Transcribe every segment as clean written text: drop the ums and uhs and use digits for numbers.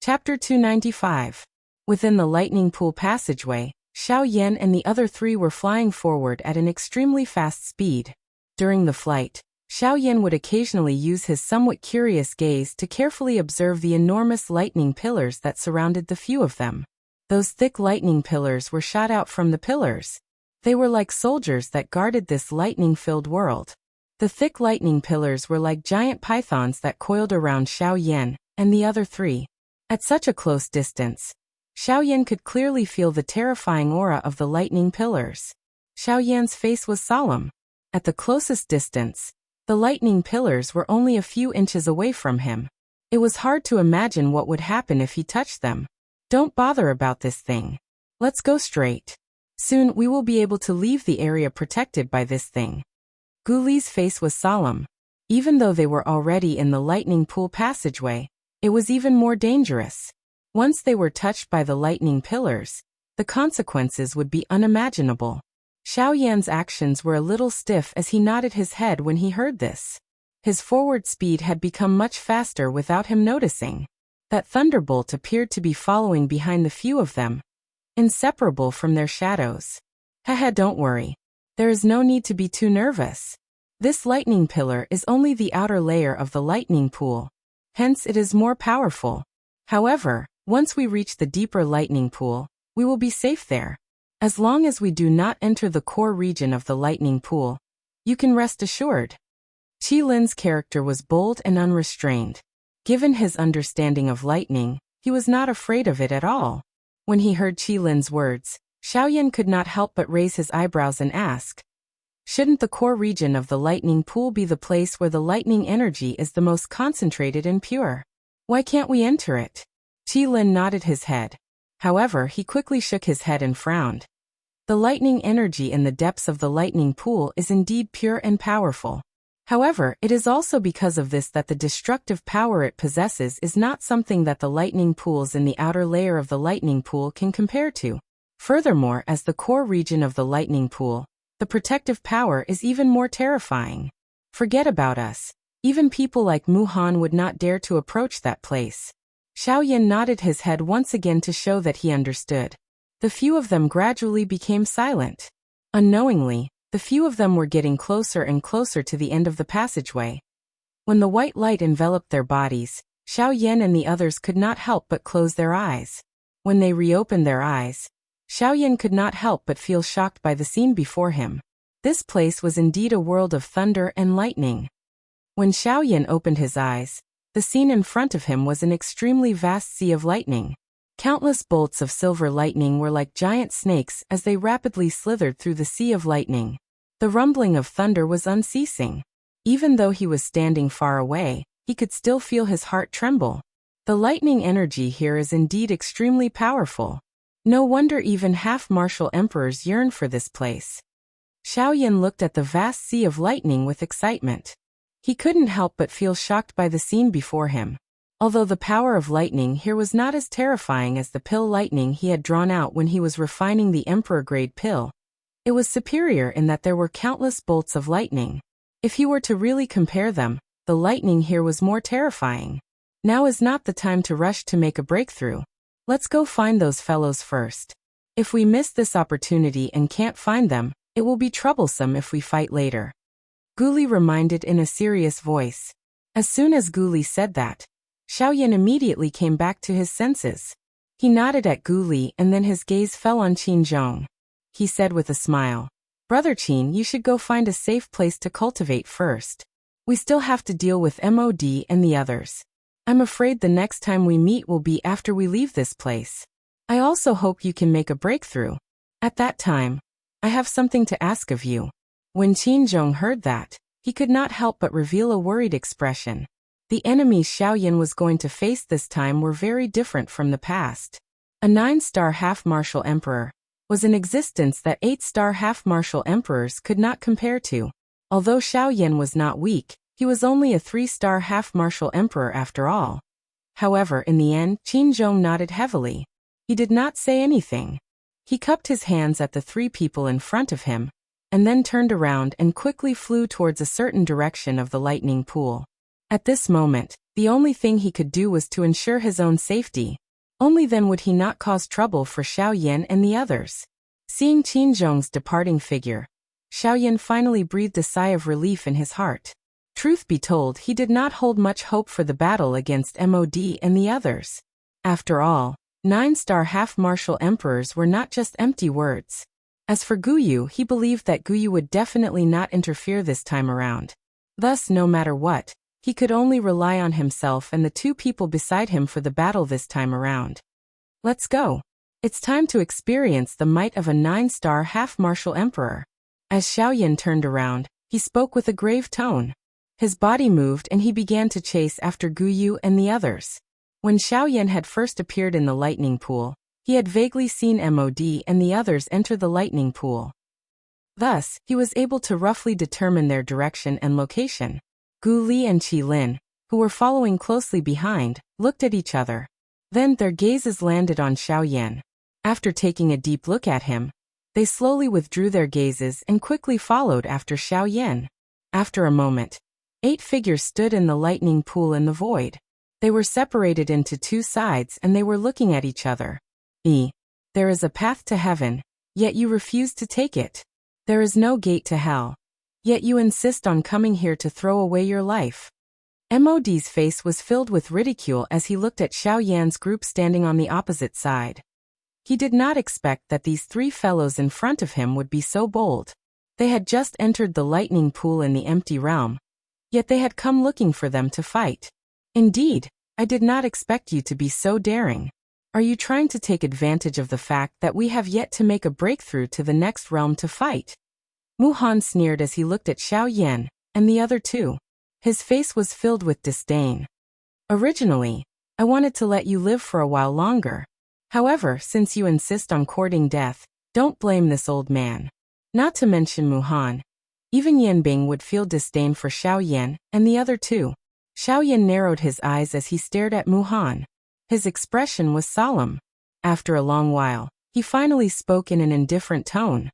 Chapter 295. Within the lightning pool passageway, Xiao Yan and the other three were flying forward at an extremely fast speed. During the flight, Xiao Yan would occasionally use his somewhat curious gaze to carefully observe the enormous lightning pillars that surrounded the few of them. Those thick lightning pillars were shot out from the pillars. They were like soldiers that guarded this lightning-filled world. The thick lightning pillars were like giant pythons that coiled around Xiao Yan and the other three. At such a close distance, Xiao Yan could clearly feel the terrifying aura of the lightning pillars. Xiao Yan's face was solemn. At the closest distance, the lightning pillars were only a few inches away from him. It was hard to imagine what would happen if he touched them. Don't bother about this thing. Let's go straight. Soon we will be able to leave the area protected by this thing. Gu Li's face was solemn. Even though they were already in the lightning pool passageway, it was even more dangerous. Once they were touched by the lightning pillars, the consequences would be unimaginable. Xiao Yan's actions were a little stiff as he nodded his head when he heard this. His forward speed had become much faster without him noticing. That thunderbolt appeared to be following behind the few of them, inseparable from their shadows. Haha, don't worry. There is no need to be too nervous. This lightning pillar is only the outer layer of the lightning pool. Hence it is more powerful. However, once we reach the deeper lightning pool, we will be safe there. As long as we do not enter the core region of the lightning pool, you can rest assured. Qi Lin's character was bold and unrestrained. Given his understanding of lightning, he was not afraid of it at all. When he heard Qi Lin's words, Xiao Yan could not help but raise his eyebrows and ask, shouldn't the core region of the lightning pool be the place where the lightning energy is the most concentrated and pure? Why can't we enter it? Qi Lin nodded his head. However, he quickly shook his head and frowned. The lightning energy in the depths of the lightning pool is indeed pure and powerful. However, it is also because of this that the destructive power it possesses is not something that the lightning pools in the outer layer of the lightning pool can compare to. Furthermore, as the core region of the lightning pool, the protective power is even more terrifying. Forget about us. Even people like Mu Han would not dare to approach that place. Xiao Yan nodded his head once again to show that he understood. The few of them gradually became silent. Unknowingly, the few of them were getting closer and closer to the end of the passageway. When the white light enveloped their bodies, Xiao Yan and the others could not help but close their eyes. When they reopened their eyes, Xiao Yan could not help but feel shocked by the scene before him. This place was indeed a world of thunder and lightning. When Xiao Yan opened his eyes, the scene in front of him was an extremely vast sea of lightning. Countless bolts of silver lightning were like giant snakes as they rapidly slithered through the sea of lightning. The rumbling of thunder was unceasing. Even though he was standing far away, he could still feel his heart tremble. The lightning energy here is indeed extremely powerful. No wonder even half-martial emperors yearn for this place. Xiao Yan looked at the vast sea of lightning with excitement. He couldn't help but feel shocked by the scene before him. Although the power of lightning here was not as terrifying as the pill lightning he had drawn out when he was refining the emperor-grade pill, it was superior in that there were countless bolts of lightning. If he were to really compare them, the lightning here was more terrifying. Now is not the time to rush to make a breakthrough. Let's go find those fellows first. If we miss this opportunity and can't find them, it will be troublesome if we fight later. Gu Li reminded in a serious voice. As soon as Gu Li said that, Xiao Yan immediately came back to his senses. He nodded at Gu Li and then his gaze fell on Qin Zhong. He said with a smile, Brother Qin, you should go find a safe place to cultivate first. We still have to deal with MOD and the others. I'm afraid the next time we meet will be after we leave this place. I also hope you can make a breakthrough. At that time, I have something to ask of you. When Qin Zhong heard that, he could not help but reveal a worried expression. The enemies Xiao Yan was going to face this time were very different from the past. A 9-star half-martial emperor was an existence that 8-star half-martial emperors could not compare to. Although Xiao Yan was not weak, he was only a 3-star half-martial emperor after all. However, in the end, Qin Zhong nodded heavily. He did not say anything. He cupped his hands at the three people in front of him, and then turned around and quickly flew towards a certain direction of the lightning pool. At this moment, the only thing he could do was to ensure his own safety. Only then would he not cause trouble for Xiao Yan and the others. Seeing Qin Zhong's departing figure, Xiao Yan finally breathed a sigh of relief in his heart. Truth be told, he did not hold much hope for the battle against Mod and the others. After all, 9-star half-martial emperors were not just empty words. As for Guyu, he believed that Guyu would definitely not interfere this time around. Thus, no matter what, he could only rely on himself and the 2 people beside him for the battle this time around. Let's go. It's time to experience the might of a 9-star half-martial emperor. As Xiao Yan turned around, he spoke with a grave tone. His body moved and he began to chase after Guyu and the others. When Xiao Yan had first appeared in the lightning pool, he had vaguely seen Mod and the others enter the lightning pool. Thus, he was able to roughly determine their direction and location. Gu Li and Qi Lin, who were following closely behind, looked at each other. Then their gazes landed on Xiao Yan. After taking a deep look at him, they slowly withdrew their gazes and quickly followed after Xiao Yan. After a moment, 8 figures stood in the lightning pool in the void. They were separated into 2 sides and they were looking at each other. There is a path to heaven, yet you refuse to take it. There is no gate to hell, yet you insist on coming here to throw away your life. Mod's face was filled with ridicule as he looked at Xiao Yan's group standing on the opposite side. He did not expect that these 3 fellows in front of him would be so bold. They had just entered the lightning pool in the empty realm, yet they had come looking for them to fight. Indeed, I did not expect you to be so daring. Are you trying to take advantage of the fact that we have yet to make a breakthrough to the next realm to fight? Mu Han sneered as he looked at Xiao Yan and the other 2. His face was filled with disdain. Originally, I wanted to let you live for a while longer. However, since you insist on courting death, don't blame this old man. Not to mention Mu Han. Even Yan Bing would feel disdain for Xiao Yan and the other 2. Xiao Yan narrowed his eyes as he stared at Mu Han. His expression was solemn. After a long while, he finally spoke in an indifferent tone.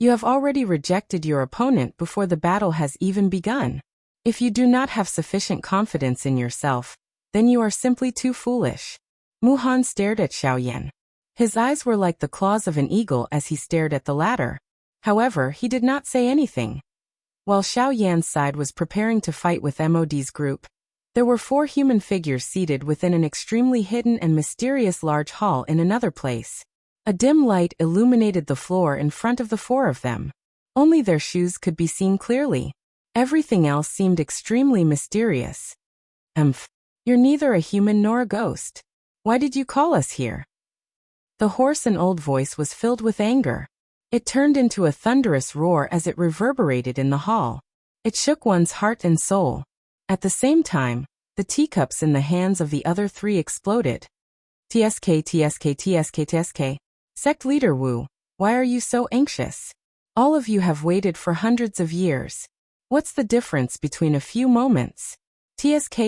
You have already rejected your opponent before the battle has even begun. If you do not have sufficient confidence in yourself, then you are simply too foolish. Mu Han stared at Xiao Yan. His eyes were like the claws of an eagle as he stared at the latter. However, he did not say anything. While Xiao Yan's side was preparing to fight with Mod's group, there were 4 human figures seated within an extremely hidden and mysterious large hall in another place. A dim light illuminated the floor in front of the 4 of them. Only their shoes could be seen clearly. Everything else seemed extremely mysterious. You're neither a human nor a ghost. Why did you call us here? The hoarse and old voice was filled with anger. It turned into a thunderous roar as it reverberated in the hall. It shook one's heart and soul. At the same time, the teacups in the hands of the other 3 exploded. TSK. Sect leader Wu, why are you so anxious? All of you have waited for hundreds of years. What's the difference between a few moments? TSK.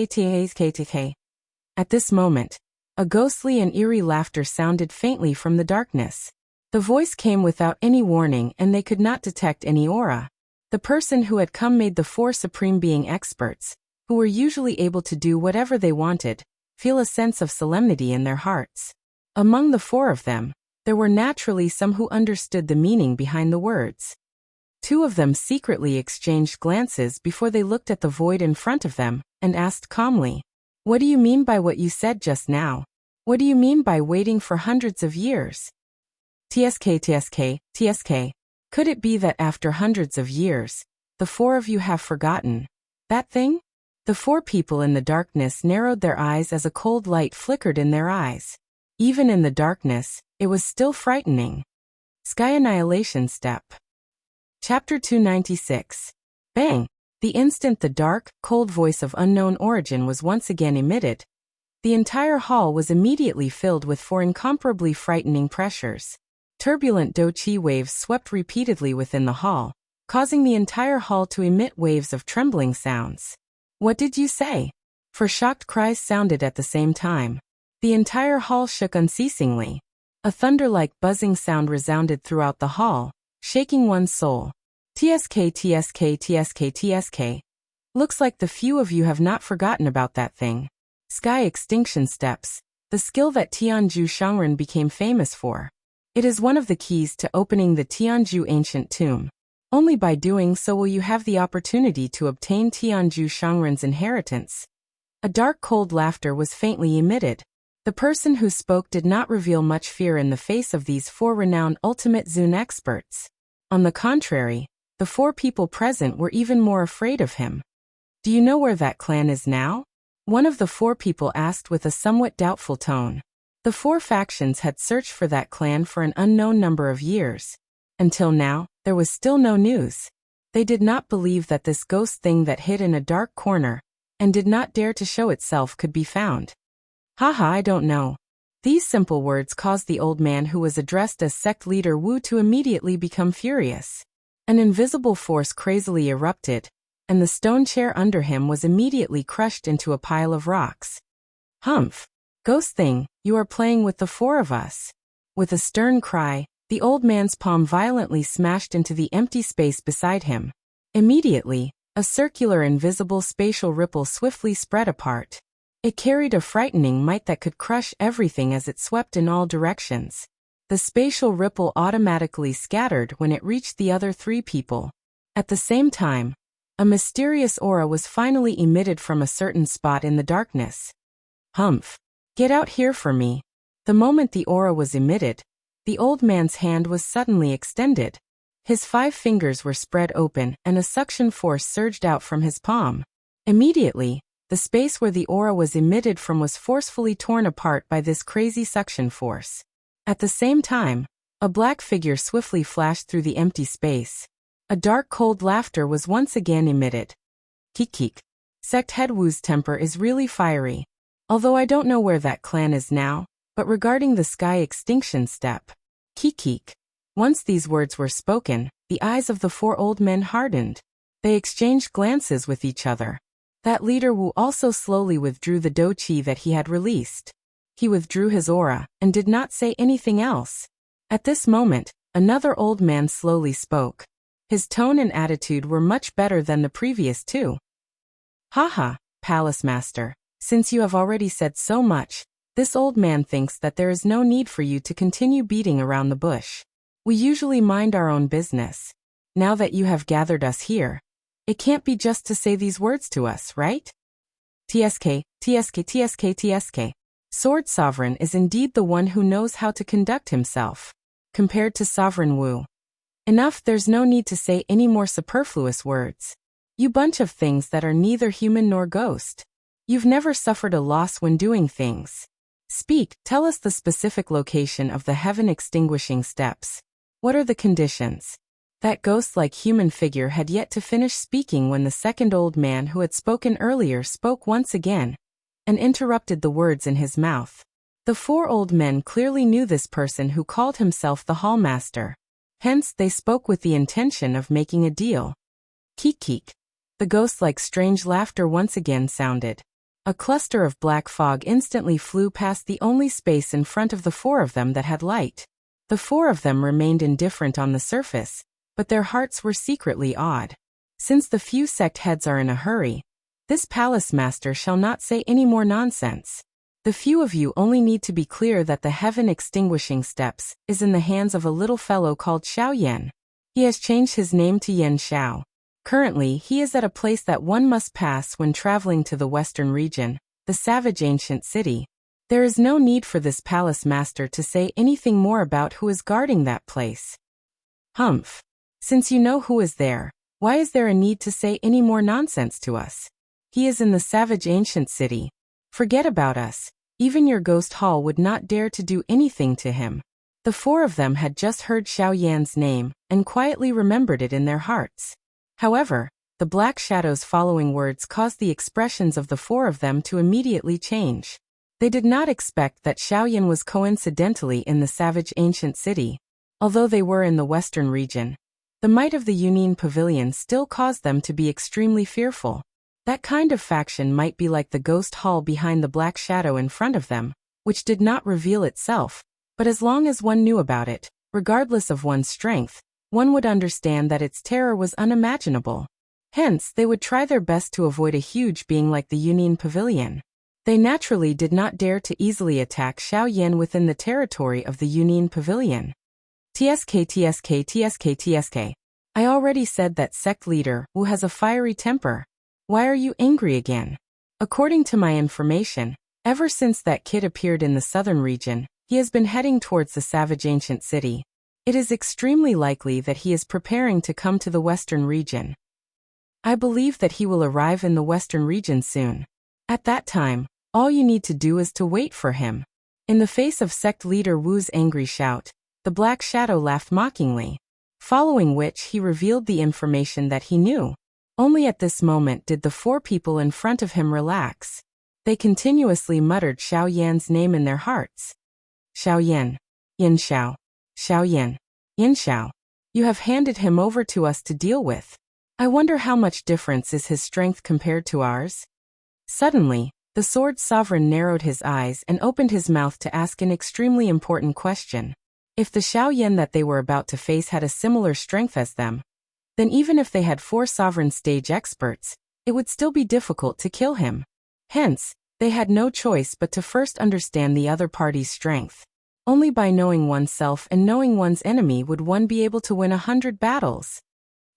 At this moment, a ghostly and eerie laughter sounded faintly from the darkness. The voice came without any warning and they could not detect any aura. The person who had come made the 4 supreme being experts, who were usually able to do whatever they wanted, feel a sense of solemnity in their hearts. Among the 4 of them, there were naturally some who understood the meaning behind the words. 2 of them secretly exchanged glances before they looked at the void in front of them, and asked calmly, "What do you mean by what you said just now? What do you mean by waiting for hundreds of years?" TSK. Could it be that after hundreds of years, the 4 of you have forgotten that thing? The 4 people in the darkness narrowed their eyes as a cold light flickered in their eyes. Even in the darkness, it was still frightening. Sky Annihilation Step. Chapter 296. Bang! The instant the dark, cold voice of unknown origin was once again emitted, the entire hall was immediately filled with 4 incomparably frightening pressures. Turbulent Do-Chi waves swept repeatedly within the hall, causing the entire hall to emit waves of trembling sounds. What did you say? 4 shocked cries sounded at the same time. The entire hall shook unceasingly. A thunder-like buzzing sound resounded throughout the hall, shaking one's soul. TSK. Looks like the few of you have not forgotten about that thing. Sky Extinction Steps, the skill that Tianju Shangren became famous for. It is one of the keys to opening the Tianju ancient tomb. Only by doing so will you have the opportunity to obtain Tianju Shangren's inheritance. A dark cold laughter was faintly emitted. The person who spoke did not reveal much fear in the face of these four renowned ultimate Zun experts. On the contrary, the four people present were even more afraid of him. Do you know where that clan is now? One of the four people asked with a somewhat doubtful tone. The four factions had searched for that clan for an unknown number of years. Until now, there was still no news. They did not believe that this ghost thing that hid in a dark corner and did not dare to show itself could be found. Haha, I don't know. These simple words caused the old man who was addressed as sect leader Wu to immediately become furious. An invisible force crazily erupted, and the stone chair under him was immediately crushed into a pile of rocks. Humph! Ghost thing, you are playing with the four of us. With a stern cry, the old man's palm violently smashed into the empty space beside him. Immediately, a circular invisible spatial ripple swiftly spread apart. It carried a frightening might that could crush everything as it swept in all directions. The spatial ripple automatically scattered when it reached the other three people. At the same time, a mysterious aura was finally emitted from a certain spot in the darkness. Humph! Get out here for me. The moment the aura was emitted, the old man's hand was suddenly extended. His 5 fingers were spread open and a suction force surged out from his palm. Immediately, the space where the aura was emitted from was forcefully torn apart by this crazy suction force. At the same time, a black figure swiftly flashed through the empty space. A dark cold laughter was once again emitted. Kik. Sect Head Wu's temper is really fiery. Although I don't know where that clan is now, but regarding the Sky Extinction Step. Kik. Once these words were spoken, the eyes of the 4 old men hardened. They exchanged glances with each other. That leader Wu also slowly withdrew the Do Chi that he had released. He withdrew his aura, and did not say anything else. At this moment, another old man slowly spoke. His tone and attitude were much better than the previous 2. Haha, Palace Master, since you have already said so much, this old man thinks that there is no need for you to continue beating around the bush. We usually mind our own business. Now that you have gathered us here, it can't be just to say these words to us, right? TSK. Sword Sovereign is indeed the one who knows how to conduct himself. Compared to Sovereign Wu. Enough, there's no need to say any more superfluous words. You bunch of things that are neither human nor ghost. You've never suffered a loss when doing things. Speak, tell us the specific location of the heaven extinguishing steps. What are the conditions? That ghost-like human figure had yet to finish speaking when the second old man who had spoken earlier spoke once again, and interrupted the words in his mouth. The 4 old men clearly knew this person who called himself the Hallmaster. Hence, they spoke with the intention of making a deal. Kik. The ghost-like strange laughter once again sounded. A cluster of black fog instantly flew past the only space in front of the 4 of them that had light. The 4 of them remained indifferent on the surface, but their hearts were secretly awed. Since the few sect heads are in a hurry, this palace master shall not say any more nonsense. The few of you only need to be clear that the heaven extinguishing steps is in the hands of a little fellow called Xiao Yan. He has changed his name to Yan Xiao. Currently, he is at a place that one must pass when traveling to the western region, the savage ancient city. There is no need for this palace master to say anything more about who is guarding that place. Humph. Since you know who is there, why is there a need to say any more nonsense to us? He is in the savage ancient city. Forget about us. Even your ghost hall would not dare to do anything to him. The 4 of them had just heard Xiao Yan's name, and quietly remembered it in their hearts. However, the black shadows following words caused the expressions of the 4 of them to immediately change. They did not expect that Xiao Yan was coincidentally in the savage ancient city. Although they were in the western region, the might of the Union Pavilion still caused them to be extremely fearful. That kind of faction might be like the ghost hall behind the black shadow in front of them, which did not reveal itself, but as long as one knew about it, regardless of one's strength, one would understand that its terror was unimaginable. Hence, they would try their best to avoid a huge being like the Union Pavilion. They naturally did not dare to easily attack Xiao Yan within the territory of the Union Pavilion. TSK. I already said that sect leader, Wu, has a fiery temper. Why are you angry again? According to my information, ever since that kid appeared in the southern region, he has been heading towards the savage ancient city. It is extremely likely that he is preparing to come to the western region. I believe that he will arrive in the western region soon. At that time, all you need to do is to wait for him. In the face of sect leader Wu's angry shout, the Black Shadow laughed mockingly, following which he revealed the information that he knew. Only at this moment did the four people in front of him relax. They continuously muttered Xiao Yan's name in their hearts. Xiao Yan. Yin Xiao. Xiao Yan. Yin Xiao. You have handed him over to us to deal with. I wonder how much difference is his strength compared to ours? Suddenly, the Sword Sovereign narrowed his eyes and opened his mouth to ask an extremely important question. If the Xiao Yan that they were about to face had a similar strength as them, then even if they had 4 sovereign stage experts, it would still be difficult to kill him. Hence, they had no choice but to first understand the other party's strength. Only by knowing oneself and knowing one's enemy would one be able to win 100 battles.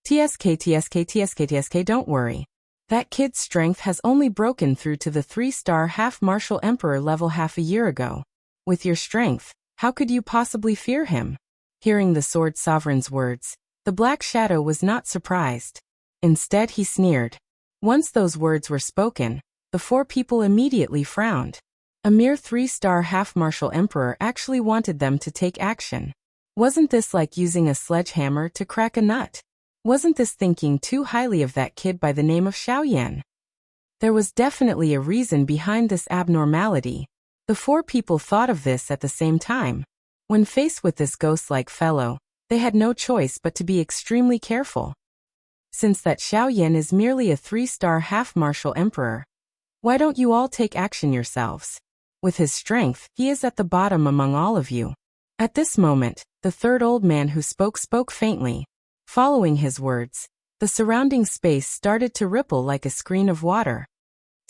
TSK, don't worry. That kid's strength has only broken through to the 3-star half-martial emperor level half a year ago. With your strength, how could you possibly fear him? Hearing the Sword Sovereign's words, the Black Shadow was not surprised. Instead, he sneered. Once those words were spoken, the 4 people immediately frowned. A mere 3-star half-martial emperor actually wanted them to take action. Wasn't this like using a sledgehammer to crack a nut? Wasn't this thinking too highly of that kid by the name of Xiao Yan? There was definitely a reason behind this abnormality. The 4 people thought of this at the same time. When faced with this ghost-like fellow, they had no choice but to be extremely careful. Since that Xiao Yan is merely a 3-star half-martial emperor, why don't you all take action yourselves? With his strength, he is at the bottom among all of you. At this moment, the third old man who spoke faintly. Following his words, the surrounding space started to ripple like a screen of water.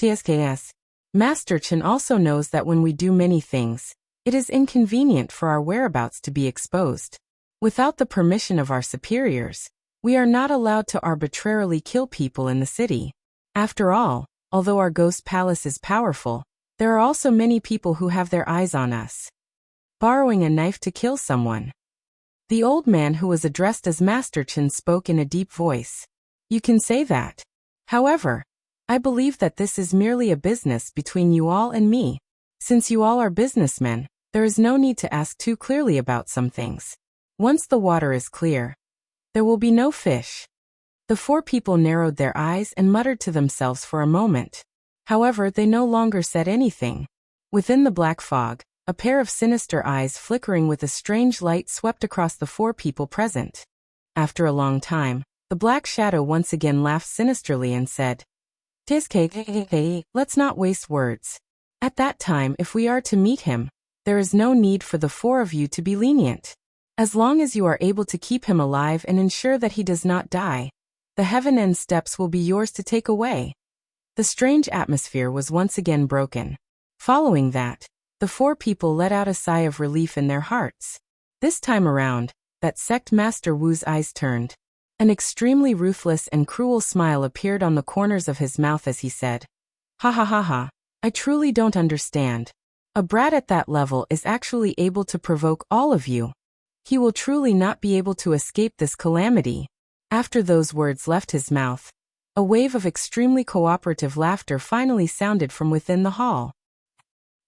TSKS. Master Chen also knows that when we do many things, it is inconvenient for our whereabouts to be exposed. Without the permission of our superiors, we are not allowed to arbitrarily kill people in the city. After all, although our ghost palace is powerful, there are also many people who have their eyes on us. Borrowing a knife to kill someone. The old man who was addressed as Master Chen spoke in a deep voice. You can say that. However, I believe that this is merely a business between you all and me. Since you all are businessmen, there is no need to ask too clearly about some things. Once the water is clear, there will be no fish. The 4 people narrowed their eyes and muttered to themselves for a moment. However, they no longer said anything. Within the black fog, a pair of sinister eyes flickering with a strange light swept across the 4 people present. After a long time, the Black Shadow once again laughed sinisterly and said, let's not waste words. At that time, if we are to meet him, there is no need for the 4 of you to be lenient. As long as you are able to keep him alive and ensure that he does not die, the Heaven End steps will be yours to take away. The strange atmosphere was once again broken. Following that, the 4 people let out a sigh of relief in their hearts. This time around, that sect master Wu's eyes turned. An extremely ruthless and cruel smile appeared on the corners of his mouth as he said, "Ha ha ha ha, I truly don't understand. A brat at that level is actually able to provoke all of you. He will truly not be able to escape this calamity." After those words left his mouth, a wave of extremely cooperative laughter finally sounded from within the hall.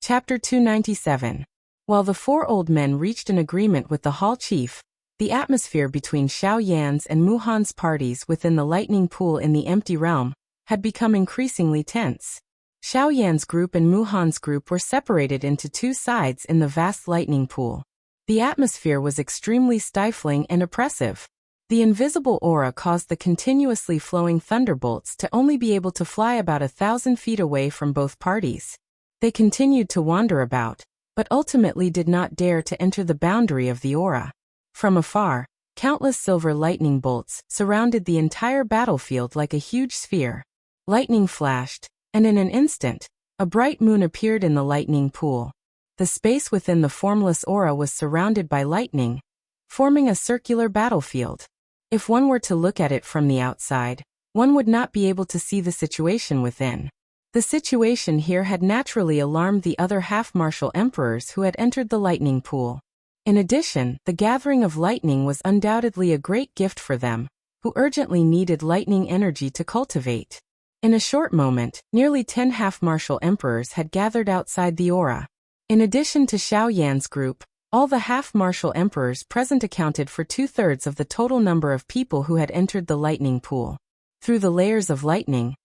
Chapter 297. While the 4 old men reached an agreement with the hall chief, the atmosphere between Xiao Yan's and Mu Han's parties within the lightning pool in the empty realm had become increasingly tense. Xiao Yan's group and Mu Han's group were separated into 2 sides in the vast lightning pool. The atmosphere was extremely stifling and oppressive. The invisible aura caused the continuously flowing thunderbolts to only be able to fly about 1,000 feet away from both parties. They continued to wander about, but ultimately did not dare to enter the boundary of the aura. From afar, Countless silver lightning bolts surrounded the entire battlefield like a huge sphere. Lightning flashed, and in an instant, a bright moon appeared in the lightning pool. The space within the formless aura was surrounded by lightning, forming a circular battlefield. If one were to look at it from the outside, one would not be able to see the situation within. The situation here had naturally alarmed the other half-martial emperors who had entered the lightning pool. In addition, the gathering of lightning was undoubtedly a great gift for them, who urgently needed lightning energy to cultivate. In a short moment, nearly 10 half-martial emperors had gathered outside the aura. In addition to Xiao Yan's group, all the half-martial emperors present accounted for 2/3 of the total number of people who had entered the lightning pool. Through the layers of lightning,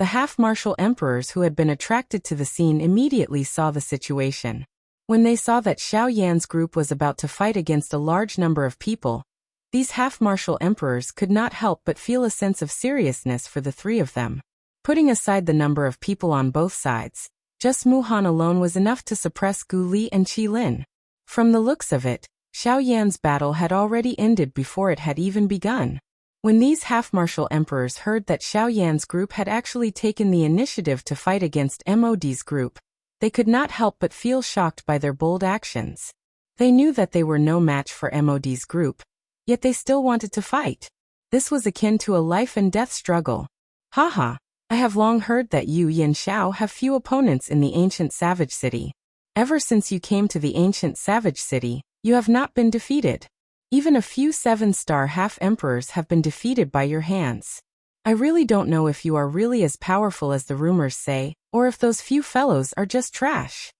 the half-martial emperors who had been attracted to the scene immediately saw the situation. When they saw that Xiao Yan's group was about to fight against a large number of people, these half-martial emperors could not help but feel a sense of seriousness for the three of them. Putting aside the number of people on both sides, just Mu Han alone was enough to suppress Gu Li and Qi Lin. From the looks of it, Xiao Yan's battle had already ended before it had even begun. When these half-martial emperors heard that Xiao Yan's group had actually taken the initiative to fight against MOD's group, they could not help but feel shocked by their bold actions. They knew that they were no match for MOD's group, yet they still wanted to fight. This was akin to a life-and-death struggle. Haha. I have long heard that you Yin Xiao have few opponents in the ancient savage city. Ever since you came to the ancient savage city, you have not been defeated. Even a few 7-star half-emperors have been defeated by your hands. I really don't know if you are really as powerful as the rumors say, or if those few fellows are just trash.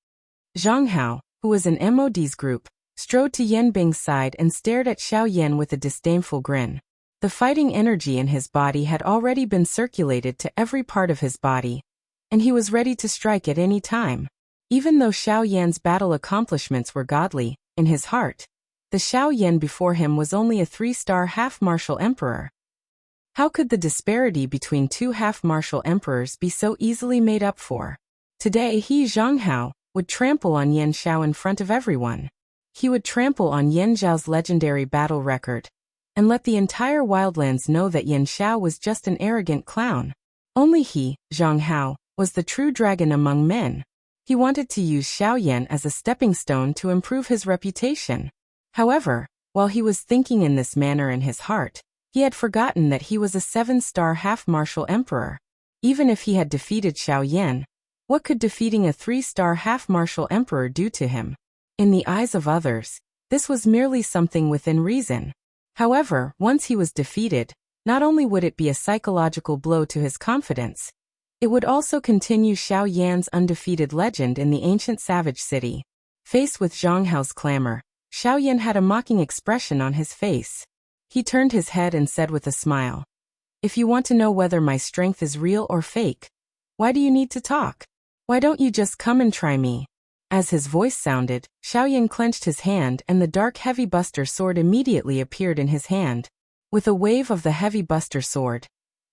Zhang Hao, who was in MOD's group, strode to Yan Bing's side and stared at Xiao Yan with a disdainful grin. The fighting energy in his body had already been circulated to every part of his body, and he was ready to strike at any time. Even though Xiao Yan's battle accomplishments were godly, in his heart, the Xiao Yan before him was only a 3-star half-martial emperor. How could the disparity between two half-martial emperors be so easily made up for? Today he, Zhang Hao, would trample on Yan Xiao in front of everyone. He would trample on Yan Zhao's legendary battle record, and let the entire wildlands know that Yan Xiao was just an arrogant clown. Only he, Zhang Hao, was the true dragon among men. He wanted to use Xiao Yan as a stepping stone to improve his reputation. However, while he was thinking in this manner in his heart, he had forgotten that he was a 7-star half-martial emperor. Even if he had defeated Xiao Yan, what could defeating a 3-star half-martial emperor do to him? In the eyes of others, this was merely something within reason. However, once he was defeated, not only would it be a psychological blow to his confidence, it would also continue Xiao Yan's undefeated legend in the ancient savage city. Faced with Zhang Hao's clamor, Xiao Yan had a mocking expression on his face. He turned his head and said with a smile, "If you want to know whether my strength is real or fake, why do you need to talk? Why don't you just come and try me?" As his voice sounded, Xiao Yan clenched his hand and the dark heavy buster sword immediately appeared in his hand. With a wave of the heavy buster sword,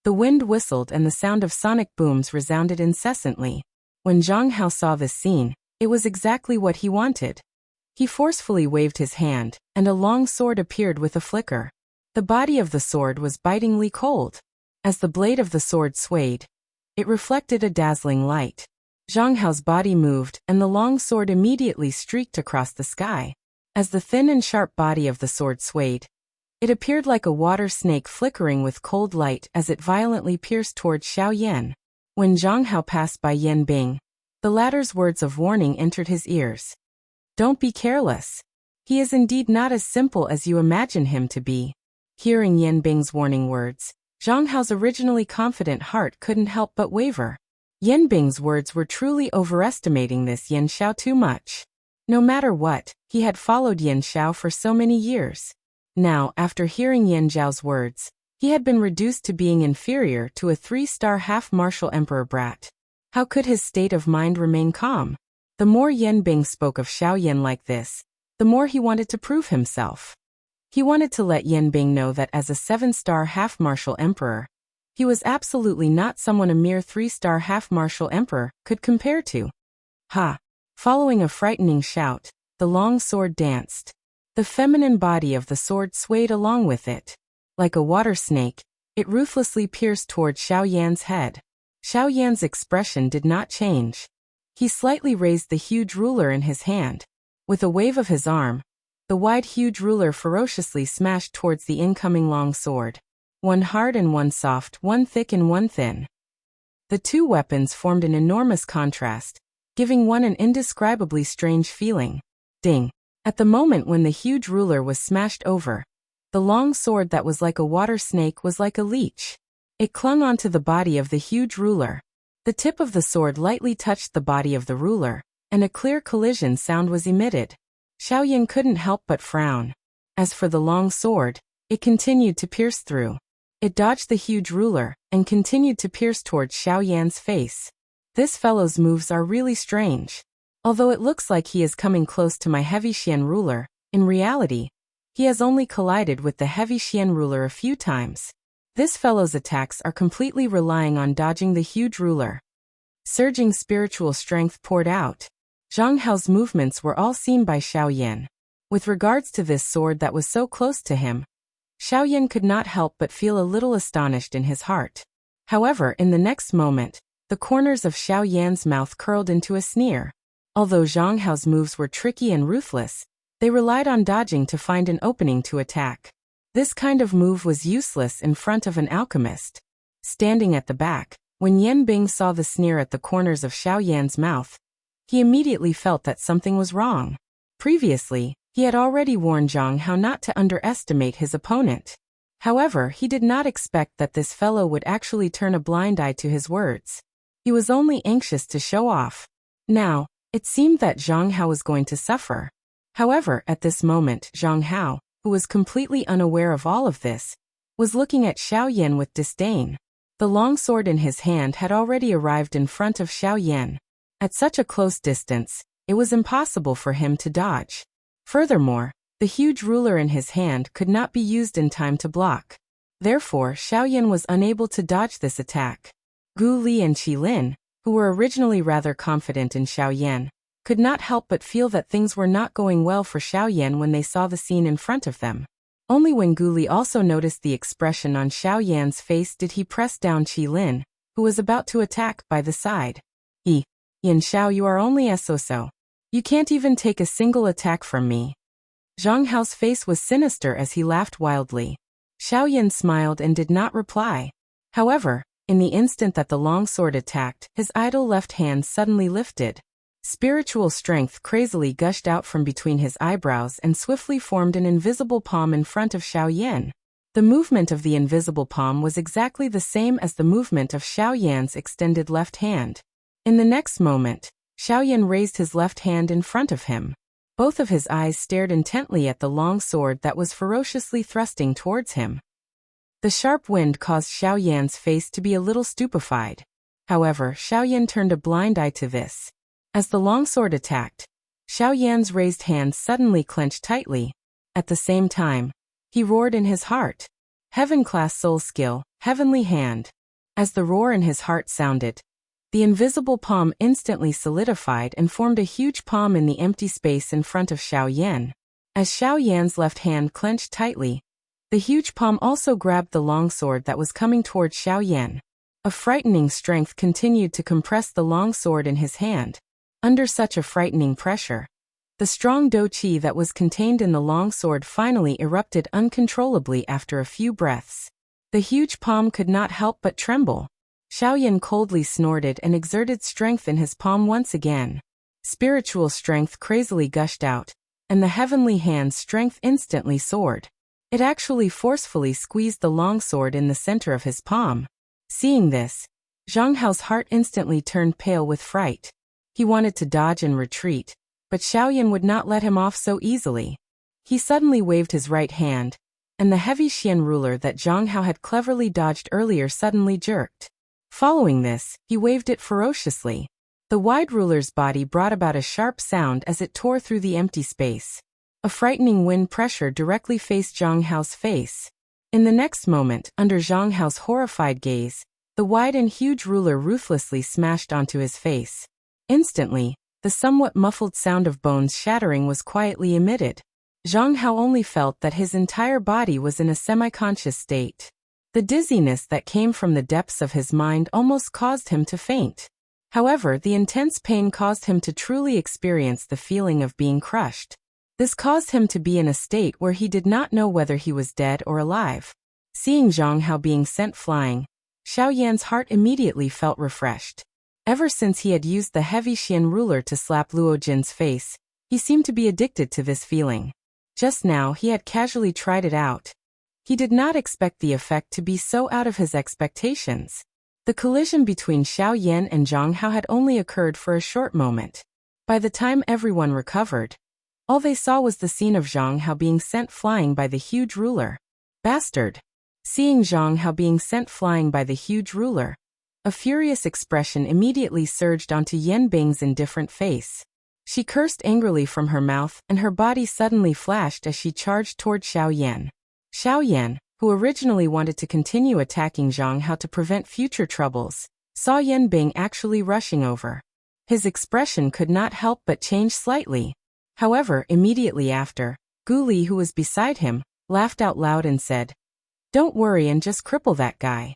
the wind whistled and the sound of sonic booms resounded incessantly. When Zhang Hao saw this scene, it was exactly what he wanted. He forcefully waved his hand, and a long sword appeared with a flicker. The body of the sword was bitingly cold. As the blade of the sword swayed, it reflected a dazzling light. Zhang Hao's body moved, and the long sword immediately streaked across the sky. As the thin and sharp body of the sword swayed, it appeared like a water snake flickering with cold light as it violently pierced towards Xiao Yan. When Zhang Hao passed by Yan Bing, the latter's words of warning entered his ears. "Don't be careless. He is indeed not as simple as you imagine him to be." Hearing Yan Bing's warning words, Zhang Hao's originally confident heart couldn't help but waver. Yan Bing's words were truly overestimating this Yan Xiao too much. No matter what, he had followed Yan Xiao for so many years. Now, after hearing Yan Zhao's words, he had been reduced to being inferior to a 3-star half-martial emperor brat. How could his state of mind remain calm? The more Yan Bing spoke of Xiao Yan like this, the more he wanted to prove himself. He wanted to let Yan Bing know that as a 7-star half-martial emperor, he was absolutely not someone a mere 3-star half-martial emperor could compare to. Ha! Following a frightening shout, the long sword danced. The feminine body of the sword swayed along with it. Like a water snake, it ruthlessly pierced toward Xiao Yan's head. Xiao Yan's expression did not change. He slightly raised the huge ruler in his hand. With a wave of his arm, the wide huge ruler ferociously smashed towards the incoming long sword. One hard and one soft, one thick and one thin. The two weapons formed an enormous contrast, giving one an indescribably strange feeling. Ding! At the moment when the huge ruler was smashed over, the long sword that was like a water snake was like a leech. It clung onto the body of the huge ruler. The tip of the sword lightly touched the body of the ruler, and a clear collision sound was emitted. Xiao Yan couldn't help but frown. As for the long sword, it continued to pierce through. It dodged the huge ruler, and continued to pierce towards Xiao Yan's face. This fellow's moves are really strange. Although it looks like he is coming close to my heavy Xian ruler, in reality, he has only collided with the heavy Xian ruler a few times. This fellow's attacks are completely relying on dodging the huge ruler. Surging spiritual strength poured out. Zhang Hao's movements were all seen by Xiao Yan. With regards to this sword that was so close to him, Xiao Yan could not help but feel a little astonished in his heart. However, in the next moment, the corners of Xiao Yan's mouth curled into a sneer. Although Zhang Hao's moves were tricky and ruthless, they relied on dodging to find an opening to attack. This kind of move was useless in front of an alchemist. Standing at the back, when Yan Bing saw the sneer at the corners of Xiao Yan's mouth, he immediately felt that something was wrong. Previously, he had already warned Zhang Hao not to underestimate his opponent. However, he did not expect that this fellow would actually turn a blind eye to his words. He was only anxious to show off. Now, it seemed that Zhang Hao was going to suffer. However, at this moment, Zhang Hao, who was completely unaware of all of this, was looking at Xiao Yan with disdain. The long sword in his hand had already arrived in front of Xiao Yan. At such a close distance, it was impossible for him to dodge. Furthermore, the huge ruler in his hand could not be used in time to block. Therefore, Xiao Yan was unable to dodge this attack. Gu Li and Qi Lin, who were originally rather confident in Xiao Yan, could not help but feel that things were not going well for Xiao Yan when they saw the scene in front of them. Only when Gu Li also noticed the expression on Xiao Yan's face did he press down Qi Lin, who was about to attack, by the side. Yan Xiao, you are only so. You can't even take a single attack from me. Zhang Hao's face was sinister as he laughed wildly. Xiao Yan smiled and did not reply. However, in the instant that the long sword attacked, his idle left hand suddenly lifted. Spiritual strength crazily gushed out from between his eyebrows and swiftly formed an invisible palm in front of Xiao Yan. The movement of the invisible palm was exactly the same as the movement of Xiao Yan's extended left hand. In the next moment, Xiao Yan raised his left hand in front of him. Both of his eyes stared intently at the long sword that was ferociously thrusting towards him. The sharp wind caused Xiao Yan's face to be a little stupefied. However, Xiao Yan turned a blind eye to this. As the longsword attacked, Xiao Yan's raised hand suddenly clenched tightly. At the same time, he roared in his heart. Heaven-class soul skill, heavenly hand. As the roar in his heart sounded, the invisible palm instantly solidified and formed a huge palm in the empty space in front of Xiao Yan. As Xiao Yan's left hand clenched tightly, the huge palm also grabbed the longsword that was coming towards Xiao Yan. A frightening strength continued to compress the longsword in his hand. Under such a frightening pressure, the strong dou qi that was contained in the longsword finally erupted uncontrollably after a few breaths. The huge palm could not help but tremble. Xiao Yan coldly snorted and exerted strength in his palm once again. Spiritual strength crazily gushed out, and the heavenly hand's strength instantly soared. It actually forcefully squeezed the longsword in the center of his palm. Seeing this, Zhang Hao's heart instantly turned pale with fright. He wanted to dodge and retreat, but Xiao Yan would not let him off so easily. He suddenly waved his right hand, and the heavy Xian ruler that Zhang Hao had cleverly dodged earlier suddenly jerked. Following this, he waved it ferociously. The wide ruler's body brought about a sharp sound as it tore through the empty space. A frightening wind pressure directly faced Zhang Hao's face. In the next moment, under Zhang Hao's horrified gaze, the wide and huge ruler ruthlessly smashed onto his face. Instantly, the somewhat muffled sound of bones shattering was quietly emitted. Zhang Hao only felt that his entire body was in a semi-conscious state. The dizziness that came from the depths of his mind almost caused him to faint. However, the intense pain caused him to truly experience the feeling of being crushed. This caused him to be in a state where he did not know whether he was dead or alive. Seeing Zhang Hao being sent flying, Xiao Yan's heart immediately felt refreshed. Ever since he had used the heavy Xian ruler to slap Luo Jin's face, he seemed to be addicted to this feeling. Just now he had casually tried it out. He did not expect the effect to be so out of his expectations. The collision between Xiao Yan and Zhang Hao had only occurred for a short moment. By the time everyone recovered, all they saw was the scene of Zhang Hao being sent flying by the huge ruler. Bastard! Seeing Zhang Hao being sent flying by the huge ruler, a furious expression immediately surged onto Yan Bing's indifferent face. She cursed angrily from her mouth, and her body suddenly flashed as she charged toward Xiao Yan. Xiao Yan, who originally wanted to continue attacking Zhang Hao to prevent future troubles, saw Yan Bing actually rushing over. His expression could not help but change slightly. However, immediately after, Gu Li, who was beside him, laughed out loud and said, "Don't worry and just cripple that guy.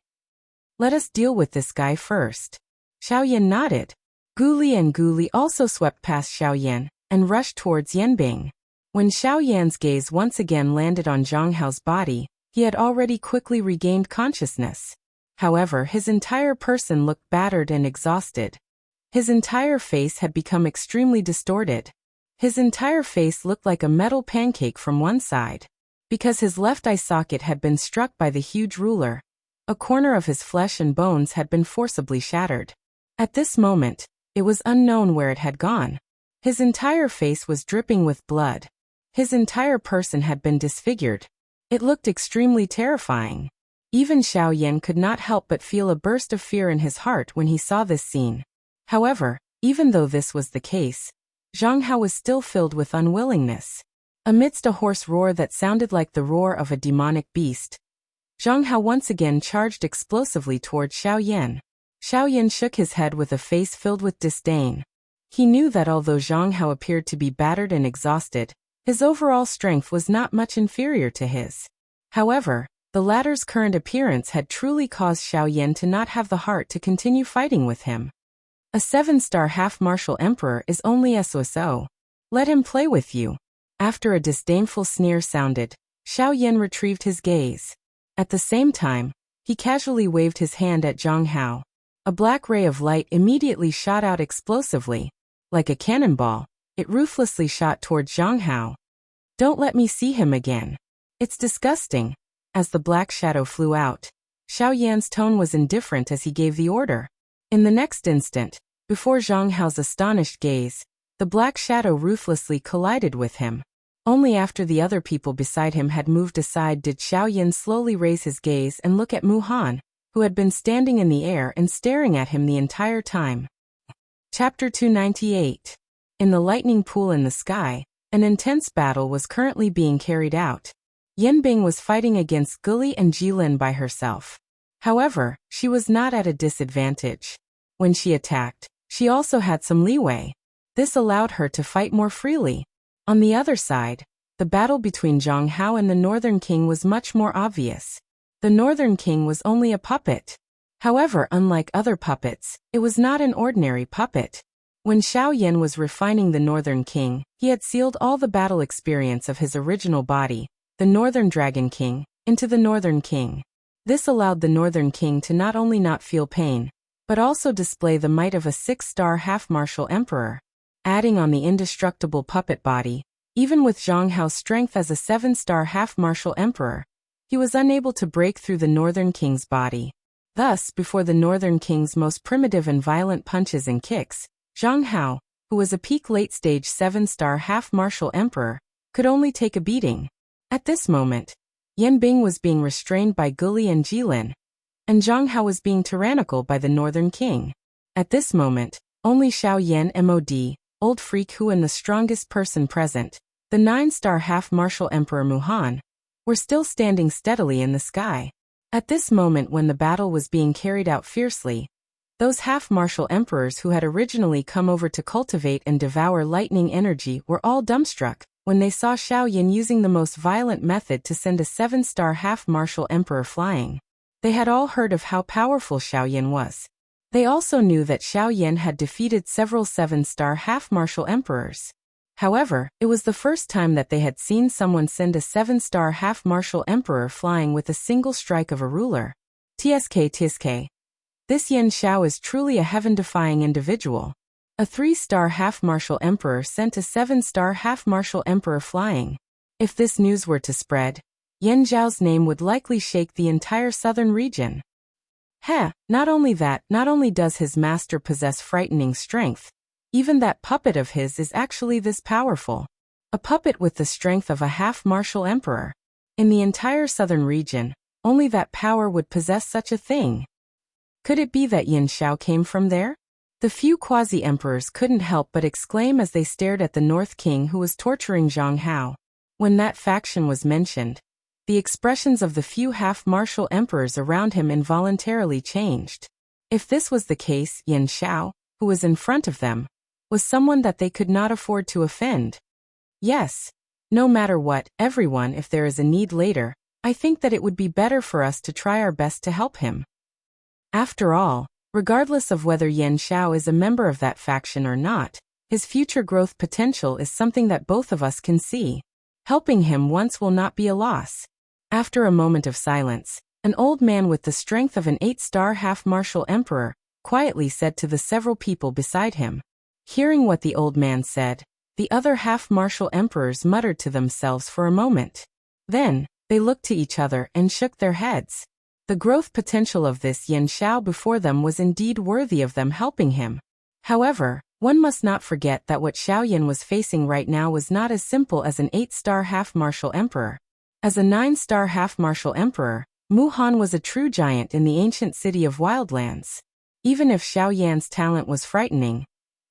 Let us deal with this guy first." Xiao Yan nodded. Gu Li also swept past Xiao Yan and rushed towards Yan Bing. When Xiao Yan's gaze once again landed on Zhang Hao's body, he had already quickly regained consciousness. However, his entire person looked battered and exhausted. His entire face had become extremely distorted. His entire face looked like a metal pancake from one side. Because his left eye socket had been struck by the huge ruler, a corner of his flesh and bones had been forcibly shattered. At this moment, it was unknown where it had gone. His entire face was dripping with blood. His entire person had been disfigured. It looked extremely terrifying. Even Xiao Yan could not help but feel a burst of fear in his heart when he saw this scene. However, even though this was the case, Zhang Hao was still filled with unwillingness. Amidst a hoarse roar that sounded like the roar of a demonic beast, Zhang Hao once again charged explosively toward Xiao Yan. Xiao Yan shook his head with a face filled with disdain. He knew that although Zhang Hao appeared to be battered and exhausted, his overall strength was not much inferior to his. However, the latter's current appearance had truly caused Xiao Yan to not have the heart to continue fighting with him. A 7-star half-martial emperor is only SOSO. Let him play with you. After a disdainful sneer sounded, Xiao Yan retrieved his gaze. At the same time, he casually waved his hand at Zhang Hao. A black ray of light immediately shot out explosively. Like a cannonball, it ruthlessly shot towards Zhang Hao. "Don't let me see him again. It's disgusting." As the black shadow flew out, Xiao Yan's tone was indifferent as he gave the order. In the next instant, before Zhang Hao's astonished gaze, the black shadow ruthlessly collided with him. Only after the other people beside him had moved aside did Xiao Yan slowly raise his gaze and look at Mu Han, who had been standing in the air and staring at him the entire time. Chapter 298. In the lightning pool in the sky, an intense battle was currently being carried out. Yan Bing was fighting against Guli and Jilin by herself. However, she was not at a disadvantage. When she attacked, she also had some leeway. This allowed her to fight more freely. On the other side, the battle between Zhang Hao and the Northern King was much more obvious. The Northern King was only a puppet. However, unlike other puppets, it was not an ordinary puppet. When Xiao Yan was refining the Northern King, he had sealed all the battle experience of his original body, the Northern Dragon King, into the Northern King. This allowed the Northern King to not only not feel pain, but also display the might of a 6-star half-martial emperor. Adding on the indestructible puppet body, even with Zhang Hao's strength as a 7-star half-martial emperor, he was unable to break through the Northern King's body. Thus, before the Northern King's most primitive and violent punches and kicks, Zhang Hao, who was a peak late-stage 7-star half-martial emperor, could only take a beating. At this moment, Yan Bing was being restrained by Guli and Jilin, and Zhang Hao was being tyrannical by the Northern King. At this moment, only Xiao Yan Mod, Old Freak Hu and the strongest person present, the 9-star half-martial Emperor Mu Han, were still standing steadily in the sky. At this moment when the battle was being carried out fiercely, those half-martial emperors who had originally come over to cultivate and devour lightning energy were all dumbstruck, when they saw Xiao Yan using the most violent method to send a 7-star half-martial emperor flying. They had all heard of how powerful Xiao Yan was. They also knew that Xiao Yan had defeated several 7-star half-martial emperors. However, it was the first time that they had seen someone send a 7-star half-martial emperor flying with a single strike of a ruler. Tsk. This Yan Xiao is truly a heaven-defying individual. A 3-star half-martial emperor sent a 7-star half-martial emperor flying. If this news were to spread, Yan Zhao's name would likely shake the entire southern region. Not only that, not only does his master possess frightening strength, even that puppet of his is actually this powerful. A puppet with the strength of a half-martial emperor. In the entire southern region, only that power would possess such a thing. Could it be that Yan Xiao came from there? The few quasi-emperors couldn't help but exclaim as they stared at the North King who was torturing Zhang Hao. When that faction was mentioned, the expressions of the few half-martial emperors around him involuntarily changed. If this was the case, Yan Xiao, who was in front of them, was someone that they could not afford to offend. Yes. No matter what, everyone, if there is a need later, I think that it would be better for us to try our best to help him. After all, regardless of whether Yan Xiao is a member of that faction or not, his future growth potential is something that both of us can see. Helping him once will not be a loss. After a moment of silence, an old man with the strength of an 8-star half-martial emperor quietly said to the several people beside him. Hearing what the old man said, the other half-martial emperors muttered to themselves for a moment. Then, they looked to each other and shook their heads. The growth potential of this Yan Xiao before them was indeed worthy of them helping him. However, one must not forget that what Xiao Yan was facing right now was not as simple as an 8-star half-martial emperor. As a 9-star half-martial emperor, Mu Han was a true giant in the ancient city of Wildlands. Even if Xiao Yan's talent was frightening,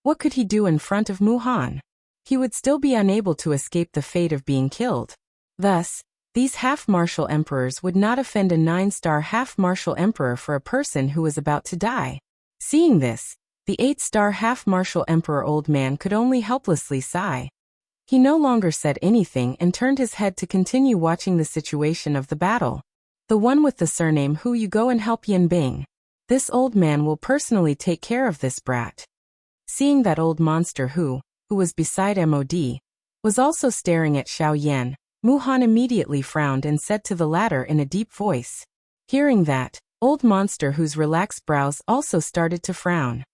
what could he do in front of Mu Han? He would still be unable to escape the fate of being killed. Thus, these half-martial emperors would not offend a 9-star half-martial emperor for a person who was about to die. Seeing this, the 8-star half-martial emperor old man could only helplessly sigh. He no longer said anything and turned his head to continue watching the situation of the battle. The one with the surname Hu, you go and help Yan Bing. This old man will personally take care of this brat. Seeing that old monster who was beside Mod, was also staring at Xiao Yan, Mu Han immediately frowned and said to the latter in a deep voice. Hearing that, old monster whose relaxed brows also started to frown.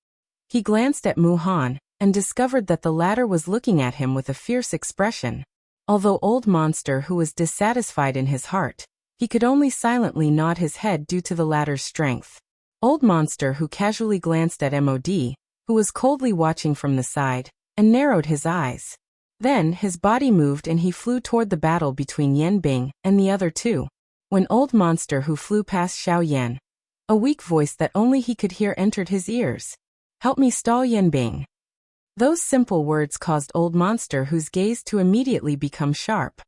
He glanced at Mu Han, and discovered that the latter was looking at him with a fierce expression. Although old monster who was dissatisfied in his heart, he could only silently nod his head due to the latter's strength. Old monster who casually glanced at Mod, who was coldly watching from the side, and narrowed his eyes. Then his body moved and he flew toward the battle between Yan Bing and the other two. When old monster who flew past Xiao Yan, a weak voice that only he could hear entered his ears. Help me stall Yan Bing. Those simple words caused old monster whose gaze to immediately become sharp.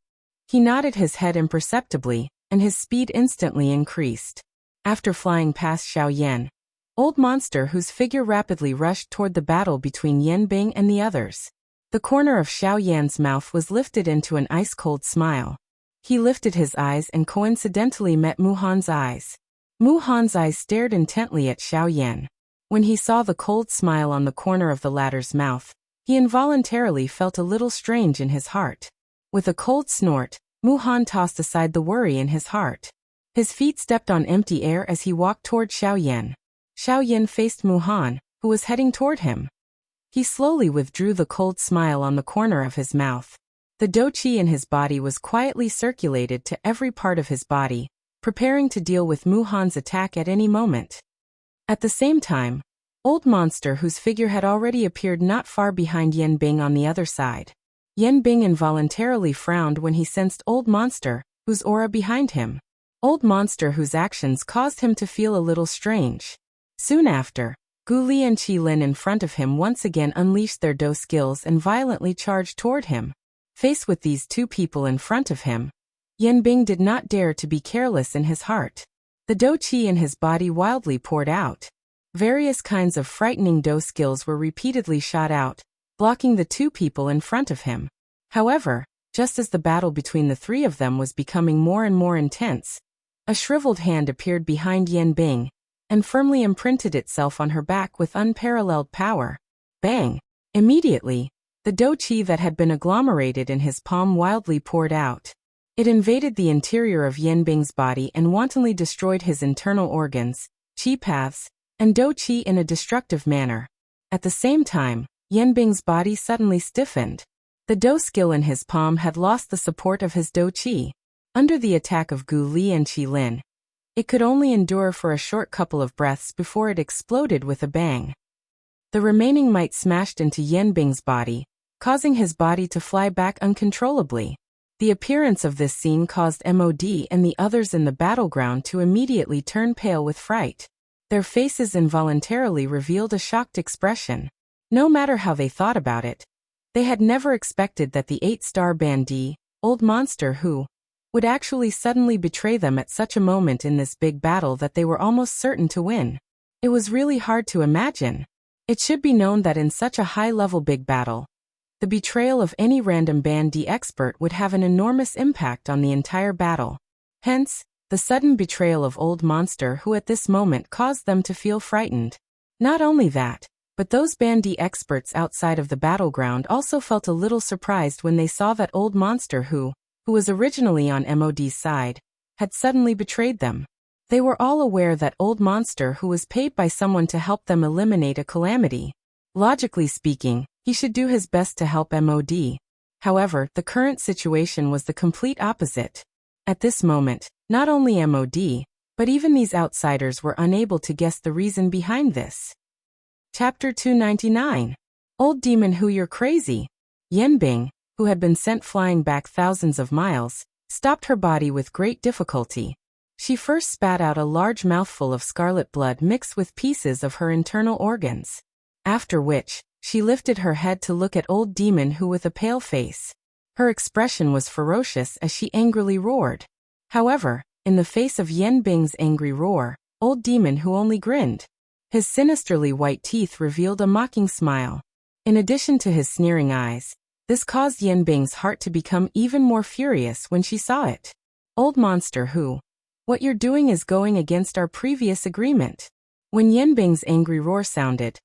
He nodded his head imperceptibly, and his speed instantly increased. After flying past Xiao Yan, old monster whose figure rapidly rushed toward the battle between Yan Bing and the others. The corner of Xiao Yan's mouth was lifted into an ice-cold smile. He lifted his eyes and coincidentally met Mu Han's eyes. Mu Han's eyes stared intently at Xiao Yan. When he saw the cold smile on the corner of the latter's mouth, he involuntarily felt a little strange in his heart. With a cold snort, Mu Han tossed aside the worry in his heart. His feet stepped on empty air as he walked toward Xiao Yan. Xiao Yan faced Mu Han, who was heading toward him. He slowly withdrew the cold smile on the corner of his mouth. The dou-qi in his body was quietly circulated to every part of his body, preparing to deal with Mu Han's attack at any moment. At the same time, old monster whose figure had already appeared not far behind Yan Bing on the other side. Yan Bing involuntarily frowned when he sensed old monster, whose aura behind him. Old monster whose actions caused him to feel a little strange. Soon after, Gu Li and Qi Lin in front of him once again unleashed their dou skills and violently charged toward him. Faced with these two people in front of him, Yan Bing did not dare to be careless in his heart. The dou-qi in his body wildly poured out. Various kinds of frightening dou skills were repeatedly shot out, blocking the two people in front of him. However, Just as the battle between the three of them was becoming more and more intense, a shriveled hand appeared behind Yan Bing and firmly imprinted itself on her back with unparalleled power. Bang! Immediately, the dou qi that had been agglomerated in his palm wildly poured out. It invaded the interior of Yan Bing's body and wantonly destroyed his internal organs, qi paths, and dou qi in a destructive manner. At the same time, Yan Bing's body suddenly stiffened. The dou skill in his palm had lost the support of his dou qi. Under the attack of Gu Li and Qi Lin, it could only endure for a short couple of breaths before it exploded with a bang. The remaining might smashed into Yan Bing's body, causing his body to fly back uncontrollably. The appearance of this scene caused MOD and the others in the battleground to immediately turn pale with fright. Their faces involuntarily revealed a shocked expression. No matter how they thought about it, they had never expected that the 8-star bandit, old monster who would actually suddenly betray them at such a moment in this big battle that they were almost certain to win. It was really hard to imagine. It should be known that in such a high-level big battle, the betrayal of any random bandit expert would have an enormous impact on the entire battle. Hence, the sudden betrayal of old monster who at this moment caused them to feel frightened. Not only that, but those bandit experts outside of the battleground also felt a little surprised when they saw that old monster who was originally on MOD's side, had suddenly betrayed them. They were all aware that old monster who was paid by someone to help them eliminate a calamity. Logically speaking, he should do his best to help MOD. However, the current situation was the complete opposite. At this moment, not only MOD, but even these outsiders were unable to guess the reason behind this. Chapter 299. Old Demon Who You're Crazy. Yan Bing, who had been sent flying back thousands of miles, stopped her body with great difficulty. She first spat out a large mouthful of scarlet blood mixed with pieces of her internal organs. After which, she lifted her head to look at Old Demon Who with a pale face. Her expression was ferocious as she angrily roared. However, in the face of Yan Bing's angry roar, Old Demon Who only grinned. His sinisterly white teeth revealed a mocking smile. In addition to his sneering eyes, this caused Yan Bing's heart to become even more furious when she saw it. Old monster who, what you're doing is going against our previous agreement. When Yan Bing's angry roar sounded,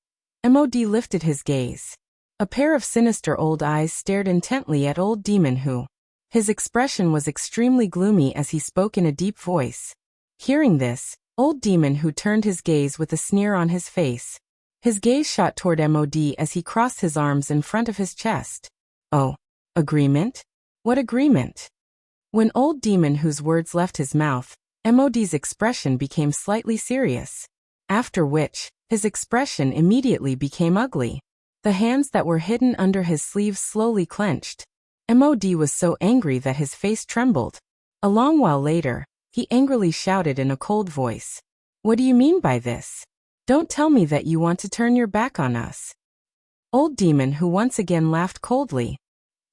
MOD lifted his gaze. A pair of sinister old eyes stared intently at Old Demon Who. His expression was extremely gloomy as he spoke in a deep voice. Hearing this, Old Demon Who turned his gaze with a sneer on his face. His gaze shot toward MOD as he crossed his arms in front of his chest. Oh, agreement? What agreement? When Old Demon Whose words left his mouth, MOD's expression became slightly serious. After which, his expression immediately became ugly. The hands that were hidden under his sleeves slowly clenched. MOD was so angry that his face trembled. A long while later, he angrily shouted in a cold voice. What do you mean by this? Don't tell me that you want to turn your back on us. Old Demon Who once again laughed coldly.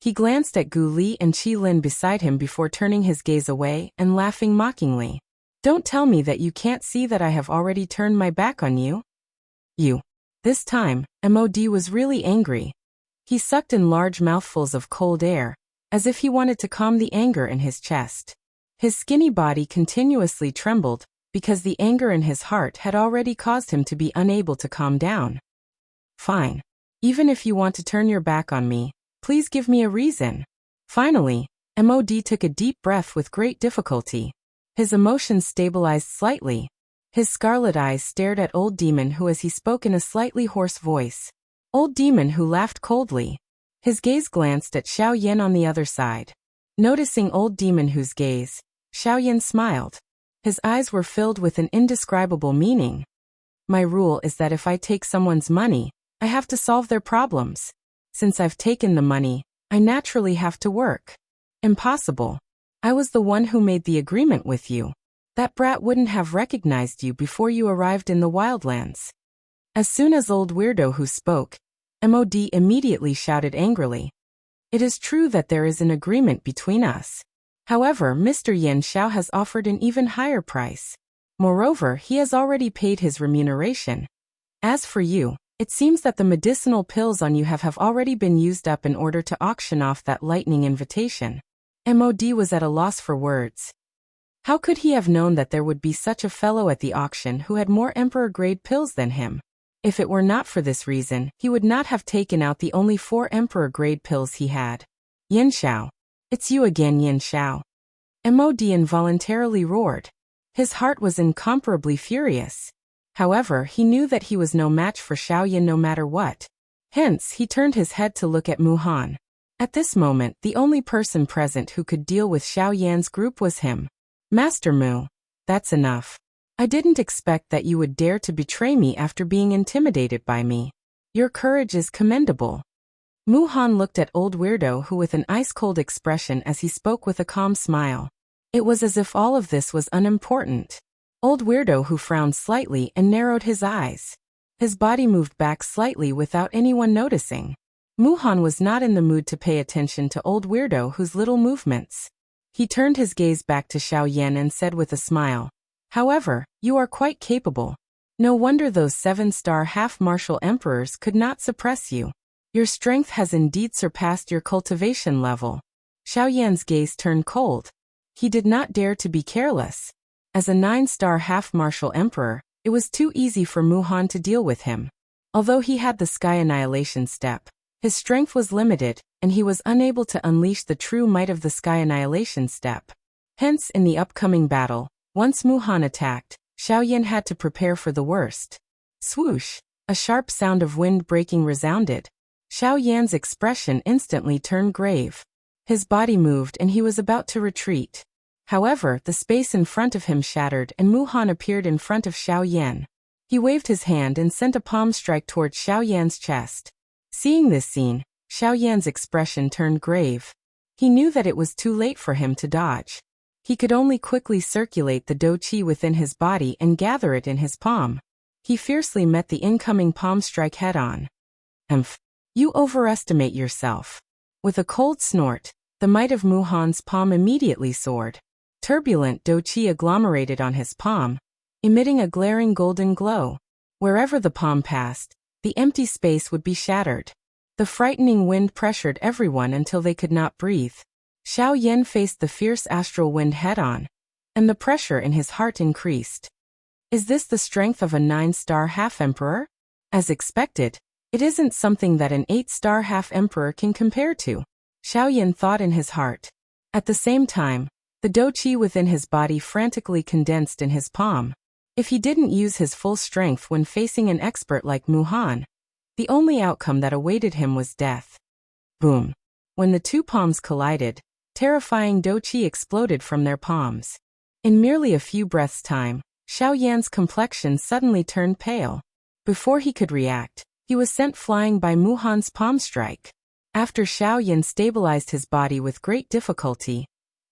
He glanced at Gu Li and Qi Lin beside him before turning his gaze away and laughing mockingly. Don't tell me that you can't see that I have already turned my back on you. You. This time, MOD was really angry. He sucked in large mouthfuls of cold air, as if he wanted to calm the anger in his chest. His skinny body continuously trembled, because the anger in his heart had already caused him to be unable to calm down. Fine. Even if you want to turn your back on me, please give me a reason. Finally, MOD took a deep breath with great difficulty. His emotions stabilized slightly. His scarlet eyes stared at Old Demon Who as he spoke in a slightly hoarse voice. Old Demon Who laughed coldly. His gaze glanced at Xiao Yan on the other side. Noticing Old Demon Who's gaze, Xiao Yan smiled. His eyes were filled with an indescribable meaning. My rule is that if I take someone's money, I have to solve their problems. Since I've taken the money, I naturally have to work. Impossible. I was the one who made the agreement with you. That brat wouldn't have recognized you before you arrived in the wildlands. As soon as Old Weirdo Who spoke, MOD immediately shouted angrily. It is true that there is an agreement between us. However, Mr. Yan Xiao has offered an even higher price. Moreover, he has already paid his remuneration. As for you, It seems that the medicinal pills on you have already been used up in order to auction off that lightning invitation. MOD was at a loss for words. How could he have known that there would be such a fellow at the auction who had more Emperor-grade pills than him? If it were not for this reason, he would not have taken out the only 4 Emperor-grade pills he had. Yin Xiao. It's you again, Yin Xiao. MOD involuntarily roared. His heart was incomparably furious. However, he knew that he was no match for Xiao Yan no matter what. Hence, he turned his head to look at Mu Han. At this moment, the only person present who could deal with Xiao Yan's group was him. Master Mu. That's enough. I didn't expect that you would dare to betray me after being intimidated by me. Your courage is commendable. Mu Han looked at old weirdo who with an ice-cold expression as he spoke with a calm smile. It was as if all of this was unimportant. Old weirdo who frowned slightly and narrowed his eyes. His body moved back slightly without anyone noticing. Mu Han was not in the mood to pay attention to old weirdo whose little movements. He turned his gaze back to Xiao Yan and said with a smile, "However, you are quite capable. No wonder those 7-star half-martial emperors could not suppress you. Your strength has indeed surpassed your cultivation level." Xiao Yan's gaze turned cold. He did not dare to be careless. As a 9-star half-martial emperor, it was too easy for Mu Han to deal with him. Although he had the Sky Annihilation step, his strength was limited, and he was unable to unleash the true might of the Sky Annihilation step. Hence, in the upcoming battle, once Mu Han attacked, Xiao Yan had to prepare for the worst. Swoosh! A sharp sound of wind breaking resounded. Xiao Yan's expression instantly turned grave. His body moved and he was about to retreat. However, the space in front of him shattered and Mu Han appeared in front of Xiao Yan. He waved his hand and sent a palm strike towards Xiao Yan's chest. Seeing this scene, Xiao Yan's expression turned grave. He knew that it was too late for him to dodge. He could only quickly circulate the Do Qi within his body and gather it in his palm. He fiercely met the incoming palm strike head-on. "Humph! You overestimate yourself." With a cold snort, the might of Mu Han's palm immediately soared. Turbulent Do Qi agglomerated on his palm, emitting a glaring golden glow. Wherever the palm passed, the empty space would be shattered. The frightening wind pressured everyone until they could not breathe. Xiao Yan faced the fierce astral wind head-on, and the pressure in his heart increased. Is this the strength of a 9-star half-emperor? As expected, it isn't something that an 8-star half-emperor can compare to, Xiao Yan thought in his heart. At the same time, the Do Qi within his body frantically condensed in his palm. If he didn't use his full strength when facing an expert like Mu Han, the only outcome that awaited him was death. Boom! When the two palms collided, terrifying Do Qi exploded from their palms. In merely a few breaths' time, Xiao Yan's complexion suddenly turned pale. Before he could react, he was sent flying by Mu Han's palm strike. After Xiao Yan stabilized his body with great difficulty,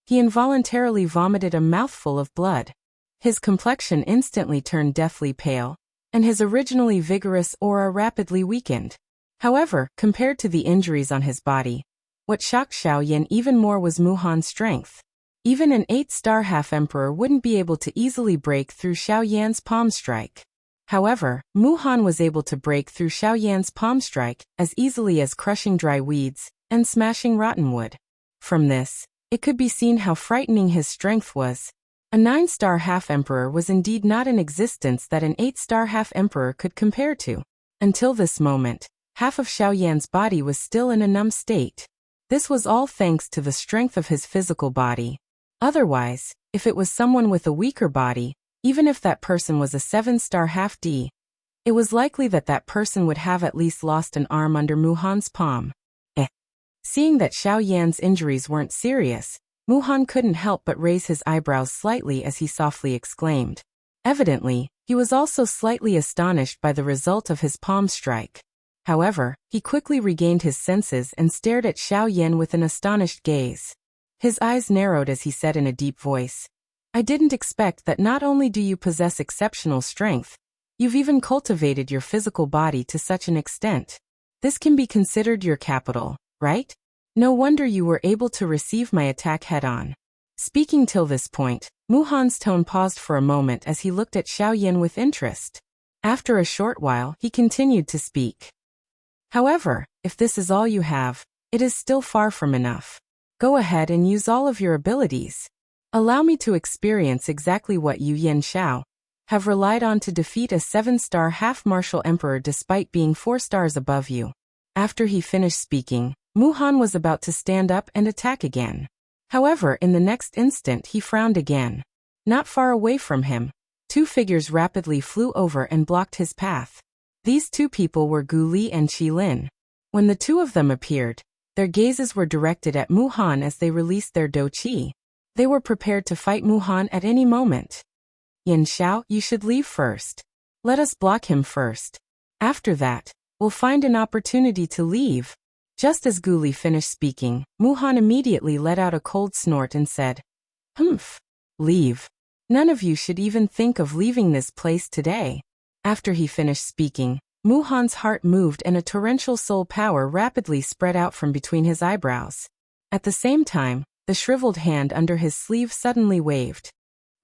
he involuntarily vomited a mouthful of blood. His complexion instantly turned deathly pale, and his originally vigorous aura rapidly weakened. However, compared to the injuries on his body, what shocked Xiao Yan even more was Mu Han's strength. Even an 8-star half-emperor wouldn't be able to easily break through Xiao Yan's palm strike. However, Mu Han was able to break through Xiao Yan's palm strike as easily as crushing dry weeds and smashing rotten wood. From this, it could be seen how frightening his strength was. A 9-star half-emperor was indeed not in existence that an 8-star half-emperor could compare to. Until this moment, half of Xiao Yan's body was still in a numb state. This was all thanks to the strength of his physical body. Otherwise, if it was someone with a weaker body, even if that person was a 7-star half-D, it was likely that that person would have at least lost an arm under Mu Han's palm. Seeing that Xiao Yan's injuries weren't serious, Mu Han couldn't help but raise his eyebrows slightly as he softly exclaimed. Evidently, he was also slightly astonished by the result of his palm strike. However, he quickly regained his senses and stared at Xiao Yan with an astonished gaze. His eyes narrowed as he said in a deep voice, "I didn't expect that not only do you possess exceptional strength, you've even cultivated your physical body to such an extent. This can be considered your capital, right? No wonder you were able to receive my attack head-on." Speaking till this point, Mu Han's tone paused for a moment as he looked at Xiao Yan with interest. After a short while, he continued to speak. However, if this is all you have, it is still far from enough. Go ahead and use all of your abilities. Allow me to experience exactly what you Yin Xiao have relied on to defeat a 7-star half-martial emperor despite being 4 stars above you. After he finished speaking, Mu Han was about to stand up and attack again. However, in the next instant he frowned again. Not far away from him, 2 figures rapidly flew over and blocked his path. These 2 people were Gu Li and Qi Lin. When the 2 of them appeared, their gazes were directed at Mu Han as they released their Do Qi. They were prepared to fight Mu Han at any moment. Yin Xiao, you should leave first. Let us block him first. After that, we'll find an opportunity to leave. Just as Gu Li finished speaking, Mu Han immediately let out a cold snort and said, "Humph. Leave. None of you should even think of leaving this place today." After he finished speaking, Mu Han's heart moved and a torrential soul power rapidly spread out from between his eyebrows. At the same time, the shriveled hand under his sleeve suddenly waved.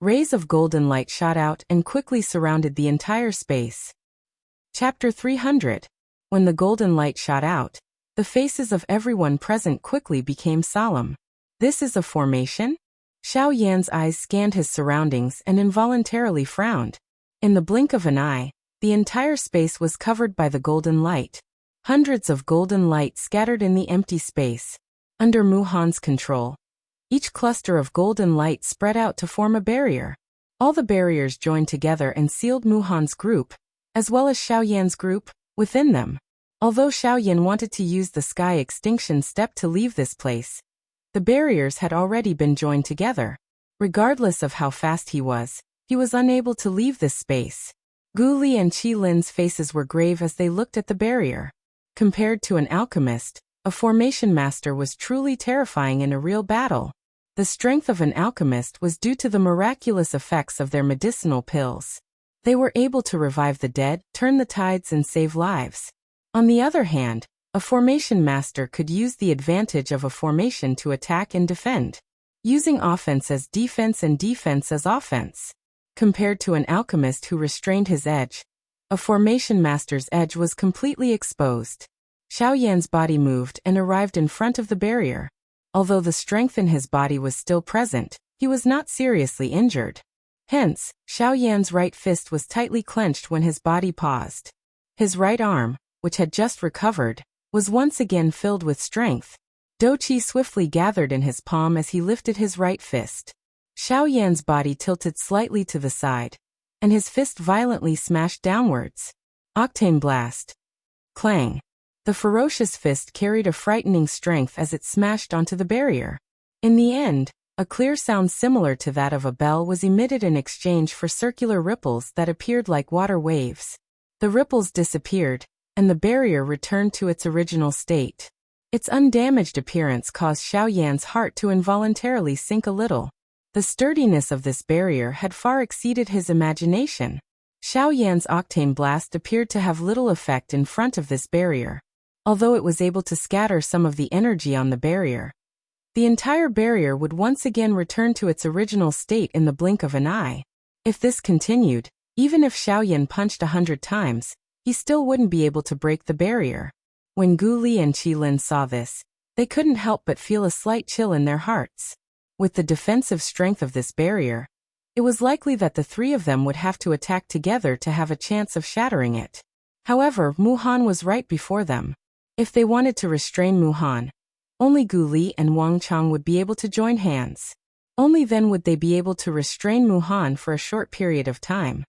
Rays of golden light shot out and quickly surrounded the entire space. Chapter 300. When the golden light shot out, the faces of everyone present quickly became solemn. This is a formation? Xiao Yan's eyes scanned his surroundings and involuntarily frowned. In the blink of an eye, the entire space was covered by the golden light. Hundreds of golden light scattered in the empty space. Under Mu Han's control, each cluster of golden light spread out to form a barrier. All the barriers joined together and sealed Mu Han's group, as well as Xiao Yan's group, within them. Although Xiao Yan wanted to use the sky extinction step to leave this place, the barriers had already been joined together. Regardless of how fast he was unable to leave this space. Gu Li and Qi Lin's faces were grave as they looked at the barrier. Compared to an alchemist, a formation master was truly terrifying in a real battle. The strength of an alchemist was due to the miraculous effects of their medicinal pills. They were able to revive the dead, turn the tides, and save lives. On the other hand, a formation master could use the advantage of a formation to attack and defend, using offense as defense and defense as offense. Compared to an alchemist who restrained his edge, a formation master's edge was completely exposed. Xiao Yan's body moved and arrived in front of the barrier. Although the strength in his body was still present, he was not seriously injured. Hence, Xiao Yan's right fist was tightly clenched when his body paused. His right arm, which had just recovered, was once again filled with strength. Do Qi swiftly gathered in his palm as he lifted his right fist. Xiao Yan's body tilted slightly to the side, and his fist violently smashed downwards. Octane blast. Clang. The ferocious fist carried a frightening strength as it smashed onto the barrier. In the end, a clear sound similar to that of a bell was emitted in exchange for circular ripples that appeared like water waves. The ripples disappeared, and the barrier returned to its original state. Its undamaged appearance caused Xiao Yan's heart to involuntarily sink a little. The sturdiness of this barrier had far exceeded his imagination. Xiao Yan's octane blast appeared to have little effect in front of this barrier. Although it was able to scatter some of the energy on the barrier, the entire barrier would once again return to its original state in the blink of an eye. If this continued, even if Xiao Yan punched 100 times, he still wouldn't be able to break the barrier. When Gu Li and Qi Lin saw this, they couldn't help but feel a slight chill in their hearts. With the defensive strength of this barrier, it was likely that the 3 of them would have to attack together to have a chance of shattering it. However, Mu Han was right before them. If they wanted to restrain Mu Han, only Gu Li and Wang Chang would be able to join hands. Only then would they be able to restrain Mu Han for a short period of time.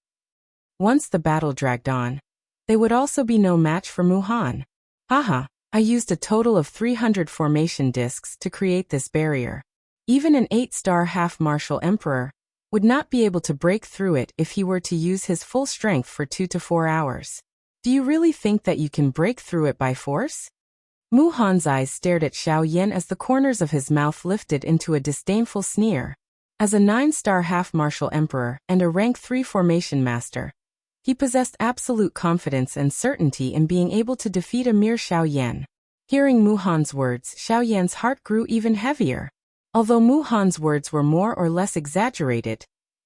Once the battle dragged on, they would also be no match for Mu Han. Haha, I used a total of 300 formation discs to create this barrier. Even an 8-star half-martial emperor would not be able to break through it if he were to use his full strength for 2 to 4 hours. Do you really think that you can break through it by force? Mu Han's eyes stared at Xiao Yan as the corners of his mouth lifted into a disdainful sneer. As a 9-star half-martial emperor and a rank 3 formation master, he possessed absolute confidence and certainty in being able to defeat a mere Xiao Yan. Hearing Mu Han's words, Xiao Yan's heart grew even heavier. Although Mu Han's words were more or less exaggerated,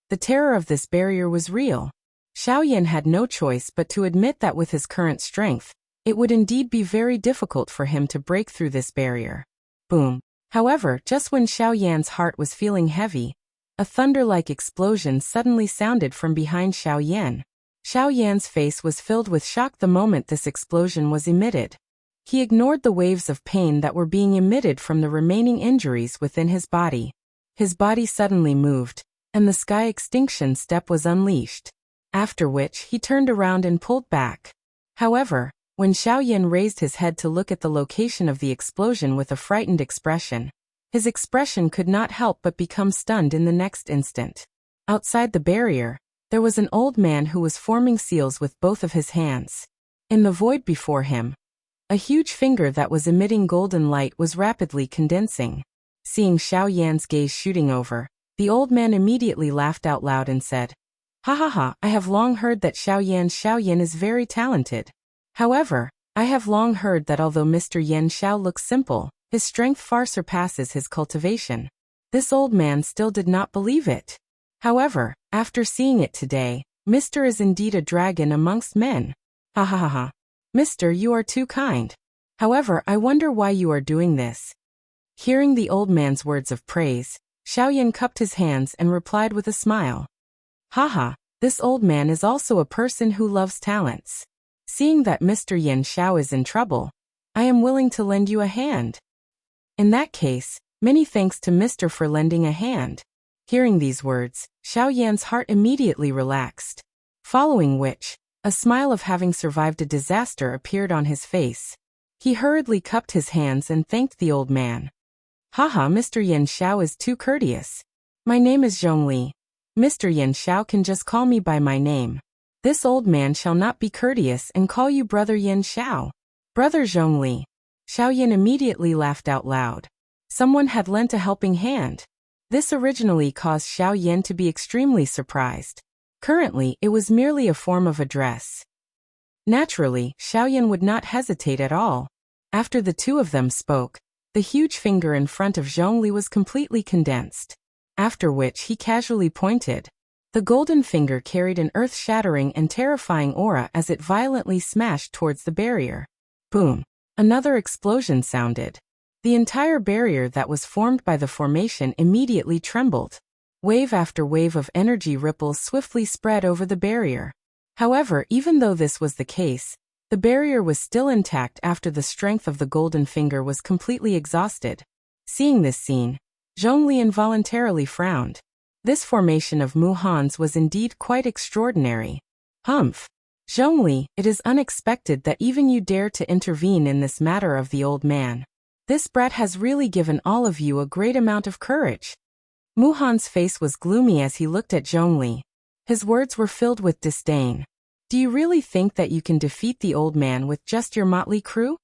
the terror of this barrier was real. Xiaoyan had no choice but to admit that with his current strength, it would indeed be very difficult for him to break through this barrier. Boom. However, just when Xiaoyan's heart was feeling heavy, a thunder-like explosion suddenly sounded from behind Xiaoyan. Xiaoyan's face was filled with shock the moment this explosion was emitted. He ignored the waves of pain that were being emitted from the remaining injuries within his body. His body suddenly moved, and the sky extinction step was unleashed. After which, he turned around and pulled back. However, when Xiaoyan raised his head to look at the location of the explosion with a frightened expression, his expression could not help but become stunned in the next instant. Outside the barrier, there was an old man who was forming seals with both of his hands. In the void before him, a huge finger that was emitting golden light was rapidly condensing. Seeing Xiaoyan's gaze shooting over, the old man immediately laughed out loud and said, "Ha ha ha, I have long heard that Xiaoyan is very talented. However, I have long heard that although Mr. Yan Xiao looks simple, his strength far surpasses his cultivation." This old man still did not believe it. However, after seeing it today, Mr. is indeed a dragon amongst men. Ha ha ha ha. Mr., you are too kind. However, I wonder why you are doing this. Hearing the old man's words of praise, Xiaoyan cupped his hands and replied with a smile. Haha, this old man is also a person who loves talents. Seeing that Mr. Yan Xiao is in trouble, I am willing to lend you a hand. In that case, many thanks to Mr. for lending a hand. Hearing these words, Xiaoyan's heart immediately relaxed. Following which, a smile of having survived a disaster appeared on his face. He hurriedly cupped his hands and thanked the old man. Haha, Mr. Yan Xiao is too courteous. My name is Zhongli. Mr. Yan Xiao can just call me by my name. This old man shall not be courteous and call you Brother Yan Xiao. Brother Zhongli. Xiaoyan immediately laughed out loud. Someone had lent a helping hand. This originally caused Xiaoyan to be extremely surprised. Currently, it was merely a form of address. Naturally, Xiaoyan would not hesitate at all. After the two of them spoke, the huge finger in front of Zhongli was completely condensed. After which he casually pointed. The golden finger carried an earth-shattering and terrifying aura as it violently smashed towards the barrier. Boom! Another explosion sounded. The entire barrier that was formed by the formation immediately trembled. Wave after wave of energy ripples swiftly spread over the barrier. However, even though this was the case, the barrier was still intact after the strength of the golden finger was completely exhausted. Seeing this scene, Zhongli involuntarily frowned. This formation of Muhan's was indeed quite extraordinary. Humph! Zhongli, it is unexpected that even you dare to intervene in this matter of the old man. This brat has really given all of you a great amount of courage. Muhan's face was gloomy as he looked at Zhongli. His words were filled with disdain. Do you really think that you can defeat the old man with just your motley crew?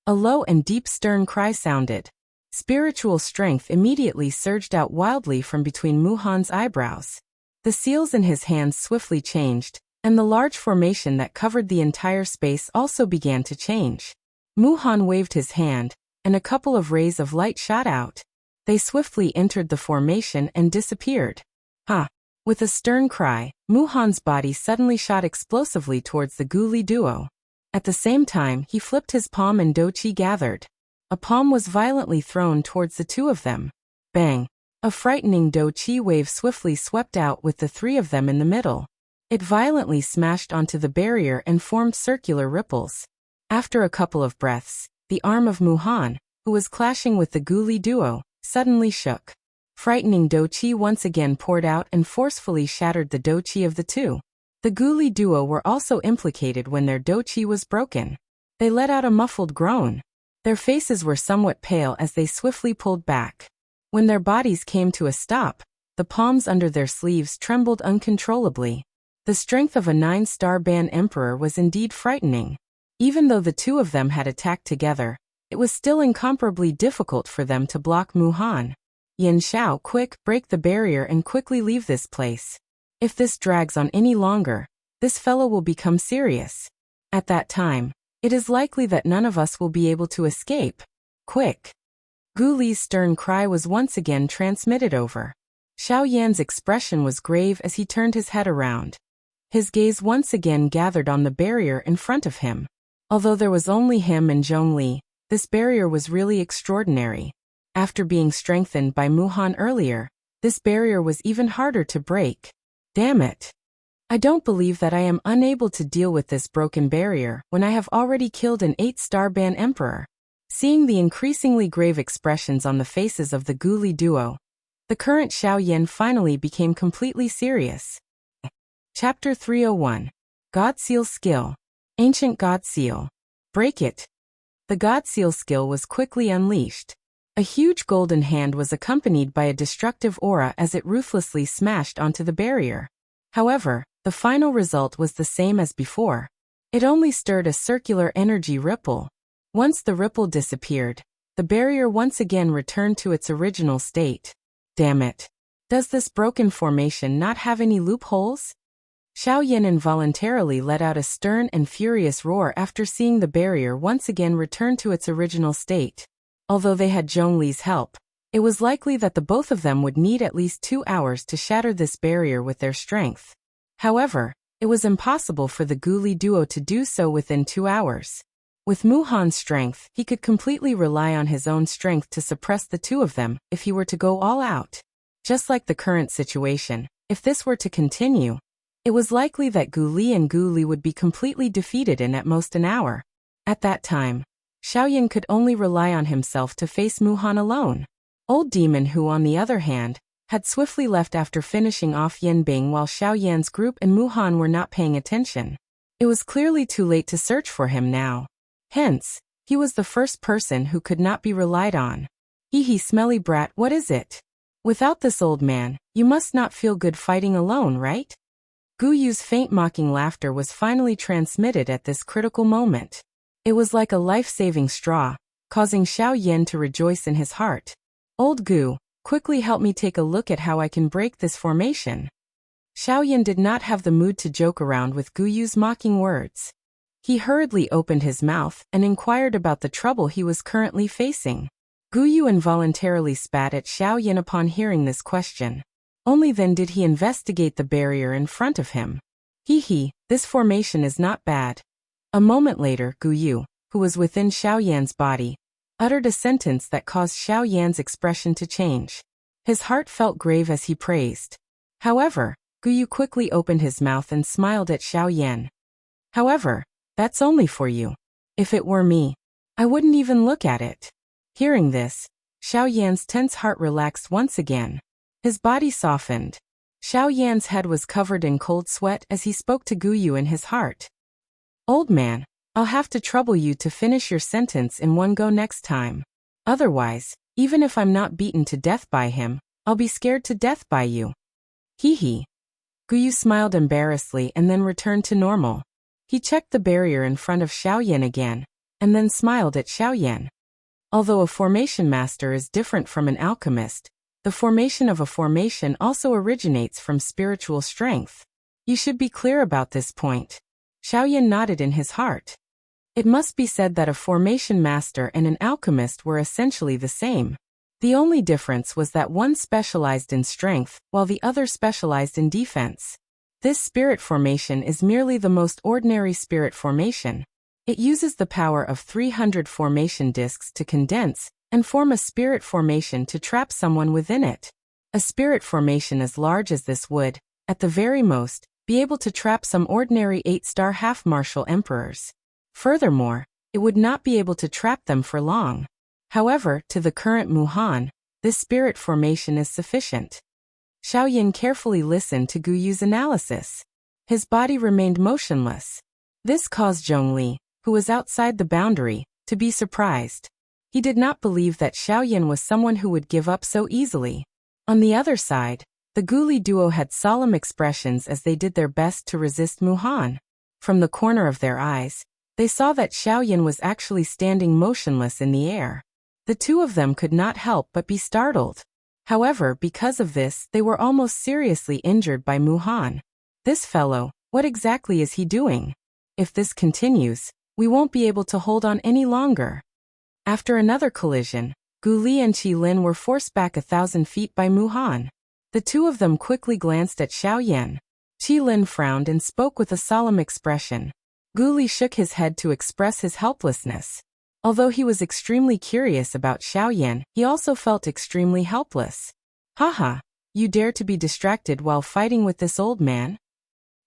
A low and deep stern cry sounded. Spiritual strength immediately surged out wildly from between Muhan's eyebrows. The seals in his hands swiftly changed, and the large formation that covered the entire space also began to change. Muhan waved his hand, and a couple of rays of light shot out. They swiftly entered the formation and disappeared. Ha! With a stern cry, Muhan's body suddenly shot explosively towards the Guli duo. At the same time, he flipped his palm and Douqi gathered. A palm was violently thrown towards the two of them. Bang! A frightening Douqi wave swiftly swept out with the three of them in the middle. It violently smashed onto the barrier and formed circular ripples. After a couple of breaths, the arm of Muhan, who was clashing with the Guli duo, suddenly shook. Frightening Douqi once again poured out and forcefully shattered the Douqi of the two. The Guli duo were also implicated when their Douqi was broken. They let out a muffled groan. Their faces were somewhat pale as they swiftly pulled back. When their bodies came to a stop, the palms under their sleeves trembled uncontrollably. The strength of a 9-star band emperor was indeed frightening. Even though the two of them had attacked together, it was still incomparably difficult for them to block Muhan. Yan Xiao, quick, break the barrier and quickly leave this place. If this drags on any longer, this fellow will become serious. At that time, it is likely that none of us will be able to escape. Quick! Guli's stern cry was once again transmitted over. Xiaoyan's expression was grave as he turned his head around. His gaze once again gathered on the barrier in front of him. Although there was only him and Zhongli, this barrier was really extraordinary. After being strengthened by Muhan earlier, this barrier was even harder to break. Damn it. I don't believe that I am unable to deal with this broken barrier when I have already killed an 8-star ban emperor. Seeing the increasingly grave expressions on the faces of the Gu Li duo, the current Xiao Yan finally became completely serious. Chapter 301. God Seal Skill. Ancient God Seal. Break it. The God Seal skill was quickly unleashed. A huge golden hand was accompanied by a destructive aura as it ruthlessly smashed onto the barrier. However, the final result was the same as before. It only stirred a circular energy ripple. Once the ripple disappeared, the barrier once again returned to its original state. Damn it. Does this broken formation not have any loopholes? Xiao Yan involuntarily let out a stern and furious roar after seeing the barrier once again return to its original state. Although they had Zhongli's help, it was likely that the both of them would need at least 2 hours to shatter this barrier with their strength. However, it was impossible for the Gu Li duo to do so within 2 hours. With Muhan's strength, he could completely rely on his own strength to suppress the two of them if he were to go all out. Just like the current situation, if this were to continue, it was likely that Gu Li and Gu Li would be completely defeated in at most an hour. At that time, Xiao Yan could only rely on himself to face Muhan alone. Old Demon, who on the other hand, had swiftly left after finishing off Yen Bing while Xiao Yan's group and Muhan were not paying attention. It was clearly too late to search for him now. Hence, he was the first person who could not be relied on. Hee smelly brat, what is it? Without this old man, you must not feel good fighting alone, right? Gu Yu's faint mocking laughter was finally transmitted at this critical moment. It was like a life-saving straw, causing Xiao Yan to rejoice in his heart. Old Gu, quickly help me take a look at how I can break this formation. Xiao Yan did not have the mood to joke around with Gu Yu's mocking words. He hurriedly opened his mouth and inquired about the trouble he was currently facing. Gu Yu involuntarily spat at Xiao Yan upon hearing this question. Only then did he investigate the barrier in front of him. This formation is not bad. A moment later, Gu Yu, who was within Xiao Yan's body, uttered a sentence that caused Xiao Yan's expression to change. His heart felt grave as he praised. However, Gu Yu quickly opened his mouth and smiled at Xiao Yan. However, that's only for you. If it were me, I wouldn't even look at it. Hearing this, Xiao Yan's tense heart relaxed once again. His body softened. Xiao Yan's head was covered in cold sweat as he spoke to Gu Yu in his heart. Old man, I'll have to trouble you to finish your sentence in one go next time. Otherwise, even if I'm not beaten to death by him, I'll be scared to death by you. Gu Yu smiled embarrassedly and then returned to normal. He checked the barrier in front of Xiao Yan again, and then smiled at Xiao Yan. Although a formation master is different from an alchemist, the formation of a formation also originates from spiritual strength. You should be clear about this point. Xiao Yan nodded in his heart. It must be said that a formation master and an alchemist were essentially the same. The only difference was that one specialized in strength, while the other specialized in defense. This spirit formation is merely the most ordinary spirit formation. It uses the power of 300 formation discs to condense and form a spirit formation to trap someone within it. A spirit formation as large as this would, at the very most, be able to trap some ordinary 8-star half-martial emperors. Furthermore, it would not be able to trap them for long. However, to the current Muhan, this spirit formation is sufficient. Xiao Yan carefully listened to Gu Yu's analysis. His body remained motionless. This caused Zhongli, who was outside the boundary, to be surprised. He did not believe that Xiao Yan was someone who would give up so easily. On the other side, the Gu Li duo had solemn expressions as they did their best to resist Muhan. From the corner of their eyes, they saw that Xiao Yan was actually standing motionless in the air. The two of them could not help but be startled. However, because of this, they were almost seriously injured by Muhan. This fellow, what exactly is he doing? If this continues, we won't be able to hold on any longer. After another collision, Gu Li and Qi Lin were forced back 1,000 feet by Muhan. The two of them quickly glanced at Xiao Yan. Qi Lin frowned and spoke with a solemn expression. Gu Li shook his head to express his helplessness. Although he was extremely curious about Xiao Yan, he also felt extremely helpless. Haha, you dare to be distracted while fighting with this old man?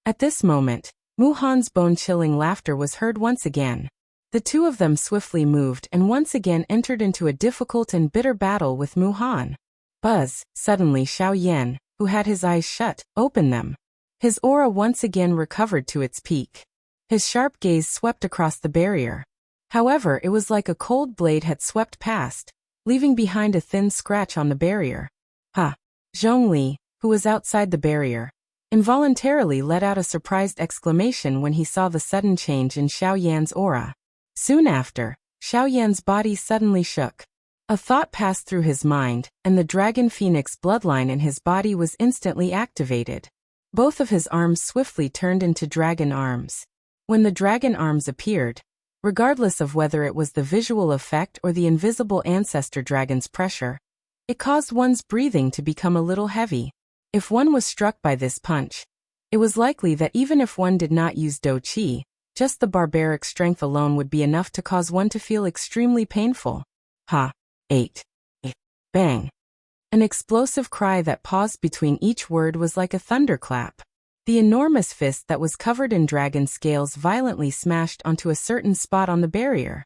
At this moment, Mu Han's bone-chilling laughter was heard once again. The two of them swiftly moved and once again entered into a difficult and bitter battle with Mu Han. Buzz, suddenly Xiao Yan, who had his eyes shut, opened them. His aura once again recovered to its peak. His sharp gaze swept across the barrier. However, it was like a cold blade had swept past, leaving behind a thin scratch on the barrier. Ha! Zhongli, who was outside the barrier, involuntarily let out a surprised exclamation when he saw the sudden change in Xiao Yan's aura. Soon after, Xiao Yan's body suddenly shook. A thought passed through his mind, and the Dragon Phoenix bloodline in his body was instantly activated. Both of his arms swiftly turned into dragon arms. When the dragon arms appeared, regardless of whether it was the visual effect or the invisible ancestor dragon's pressure, it caused one's breathing to become a little heavy. If one was struck by this punch, it was likely that even if one did not use Do Qi, just the barbaric strength alone would be enough to cause one to feel extremely painful. Ha! 8. Bang! An explosive cry that paused between each word was like a thunderclap. The enormous fist that was covered in dragon scales violently smashed onto a certain spot on the barrier.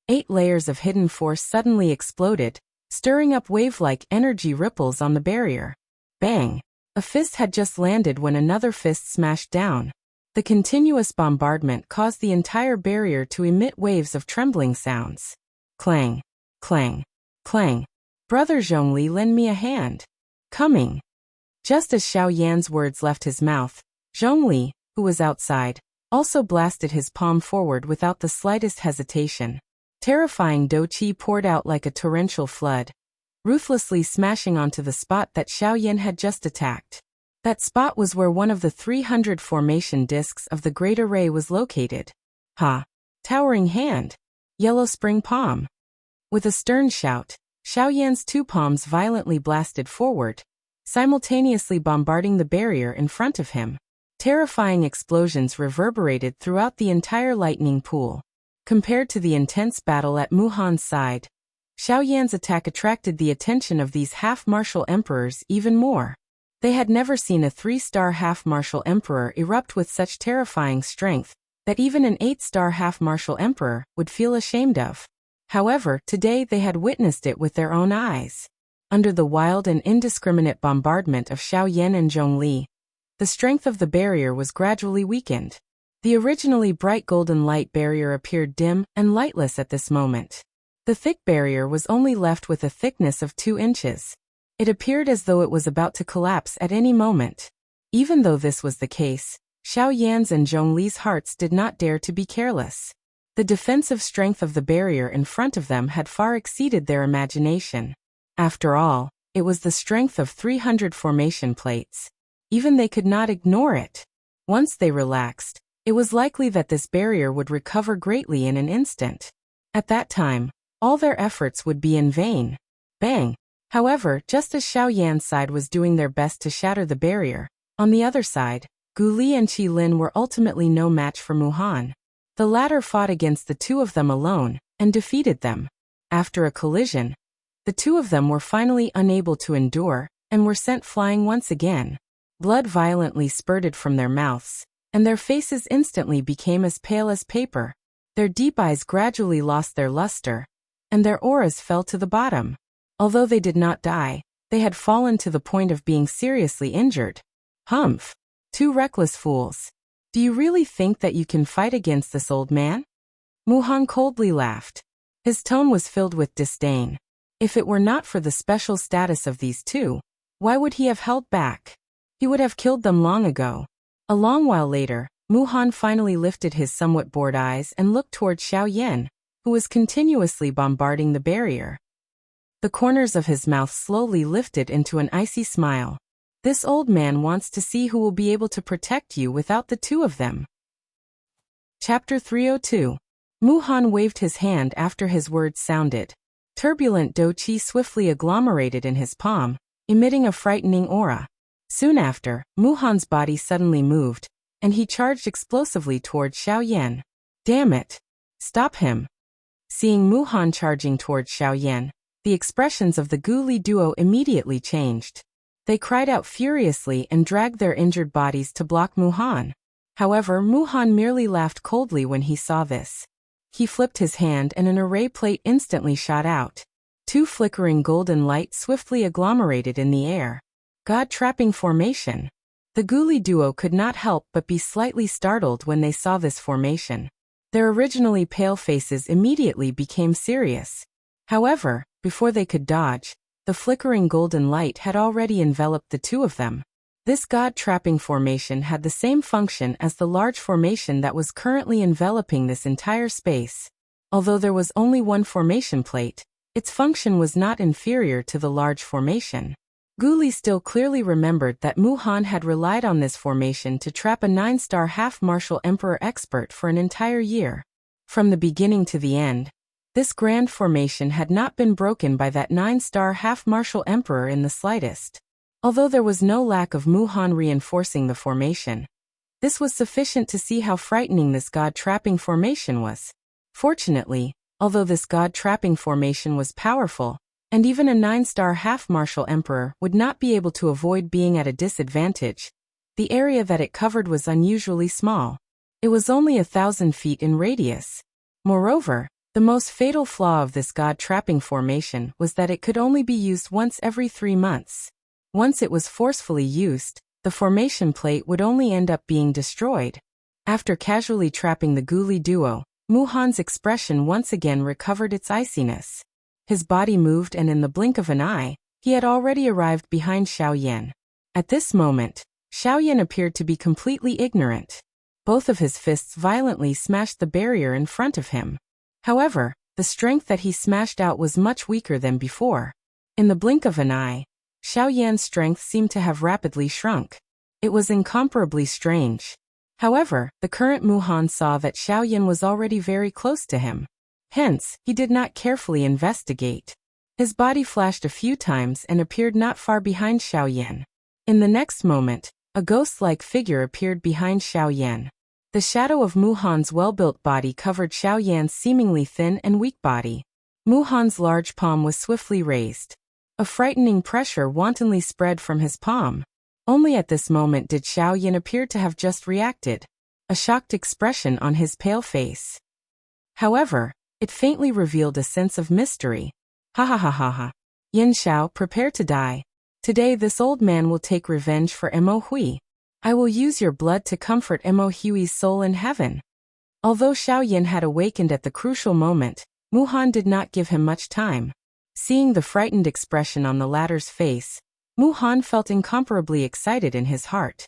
8 layers of hidden force suddenly exploded, stirring up wave-like energy ripples on the barrier. Bang! A fist had just landed when another fist smashed down. The continuous bombardment caused the entire barrier to emit waves of trembling sounds. Clang! Clang! Clang! Brother Zhongli, lend me a hand. Coming! Just as Xiao Yan's words left his mouth, Zhongli, who was outside, also blasted his palm forward without the slightest hesitation. Terrifying Do Qi poured out like a torrential flood, ruthlessly smashing onto the spot that Xiao Yan had just attacked. That spot was where one of the 300 formation discs of the Great Array was located. Ha! Towering hand! Yellow spring palm! With a stern shout, Xiao Yan's 2 palms violently blasted forward, simultaneously bombarding the barrier in front of him. Terrifying explosions reverberated throughout the entire lightning pool. Compared to the intense battle at Mu Han's side, Xiao Yan's attack attracted the attention of these half-martial emperors even more. They had never seen a 3-star half-martial emperor erupt with such terrifying strength that even an 8-star half-martial emperor would feel ashamed of. However, today they had witnessed it with their own eyes. Under the wild and indiscriminate bombardment of Xiao Yan and Zhongli, the strength of the barrier was gradually weakened. The originally bright golden light barrier appeared dim and lightless at this moment. The thick barrier was only left with a thickness of 2 inches. It appeared as though it was about to collapse at any moment. Even though this was the case, Xiao Yan's and Zhongli's hearts did not dare to be careless. The defensive strength of the barrier in front of them had far exceeded their imagination. After all, it was the strength of 300 formation plates. Even they could not ignore it. Once they relaxed, it was likely that this barrier would recover greatly in an instant. At that time, all their efforts would be in vain. Bang! However, just as Xiao Yan's side was doing their best to shatter the barrier, on the other side, Gu Li and Qi Lin were ultimately no match for Mu Han. The latter fought against the two of them alone, and defeated them. After a collision, the two of them were finally unable to endure, and were sent flying once again. Blood violently spurted from their mouths, and their faces instantly became as pale as paper. Their deep eyes gradually lost their luster, and their auras fell to the bottom. Although they did not die, they had fallen to the point of being seriously injured. Humph! 2 reckless fools. Do you really think that you can fight against this old man? Mu Han coldly laughed. His tone was filled with disdain. If it were not for the special status of these two, why would he have held back? He would have killed them long ago. A long while later, Mu Han finally lifted his somewhat bored eyes and looked toward Xiao Yan, who was continuously bombarding the barrier. The corners of his mouth slowly lifted into an icy smile. This old man wants to see who will be able to protect you without the two of them. Chapter 302. Mu Han waved his hand after his words sounded. Turbulent Do Qi swiftly agglomerated in his palm, emitting a frightening aura. Soon after, Muhan's body suddenly moved, and he charged explosively towards Xiao Yan. Damn it! Stop him! Seeing Muhan charging towards Xiao Yan, the expressions of the Gu-Li duo immediately changed. They cried out furiously and dragged their injured bodies to block Muhan. However, Muhan merely laughed coldly when he saw this. He flipped his hand and an array plate instantly shot out. Two flickering golden lights swiftly agglomerated in the air. God-trapping formation. The Gu-Li duo could not help but be slightly startled when they saw this formation. Their originally pale faces immediately became serious. However, before they could dodge, the flickering golden light had already enveloped the two of them. This God-trapping formation had the same function as the large formation that was currently enveloping this entire space. Although there was only one formation plate, its function was not inferior to the large formation. Gu-Li still clearly remembered that Muhan had relied on this formation to trap a 9-star half-martial emperor expert for an entire year. From the beginning to the end, this grand formation had not been broken by that 9-star half-martial emperor in the slightest. Although there was no lack of Muhan reinforcing the formation, this was sufficient to see how frightening this God-trapping formation was. Fortunately, although this God-trapping formation was powerful, and even a 9-star half-martial emperor would not be able to avoid being at a disadvantage, the area that it covered was unusually small. It was only 1,000 feet in radius. Moreover, the most fatal flaw of this God-trapping formation was that it could only be used once every 3 months. Once it was forcefully used, the formation plate would only end up being destroyed. After casually trapping the Gu-Li duo, Muhan's expression once again recovered its iciness. His body moved and in the blink of an eye, he had already arrived behind Xiao Yan. At this moment, Xiao Yan appeared to be completely ignorant. Both of his fists violently smashed the barrier in front of him. However, the strength that he smashed out was much weaker than before. In the blink of an eye, Xiao Yan's strength seemed to have rapidly shrunk. It was incomparably strange. However, the current Muhan saw that Xiao Yan was already very close to him. Hence, he did not carefully investigate. His body flashed a few times and appeared not far behind Xiao Yan. In the next moment, a ghost-like figure appeared behind Xiao Yan. The shadow of Muhan's well-built body covered Xiao Yan's seemingly thin and weak body. Muhan's large palm was swiftly raised. A frightening pressure wantonly spread from his palm. Only at this moment did Xiao Yan appear to have just reacted, a shocked expression on his pale face. However, it faintly revealed a sense of mystery. Ha ha ha ha ha. Yin Xiao, prepare to die. Today this old man will take revenge for Mo Hui. I will use your blood to comfort Mo Hui's soul in heaven. Although Xiao Yan had awakened at the crucial moment, Muhan did not give him much time. Seeing the frightened expression on the latter's face, Muhan felt incomparably excited in his heart.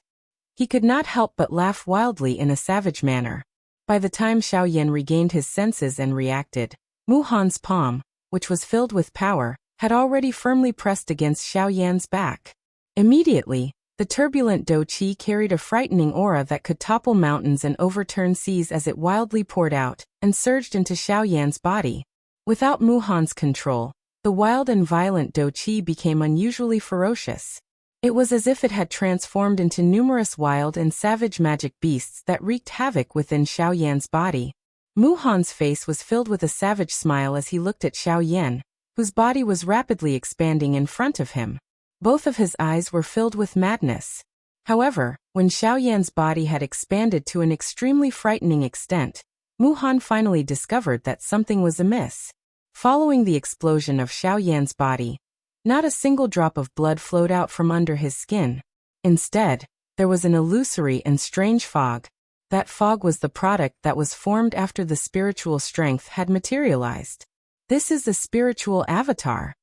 He could not help but laugh wildly in a savage manner. By the time Xiao Yan regained his senses and reacted, Muhan's palm, which was filled with power, had already firmly pressed against Xiao Yan's back. Immediately, the turbulent Do Qi carried a frightening aura that could topple mountains and overturn seas as it wildly poured out and surged into Xiao Yan's body. Without Muhan's control, the wild and violent Do Qi became unusually ferocious. It was as if it had transformed into numerous wild and savage magic beasts that wreaked havoc within Xiao Yan's body. Muhan's face was filled with a savage smile as he looked at Xiao Yan, whose body was rapidly expanding in front of him. Both of his eyes were filled with madness. However, when Xiao Yan's body had expanded to an extremely frightening extent, Muhan finally discovered that something was amiss. Following the explosion of Xiao Yan's body, not a single drop of blood flowed out from under his skin. Instead, there was an illusory and strange fog. That fog was the product that was formed after the spiritual strength had materialized. This is the spiritual avatar.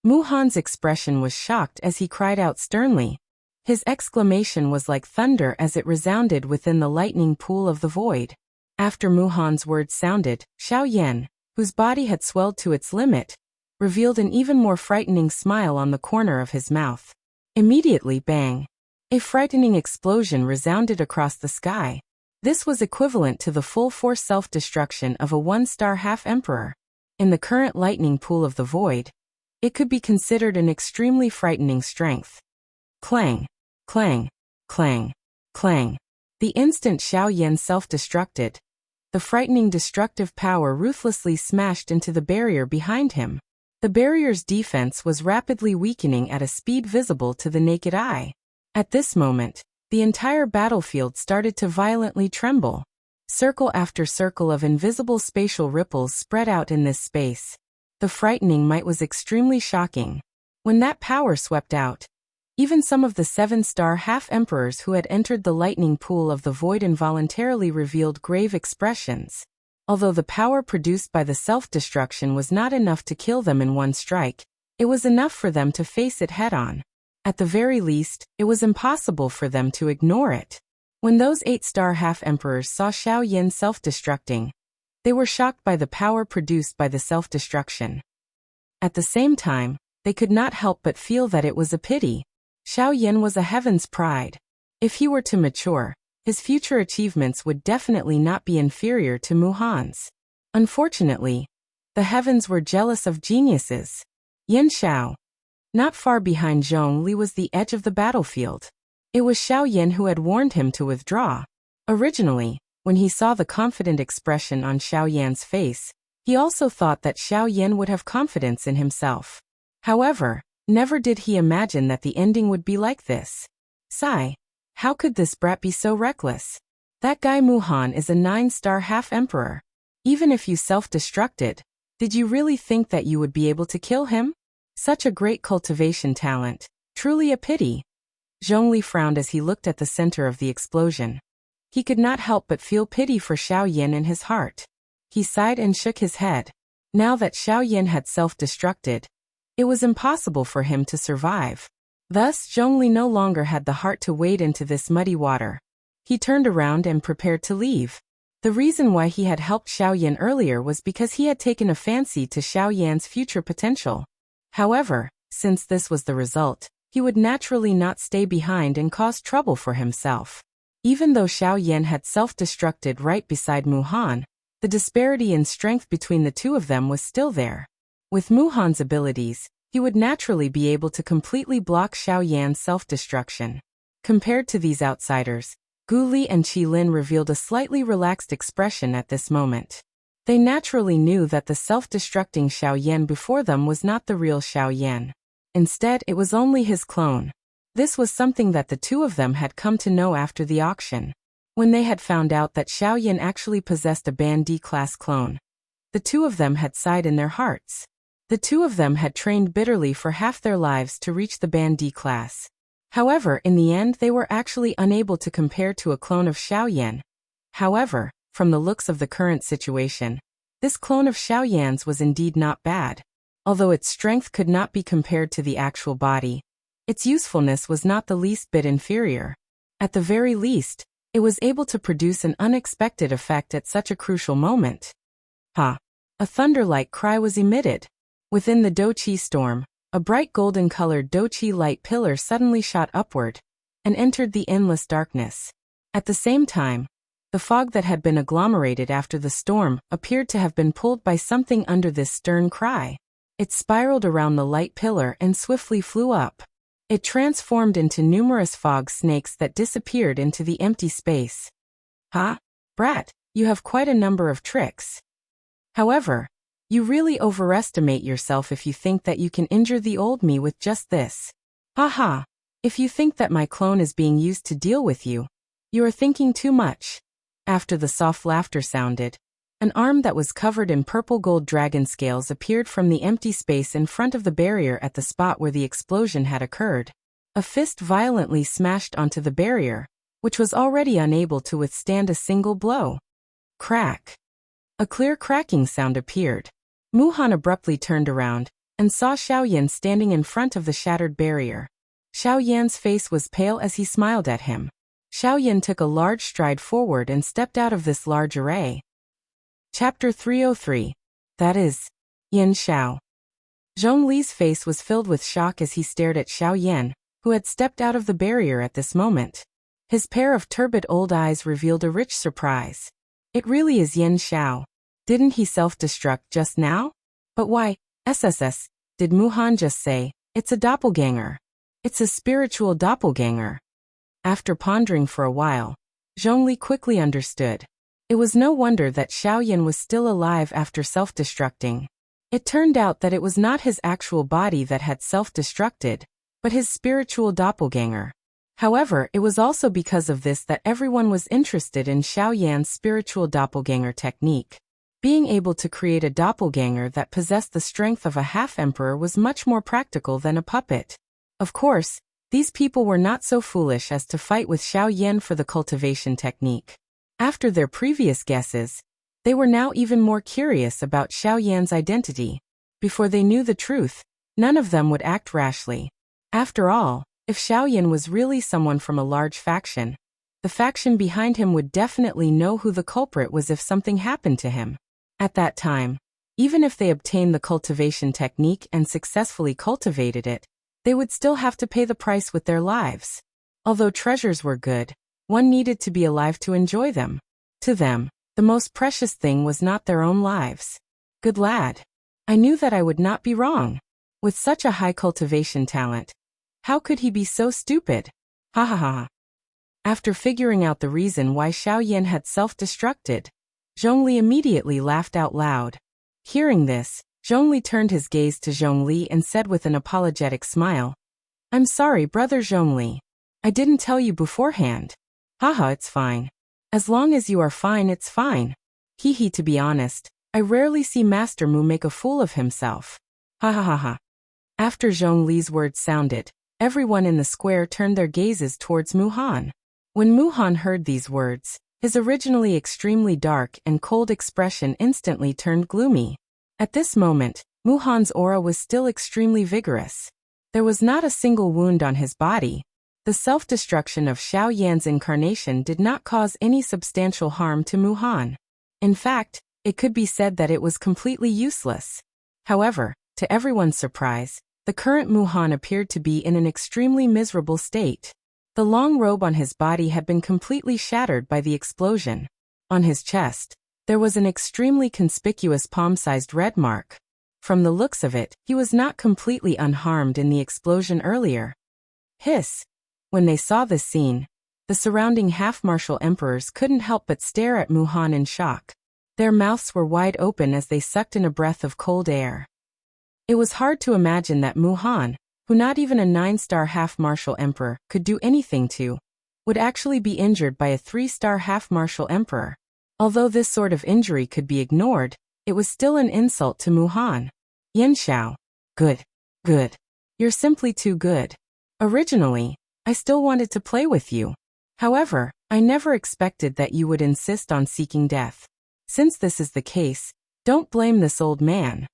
Muhan's expression was shocked as he cried out sternly. His exclamation was like thunder as it resounded within the lightning pool of the void. After Muhan's words sounded, Xiao Yan, whose body had swelled to its limit, revealed an even more frightening smile on the corner of his mouth. Immediately, bang! A frightening explosion resounded across the sky. This was equivalent to the full-force self-destruction of a 1-star half-emperor. In the current lightning pool of the void, it could be considered an extremely frightening strength. Clang! Clang, clang, clang. The instant Xiao Yan self-destructed, the frightening destructive power ruthlessly smashed into the barrier behind him. The barrier's defense was rapidly weakening at a speed visible to the naked eye. At this moment, the entire battlefield started to violently tremble. Circle after circle of invisible spatial ripples spread out in this space. The frightening might was extremely shocking. When that power swept out, even some of the 7-star half-emperors who had entered the lightning pool of the void involuntarily revealed grave expressions. Although the power produced by the self-destruction was not enough to kill them in one strike, it was enough for them to face it head-on. At the very least, it was impossible for them to ignore it. When those 8-star half-emperors saw Xiao Yan self-destructing, they were shocked by the power produced by the self-destruction. At the same time, they could not help but feel that it was a pity. Xiao Yan was a heaven's pride. If he were to mature, his future achievements would definitely not be inferior to Muhan's. Unfortunately, the heavens were jealous of geniuses. Yan Xiao. Not far behind Zhongli was the edge of the battlefield. It was Xiao Yan who had warned him to withdraw. Originally, when he saw the confident expression on Xiao Yan's face, he also thought that Xiao Yan would have confidence in himself. However, never did he imagine that the ending would be like this. Sigh. How could this brat be so reckless? That guy Muhan is a 9-star half-emperor. Even if you self-destructed, did you really think that you would be able to kill him? Such a great cultivation talent. Truly a pity. Zhongli frowned as he looked at the center of the explosion. He could not help but feel pity for Xiao Yan in his heart. He sighed and shook his head. Now that Xiao Yan had self-destructed, it was impossible for him to survive. Thus, Zhongli no longer had the heart to wade into this muddy water. He turned around and prepared to leave. The reason why he had helped Xiao Yan earlier was because he had taken a fancy to Xiao Yan's future potential. However, since this was the result, he would naturally not stay behind and cause trouble for himself. Even though Xiao Yan had self-destructed right beside Muhan, the disparity in strength between the two of them was still there. With Muhan's abilities, he would naturally be able to completely block Xiao Yan's self-destruction. Compared to these outsiders, Gu Li and Qi Lin revealed a slightly relaxed expression at this moment. They naturally knew that the self-destructing Xiao Yan before them was not the real Xiao Yan. Instead, it was only his clone. This was something that the two of them had come to know after the auction. When they had found out that Xiao Yan actually possessed a Band D-class clone, the two of them had sighed in their hearts. The two of them had trained bitterly for half their lives to reach the Band D class. However, in the end they were actually unable to compare to a clone of Xiao Yan. However, from the looks of the current situation, this clone of Xiao Yan's was indeed not bad. Although its strength could not be compared to the actual body, its usefulness was not the least bit inferior. At the very least, it was able to produce an unexpected effect at such a crucial moment. Ha! A thunder-like cry was emitted. Within the Doqi storm, a bright golden-colored Doqi light pillar suddenly shot upward and entered the endless darkness. At the same time, the fog that had been agglomerated after the storm appeared to have been pulled by something under this stern cry. It spiraled around the light pillar and swiftly flew up. It transformed into numerous fog snakes that disappeared into the empty space. Ha! Brat, you have quite a number of tricks. However, you really overestimate yourself if you think that you can injure the old me with just this. Ha ha! If you think that my clone is being used to deal with you, you are thinking too much. After the soft laughter sounded, an arm that was covered in purple gold dragon scales appeared from the empty space in front of the barrier at the spot where the explosion had occurred. A fist violently smashed onto the barrier, which was already unable to withstand a single blow. Crack! A clear cracking sound appeared. Muhan abruptly turned around and saw Xiao Yan standing in front of the shattered barrier. Xiao Yan's face was pale as he smiled at him. Xiao Yan took a large stride forward and stepped out of this large array. Chapter 303. That is, Yan Xiao. Zhongli's face was filled with shock as he stared at Xiao Yan, who had stepped out of the barrier at this moment. His pair of turbid old eyes revealed a rich surprise. It really is Yan Xiao. Didn't he self-destruct just now? But why, SSS, did Muhan just say, it's a doppelganger? It's a spiritual doppelganger. After pondering for a while, Zhongli quickly understood. It was no wonder that Xiaoyan was still alive after self-destructing. It turned out that it was not his actual body that had self-destructed, but his spiritual doppelganger. However, it was also because of this that everyone was interested in Xiaoyan's spiritual doppelganger technique. Being able to create a doppelganger that possessed the strength of a half-emperor was much more practical than a puppet. Of course, these people were not so foolish as to fight with Xiaoyan for the cultivation technique. After their previous guesses, they were now even more curious about Xiaoyan's identity. Before they knew the truth, none of them would act rashly. After all, if Xiaoyan was really someone from a large faction, the faction behind him would definitely know who the culprit was if something happened to him. At that time, even if they obtained the cultivation technique and successfully cultivated it, they would still have to pay the price with their lives. Although treasures were good, one needed to be alive to enjoy them. To them, the most precious thing was not their own lives. Good lad. I knew that I would not be wrong. With such a high cultivation talent, how could he be so stupid? Ha ha ha. After figuring out the reason why Xiaoyan had self-destructed, Zhongli immediately laughed out loud. Hearing this, Zhongli turned his gaze to Zhongli and said with an apologetic smile, "I'm sorry, brother Zhongli. I didn't tell you beforehand." Haha, it's fine. As long as you are fine, it's fine. Hee, to be honest, I rarely see Master Mu make a fool of himself. Ha ha ha ha. After Zhongli's words sounded, everyone in the square turned their gazes towards Mu Han. When Mu Han heard these words, his originally extremely dark and cold expression instantly turned gloomy. At this moment, Mu Han's aura was still extremely vigorous. There was not a single wound on his body. The self-destruction of Xiaoyan's incarnation did not cause any substantial harm to Mu Han. In fact, it could be said that it was completely useless. However, to everyone's surprise, the current Mu Han appeared to be in an extremely miserable state. The long robe on his body had been completely shattered by the explosion. On his chest, there was an extremely conspicuous palm-sized red mark. From the looks of it, he was not completely unharmed in the explosion earlier. Hiss! When they saw this scene, the surrounding half-martial emperors couldn't help but stare at Mu Han in shock. Their mouths were wide open as they sucked in a breath of cold air. It was hard to imagine that Mu Han, who not even a 9-star half-martial emperor could do anything to, would actually be injured by a 3-star half-martial emperor. Although this sort of injury could be ignored, it was still an insult to Mu Han. Yen Xiao. Good. Good. You're simply too good. Originally, I still wanted to play with you. However, I never expected that you would insist on seeking death. Since this is the case, don't blame this old man.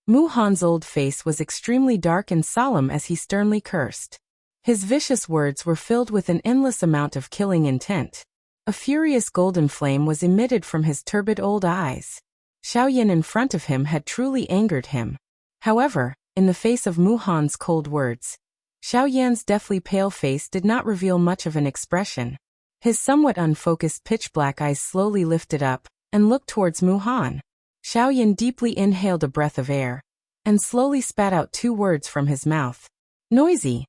Mu Han's old face was extremely dark and solemn as he sternly cursed. His vicious words were filled with an endless amount of killing intent. A furious golden flame was emitted from his turbid old eyes. Xiaoyan in front of him had truly angered him. However, in the face of Mu Han's cold words, Xiaoyan's deathly pale face did not reveal much of an expression. His somewhat unfocused pitch-black eyes slowly lifted up and looked towards Mu Han. Xiaoyan deeply inhaled a breath of air and slowly spat out 2 words from his mouth. Noisy.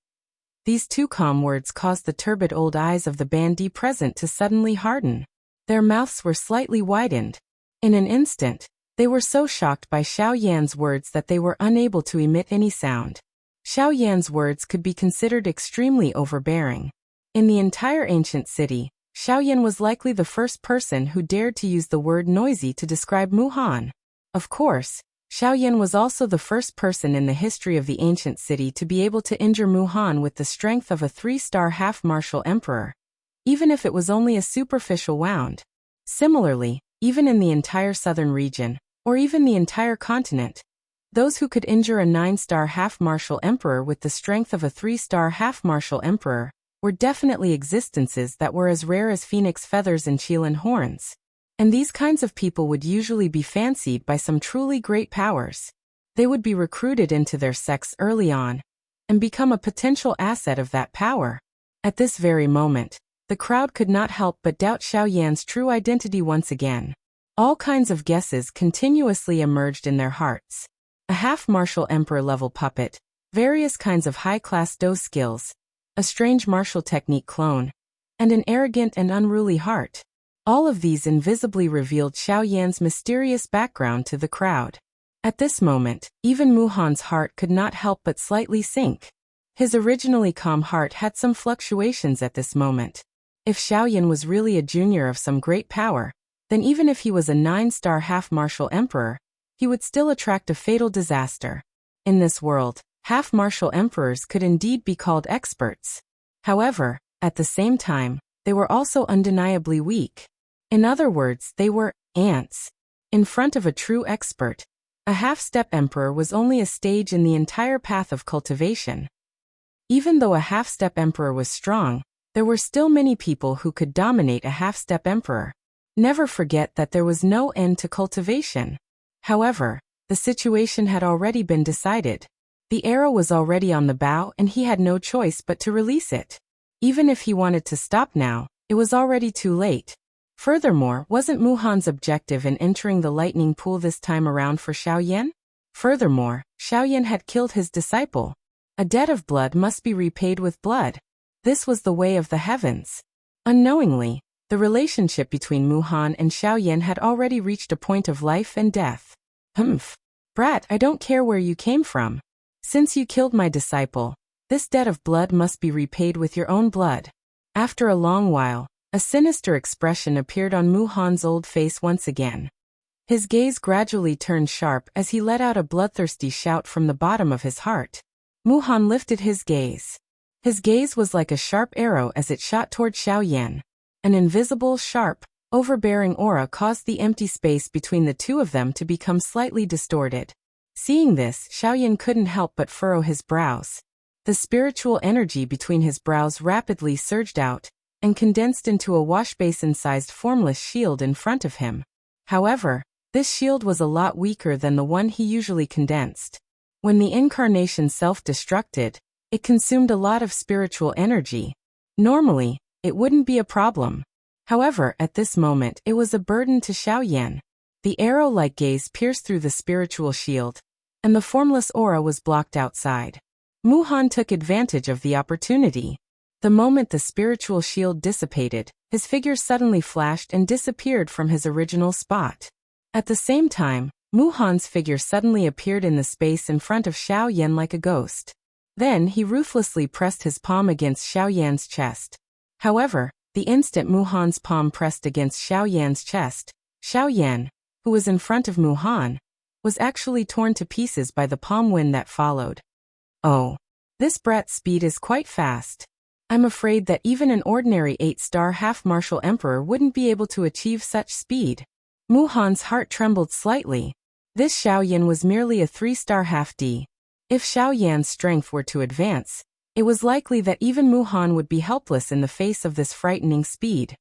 These 2 calm words caused the turbid old eyes of the bandit present to suddenly harden. Their mouths were slightly widened. In an instant, they were so shocked by Xiaoyan's words that they were unable to emit any sound. Xiaoyan's words could be considered extremely overbearing. In the entire ancient city, Xiaoyan was likely the first person who dared to use the word noisy to describe Mu Han. Of course, Xiaoyan was also the first person in the history of the ancient city to be able to injure Mu Han with the strength of a 3-star half-martial emperor, even if it was only a superficial wound. Similarly, even in the entire southern region, or even the entire continent, those who could injure a 9-star half-martial emperor with the strength of a 3-star half-martial emperor were definitely existences that were as rare as phoenix feathers and Qilin horns. And these kinds of people would usually be fancied by some truly great powers. They would be recruited into their sects early on and become a potential asset of that power. At this very moment, the crowd could not help but doubt Xiaoyan's true identity once again. All kinds of guesses continuously emerged in their hearts. A half-martial emperor-level puppet, various kinds of high-class Do skills, a strange martial technique clone, and an arrogant and unruly heart. All of these invisibly revealed Xiao Yan's mysterious background to the crowd. At this moment, even Mu Han's heart could not help but slightly sink. His originally calm heart had some fluctuations at this moment. If Xiao Yan was really a junior of some great power, then even if he was a 9-star half-martial emperor, he would still attract a fatal disaster. In this world, half-martial emperors could indeed be called experts. However, at the same time, they were also undeniably weak. In other words, they were ants. In front of a true expert, a half-step emperor was only a stage in the entire path of cultivation. Even though a half-step emperor was strong, there were still many people who could dominate a half-step emperor. Never forget that there was no end to cultivation. However, the situation had already been decided. The arrow was already on the bow and he had no choice but to release it. Even if he wanted to stop now, it was already too late. Furthermore, wasn't Mu Han's objective in entering the lightning pool this time around for Xiao Yan? Furthermore, Xiao Yan had killed his disciple. A debt of blood must be repaid with blood. This was the way of the heavens. Unknowingly, the relationship between Mu Han and Xiao Yan had already reached a point of life and death. Humph. Brat, I don't care where you came from. Since you killed my disciple, this debt of blood must be repaid with your own blood. After a long while, a sinister expression appeared on Mu Han's old face once again. His gaze gradually turned sharp as he let out a bloodthirsty shout from the bottom of his heart. Mu Han lifted his gaze. His gaze was like a sharp arrow as it shot toward Xiao Yan. An invisible, sharp, overbearing aura caused the empty space between the two of them to become slightly distorted. Seeing this, Xiao Yan couldn't help but furrow his brows. The spiritual energy between his brows rapidly surged out and condensed into a washbasin-sized formless shield in front of him. However, this shield was a lot weaker than the one he usually condensed. When the incarnation self-destructed, it consumed a lot of spiritual energy. Normally, it wouldn't be a problem. However, at this moment, it was a burden to Xiao Yan. The arrow-like gaze pierced through the spiritual shield, and the formless aura was blocked outside. Mu Han took advantage of the opportunity. The moment the spiritual shield dissipated, his figure suddenly flashed and disappeared from his original spot. At the same time, Mu Han's figure suddenly appeared in the space in front of Xiao Yan like a ghost. Then he ruthlessly pressed his palm against Xiao Yan's chest. However, the instant Mu Han's palm pressed against Xiao Yan's chest, Xiao Yan, who was in front of Mu Han, was actually torn to pieces by the palm wind that followed. Oh, this brat's speed is quite fast. I'm afraid that even an ordinary 8-star half-martial emperor wouldn't be able to achieve such speed. Mu Han's heart trembled slightly. This Xiao Yan was merely a 3-star half-D. If Xiao Yan's strength were to advance, it was likely that even Mu Han would be helpless in the face of this frightening speed.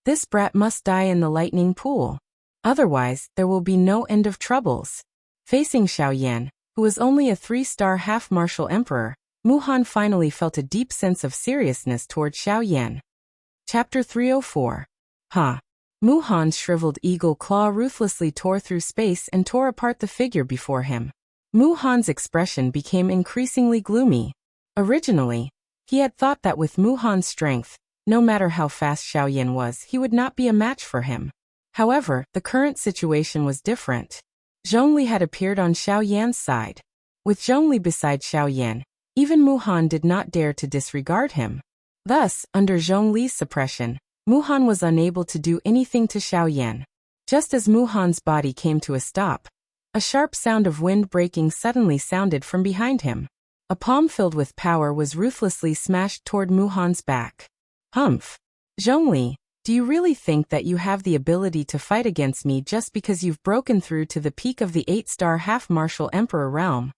This brat must die in the lightning pool. Otherwise, there will be no end of troubles. Facing Xiao Yan, who was only a 3-star half-martial emperor, Mu Han finally felt a deep sense of seriousness toward Xiao Yan. Chapter 304. Ha! Mu Han's shriveled eagle claw ruthlessly tore through space and tore apart the figure before him. Mu Han's expression became increasingly gloomy. Originally, he had thought that with Mu Han's strength, no matter how fast Xiao Yan was, he would not be a match for him. However, the current situation was different. Zhongli had appeared on Xiao Yan's side. With Zhongli beside Xiao Yan, even Mu Han did not dare to disregard him. Thus, under Zhongli's suppression, Mu Han was unable to do anything to Xiao Yan. Just as Mu Han's body came to a stop, a sharp sound of wind breaking suddenly sounded from behind him. A palm filled with power was ruthlessly smashed toward Mu Han's back. Humph! Zhongli, do you really think that you have the ability to fight against me just because you've broken through to the peak of the 8-star half-martial emperor realm?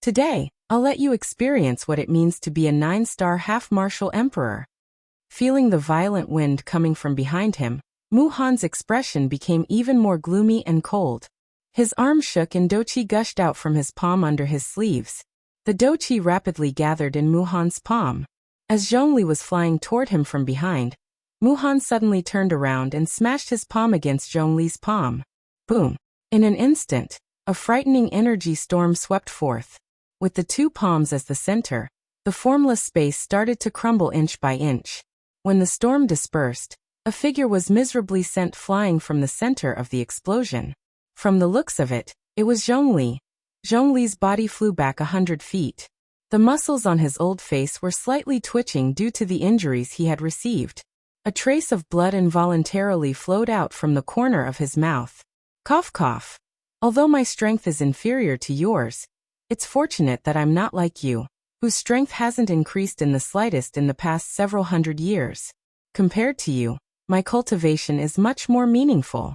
Today, I'll let you experience what it means to be a 9-star half-martial emperor. Feeling the violent wind coming from behind him, Mu Han's expression became even more gloomy and cold. His arm shook and doqi gushed out from his palm under his sleeves. The doqi rapidly gathered in Mu Han's palm. As Zhongli was flying toward him from behind, Mu Han suddenly turned around and smashed his palm against Zhongli's palm. Boom! In an instant, a frightening energy storm swept forth. With the two palms as the center, the formless space started to crumble inch by inch. When the storm dispersed, a figure was miserably sent flying from the center of the explosion. From the looks of it, it was Zhongli. Zhongli's body flew back 100 feet. The muscles on his old face were slightly twitching due to the injuries he had received. A trace of blood involuntarily flowed out from the corner of his mouth. Cough cough. Although my strength is inferior to yours, it's fortunate that I'm not like you, whose strength hasn't increased in the slightest in the past several hundred years. Compared to you, my cultivation is much more meaningful.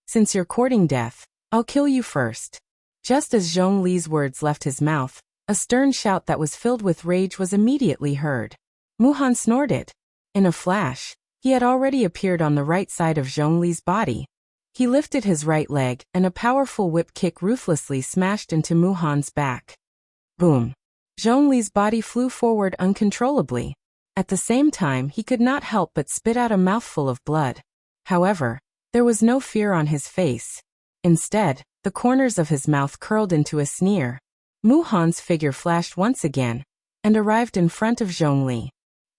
Since you're courting death, I'll kill you first. Just as Zhongli's words left his mouth, a stern shout that was filled with rage was immediately heard. Muhan snorted. In a flash, he had already appeared on the right side of Zhongli's body. He lifted his right leg, and a powerful whip kick ruthlessly smashed into Muhan's back. Boom! Zhongli's body flew forward uncontrollably. At the same time, he could not help but spit out a mouthful of blood. However, there was no fear on his face. Instead, the corners of his mouth curled into a sneer. Muhan's figure flashed once again, and arrived in front of Zhongli.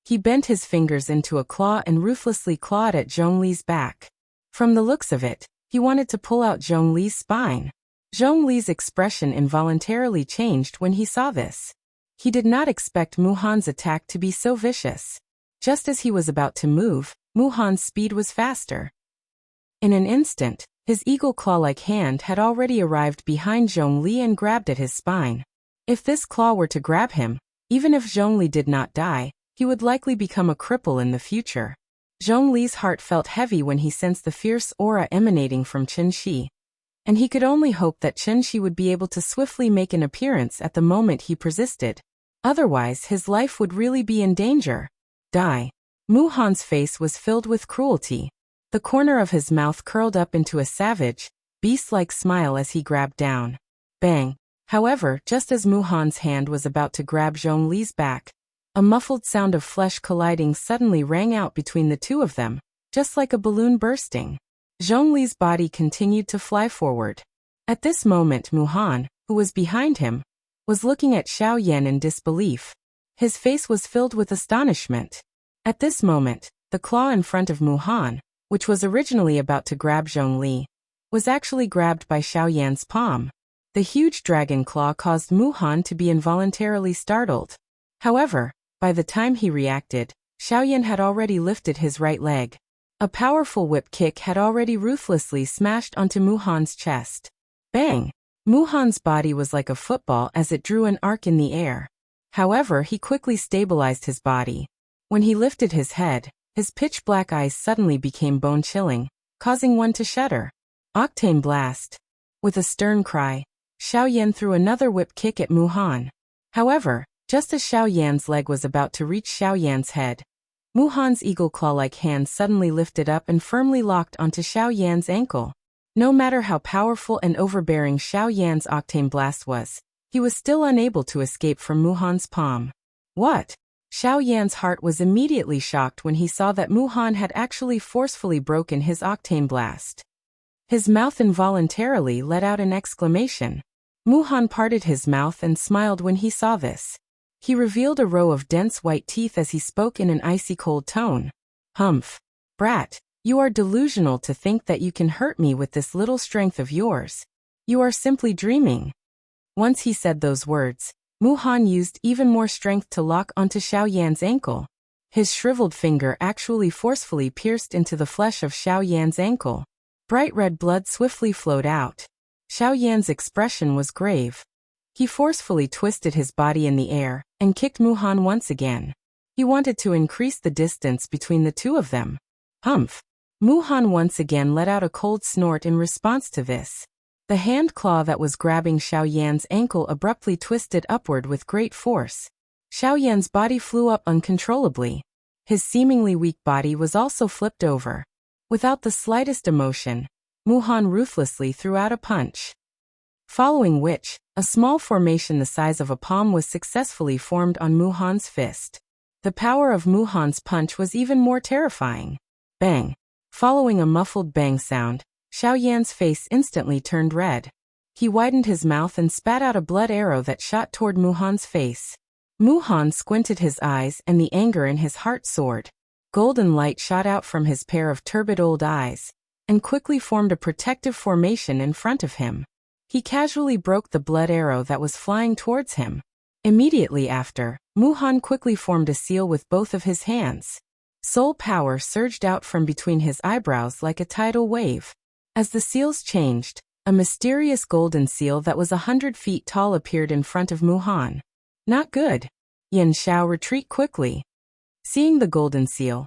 He bent his fingers into a claw and ruthlessly clawed at Zhongli's back. From the looks of it, he wanted to pull out Zhongli's spine. Zhongli's expression involuntarily changed when he saw this. He did not expect Muhan's attack to be so vicious. Just as he was about to move, Muhan's speed was faster. In an instant, his eagle claw-like hand had already arrived behind Zhongli and grabbed at his spine. If this claw were to grab him, even if Zhongli did not die, he would likely become a cripple in the future. Zhongli's heart felt heavy when he sensed the fierce aura emanating from Chen Shi. And he could only hope that Chen Shi would be able to swiftly make an appearance at the moment he persisted. Otherwise, his life would really be in danger. Die. Muhan's face was filled with cruelty. The corner of his mouth curled up into a savage, beast-like smile as he grabbed down. Bang! However, just as Muhan's hand was about to grab Zhongli's back, a muffled sound of flesh colliding suddenly rang out between the two of them, just like a balloon bursting. Zhongli's body continued to fly forward. At this moment Muhan, who was behind him, was looking at Xiao Yan in disbelief. His face was filled with astonishment. At this moment, the claw in front of Muhan, which was originally about to grab Zhongli, was actually grabbed by Xiao Yan's palm. The huge dragon claw caused Muhan to be involuntarily startled. However, by the time he reacted, Xiao Yan had already lifted his right leg. A powerful whip kick had already ruthlessly smashed onto Muhan's chest. Bang! Muhan's body was like a football as it drew an arc in the air. However, he quickly stabilized his body. When he lifted his head, his pitch-black eyes suddenly became bone-chilling, causing one to shudder. Octane blast! With a stern cry, Xiao Yan threw another whip kick at Muhan. However, just as Xiao Yan's leg was about to reach Xiao Yan's head, Muhan's eagle claw-like hand suddenly lifted up and firmly locked onto Xiao Yan's ankle. No matter how powerful and overbearing Xiao Yan's octane blast was, he was still unable to escape from Muhan's palm. What? Xiao Yan's heart was immediately shocked when he saw that Muhan had actually forcefully broken his octane blast. His mouth involuntarily let out an exclamation. Muhan parted his mouth and smiled when he saw this. He revealed a row of dense white teeth as he spoke in an icy cold tone. Humph! Brat! You are delusional to think that you can hurt me with this little strength of yours. You are simply dreaming. Once he said those words, Muhan used even more strength to lock onto Xiao Yan's ankle. His shriveled finger actually forcefully pierced into the flesh of Xiao Yan's ankle. Bright red blood swiftly flowed out. Xiao Yan's expression was grave. He forcefully twisted his body in the air and kicked Muhan once again. He wanted to increase the distance between the two of them. Humph! Muhan once again let out a cold snort in response to this. The hand claw that was grabbing Xiao Yan's ankle abruptly twisted upward with great force. Xiao Yan's body flew up uncontrollably. His seemingly weak body was also flipped over. Without the slightest emotion, Muhan ruthlessly threw out a punch. Following which, a small formation the size of a palm was successfully formed on Muhan's fist. The power of Muhan's punch was even more terrifying. Bang! Following a muffled bang sound, Xiao Yan's face instantly turned red. He widened his mouth and spat out a blood arrow that shot toward Muhan's face. Muhan squinted his eyes and the anger in his heart soared. Golden light shot out from his pair of turbid old eyes, and quickly formed a protective formation in front of him. He casually broke the blood arrow that was flying towards him. Immediately after, Muhan quickly formed a seal with both of his hands. Soul power surged out from between his eyebrows like a tidal wave. As the seals changed, a mysterious golden seal that was 100 feet tall appeared in front of Muhan. Not good. Yan Xiao, retreat quickly. Seeing the golden seal,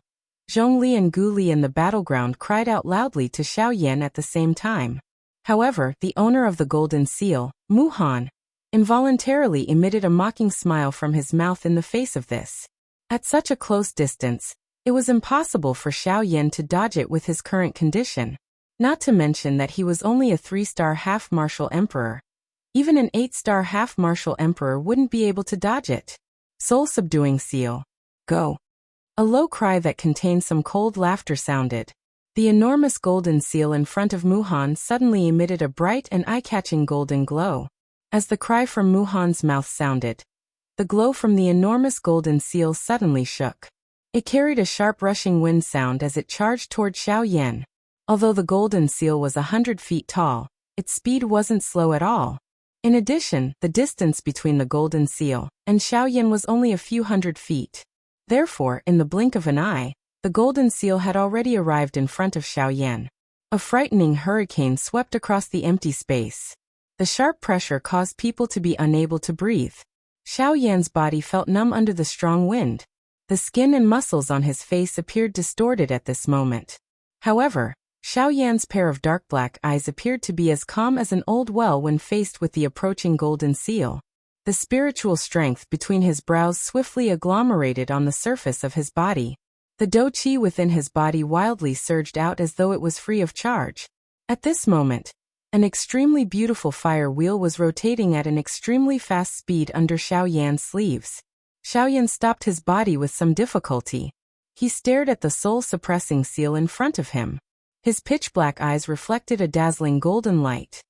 Zhongli and Gu Li in the battleground cried out loudly to Xiao Yan at the same time. However, the owner of the golden seal, Muhan, involuntarily emitted a mocking smile from his mouth in the face of this. At such a close distance, it was impossible for Xiao Yan to dodge it with his current condition. Not to mention that he was only a 3-star half-martial emperor. Even an 8-star half-martial emperor wouldn't be able to dodge it. Soul-subduing seal. Go. A low cry that contained some cold laughter sounded. The enormous golden seal in front of Muhan suddenly emitted a bright and eye-catching golden glow. As the cry from Muhan's mouth sounded, the glow from the enormous golden seal suddenly shook. It carried a sharp rushing wind sound as it charged toward Xiao Yan. Although the golden seal was 100 feet tall, its speed wasn't slow at all. In addition, the distance between the golden seal and Xiao Yan was only a few hundred feet. Therefore, in the blink of an eye, the golden seal had already arrived in front of Xiao Yan. A frightening hurricane swept across the empty space. The sharp pressure caused people to be unable to breathe. Xiao Yan's body felt numb under the strong wind. The skin and muscles on his face appeared distorted at this moment. However, Xiao Yan's pair of dark black eyes appeared to be as calm as an old well when faced with the approaching golden seal. The spiritual strength between his brows swiftly agglomerated on the surface of his body. The dou qi within his body wildly surged out as though it was free of charge. At this moment, an extremely beautiful fire wheel was rotating at an extremely fast speed under Xiao Yan's sleeves. Xiao Yan stopped his body with some difficulty. He stared at the soul-suppressing seal in front of him. His pitch-black eyes reflected a dazzling golden light.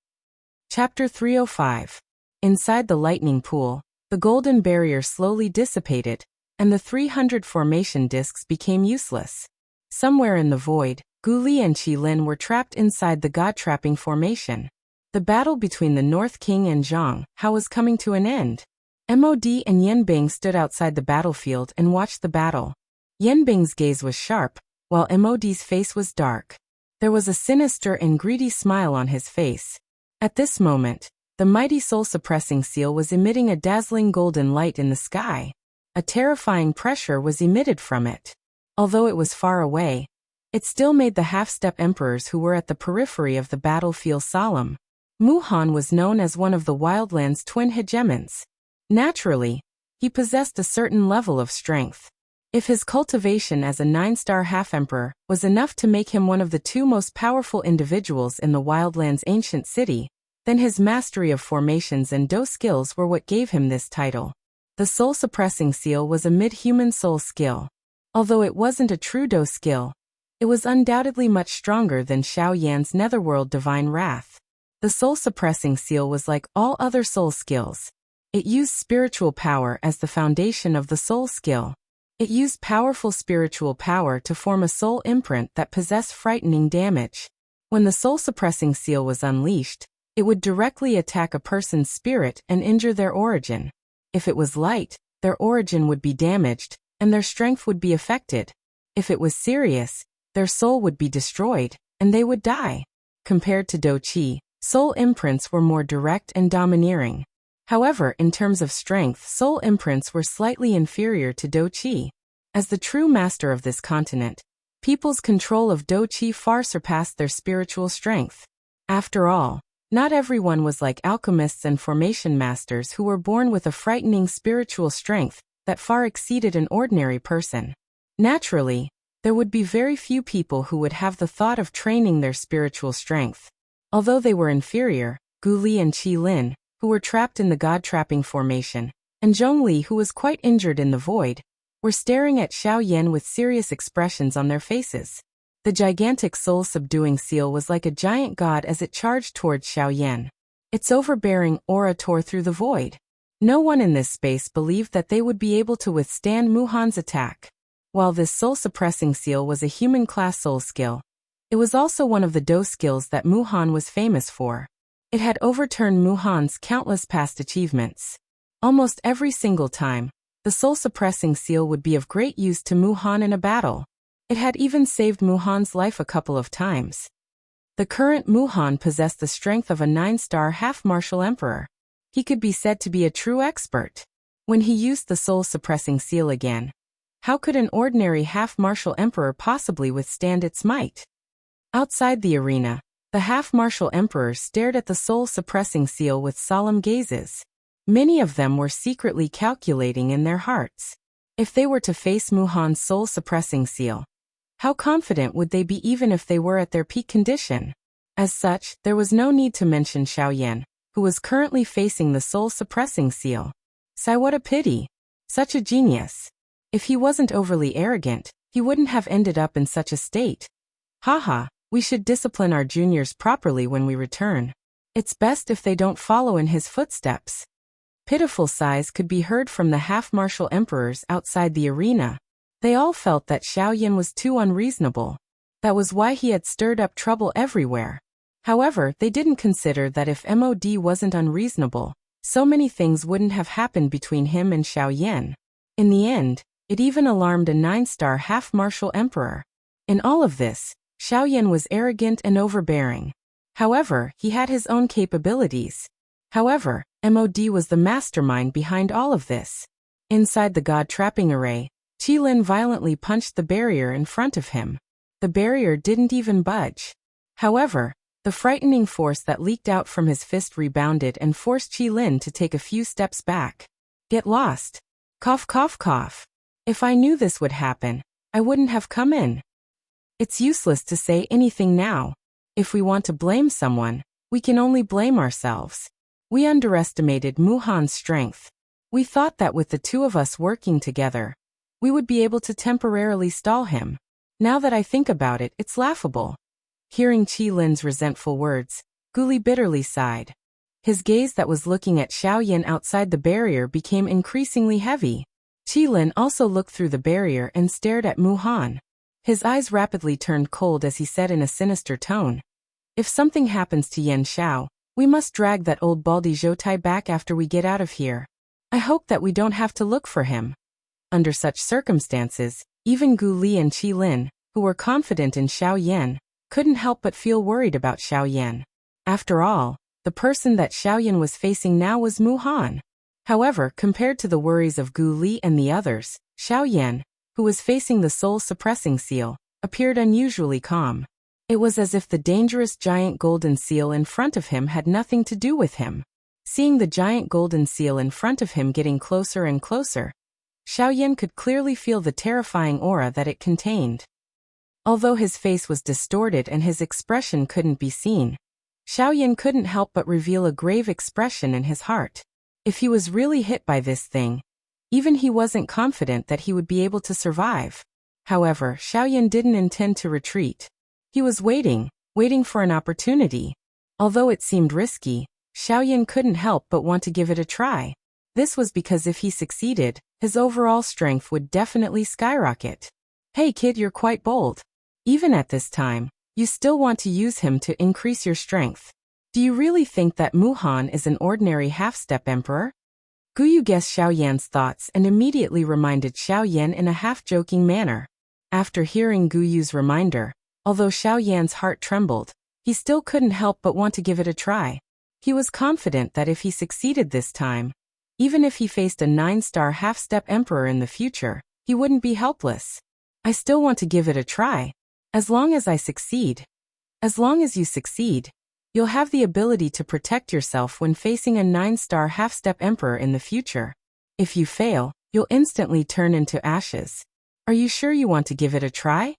Chapter 305. Inside the lightning pool, the golden barrier slowly dissipated, and the 300 formation discs became useless. Somewhere in the void, Gu Li and Qi Lin were trapped inside the god-trapping formation. The battle between the North King and Zhang Hao was coming to an end. Mod and Yanbing stood outside the battlefield and watched the battle. Yanbing's gaze was sharp, while Mod's face was dark. There was a sinister and greedy smile on his face. At this moment, the mighty soul-suppressing seal was emitting a dazzling golden light in the sky. A terrifying pressure was emitted from it. Although it was far away, it still made the half-step emperors who were at the periphery of the battle feel solemn. Muhan was known as one of the Wildlands' twin hegemons. Naturally, he possessed a certain level of strength. If his cultivation as a 9-star half-emperor was enough to make him one of the 2 most powerful individuals in the Wildlands' ancient city, then his mastery of formations and dou skills were what gave him this title. The soul-suppressing seal was a mid-human soul skill. Although it wasn't a true dou skill, it was undoubtedly much stronger than Xiao Yan's netherworld divine wrath. The soul-suppressing seal was like all other soul skills. It used spiritual power as the foundation of the soul skill. It used powerful spiritual power to form a soul imprint that possessed frightening damage. When the soul-suppressing seal was unleashed, it would directly attack a person's spirit and injure their origin. If it was light, their origin would be damaged, and their strength would be affected. If it was serious, their soul would be destroyed, and they would die. Compared to dou qi, soul imprints were more direct and domineering. However, in terms of strength, soul imprints were slightly inferior to dou qi. As the true master of this continent, people's control of dou qi far surpassed their spiritual strength. After all, not everyone was like alchemists and formation masters who were born with a frightening spiritual strength that far exceeded an ordinary person. Naturally, there would be very few people who would have the thought of training their spiritual strength. Although they were inferior, Gu Li and Qi Lin, who were trapped in the god-trapping formation, and Zhongli, who was quite injured in the void, were staring at Xiao Yan with serious expressions on their faces. The gigantic soul-subduing seal was like a giant god as it charged towards Xiao Yan. Its overbearing aura tore through the void. No one in this space believed that they would be able to withstand Muhan's attack. While this soul-suppressing seal was a human-class soul skill, it was also one of the Do skills that Mu Han was famous for. It had overturned Mu Han's countless past achievements. Almost every single time, the soul-suppressing seal would be of great use to Mu Han in a battle. It had even saved Mu Han's life a couple of times. The current Mu Han possessed the strength of a 9-star half-martial emperor. He could be said to be a true expert. When he used the soul-suppressing seal again, how could an ordinary half-martial emperor possibly withstand its might? Outside the arena, the half-martial emperors stared at the soul-suppressing seal with solemn gazes. Many of them were secretly calculating in their hearts. If they were to face Mu Han's soul-suppressing seal, how confident would they be even if they were at their peak condition? As such, there was no need to mention Xiaoyan, who was currently facing the soul-suppressing seal. Sigh, what a pity. Such a genius. If he wasn't overly arrogant, he wouldn't have ended up in such a state. Haha, we should discipline our juniors properly when we return. It's best if they don't follow in his footsteps. Pitiful sighs could be heard from the half-martial emperors outside the arena. They all felt that Xiaoyan was too unreasonable. That was why he had stirred up trouble everywhere. However, they didn't consider that if MOD wasn't unreasonable, so many things wouldn't have happened between him and Xiaoyan. In the end, it even alarmed a 9-star half-martial emperor. In all of this, Xiaoyan was arrogant and overbearing. However, he had his own capabilities. However, MOD was the mastermind behind all of this. Inside the god-trapping array, Qilin violently punched the barrier in front of him. The barrier didn't even budge. However, the frightening force that leaked out from his fist rebounded and forced Qilin to take a few steps back. Get lost. Cough, cough, cough. If I knew this would happen, I wouldn't have come in. It's useless to say anything now. If we want to blame someone, we can only blame ourselves. We underestimated Mu Han's strength. We thought that with the two of us working together, we would be able to temporarily stall him. Now that I think about it, it's laughable. Hearing Qilin's resentful words, Gu Li bitterly sighed. His gaze that was looking at Xiaoyan outside the barrier became increasingly heavy. Qilin also looked through the barrier and stared at Mu Han. His eyes rapidly turned cold as he said in a sinister tone, "If something happens to Yan Xiao, we must drag that old baldy Zhoutai back after we get out of here. I hope that we don't have to look for him." Under such circumstances, even Gu Li and Qilin, who were confident in Xiaoyan, couldn't help but feel worried about Xiaoyan. After all, the person that Xiaoyan was facing now was Mu Han. However, compared to the worries of Gu Li and the others, Xiaoyan, who was facing the soul-suppressing seal, appeared unusually calm. It was as if the dangerous giant golden seal in front of him had nothing to do with him. Seeing the giant golden seal in front of him getting closer and closer, Xiaoyan could clearly feel the terrifying aura that it contained. Although his face was distorted and his expression couldn't be seen, Xiaoyan couldn't help but reveal a grave expression in his heart. If he was really hit by this thing, even he wasn't confident that he would be able to survive. However, Xiaoyan didn't intend to retreat. He was waiting for an opportunity. Although it seemed risky, Xiaoyan couldn't help but want to give it a try. This was because if he succeeded, his overall strength would definitely skyrocket. Hey kid, you're quite bold. Even at this time, you still want to use him to increase your strength. Do you really think that Mu Han is an ordinary half-step emperor? Gu Yu guessed Xiaoyan's thoughts and immediately reminded Xiaoyan in a half-joking manner. After hearing Gu Yu's reminder, although Xiaoyan's heart trembled, he still couldn't help but want to give it a try. He was confident that if he succeeded this time, even if he faced a 9-star half-step emperor in the future, he wouldn't be helpless. I still want to give it a try. As long as I succeed. As long as you succeed, you'll have the ability to protect yourself when facing a 9-star half-step emperor in the future. If you fail, you'll instantly turn into ashes. Are you sure you want to give it a try?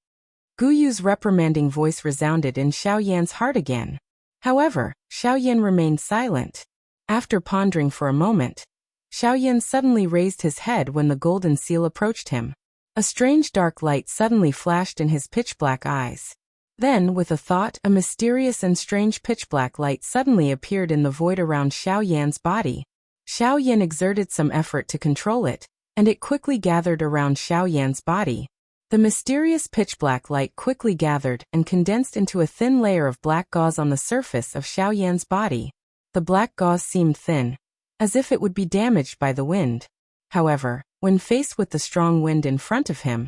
Gu Yu's reprimanding voice resounded in Xiaoyan's heart again. However, Xiaoyan remained silent. After pondering for a moment, Xiaoyan suddenly raised his head when the golden seal approached him. A strange dark light suddenly flashed in his pitch-black eyes. Then, with a thought, a mysterious and strange pitch-black light suddenly appeared in the void around Xiaoyan's body. Xiaoyan exerted some effort to control it, and it quickly gathered around Xiaoyan's body. The mysterious pitch-black light quickly gathered and condensed into a thin layer of black gauze on the surface of Xiao Yan's body. The black gauze seemed thin, as if it would be damaged by the wind. However, when faced with the strong wind in front of him,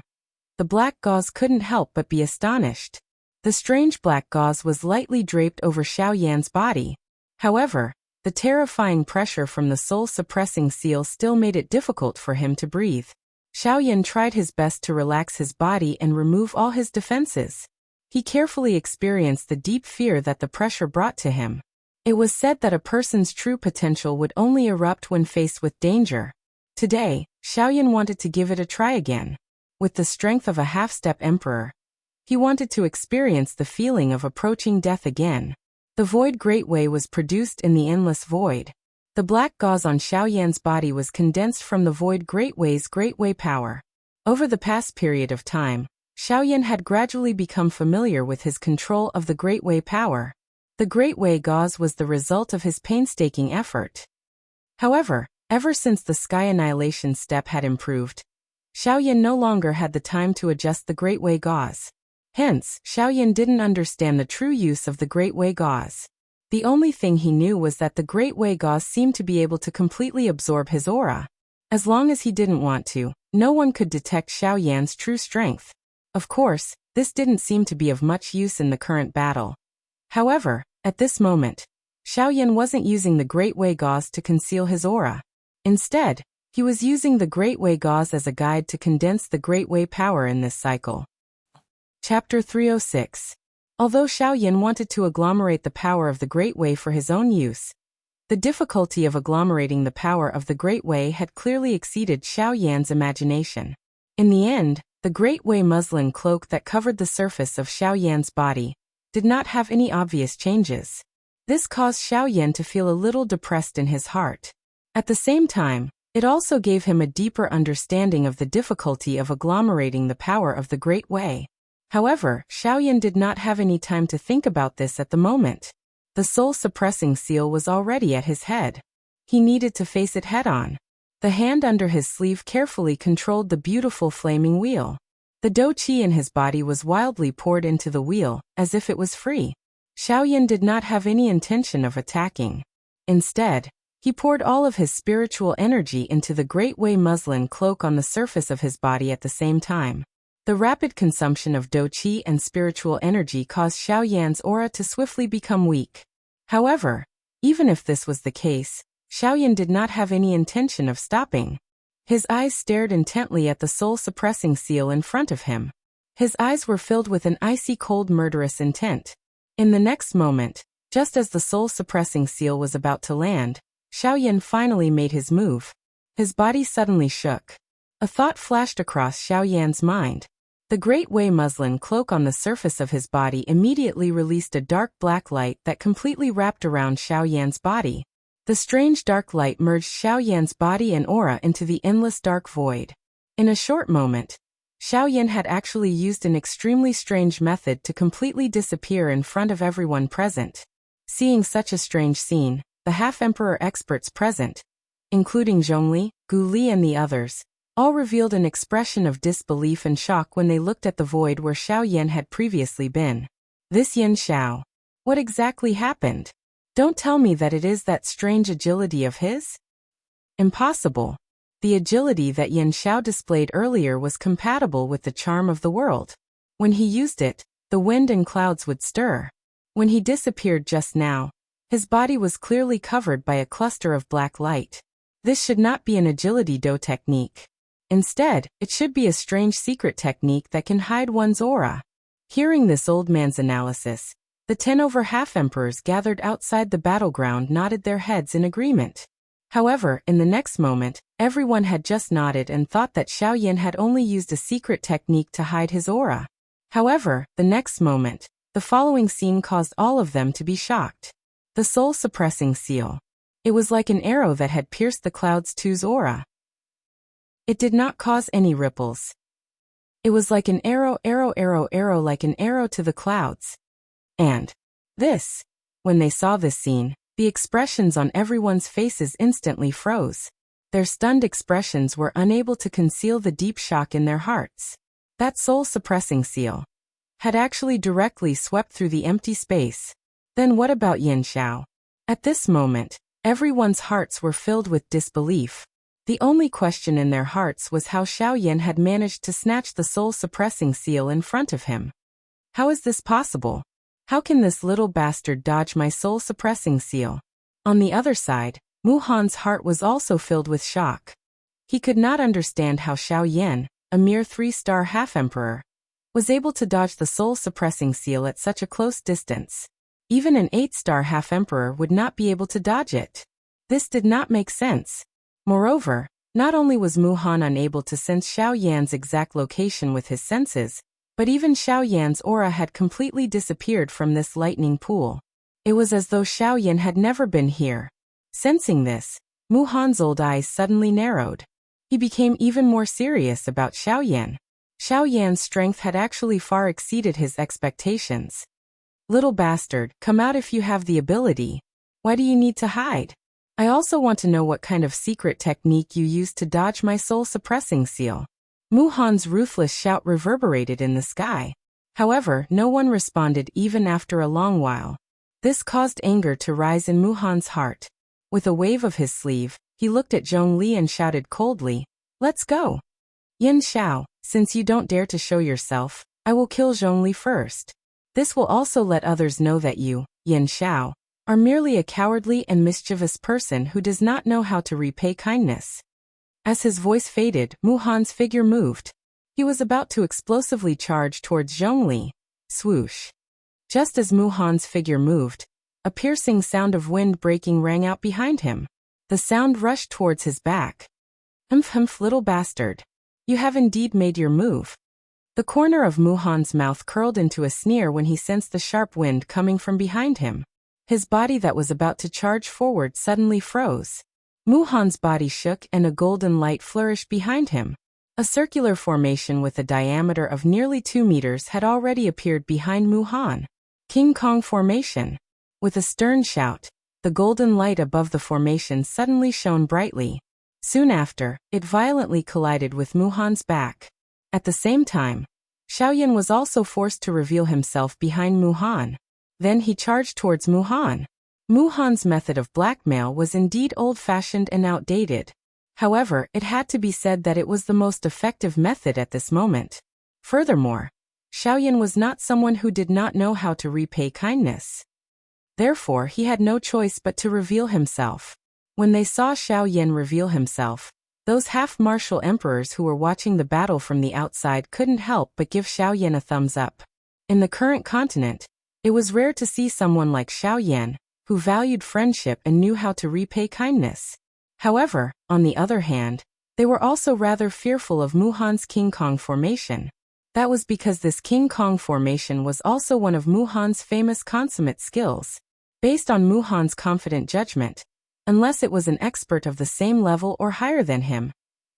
the black gauze couldn't help but be astonished. The strange black gauze was lightly draped over Xiao Yan's body. However, the terrifying pressure from the soul-suppressing seal still made it difficult for him to breathe. Xiao Yan tried his best to relax his body and remove all his defenses. He carefully experienced the deep fear that the pressure brought to him. It was said that a person's true potential would only erupt when faced with danger. Today, Xiao Yan wanted to give it a try again. With the strength of a half-step emperor, he wanted to experience the feeling of approaching death again. The Void Great Way was produced in the endless void. The black gauze on Xiao Yan's body was condensed from the Void Great Way's Great Way power. Over the past period of time, Xiao Yan had gradually become familiar with his control of the Great Way power. The Great Way gauze was the result of his painstaking effort. However, ever since the Sky Annihilation step had improved, Xiao Yan no longer had the time to adjust the Great Way gauze. Hence, Xiao Yan didn't understand the true use of the Great Way gauze. The only thing he knew was that the Great Way gauze seemed to be able to completely absorb his aura. As long as he didn't want to, no one could detect Xiao Yan's true strength. Of course, this didn't seem to be of much use in the current battle. However, at this moment, Xiao Yan wasn't using the Great Way gauze to conceal his aura. Instead, he was using the Great Way gauze as a guide to condense the Great Way power in this cycle. Chapter 306. Although Xiao Yan wanted to agglomerate the power of the Great Way for his own use, the difficulty of agglomerating the power of the Great Way had clearly exceeded Xiao Yan's imagination. In the end, the Great Way muslin cloak that covered the surface of Xiao Yan's body did not have any obvious changes. This caused Xiao Yan to feel a little depressed in his heart. At the same time, it also gave him a deeper understanding of the difficulty of agglomerating the power of the Great Way. However, Xiao Yan did not have any time to think about this at the moment. The soul-suppressing seal was already at his head. He needed to face it head-on. The hand under his sleeve carefully controlled the beautiful flaming wheel. The dou qi in his body was wildly poured into the wheel, as if it was free. Xiao Yan did not have any intention of attacking. Instead, he poured all of his spiritual energy into the Great Way muslin cloak on the surface of his body at the same time. The rapid consumption of dou qi and spiritual energy caused Xiao Yan's aura to swiftly become weak. However, even if this was the case, Xiao Yan did not have any intention of stopping. His eyes stared intently at the soul-suppressing seal in front of him. His eyes were filled with an icy cold murderous intent. In the next moment, just as the soul-suppressing seal was about to land, Xiao Yan finally made his move. His body suddenly shook. A thought flashed across Xiao Yan's mind. The Great Way muslin cloak on the surface of his body immediately released a dark black light that completely wrapped around Xiao Yan's body. The strange dark light merged Xiao Yan's body and aura into the endless dark void. In a short moment, Xiao Yan had actually used an extremely strange method to completely disappear in front of everyone present. Seeing such a strange scene, the half-emperor experts present, including Zhongli, Gu Li and the others, all revealed an expression of disbelief and shock when they looked at the void where Xiao Yan had previously been. This Yin Xiao. What exactly happened? Don't tell me that it is that strange agility of his? Impossible. The agility that Yin Xiao displayed earlier was compatible with the charm of the world. When he used it, the wind and clouds would stir. When he disappeared just now, his body was clearly covered by a cluster of black light. This should not be an agility do technique. Instead, it should be a strange secret technique that can hide one's aura. Hearing this old man's analysis, the 10 over half emperors gathered outside the battleground nodded their heads in agreement. However, in the next moment, everyone had just nodded and thought that Xiao Yan had only used a secret technique to hide his aura. However, the next moment, the following scene caused all of them to be shocked. The soul-suppressing seal. It was like an arrow that had pierced the clouds two's aura. It did not cause any ripples. It was like an arrow like an arrow to the clouds. And this, when they saw this scene, the expressions on everyone's faces instantly froze. Their stunned expressions were unable to conceal the deep shock in their hearts. That soul-suppressing seal had actually directly swept through the empty space. Then what about Yin Xiao? At this moment, everyone's hearts were filled with disbelief. The only question in their hearts was how Xiao Yan had managed to snatch the soul-suppressing seal in front of him. How is this possible? How can this little bastard dodge my soul-suppressing seal? On the other side, Mu Han's heart was also filled with shock. He could not understand how Xiao Yan, a mere 3-star half-emperor, was able to dodge the soul-suppressing seal at such a close distance. Even an 8-star half-emperor would not be able to dodge it. This did not make sense. Moreover, not only was Mu Han unable to sense Xiao Yan's exact location with his senses, but even Xiao Yan's aura had completely disappeared from this lightning pool. It was as though Xiao Yan had never been here. Sensing this, Mu Han's old eyes suddenly narrowed. He became even more serious about Xiao Yan. Xiao Yan's strength had actually far exceeded his expectations. Little bastard, come out if you have the ability. Why do you need to hide? I also want to know what kind of secret technique you used to dodge my soul-suppressing seal. Mu Han's ruthless shout reverberated in the sky. However, no one responded even after a long while. This caused anger to rise in Mu Han's heart. With a wave of his sleeve, he looked at Zhongli and shouted coldly, "Let's go! Yin Xiao, since you don't dare to show yourself, I will kill Zhongli first. This will also let others know that you, Yin Xiao, are merely a cowardly and mischievous person who does not know how to repay kindness." As his voice faded, Mu Han's figure moved. He was about to explosively charge towards Zhongli. Swoosh. Just as Mu Han's figure moved, a piercing sound of wind breaking rang out behind him. The sound rushed towards his back. Humph, little bastard. You have indeed made your move. The corner of Mu Han's mouth curled into a sneer when he sensed the sharp wind coming from behind him. His body that was about to charge forward suddenly froze. Mu Han's body shook and a golden light flourished behind him. A circular formation with a diameter of nearly 2 meters had already appeared behind Mu Han. King Kong Formation. With a stern shout, the golden light above the formation suddenly shone brightly. Soon after, it violently collided with Mu Han's back. At the same time, Xiao Yan was also forced to reveal himself behind Mu Han. Then he charged towards Mu Han. Mu Han's method of blackmail was indeed old-fashioned and outdated. However, it had to be said that it was the most effective method at this moment. Furthermore, Xiao Yan was not someone who did not know how to repay kindness. Therefore, he had no choice but to reveal himself. When they saw Xiao Yan reveal himself, those half-martial emperors who were watching the battle from the outside couldn't help but give Xiao Yan a thumbs up. In the current continent, it was rare to see someone like Xiao Yan, who valued friendship and knew how to repay kindness. However, on the other hand, they were also rather fearful of Mu Han's King Kong Formation. That was because this King Kong Formation was also one of Mu Han's famous consummate skills. Based on Mu Han's confident judgment, unless it was an expert of the same level or higher than him,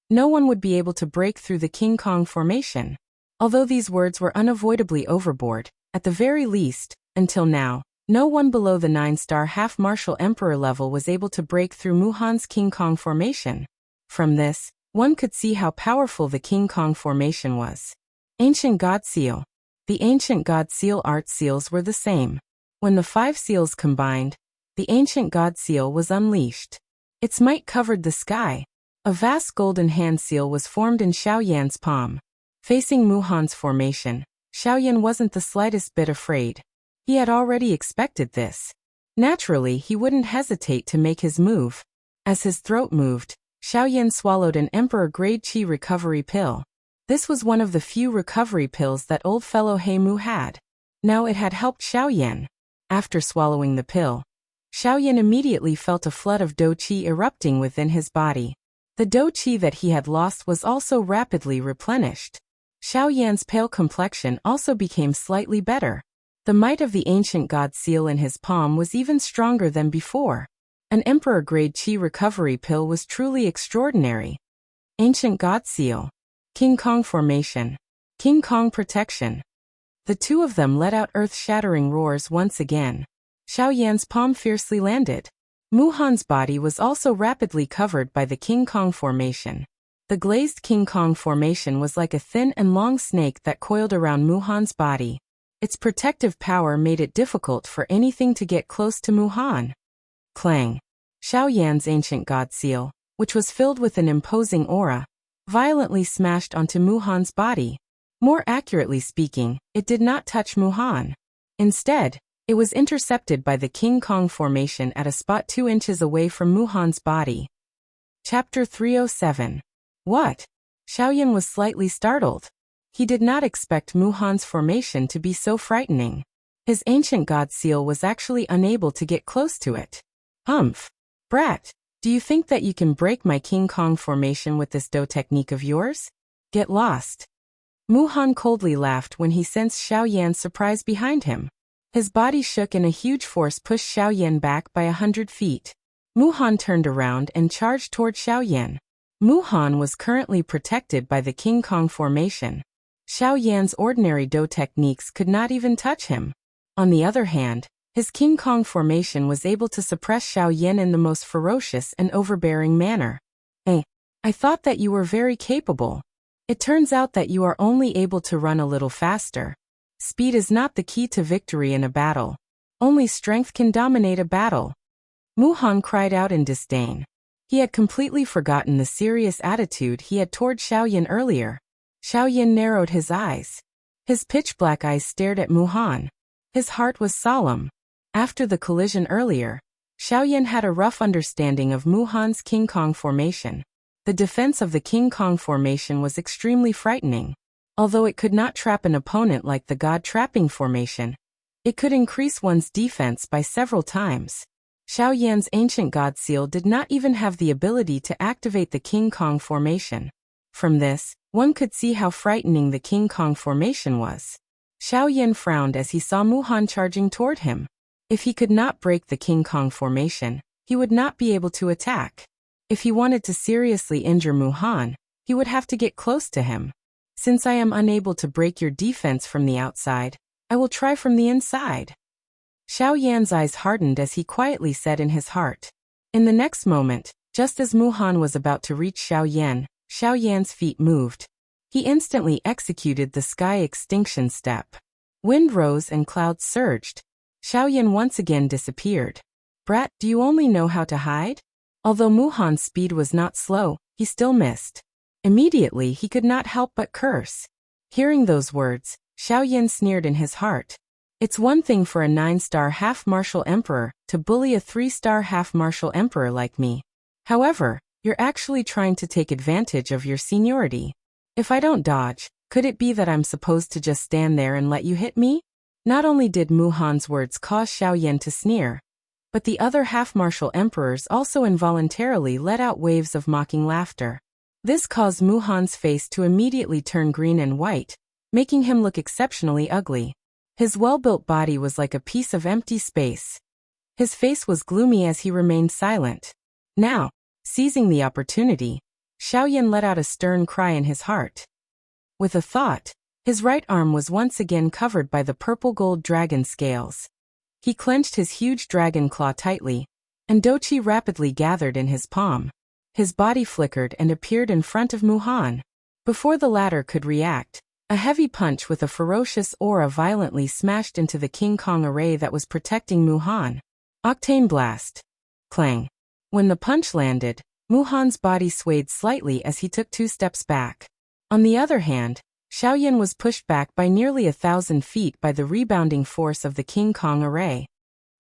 no one would be able to break through the King Kong Formation. Although these words were unavoidably overboard, at the very least, until now, no one below the 9-star half-martial emperor level was able to break through Mu Han's King Kong Formation. From this, one could see how powerful the King Kong Formation was. Ancient God Seal. The Ancient God Seal art seals were the same. When the 5 seals combined, the Ancient God Seal was unleashed. Its might covered the sky. A vast golden hand seal was formed in Xiao Yan's palm. Facing Mu Han's formation, Xiao Yan wasn't the slightest bit afraid. He had already expected this. Naturally, he wouldn't hesitate to make his move. As his throat moved, Xiao Yan swallowed an Emperor-grade Qi recovery pill. This was one of the few recovery pills that old fellow He Mu had. Now it had helped Xiao Yan. After swallowing the pill, Xiao Yan immediately felt a flood of Do Qi erupting within his body. The Do Qi that he had lost was also rapidly replenished. Xiao Yan's pale complexion also became slightly better. The might of the Ancient God Seal in his palm was even stronger than before. An Emperor-grade Qi recovery pill was truly extraordinary. Ancient God Seal. King Kong Formation. King Kong Protection. The two of them let out earth-shattering roars once again. Xiao Yan's palm fiercely landed. Mu Han's body was also rapidly covered by the King Kong Formation. The glazed King Kong formation was like a thin and long snake that coiled around Muhan's body. Its protective power made it difficult for anything to get close to Muhan. Clang. Xiao Yan's ancient god seal, which was filled with an imposing aura, violently smashed onto Muhan's body. More accurately speaking, it did not touch Muhan. Instead, it was intercepted by the King Kong formation at a spot 2 inches away from Muhan's body. Chapter 307. What? Xiao Yan was slightly startled. He did not expect Muhan's formation to be so frightening. His ancient god seal was actually unable to get close to it. Humph. Brat, do you think that you can break my King Kong formation with this Do technique of yours? Get lost. Muhan coldly laughed when he sensed Xiao Yan's surprise behind him. His body shook and a huge force pushed Xiao Yan back by 100 feet. Muhan turned around and charged toward Xiao Yan. Muhan was currently protected by the King Kong formation. Xiao Yan's ordinary Do techniques could not even touch him. On the other hand, his King Kong formation was able to suppress Xiao Yan in the most ferocious and overbearing manner. I thought that you were very capable. It turns out that you are only able to run a little faster. Speed is not the key to victory in a battle. Only strength can dominate a battle. Muhan cried out in disdain. He had completely forgotten the serious attitude he had toward Xiao Yan earlier. Xiao Yan narrowed his eyes. His pitch-black eyes stared at Muhan. His heart was solemn. After the collision earlier, Xiao Yan had a rough understanding of Muhan's King Kong formation. The defense of the King Kong formation was extremely frightening. Although it could not trap an opponent like the God-trapping formation, it could increase one's defense by several times. Xiao Yan's ancient god seal did not even have the ability to activate the King Kong formation. From this, one could see how frightening the King Kong formation was. Xiao Yan frowned as he saw Muhan charging toward him. If he could not break the King Kong formation, he would not be able to attack. If he wanted to seriously injure Muhan, he would have to get close to him. Since I am unable to break your defense from the outside, I will try from the inside. Xiao Yan's eyes hardened as he quietly said in his heart. In the next moment, just as Muhan was about to reach Xiao Yan's feet moved. He instantly executed the sky extinction step. Wind rose and clouds surged. Xiao Yan once again disappeared. Brat, do you only know how to hide? Although Muhan's speed was not slow, he still missed. Immediately he could not help but curse. Hearing those words, Xiao Yan sneered in his heart. It's one thing for a 9-star half-martial emperor to bully a 3-star half-martial emperor like me. However, you're actually trying to take advantage of your seniority. If I don't dodge, could it be that I'm supposed to just stand there and let you hit me? Not only did Muhan's words cause Xiao Yan to sneer, but the other half-martial emperors also involuntarily let out waves of mocking laughter. This caused Muhan's face to immediately turn green and white, making him look exceptionally ugly. His well-built body was like a piece of empty space. His face was gloomy as he remained silent. Now, seizing the opportunity, Xiao Yan let out a stern cry in his heart. With a thought, his right arm was once again covered by the purple-gold dragon scales. He clenched his huge dragon claw tightly, and Doqi rapidly gathered in his palm. His body flickered and appeared in front of Muhan. Before the latter could react, a heavy punch with a ferocious aura violently smashed into the King Kong array that was protecting Muhan. Octane blast. Clang. When the punch landed, Muhan's body swayed slightly as he took 2 steps back. On the other hand, Xiao Yan was pushed back by nearly 1,000 feet by the rebounding force of the King Kong array.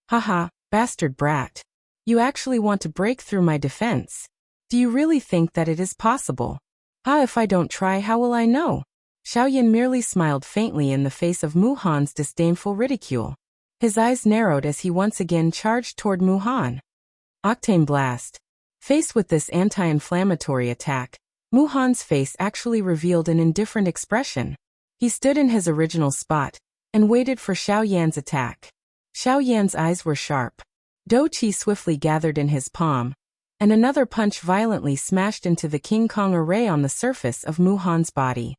Haha, bastard brat. You actually want to break through my defense. Do you really think that it is possible? If I don't try, how will I know? Xiao Yan merely smiled faintly in the face of Muhan's disdainful ridicule. His eyes narrowed as he once again charged toward Muhan. Octane blast. Faced with this anti-inflammatory attack, Muhan's face actually revealed an indifferent expression. He stood in his original spot and waited for Xiao Yan's attack. Xiao Yan's eyes were sharp. Doqi swiftly gathered in his palm, and another punch violently smashed into the King Kong array on the surface of Muhan's body.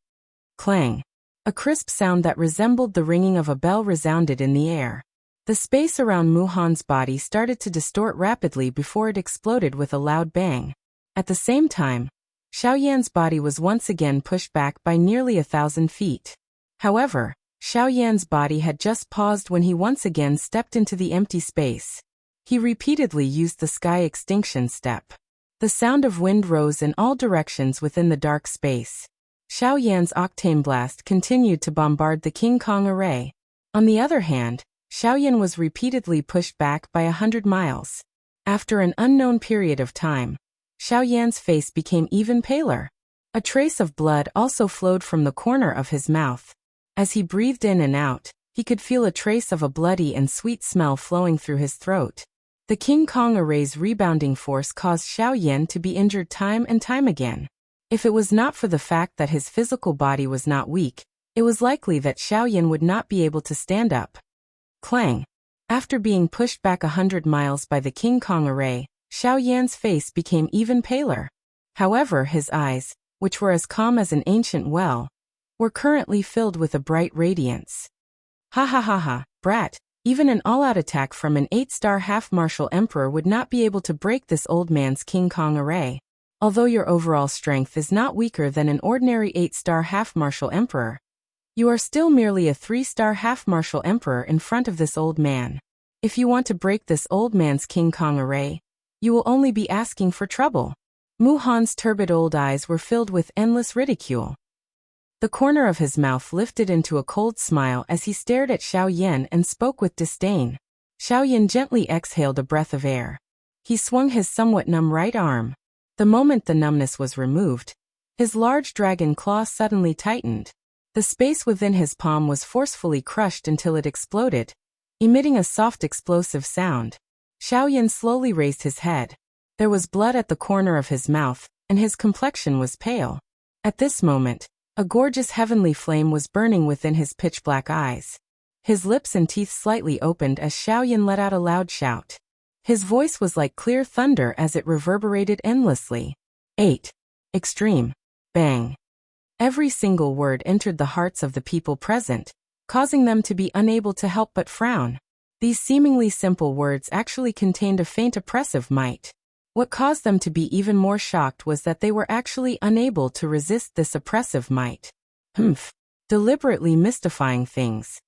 Clang. A crisp sound that resembled the ringing of a bell resounded in the air. The space around Muhan's body started to distort rapidly before it exploded with a loud bang. At the same time, Xiao Yan's body was once again pushed back by nearly 1,000 feet. However, Xiao Yan's body had just paused when he once again stepped into the empty space. He repeatedly used the sky extinction step. The sound of wind rose in all directions within the dark space. Xiao Yan's octane blast continued to bombard the King Kong array. On the other hand, Xiao Yan was repeatedly pushed back by 100 miles. After an unknown period of time, Xiao Yan's face became even paler. A trace of blood also flowed from the corner of his mouth. As he breathed in and out, he could feel a trace of a bloody and sweet smell flowing through his throat. The King Kong array's rebounding force caused Xiao Yan to be injured time and time again. If it was not for the fact that his physical body was not weak, it was likely that Xiao Yan would not be able to stand up. Clang! After being pushed back 100 miles by the King Kong array, Xiao Yan's face became even paler. However, his eyes, which were as calm as an ancient well, were currently filled with a bright radiance. Ha ha ha ha, brat, even an all-out attack from an 8-star half-martial emperor would not be able to break this old man's King Kong array. Although your overall strength is not weaker than an ordinary 8-star half-martial emperor, you are still merely a 3-star half-martial emperor in front of this old man. If you want to break this old man's King Kong array, you will only be asking for trouble. Mu Han's turbid old eyes were filled with endless ridicule. The corner of his mouth lifted into a cold smile as he stared at Xiao Yan and spoke with disdain. Xiao Yan gently exhaled a breath of air. He swung his somewhat numb right arm. The moment the numbness was removed, his large dragon claw suddenly tightened. The space within his palm was forcefully crushed until it exploded, emitting a soft explosive sound. Xiao Yan slowly raised his head. There was blood at the corner of his mouth, and his complexion was pale. At this moment, a gorgeous heavenly flame was burning within his pitch-black eyes. His lips and teeth slightly opened as Xiao Yan let out a loud shout. His voice was like clear thunder as it reverberated endlessly. 8. Extreme. Bang. Every single word entered the hearts of the people present, causing them to be unable to help but frown. These seemingly simple words actually contained a faint oppressive might. What caused them to be even more shocked was that they were actually unable to resist this oppressive might. Deliberately mystifying things.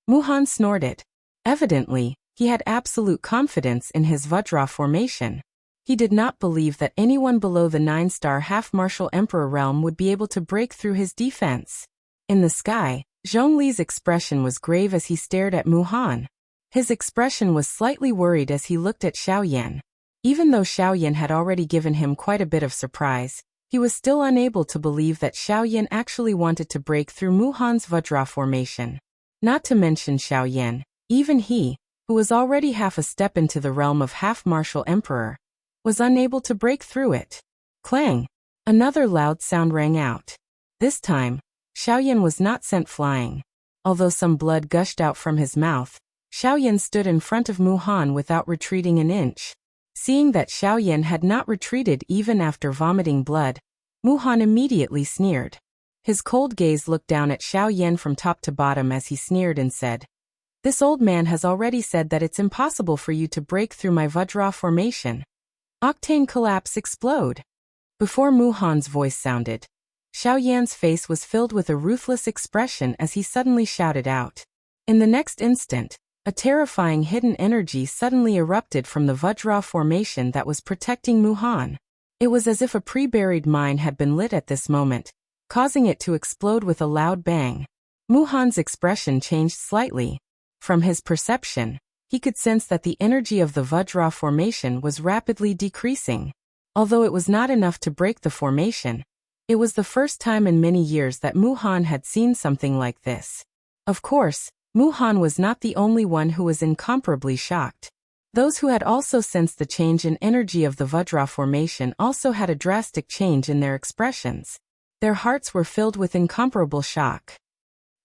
Mu Han snorted. Evidently, he had absolute confidence in his Vajra formation. He did not believe that anyone below the 9-star half-martial emperor realm would be able to break through his defense. In the sky, Zhongli's expression was grave as he stared at Mu Han. His expression was slightly worried as he looked at Xiao Yan. Even though Xiao Yan had already given him quite a bit of surprise, he was still unable to believe that Xiao Yan actually wanted to break through Mu Han's Vajra formation. Not to mention Xiao Yan, even he, who was already half a step into the realm of half-martial emperor, was unable to break through it. Clang! Another loud sound rang out. This time, Xiao Yan was not sent flying. Although some blood gushed out from his mouth, Xiao Yan stood in front of Mu Han without retreating an inch. Seeing that Xiao Yan had not retreated even after vomiting blood, Mu Han immediately sneered. His cold gaze looked down at Xiao Yan from top to bottom as he sneered and said, "This old man has already said that it's impossible for you to break through my Vajra formation." Octane collapse explode. Before Mu Han's voice sounded, Xiao Yan's face was filled with a ruthless expression as he suddenly shouted out. In the next instant, a terrifying hidden energy suddenly erupted from the Vajra formation that was protecting Mu Han. It was as if a pre-buried mine had been lit at this moment, causing it to explode with a loud bang. Mu Han's expression changed slightly. From his perception, he could sense that the energy of the Vajra formation was rapidly decreasing. Although it was not enough to break the formation, it was the first time in many years that Mu Han had seen something like this. Of course, Mu Han was not the only one who was incomparably shocked. Those who had also sensed the change in energy of the Vajra formation also had a drastic change in their expressions. Their hearts were filled with incomparable shock.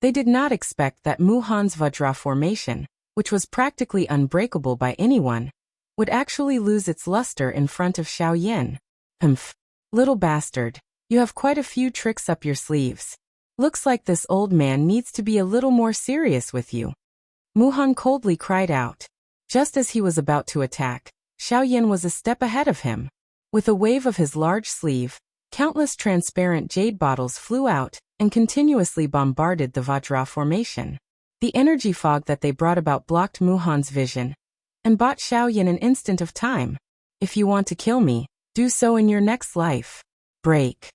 They did not expect that Mu Han's Vajra formation, which was practically unbreakable by anyone, would actually lose its luster in front of Xiao Yan. Little bastard, you have quite a few tricks up your sleeves. Looks like this old man needs to be a little more serious with you. Mu Han coldly cried out. Just as he was about to attack, Xiao Yan was a step ahead of him. With a wave of his large sleeve, Countless transparent jade bottles flew out and continuously bombarded the Vajra formation. The energy fog that they brought about blocked Muhan's vision and bought Xiaoyan an instant of time. If you want to kill me, do so in your next life. Break.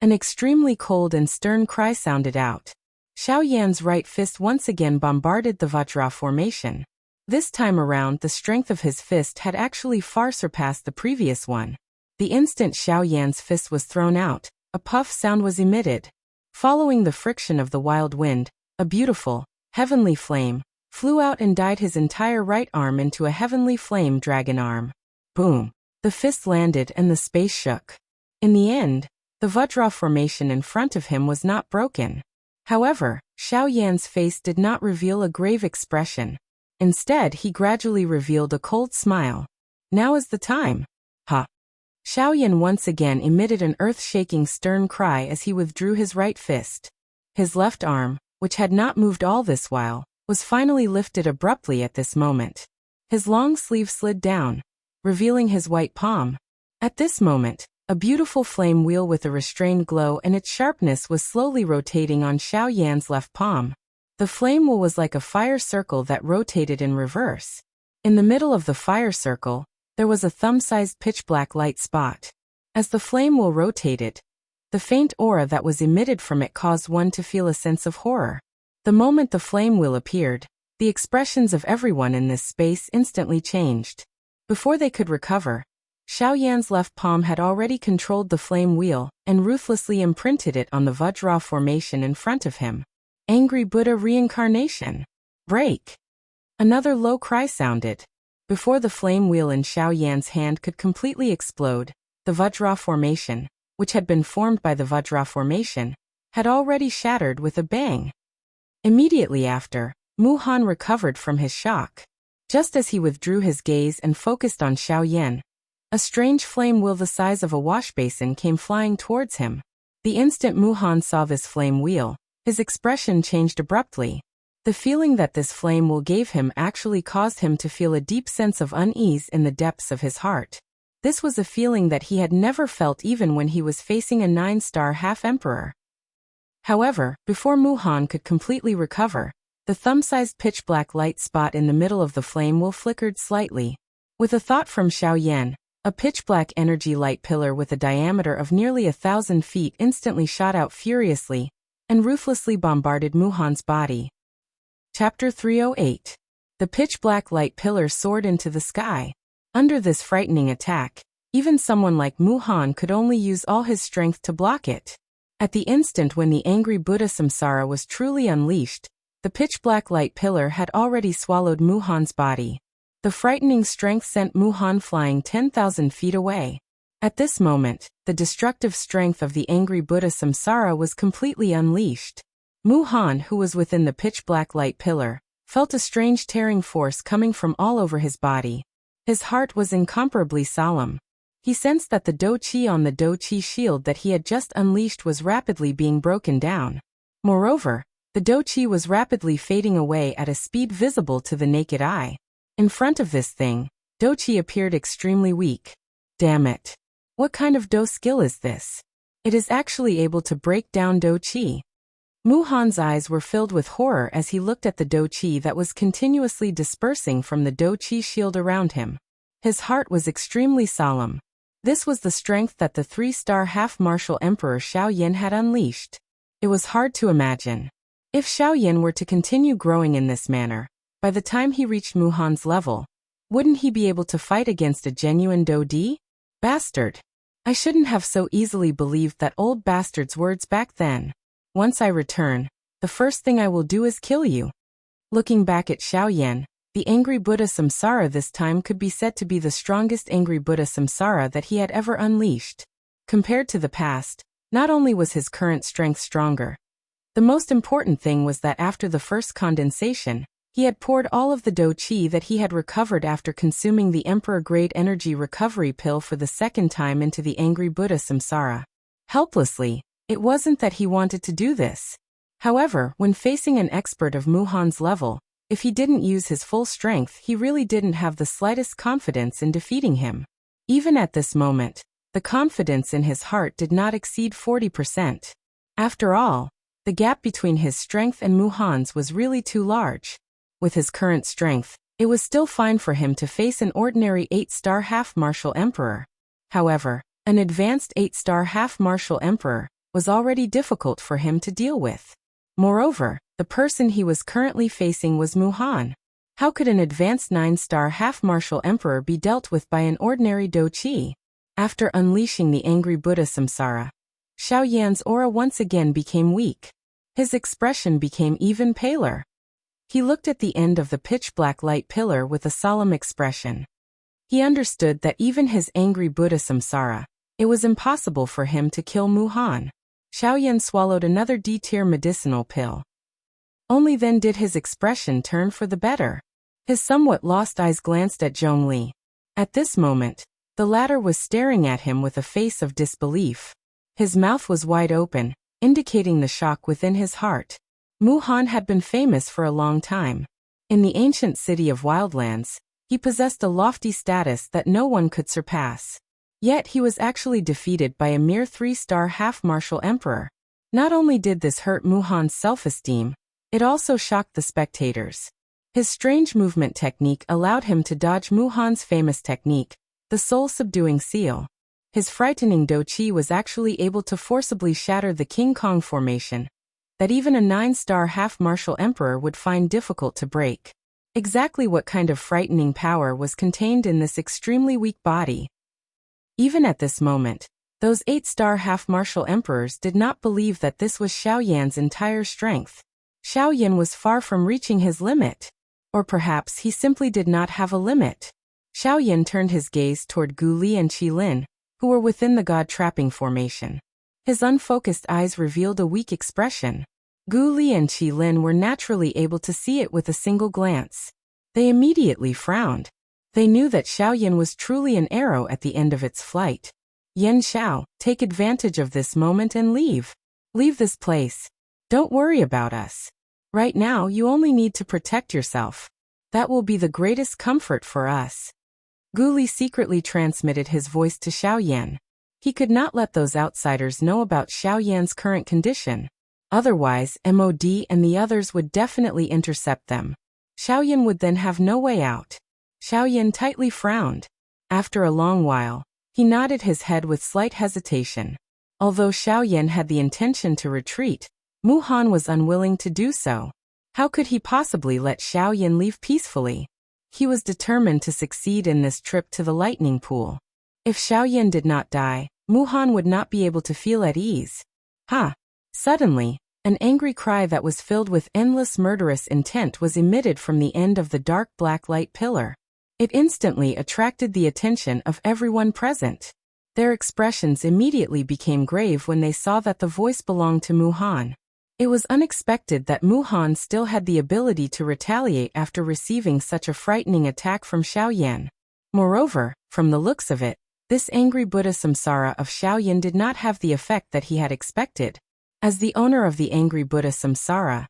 An extremely cold and stern cry sounded out. Xiaoyan's right fist once again bombarded the Vajra formation. This time around, the strength of his fist had actually far surpassed the previous one. The instant Xiaoyan's fist was thrown out, a puff sound was emitted. Following the friction of the wild wind, a beautiful, heavenly flame flew out and dyed his entire right arm into a heavenly flame dragon arm. Boom! The fist landed and the space shook. In the end, the Vajra formation in front of him was not broken. However, Xiaoyan's face did not reveal a grave expression. Instead, he gradually revealed a cold smile. Now is the time. Ha! Xiaoyan once again emitted an earth-shaking stern cry as he withdrew his right fist. His left arm, which had not moved all this while, was finally lifted abruptly at this moment. His long sleeve slid down, revealing his white palm. At this moment, a beautiful flame wheel with a restrained glow and its sharpness was slowly rotating on Xiaoyan's left palm. The flame wheel was like a fire circle that rotated in reverse. In the middle of the fire circle, there was a thumb-sized pitch-black light spot. As the flame wheel rotated, the faint aura that was emitted from it caused one to feel a sense of horror. The moment the flame wheel appeared, the expressions of everyone in this space instantly changed. Before they could recover, Xiaoyan's left palm had already controlled the flame wheel and ruthlessly imprinted it on the Vajra formation in front of him. Angry Buddha reincarnation. Break! Another low cry sounded. Before the flame wheel in Xiaoyan's hand could completely explode, the Vajra formation, which had been formed by the Vajra formation, had already shattered with a bang. Immediately after, Muhan recovered from his shock. Just as he withdrew his gaze and focused on Xiaoyan, a strange flame wheel the size of a wash basin came flying towards him. The instant Muhan saw this flame wheel, his expression changed abruptly. The feeling that this flame wheel gave him actually caused him to feel a deep sense of unease in the depths of his heart. This was a feeling that he had never felt even when he was facing a 9-star half-emperor. However, before Muhan could completely recover, the thumb-sized pitch-black light spot in the middle of the flame wheel flickered slightly. With a thought from Xiaoyan, a pitch-black energy light pillar with a diameter of nearly 1,000 feet instantly shot out furiously and ruthlessly bombarded Muhan's body. Chapter 308. The pitch-black light pillar soared into the sky. Under this frightening attack, even someone like Muhan could only use all his strength to block it. At the instant when the angry Buddha Samsara was truly unleashed, the pitch-black light pillar had already swallowed Muhan's body. The frightening strength sent Muhan flying 10,000 feet away. At this moment, the destructive strength of the angry Buddha Samsara was completely unleashed. Muhan, who was within the pitch-black light pillar, felt a strange tearing force coming from all over his body. His heart was incomparably solemn. He sensed that the Do Qi on the Do Qi shield that he had just unleashed was rapidly being broken down. Moreover, the Do Qi was rapidly fading away at a speed visible to the naked eye. In front of this thing, Do Qi appeared extremely weak. Damn it! What kind of Do skill is this? It is actually able to break down Do Qi. Muhan's eyes were filled with horror as he looked at the Do Qi that was continuously dispersing from the Do Qi shield around him. His heart was extremely solemn. This was the strength that the 3-star half-martial Emperor Xiaoyan had unleashed. It was hard to imagine. If Xiaoyan were to continue growing in this manner, by the time he reached Muhan's level, wouldn't he be able to fight against a genuine Do Di? Bastard! I shouldn't have so easily believed that old bastard's words back then. Once I return, the first thing I will do is kill you. Looking back at Xiaoyan, the angry Buddha Samsara this time could be said to be the strongest angry Buddha Samsara that he had ever unleashed. Compared to the past, not only was his current strength stronger, the most important thing was that after the first condensation, he had poured all of the Do Qi that he had recovered after consuming the Emperor-grade energy recovery pill for the second time into the angry Buddha Samsara. Helplessly, it wasn't that he wanted to do this. However, when facing an expert of Muhan's level, if he didn't use his full strength, he really didn't have the slightest confidence in defeating him. Even at this moment, The confidence in his heart did not exceed 40%. After all, the gap between his strength and Muhan's was really too large. With his current strength, it was still fine for him to face an ordinary 8-star half-martial emperor. However, an advanced 8-star half-martial emperor was already difficult for him to deal with. Moreover, the person he was currently facing was Muhan. How could an advanced 9-star half-martial emperor be dealt with by an ordinary doqi? After unleashing the angry Buddha samsara, Xiao Yan's aura once again became weak. His expression became even paler. He looked at the end of the pitch-black light pillar with a solemn expression. He understood that even his angry Buddha samsara, it was impossible for him to kill Muhan. Xiao Yan swallowed another D-tier medicinal pill. Only then did his expression turn for the better. His somewhat lost eyes glanced at Zhongli. At this moment, the latter was staring at him with a face of disbelief. His mouth was wide open, indicating the shock within his heart. Muhan had been famous for a long time. In the ancient city of Wildlands, he possessed a lofty status that no one could surpass. Yet he was actually defeated by a mere 3-star half-martial emperor. Not only did this hurt Muhan's self-esteem, it also shocked the spectators. His strange movement technique allowed him to dodge Muhan's famous technique, the soul-subduing seal. His frightening doqi was actually able to forcibly shatter the King Kong formation, that even a 9-star half-martial emperor would find difficult to break. Exactly what kind of frightening power was contained in this extremely weak body? Even at this moment, those 8-star half-martial emperors did not believe that this was Xiao Yan's entire strength. Xiao Yan was far from reaching his limit. Or perhaps he simply did not have a limit. Xiao Yan turned his gaze toward Gu Li and Qi Lin, who were within the god-trapping formation. His unfocused eyes revealed a weak expression. Gu Li and Qi Lin were naturally able to see it with a single glance. They immediately frowned. They knew that Xiao Yan was truly an arrow at the end of its flight. Yan Xiao, take advantage of this moment and leave. Leave this place. Don't worry about us. Right now you only need to protect yourself. That will be the greatest comfort for us. Gu Li secretly transmitted his voice to Xiao Yan. He could not let those outsiders know about Xiao Yan's current condition. Otherwise, MOD and the others would definitely intercept them. Xiao Yan would then have no way out. Xiao Yan tightly frowned. After a long while, he nodded his head with slight hesitation. Although Xiao Yan had the intention to retreat, Muhan was unwilling to do so. How could he possibly let Xiao Yan leave peacefully? He was determined to succeed in this trip to the lightning pool. If Xiao Yan did not die, Muhan would not be able to feel at ease. Ha! Suddenly, an angry cry that was filled with endless murderous intent was emitted from the end of the dark black light pillar. It instantly attracted the attention of everyone present. Their expressions immediately became grave when they saw that the voice belonged to Muhan. It was unexpected that Muhan still had the ability to retaliate after receiving such a frightening attack from Xiao Yan. Moreover, from the looks of it, this angry Buddha samsara of Xiao Yan did not have the effect that he had expected. As the owner of the angry Buddha samsara,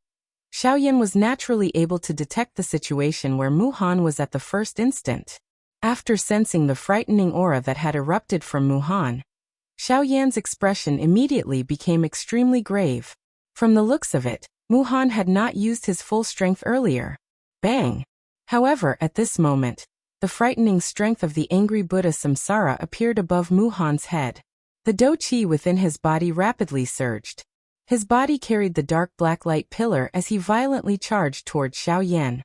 Xiao Yan was naturally able to detect the situation where Muhan was at the first instant. After sensing the frightening aura that had erupted from Muhan, Xiao Yan's expression immediately became extremely grave. From the looks of it, Muhan had not used his full strength earlier. Bang! However, at this moment, the frightening strength of the angry Buddha samsara appeared above Muhan's head. The doqi within his body rapidly surged. His body carried the dark black light pillar as he violently charged toward Xiao Yan.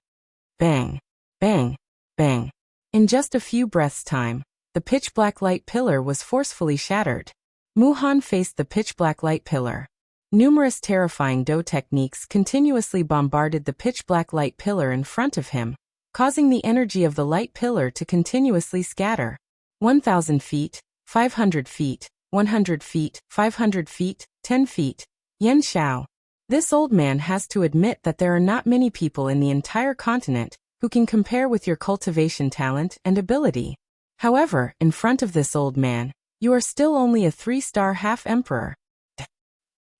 Bang! Bang! Bang! In just a few breaths' time, the pitch-black light pillar was forcefully shattered. Muhan faced the pitch-black light pillar. Numerous terrifying Do techniques continuously bombarded the pitch-black light pillar in front of him, causing the energy of the light pillar to continuously scatter. 1,000 feet, 500 feet, 100 feet, 500 feet, 10 feet. Yan Xiao. This old man has to admit that there are not many people in the entire continent who can compare with your cultivation talent and ability. However, in front of this old man, you are still only a 3-star half-emperor.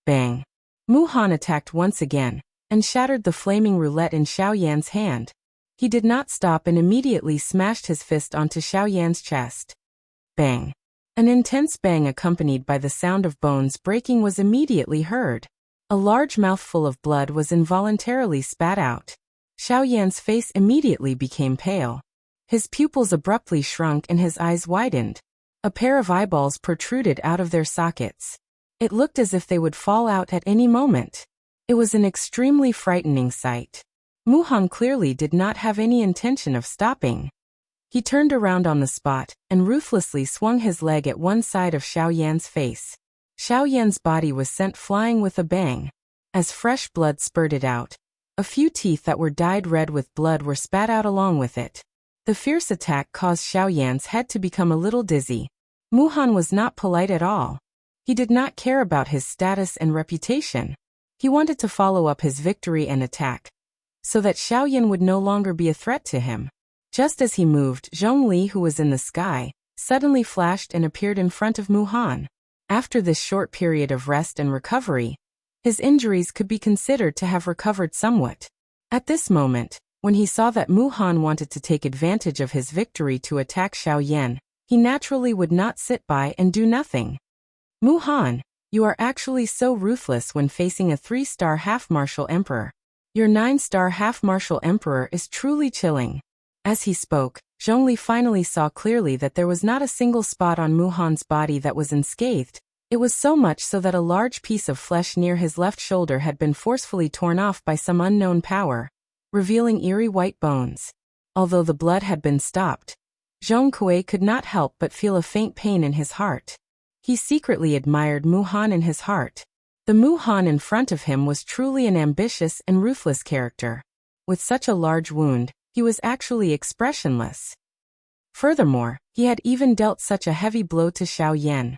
Bang! Muhan attacked once again, and shattered the flaming roulette in Xiao Yan's hand. He did not stop and immediately smashed his fist onto Xiao Yan's chest. Bang! An intense bang accompanied by the sound of bones breaking was immediately heard. A large mouthful of blood was involuntarily spat out. Xiao Yan's face immediately became pale. His pupils abruptly shrunk and his eyes widened. A pair of eyeballs protruded out of their sockets. It looked as if they would fall out at any moment. It was an extremely frightening sight. Mu Han clearly did not have any intention of stopping. He turned around on the spot and ruthlessly swung his leg at one side of Xiao Yan's face. Xiao Yan's body was sent flying with a bang. As fresh blood spurted out, a few teeth that were dyed red with blood were spat out along with it. The fierce attack caused Xiao Yan's head to become a little dizzy. Mu Han was not polite at all. He did not care about his status and reputation. He wanted to follow up his victory and attack, so that Xiao Yan would no longer be a threat to him. Just as he moved, Zhongli, who was in the sky, suddenly flashed and appeared in front of Mu Han. After this short period of rest and recovery, his injuries could be considered to have recovered somewhat. At this moment, when he saw that Mu Han wanted to take advantage of his victory to attack Xiao Yan, he naturally would not sit by and do nothing. Mu Han, you are actually so ruthless when facing a 3-star half-martial emperor. Your 9-star half-martial emperor is truly chilling. As he spoke, Zhongli finally saw clearly that there was not a single spot on Mu Han's body that was unscathed. It was so much so that a large piece of flesh near his left shoulder had been forcefully torn off by some unknown power, revealing eerie white bones. Although the blood had been stopped, Zhong Kuei could not help but feel a faint pain in his heart. He secretly admired Mu Han in his heart. The Mu Han in front of him was truly an ambitious and ruthless character. With such a large wound, he was actually expressionless. Furthermore, he had even dealt such a heavy blow to Xiao Yan.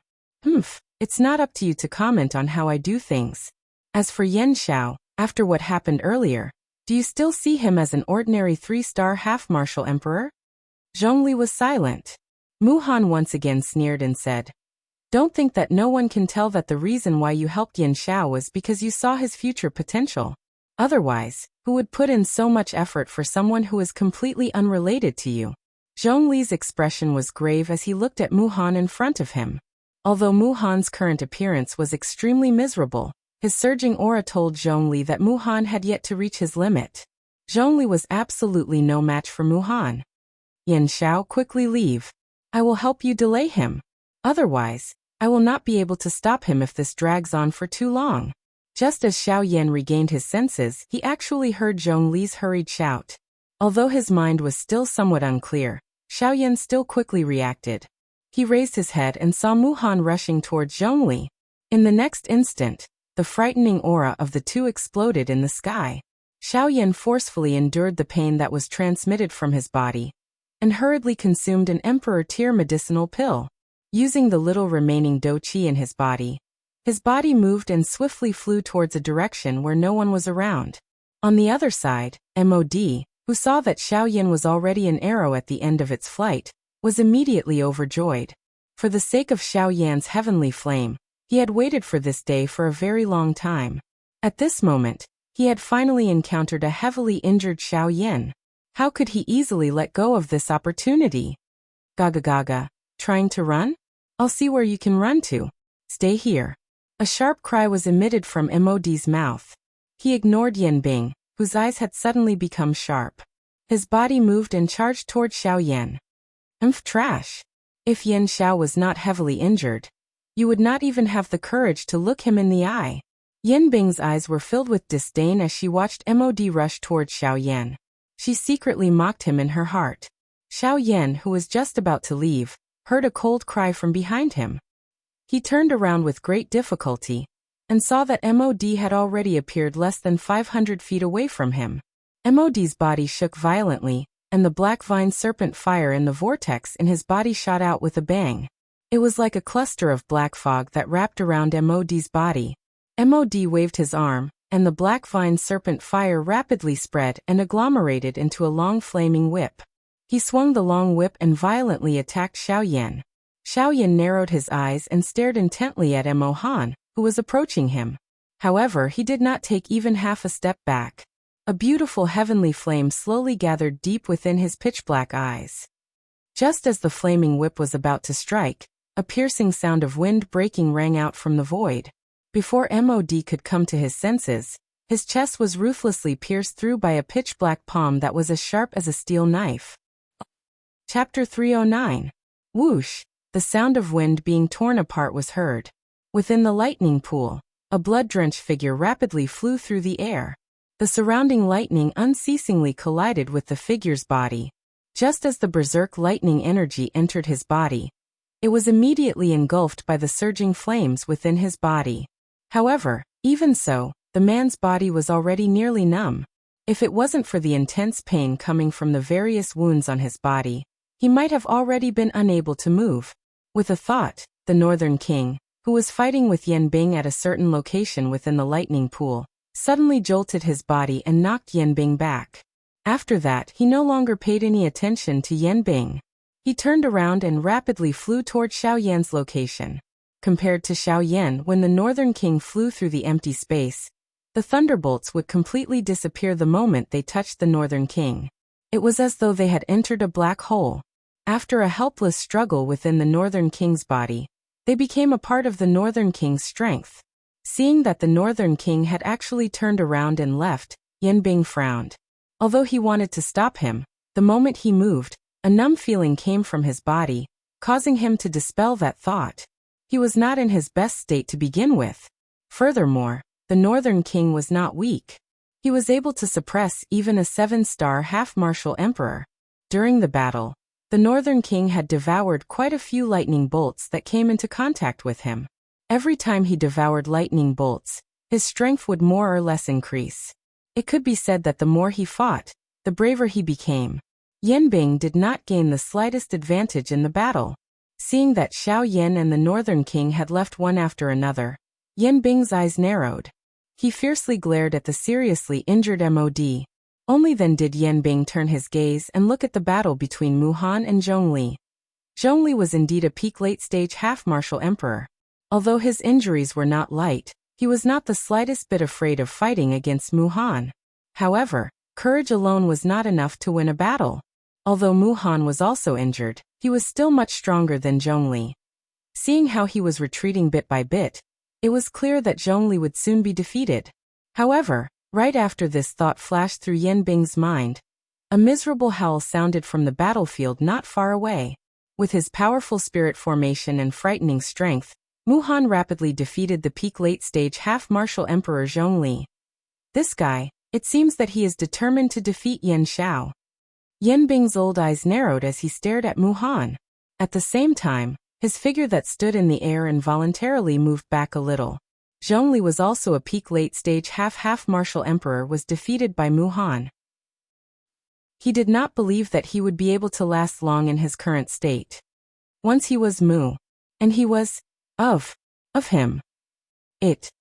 It's not up to you to comment on how I do things. As for Yan Xiao, after what happened earlier, do you still see him as an ordinary 3-star half-martial emperor? Zhongli was silent. Mu Han once again sneered and said, "Don't think that no one can tell that the reason why you helped Yan Xiao was because you saw his future potential. Otherwise, who would put in so much effort for someone who is completely unrelated to you?" Zhongli's expression was grave as he looked at Mu Han in front of him. Although Mu Han's current appearance was extremely miserable, his surging aura told Zhongli that Mu Han had yet to reach his limit. Zhongli was absolutely no match for Mu Han. "Yan Xiao, quickly leave. I will help you delay him. Otherwise, I will not be able to stop him if this drags on for too long." Just as Xiao Yan regained his senses, he actually heard Zhongli's hurried shout. Although his mind was still somewhat unclear, Xiao Yan still quickly reacted. He raised his head and saw Mu Han rushing towards Zhongli. In the next instant, the frightening aura of the two exploded in the sky. Xiao Yan forcefully endured the pain that was transmitted from his body, and hurriedly consumed an Emperor Tier medicinal pill. Using the little remaining Do Qi in his body moved and swiftly flew towards a direction where no one was around. On the other side, MOD, who saw that Xiao Yan was already an arrow at the end of its flight, was immediately overjoyed. For the sake of Xiao Yan's heavenly flame, he had waited for this day for a very long time. At this moment, he had finally encountered a heavily injured Xiao Yan. How could he easily let go of this opportunity? Gaga gaga, trying to run? I'll see where you can run to. Stay here. A sharp cry was emitted from MOD's mouth. He ignored Yan Bing, whose eyes had suddenly become sharp. His body moved and charged toward Xiao Yan. Trash. If Yan Xiao was not heavily injured, you would not even have the courage to look him in the eye. Yan Bing's eyes were filled with disdain as she watched MOD rush toward Xiao Yan. She secretly mocked him in her heart. Xiao Yan, who was just about to leave, heard a cold cry from behind him. He turned around with great difficulty, and saw that MOD had already appeared less than 500 feet away from him. MOD's body shook violently, and the black vine serpent fire in the vortex in his body shot out with a bang. It was like a cluster of black fog that wrapped around MOD's body. MOD waved his arm, and the black vine serpent fire rapidly spread and agglomerated into a long flaming whip. He swung the long whip and violently attacked Xiao Yan. Xiao Yan narrowed his eyes and stared intently at Mo Han, who was approaching him. However, he did not take even half a step back. A beautiful heavenly flame slowly gathered deep within his pitch-black eyes. Just as the flaming whip was about to strike, A piercing sound of wind breaking rang out from the void. Before Mod could come to his senses, his chest was ruthlessly pierced through by a pitch-black palm that was as sharp as a steel knife. Chapter 309. Whoosh! The sound of wind being torn apart was heard. Within the lightning pool, a blood-drenched figure rapidly flew through the air. The surrounding lightning unceasingly collided with the figure's body. Just as the berserk lightning energy entered his body, it was immediately engulfed by the surging flames within his body. However, even so, the man's body was already nearly numb. If it wasn't for the intense pain coming from the various wounds on his body, he might have already been unable to move. With a thought, the Northern King, who was fighting with Yan Bing at a certain location within the lightning pool, suddenly jolted his body and knocked Yan Bing back. After that, he no longer paid any attention to Yan Bing. He turned around and rapidly flew toward Xiao Yan's location. Compared to Xiao Yan, when the Northern King flew through the empty space, the thunderbolts would completely disappear the moment they touched the Northern King. It was as though they had entered a black hole. After a helpless struggle within the Northern King's body, they became a part of the Northern King's strength. Seeing that the Northern King had actually turned around and left, Yan Bing frowned. Although he wanted to stop him, the moment he moved, a numb feeling came from his body, causing him to dispel that thought. He was not in his best state to begin with. Furthermore, the Northern King was not weak. He was able to suppress even a 7-star half-martial emperor. During the battle, the Northern King had devoured quite a few lightning bolts that came into contact with him. Every time he devoured lightning bolts, his strength would more or less increase. It could be said that the more he fought, the braver he became. Yan Bing did not gain the slightest advantage in the battle. Seeing that Xiao Yan and the Northern King had left one after another, Yan Bing's eyes narrowed. He fiercely glared at the seriously injured Mod. Only then did Yan Bing turn his gaze and look at the battle between Mu Han and Zhongli. Zhongli was indeed a peak late-stage half-martial emperor. Although his injuries were not light, he was not the slightest bit afraid of fighting against Mu Han. However, courage alone was not enough to win a battle. Although Mu Han was also injured, he was still much stronger than Zhongli. Seeing how he was retreating bit by bit, it was clear that Zhongli would soon be defeated. However, right after this thought flashed through Yan Bing's mind, a miserable howl sounded from the battlefield not far away. With his powerful spirit formation and frightening strength, Mu Han rapidly defeated the peak late-stage half-martial emperor Zhongli. This guy, it seems that he is determined to defeat Yan Xiao. Yan Bing's old eyes narrowed as he stared at Mu Han. At the same time, his figure that stood in the air involuntarily moved back a little. Zhongli was also a peak late-stage half-martial emperor was defeated by Mu Han. He did not believe that he would be able to last long in his current state. Once he was Mu, and he was of him. It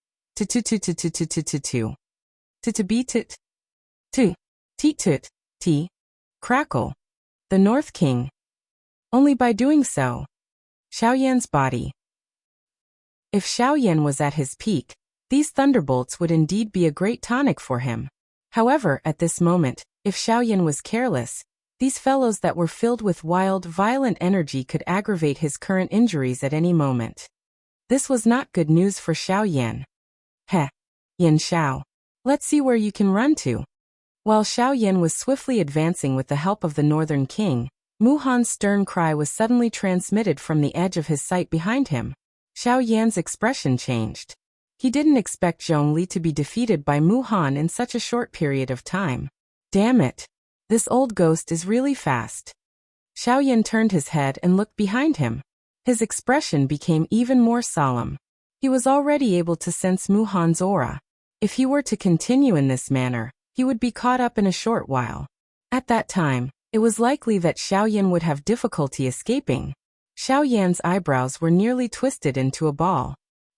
crackle. The North King. Only by doing so, Xiao Yan's body. If Xiao Yan was at his peak, these thunderbolts would indeed be a great tonic for him. However, at this moment, if Xiao Yan was careless, these fellows that were filled with wild, violent energy could aggravate his current injuries at any moment. This was not good news for Xiao Yan. Heh, Yan Xiao. Let's see where you can run to. While Xiao Yan was swiftly advancing with the help of the Northern King, Mu Han's stern cry was suddenly transmitted from the edge of his sight behind him. Xiao Yan's expression changed. He didn't expect Zhongli to be defeated by Mu Han in such a short period of time. Damn it! This old ghost is really fast. Xiao Yan turned his head and looked behind him. His expression became even more solemn. He was already able to sense Mu Han's aura. If he were to continue in this manner, he would be caught up in a short while. At that time, it was likely that Xiao Yan would have difficulty escaping. Xiao Yan's eyebrows were nearly twisted into a ball.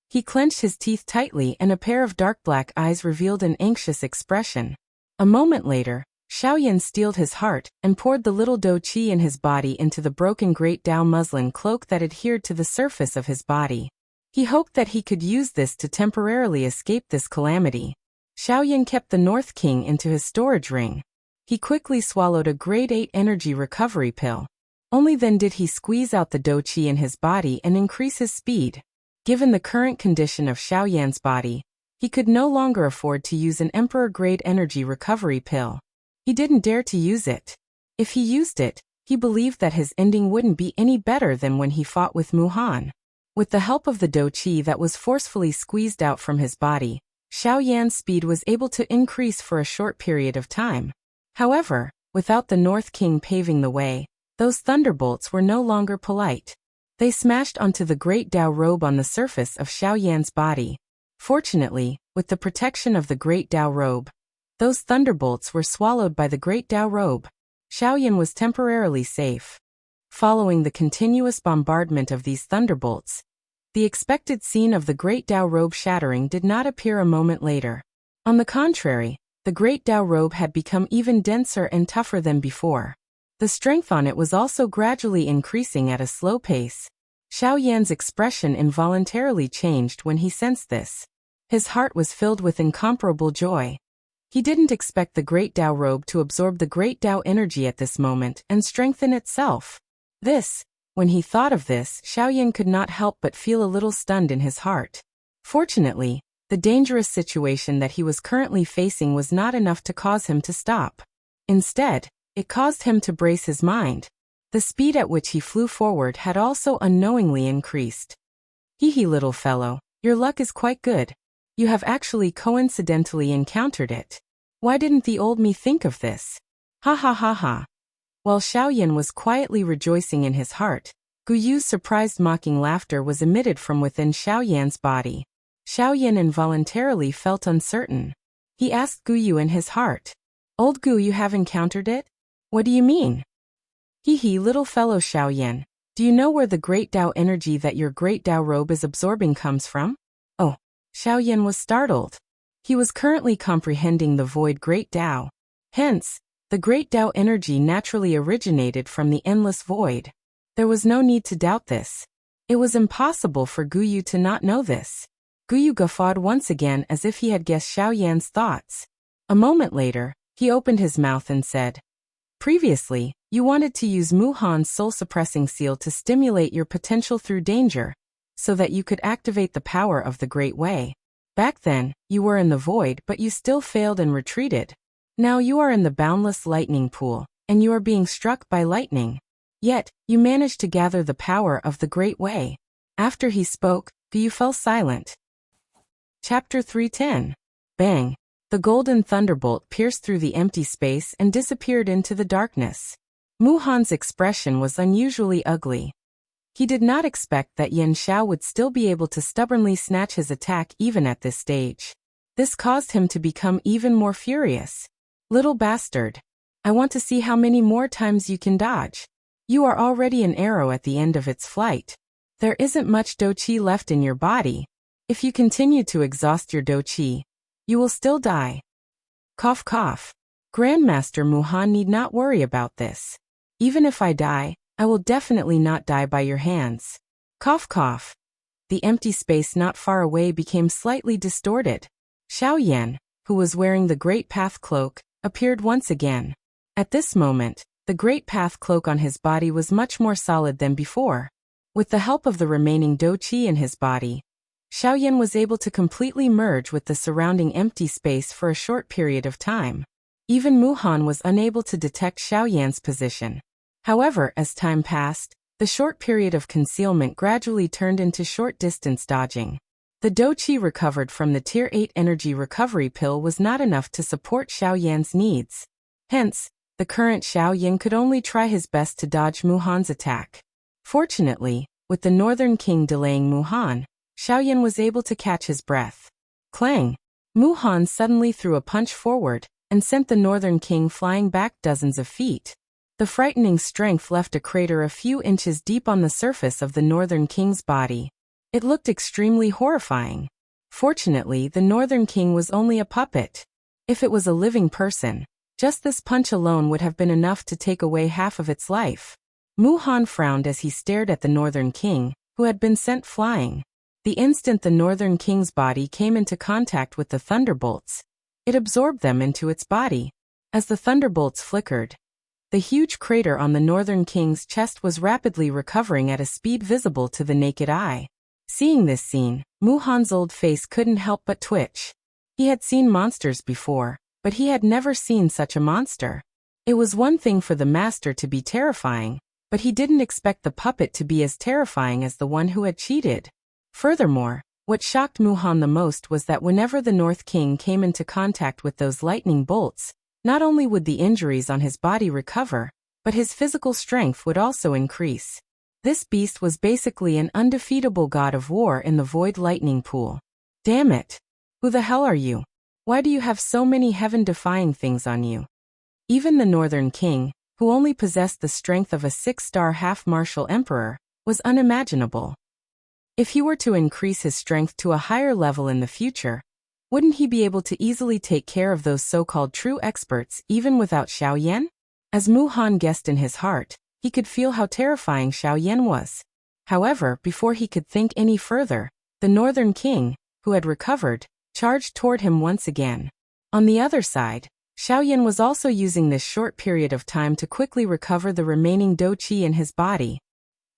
He clenched his teeth tightly and a pair of dark black eyes revealed an anxious expression. A moment later, Xiao Yan steeled his heart and poured the little dou qi in his body into the broken great Dao muslin cloak that adhered to the surface of his body. He hoped that he could use this to temporarily escape this calamity. Xiao Yan kept the North King into his storage ring. He quickly swallowed a grade 8 energy recovery pill. Only then did he squeeze out the dou-qi in his body and increase his speed. Given the current condition of Xiao Yan's body, he could no longer afford to use an Emperor-grade energy recovery pill. He didn't dare to use it. If he used it, he believed that his ending wouldn't be any better than when he fought with Mu Han. With the help of the dou-qi that was forcefully squeezed out from his body, Xiao Yan's speed was able to increase for a short period of time. However, without the North King paving the way, those thunderbolts were no longer polite. They smashed onto the great Dao robe on the surface of Xiao Yan's body. Fortunately, with the protection of the great Dao robe, those thunderbolts were swallowed by the great Dao robe. Xiao Yan was temporarily safe. Following the continuous bombardment of these thunderbolts, the expected scene of the great Dao robe shattering did not appear a moment later. On the contrary, the great Dao robe had become even denser and tougher than before. The strength on it was also gradually increasing at a slow pace. Xiao Yan's expression involuntarily changed when he sensed this. His heart was filled with incomparable joy. He didn't expect the great Dao robe to absorb the great Dao energy at this moment and strengthen itself. When he thought of this, Xiao Yan could not help but feel a little stunned in his heart. Fortunately, the dangerous situation that he was currently facing was not enough to cause him to stop. Instead, it caused him to brace his mind. The speed at which he flew forward had also unknowingly increased. Hee little fellow, your luck is quite good. You have actually coincidentally encountered it. Why didn't the old me think of this? Ha ha ha ha. While Xiao Yan was quietly rejoicing in his heart, Guyu's surprised mocking laughter was emitted from within Xiao Yan's body. Xiao Yan involuntarily felt uncertain. He asked Guyu in his heart, "Old Gu, you have encountered it? What do you mean?" Hee little fellow Xiao Yan, do you know where the great Dao energy that your great Dao robe is absorbing comes from? Oh, Xiao Yan was startled. He was currently comprehending the void great Dao. Hence, the great Dao energy naturally originated from the endless void. There was no need to doubt this. It was impossible for Guyu to not know this. Guyu guffawed once again as if he had guessed Xiao Yan's thoughts. A moment later, he opened his mouth and said, "Previously, you wanted to use Mu Han's soul-suppressing seal to stimulate your potential through danger, so that you could activate the power of the Great Way. Back then, you were in the void but you still failed and retreated. Now you are in the boundless lightning pool, and you are being struck by lightning. Yet, you managed to gather the power of the Great Way." After he spoke, Guyu fell silent. Chapter 310. Bang! The golden thunderbolt pierced through the empty space and disappeared into the darkness. Mu Han's expression was unusually ugly. He did not expect that Yan Xiao would still be able to stubbornly snatch his attack even at this stage. This caused him to become even more furious. "Little bastard. I want to see how many more times you can dodge. You are already an arrow at the end of its flight. There isn't much dou-qi left in your body. If you continue to exhaust your dou-qi, you will still die." Cough cough. Grandmaster Mu Han need not worry about this. Even if I die, I will definitely not die by your hands. Cough cough. The empty space not far away became slightly distorted. Xiao Yan, who was wearing the Great Path Cloak, appeared once again. At this moment, the Great Path Cloak on his body was much more solid than before. With the help of the remaining dou-qi in his body, Xiao Yan was able to completely merge with the surrounding empty space for a short period of time. Even Mu Han was unable to detect Xiao Yan's position. However, as time passed, the short period of concealment gradually turned into short-distance dodging. The dou-qi recovered from the Tier 8 energy recovery pill was not enough to support Xiao Yan's needs. Hence, the current Xiao Yan could only try his best to dodge Mu Han's attack. Fortunately, with the Northern King delaying Mu Han, Xiao Yan was able to catch his breath. Clang! Mu Han suddenly threw a punch forward and sent the Northern King flying back dozens of feet. The frightening strength left a crater a few inches deep on the surface of the Northern King's body. It looked extremely horrifying. Fortunately, the Northern King was only a puppet. If it was a living person, just this punch alone would have been enough to take away half of its life. Mu Han frowned as he stared at the Northern King, who had been sent flying. The instant the Northern King's body came into contact with the thunderbolts, it absorbed them into its body. As the thunderbolts flickered, The huge crater on the Northern King's chest was rapidly recovering at a speed visible to the naked eye. Seeing this scene, Mu-Han's old face couldn't help but twitch. He had seen monsters before, but he had never seen such a monster. It was one thing for the master to be terrifying, but he didn't expect the puppet to be as terrifying as the one who had cheated. Furthermore, what shocked Mu-Han the most was that whenever the North King came into contact with those lightning bolts, not only would the injuries on his body recover, but his physical strength would also increase. This beast was basically an undefeatable god of war in the void lightning pool. Damn it! Who the hell are you? Why do you have so many heaven-defying things on you? Even the Northern King, who only possessed the strength of a 6-star half-martial emperor, was unimaginable. If he were to increase his strength to a higher level in the future, wouldn't he be able to easily take care of those so-called true experts even without Xiao Yan? As Mu-Han guessed in his heart, he could feel how terrifying Xiao Yan was. However, before he could think any further, the Northern King, who had recovered, charged toward him once again. On the other side, Xiao Yan was also using this short period of time to quickly recover the remaining Do Qi in his body.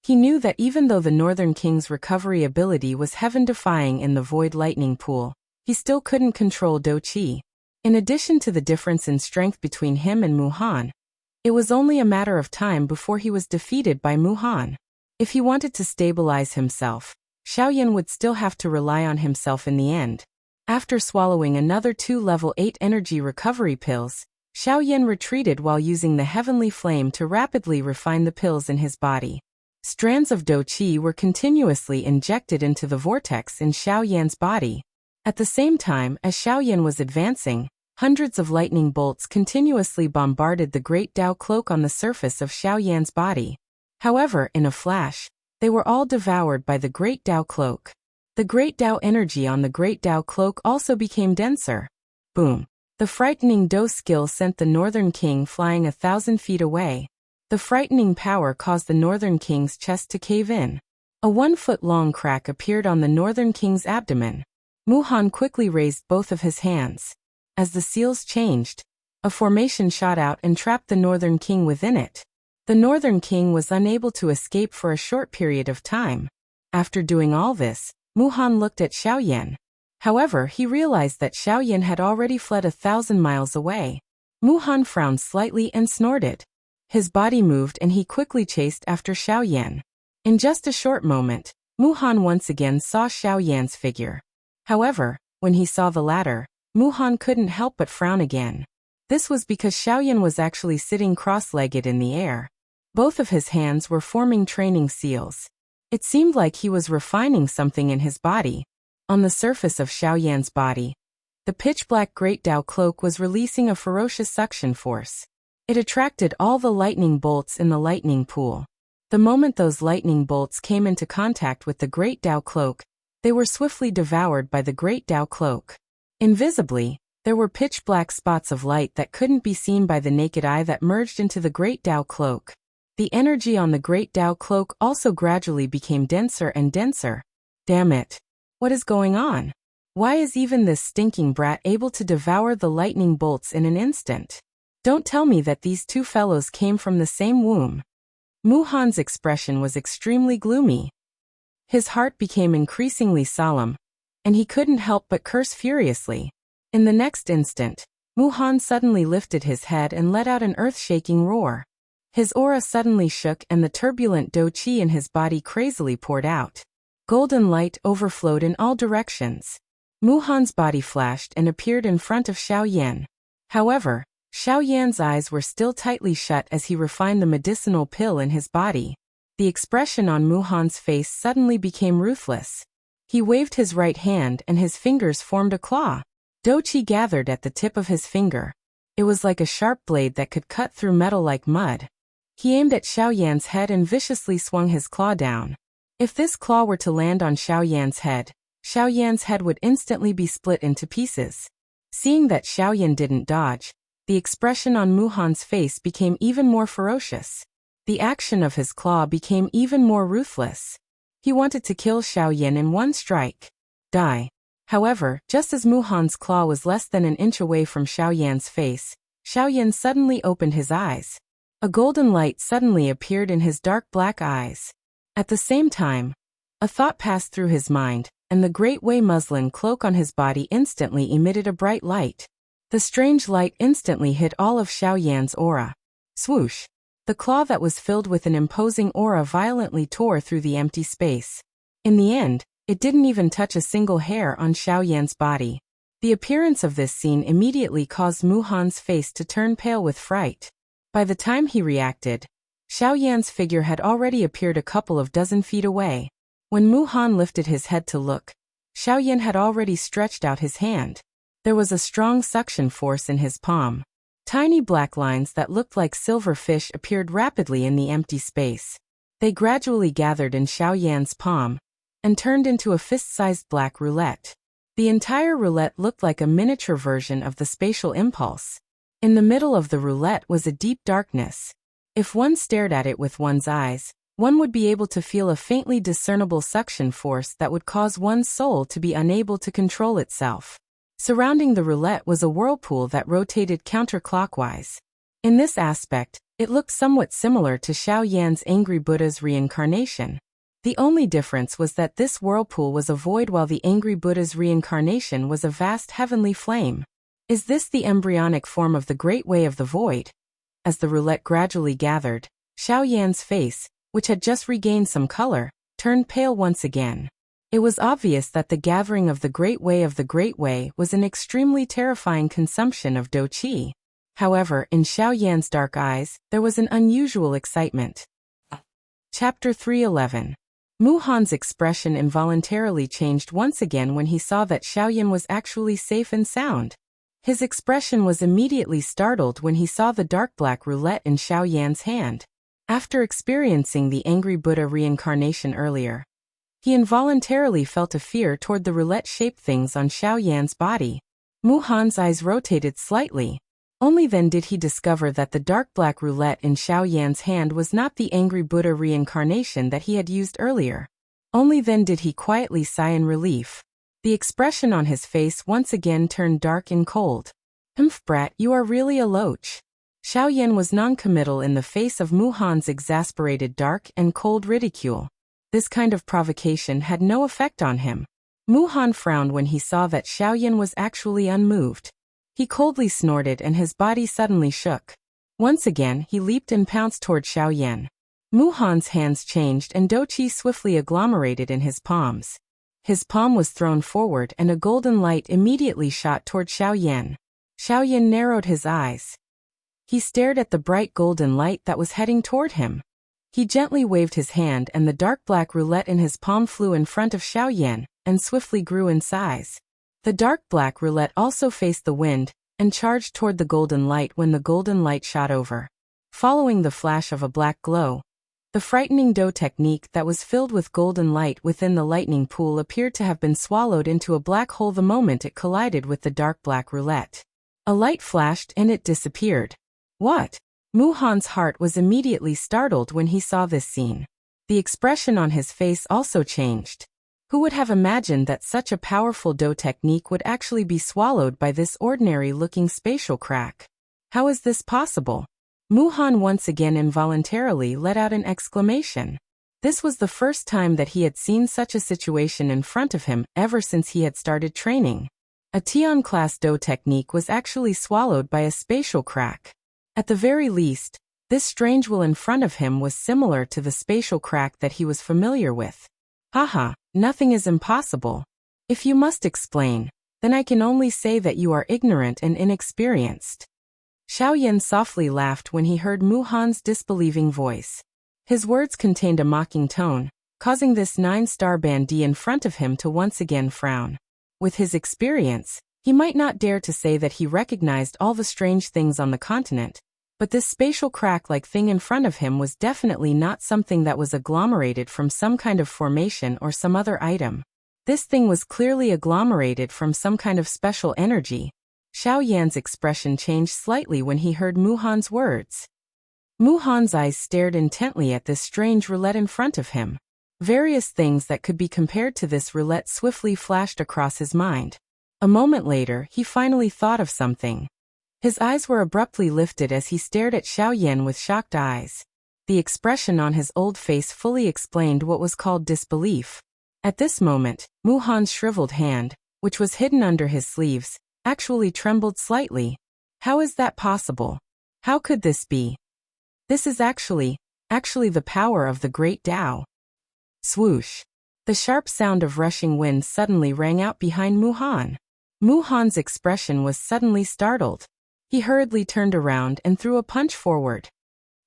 He knew that even though the Northern King's recovery ability was heaven-defying in the void lightning pool, he still couldn't control Do Qi. In addition to the difference in strength between him and Mu-Han, it was only a matter of time before he was defeated by Mu-Han. If he wanted to stabilize himself, Xiao Yan would still have to rely on himself in the end. After swallowing another 2 level 8 energy recovery pills, Xiao Yan retreated while using the heavenly flame to rapidly refine the pills in his body. Strands of Do Qi were continuously injected into the vortex in Xiao Yan's body. At the same time as Xiao Yan was advancing, hundreds of lightning bolts continuously bombarded the Great Tao Cloak on the surface of Xiao Yan's body. However, in a flash, they were all devoured by the Great Tao Cloak. The Great Tao energy on the Great Tao Cloak also became denser. Boom! The frightening Do skill sent the Northern King flying 1,000 feet away. The frightening power caused the Northern King's chest to cave in. A 1-foot-long crack appeared on the Northern King's abdomen. Mu-Han quickly raised both of his hands. As the seals changed, a formation shot out and trapped the Northern King within it. The Northern King was unable to escape for a short period of time. After doing all this, Mu-Han looked at Xiao Yan. However, he realized that Xiao Yan had already fled 1,000 miles away. Mu-Han frowned slightly and snorted. His body moved and he quickly chased after Xiao Yan. In just a short moment, Mu-Han once again saw Xiao Yan's figure. However, when he saw the latter, Mu-Han couldn't help but frown again. This was because Xiao Yan was actually sitting cross-legged in the air. Both of his hands were forming training seals. It seemed like he was refining something in his body. On the surface of Xiao Yan's body, the pitch-black Great Tao Cloak was releasing a ferocious suction force. It attracted all the lightning bolts in the lightning pool. The moment those lightning bolts came into contact with the Great Tao Cloak, they were swiftly devoured by the Great Tao Cloak. Invisibly, there were pitch-black spots of light that couldn't be seen by the naked eye that merged into the Great Tao Cloak. The energy on the Great Tao Cloak also gradually became denser and denser. Damn it! What is going on? Why is even this stinking brat able to devour the lightning bolts in an instant? Don't tell me that these two fellows came from the same womb. Mu-Han's expression was extremely gloomy. His heart became increasingly solemn, and he couldn't help but curse furiously. In the next instant, Mu-Han suddenly lifted his head and let out an earth-shaking roar. His aura suddenly shook and the turbulent Do Qi in his body crazily poured out. Golden light overflowed in all directions. Mu-Han's body flashed and appeared in front of Xiao Yan. However, Xiao Yan's eyes were still tightly shut as he refined the medicinal pill in his body. The expression on Mu-Han's face suddenly became ruthless. He waved his right hand and his fingers formed a claw. Do Qi gathered at the tip of his finger. It was like a sharp blade that could cut through metal like mud. He aimed at Xiao Yan's head and viciously swung his claw down. If this claw were to land on Xiao Yan's head would instantly be split into pieces. Seeing that Xiao Yan didn't dodge, the expression on Mu-Han's face became even more ferocious. The action of his claw became even more ruthless. He wanted to kill Xiao Yan in one strike. Die. However, just as Mu-Han's claw was less than an inch away from Xiao Yan's face, Xiao Yan suddenly opened his eyes. A golden light suddenly appeared in his dark black eyes. At the same time, a thought passed through his mind, and the great way muslin cloak on his body instantly emitted a bright light. The strange light instantly hit all of Xiao Yan's aura. Swoosh! The claw that was filled with an imposing aura violently tore through the empty space. In the end, it didn't even touch a single hair on Xiao Yan's body. The appearance of this scene immediately caused Mu Han's face to turn pale with fright. By the time he reacted, Xiao Yan's figure had already appeared a couple of dozen feet away. When Mu Han lifted his head to look, Xiao Yan had already stretched out his hand. There was a strong suction force in his palm. Tiny black lines that looked like silver fish appeared rapidly in the empty space. They gradually gathered in Xiao Yan's palm and turned into a fist-sized black roulette. The entire roulette looked like a miniature version of the spatial impulse. In the middle of the roulette was a deep darkness. If one stared at it with one's eyes, one would be able to feel a faintly discernible suction force that would cause one's soul to be unable to control itself. Surrounding the roulette was a whirlpool that rotated counterclockwise. In this aspect, it looked somewhat similar to Xiao Yan's angry Buddha's reincarnation. The only difference was that this whirlpool was a void while the angry Buddha's reincarnation was a vast heavenly flame. Is this the embryonic form of the Great Way of the Void? As the roulette gradually gathered, Xiao Yan's face, which had just regained some color, turned pale once again. It was obvious that the gathering of the Great Way of the Great Way was an extremely terrifying consumption of Do Qi. However, in Xiao Yan's dark eyes, there was an unusual excitement. Chapter 311. Mu Han's expression involuntarily changed once again when he saw that Xiao Yan was actually safe and sound. His expression was immediately startled when he saw the dark black roulette in Xiao Yan's hand. After experiencing the angry Buddha reincarnation earlier, he involuntarily felt a fear toward the roulette-shaped things on Xiao Yan's body. Mu Han's eyes rotated slightly. Only then did he discover that the dark black roulette in Xiao Yan's hand was not the angry Buddha reincarnation that he had used earlier. Only then did he quietly sigh in relief. The expression on his face once again turned dark and cold. "Humph, brat, you are really a loach." Xiao Yan was non-committal in the face of Mu Han's exasperated dark and cold ridicule. This kind of provocation had no effect on him. Mu Han frowned when he saw that Xiao Yan was actually unmoved. He coldly snorted and his body suddenly shook. Once again, he leaped and pounced toward Xiao Yan. Mu Han's hands changed and Do Qi swiftly agglomerated in his palms. His palm was thrown forward and a golden light immediately shot toward Xiao Yan. Xiao Yan narrowed his eyes. He stared at the bright golden light that was heading toward him. He gently waved his hand and the dark black roulette in his palm flew in front of Xiao Yan and swiftly grew in size. The dark black roulette also faced the wind and charged toward the golden light when the golden light shot over. Following the flash of a black glow, the frightening Do technique that was filled with golden light within the lightning pool appeared to have been swallowed into a black hole the moment it collided with the dark black roulette. A light flashed and it disappeared. What? Mu Han's heart was immediately startled when he saw this scene. The expression on his face also changed. Who would have imagined that such a powerful Do technique would actually be swallowed by this ordinary-looking spatial crack? How is this possible? Mu Han once again involuntarily let out an exclamation. This was the first time that he had seen such a situation in front of him ever since he had started training. A Tian-class Do technique was actually swallowed by a spatial crack. At the very least, this strange will in front of him was similar to the spatial crack that he was familiar with. Haha, nothing is impossible. If you must explain, then I can only say that you are ignorant and inexperienced. Xiao Yan softly laughed when he heard Mu Han's disbelieving voice. His words contained a mocking tone, causing this 9-star bandit in front of him to once again frown. With his experience, he might not dare to say that he recognized all the strange things on the continent, but this spatial crack-like thing in front of him was definitely not something that was agglomerated from some kind of formation or some other item. This thing was clearly agglomerated from some kind of special energy. Xiao Yan's expression changed slightly when he heard Mu Han's words. Mu Han's eyes stared intently at this strange roulette in front of him. Various things that could be compared to this roulette swiftly flashed across his mind. A moment later, he finally thought of something. His eyes were abruptly lifted as he stared at Xiao Yan with shocked eyes. The expression on his old face fully explained what was called disbelief. At this moment, Mu Han's shriveled hand, which was hidden under his sleeves, actually trembled slightly. How is that possible? How could this be? This is actually the power of the great Tao. Swoosh. The sharp sound of rushing wind suddenly rang out behind Mu Han. Mu Han's expression was suddenly startled. He hurriedly turned around and threw a punch forward.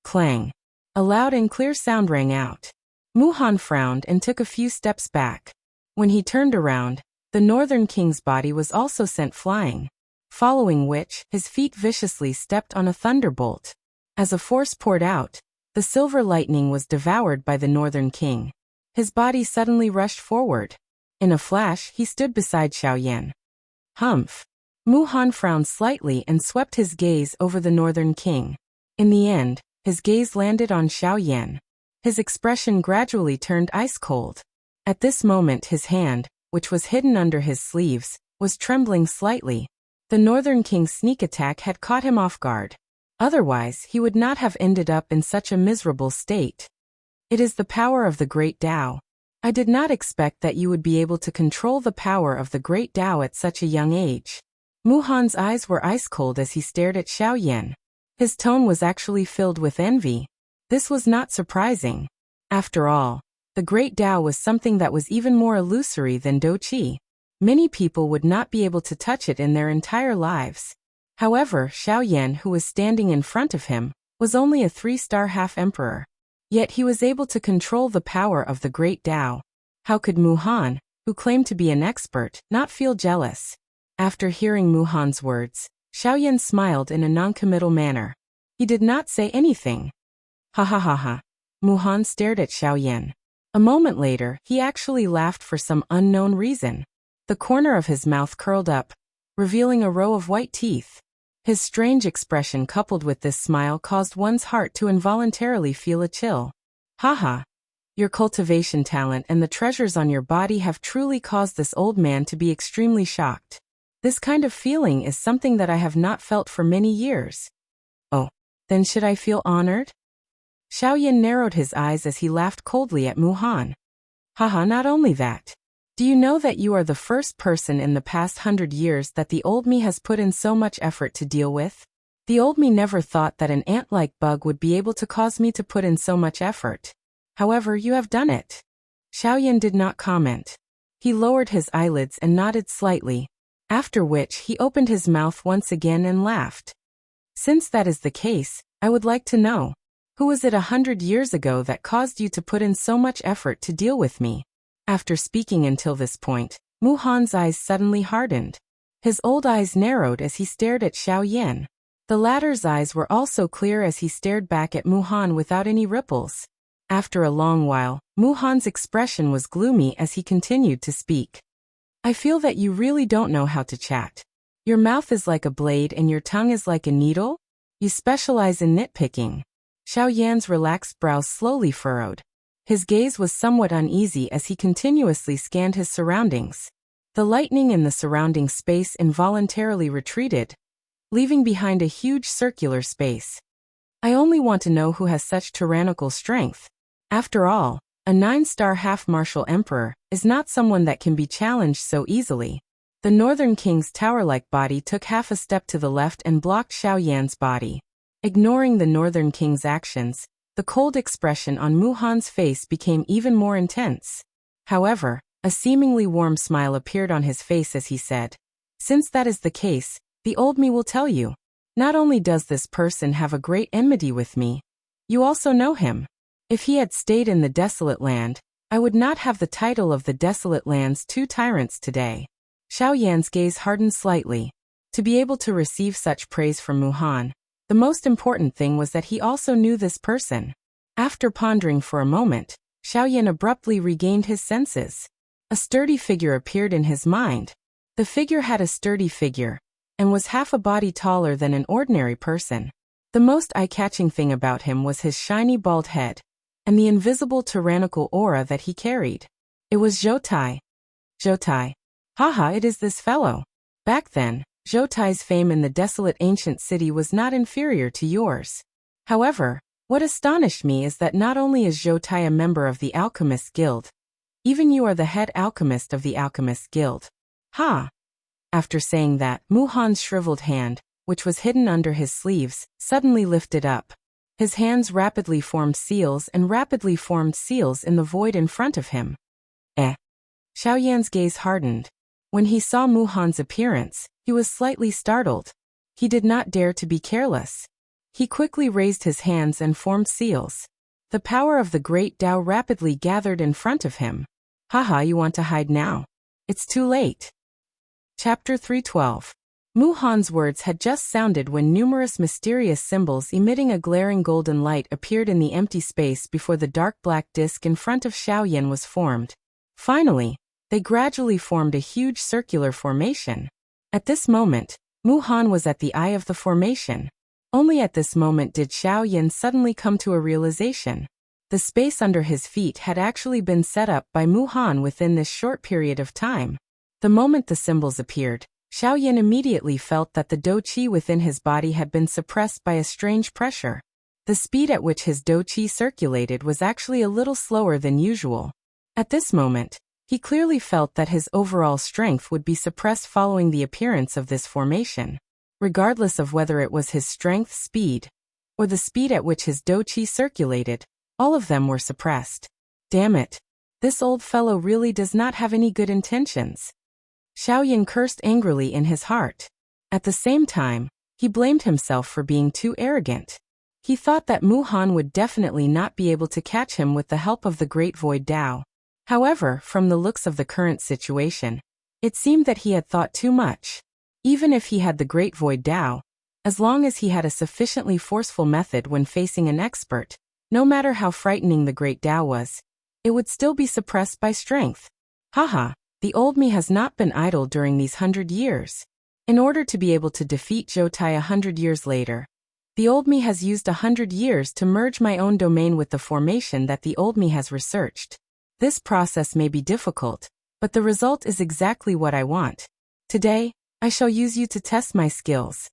Clang. A loud and clear sound rang out. Mu Han frowned and took a few steps back. When he turned around, the Northern King's body was also sent flying, following which, his feet viciously stepped on a thunderbolt. As a force poured out, the silver lightning was devoured by the Northern King. His body suddenly rushed forward. In a flash, he stood beside Xiao Yan. Humph. Mu Han frowned slightly and swept his gaze over the Northern King. In the end, his gaze landed on Xiao Yan. His expression gradually turned ice-cold. At this moment his hand, which was hidden under his sleeves, was trembling slightly. The Northern King's sneak attack had caught him off guard. Otherwise, he would not have ended up in such a miserable state. It is the power of the great Tao. I did not expect that you would be able to control the power of the great Tao at such a young age. Mu Han's eyes were ice-cold as he stared at Xiao Yan. His tone was actually filled with envy. This was not surprising. After all, the great Tao was something that was even more illusory than Do Qi. Many people would not be able to touch it in their entire lives. However, Xiao Yan, who was standing in front of him, was only a 3-star half-emperor. Yet he was able to control the power of the great Tao. How could Mu Han, who claimed to be an expert, not feel jealous? After hearing Mu Han's words, Xiao Yan smiled in a non-committal manner. He did not say anything. Ha ha ha ha. Mu Han stared at Xiao Yan. A moment later, he actually laughed for some unknown reason. The corner of his mouth curled up, revealing a row of white teeth. His strange expression coupled with this smile caused one's heart to involuntarily feel a chill. Haha. Your cultivation talent and the treasures on your body have truly caused this old man to be extremely shocked. This kind of feeling is something that I have not felt for many years. Oh, then should I feel honored? Xiao Yan narrowed his eyes as he laughed coldly at Mu Han. Haha, not only that. Do you know that you are the first person in the past 100 years that the old me has put in so much effort to deal with? The old me never thought that an ant-like bug would be able to cause me to put in so much effort. However, you have done it. Xiao Yan did not comment. He lowered his eyelids and nodded slightly, after which he opened his mouth once again and laughed. Since that is the case, I would like to know, who was it 100 years ago that caused you to put in so much effort to deal with me? After speaking until this point, Mu Han's eyes suddenly hardened. His old eyes narrowed as he stared at Xiao Yan. The latter's eyes were also clear as he stared back at Mu Han without any ripples. After a long while, Mu Han's expression was gloomy as he continued to speak. I feel that you really don't know how to chat. Your mouth is like a blade and your tongue is like a needle? You specialize in nitpicking. Xiao Yan's relaxed brows slowly furrowed. His gaze was somewhat uneasy as he continuously scanned his surroundings. The lightning in the surrounding space involuntarily retreated, leaving behind a huge circular space. I only want to know who has such tyrannical strength. After all, a 9-star half-martial emperor is not someone that can be challenged so easily. The Northern King's tower-like body took half a step to the left and blocked Xiao Yan's body. Ignoring the Northern King's actions, the cold expression on Mu Han's face became even more intense. However, a seemingly warm smile appeared on his face as he said, "Since that is the case, the old me will tell you. Not only does this person have a great enmity with me, you also know him. If he had stayed in the Desolate Land, I would not have the title of the Desolate Land's 2 tyrants today." Xiao Yan's gaze hardened slightly. To be able to receive such praise from Mu Han, the most important thing was that he also knew this person. After pondering for a moment, Xiao Yan abruptly regained his senses. A sturdy figure appeared in his mind. The figure had a sturdy figure, and was half a body taller than an ordinary person. The most eye-catching thing about him was his shiny bald head, and the invisible tyrannical aura that he carried. It was Zhou Tai. Zhou Tai. Haha, it is this fellow. Back then, Zhou Tai's fame in the desolate ancient city was not inferior to yours. However, what astonished me is that not only is Zhou Tai a member of the Alchemist Guild, even you are the head alchemist of the Alchemist Guild. Ha! After saying that, Mu Han's shriveled hand, which was hidden under his sleeves, suddenly lifted up. His hands rapidly formed seals in the void in front of him. Xiao Yan's gaze hardened. When he saw Mu Han's appearance, he was slightly startled. He did not dare to be careless. He quickly raised his hands and formed seals. The power of the great Tao rapidly gathered in front of him. Haha, you want to hide now? It's too late. Chapter 312. Mu Han's words had just sounded when numerous mysterious symbols emitting a glaring golden light appeared in the empty space before the dark black disk in front of Xiao Yan was formed. Finally, they gradually formed a huge circular formation. At this moment, Mu Han was at the eye of the formation. Only at this moment did Xiao Yan suddenly come to a realization. The space under his feet had actually been set up by Mu Han within this short period of time. The moment the symbols appeared, Xiao Yan immediately felt that the dou qi within his body had been suppressed by a strange pressure. The speed at which his dou qi circulated was actually a little slower than usual. At this moment, he clearly felt that his overall strength would be suppressed following the appearance of this formation. Regardless of whether it was his strength speed, or the speed at which his dou qi circulated, all of them were suppressed. Damn it! This old fellow really does not have any good intentions. Xiao Yan cursed angrily in his heart. At the same time, he blamed himself for being too arrogant. He thought that Mu Han would definitely not be able to catch him with the help of the Great Void Tao. However, from the looks of the current situation, it seemed that he had thought too much. Even if he had the Great Void Tao, as long as he had a sufficiently forceful method when facing an expert, no matter how frightening the Great Tao was, it would still be suppressed by strength. Haha, the old me has not been idle during these 100 years. In order to be able to defeat Zhou Tai 100 years later, the old me has used 100 years to merge my own domain with the formation that the old me has researched. This process may be difficult, but the result is exactly what I want. Today, I shall use you to test my skills.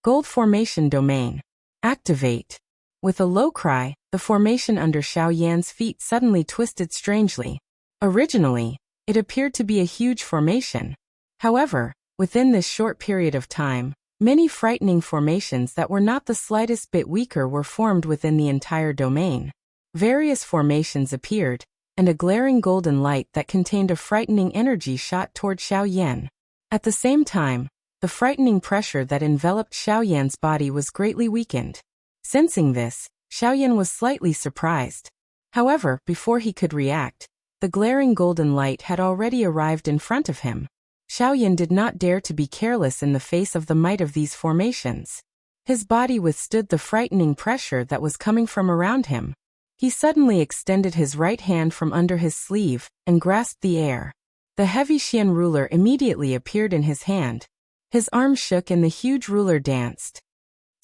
Gold Formation Domain. Activate. With a low cry, the formation under Xiao Yan's feet suddenly twisted strangely. Originally, it appeared to be a huge formation. However, within this short period of time, many frightening formations that were not the slightest bit weaker were formed within the entire domain. Various formations appeared, and a glaring golden light that contained a frightening energy shot toward Xiao Yan. At the same time, the frightening pressure that enveloped Xiao Yan's body was greatly weakened. Sensing this, Xiao Yan was slightly surprised. However, before he could react, the glaring golden light had already arrived in front of him. Xiao Yan did not dare to be careless in the face of the might of these formations. His body withstood the frightening pressure that was coming from around him. He suddenly extended his right hand from under his sleeve and grasped the air. The heavy Xian ruler immediately appeared in his hand. His arm shook and the huge ruler danced.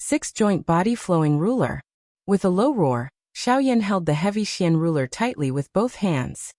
6-joint body flowing ruler. With a low roar, Xiao Yan held the heavy Xian ruler tightly with both hands.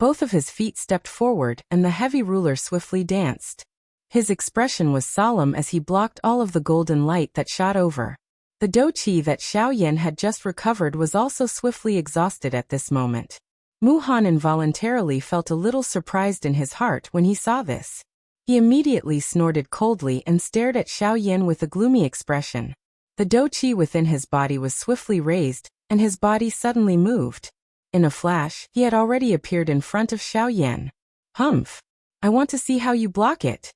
Both of his feet stepped forward and the heavy ruler swiftly danced. His expression was solemn as he blocked all of the golden light that shot over. The dou qi that Xiao Yan had just recovered was also swiftly exhausted at this moment. Mu Han involuntarily felt a little surprised in his heart when he saw this. He immediately snorted coldly and stared at Xiao Yan with a gloomy expression. The dou qi within his body was swiftly raised, and his body suddenly moved. In a flash, he had already appeared in front of Xiao Yan. Humph! I want to see how you block it.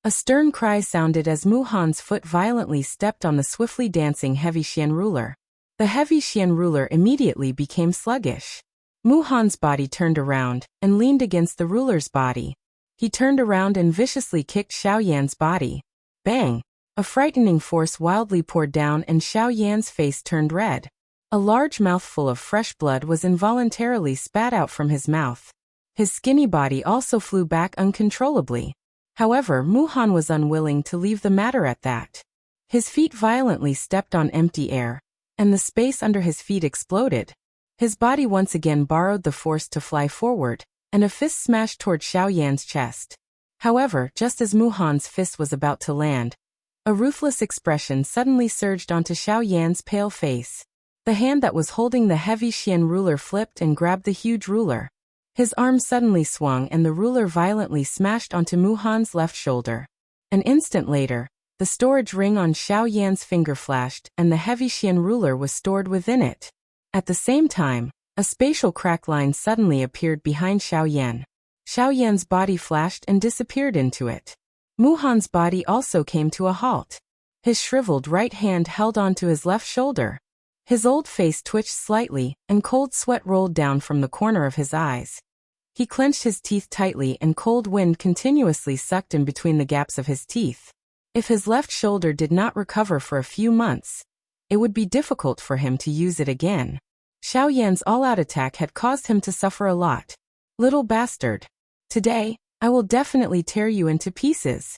A stern cry sounded as Mu Han's foot violently stepped on the swiftly dancing heavy Xian ruler. The heavy Xian ruler immediately became sluggish. Mu Han's body turned around and leaned against the ruler's body. He turned around and viciously kicked Xiao Yan's body. Bang! A frightening force wildly poured down and Xiao Yan's face turned red. A large mouthful of fresh blood was involuntarily spat out from his mouth. His skinny body also flew back uncontrollably. However, Mu Han was unwilling to leave the matter at that. His feet violently stepped on empty air, and the space under his feet exploded. His body once again borrowed the force to fly forward, and a fist smashed toward Xiao Yan's chest. However, just as Muhan's fist was about to land, a ruthless expression suddenly surged onto Xiao Yan's pale face. The hand that was holding the heavy Xian ruler flipped and grabbed the huge ruler. His arm suddenly swung and the ruler violently smashed onto Muhan's left shoulder. An instant later, the storage ring on Xiao Yan's finger flashed and the heavy Xian ruler was stored within it. At the same time, a spatial crack line suddenly appeared behind Xiao Yan. Xiao Yan's body flashed and disappeared into it. Muhan's body also came to a halt. His shriveled right hand held onto his left shoulder. His old face twitched slightly, and cold sweat rolled down from the corner of his eyes. He clenched his teeth tightly and cold wind continuously sucked in between the gaps of his teeth. If his left shoulder did not recover for a few months, it would be difficult for him to use it again. Xiao Yan's all-out attack had caused him to suffer a lot. Little bastard. Today, I will definitely tear you into pieces.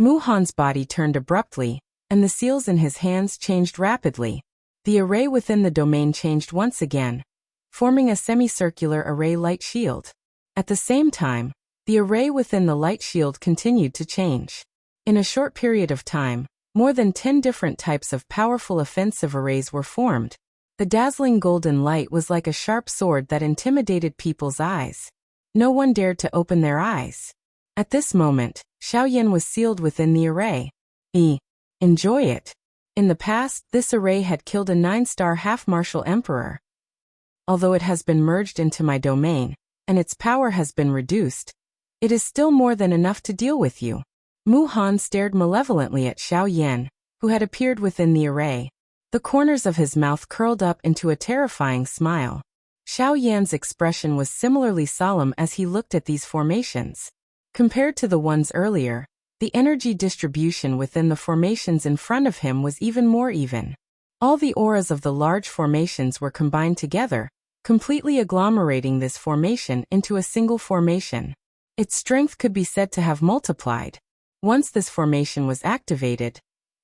Muhan's body turned abruptly, and the seals in his hands changed rapidly. The array within the domain changed once again, forming a semicircular array light shield. At the same time, the array within the light shield continued to change. In a short period of time, more than 10 different types of powerful offensive arrays were formed. The dazzling golden light was like a sharp sword that intimidated people's eyes. No one dared to open their eyes. At this moment, Xiao Yan was sealed within the array. Enjoy it. In the past, this array had killed a 9-star half-martial emperor. Although it has been merged into my domain, and its power has been reduced, it is still more than enough to deal with you. Muhan stared malevolently at Xiao Yan, who had appeared within the array. The corners of his mouth curled up into a terrifying smile. Xiao Yan's expression was similarly solemn as he looked at these formations. Compared to the ones earlier, the energy distribution within the formations in front of him was even more even. All the auras of the large formations were combined together, completely agglomerating this formation into a single formation. Its strength could be said to have multiplied. Once this formation was activated,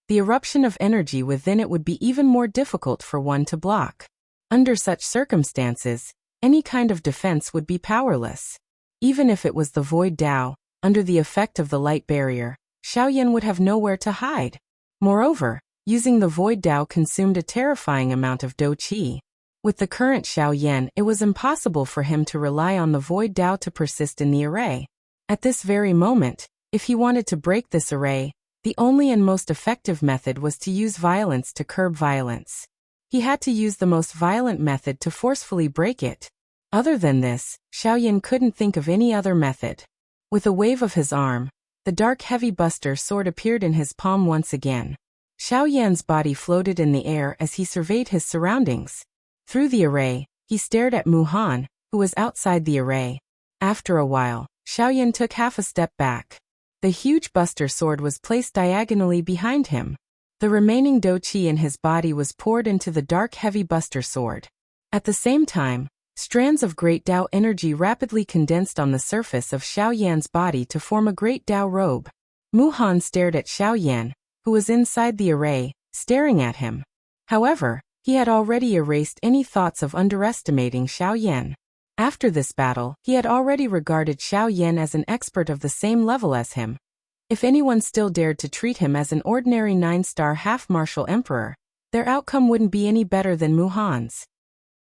the eruption of energy within it would be even more difficult for one to block. Under such circumstances, any kind of defense would be powerless. Even if it was the Void Dao, under the effect of the light barrier, Xiao Yan would have nowhere to hide. Moreover, using the Void Dao consumed a terrifying amount of Dou Qi. With the current Xiao Yan, it was impossible for him to rely on the Void Dao to persist in the array. At this very moment, if he wanted to break this array, the only and most effective method was to use violence to curb violence. He had to use the most violent method to forcefully break it. Other than this, Xiao Yan couldn't think of any other method. With a wave of his arm, the dark heavy buster sword appeared in his palm once again. Xiao Yan's body floated in the air as he surveyed his surroundings. Through the array, he stared at Muhan, who was outside the array. After a while, Xiao Yan took half a step back. The huge buster sword was placed diagonally behind him. The remaining Dou Qi in his body was poured into the dark heavy buster sword. At the same time, strands of great Dao energy rapidly condensed on the surface of Xiao Yan's body to form a great Dao robe. Muhan stared at Xiao Yan, who was inside the array, staring at him. However, he had already erased any thoughts of underestimating Xiao Yan. After this battle, he had already regarded Xiao Yan as an expert of the same level as him. If anyone still dared to treat him as an ordinary 9-star half-martial emperor, their outcome wouldn't be any better than Muhan's.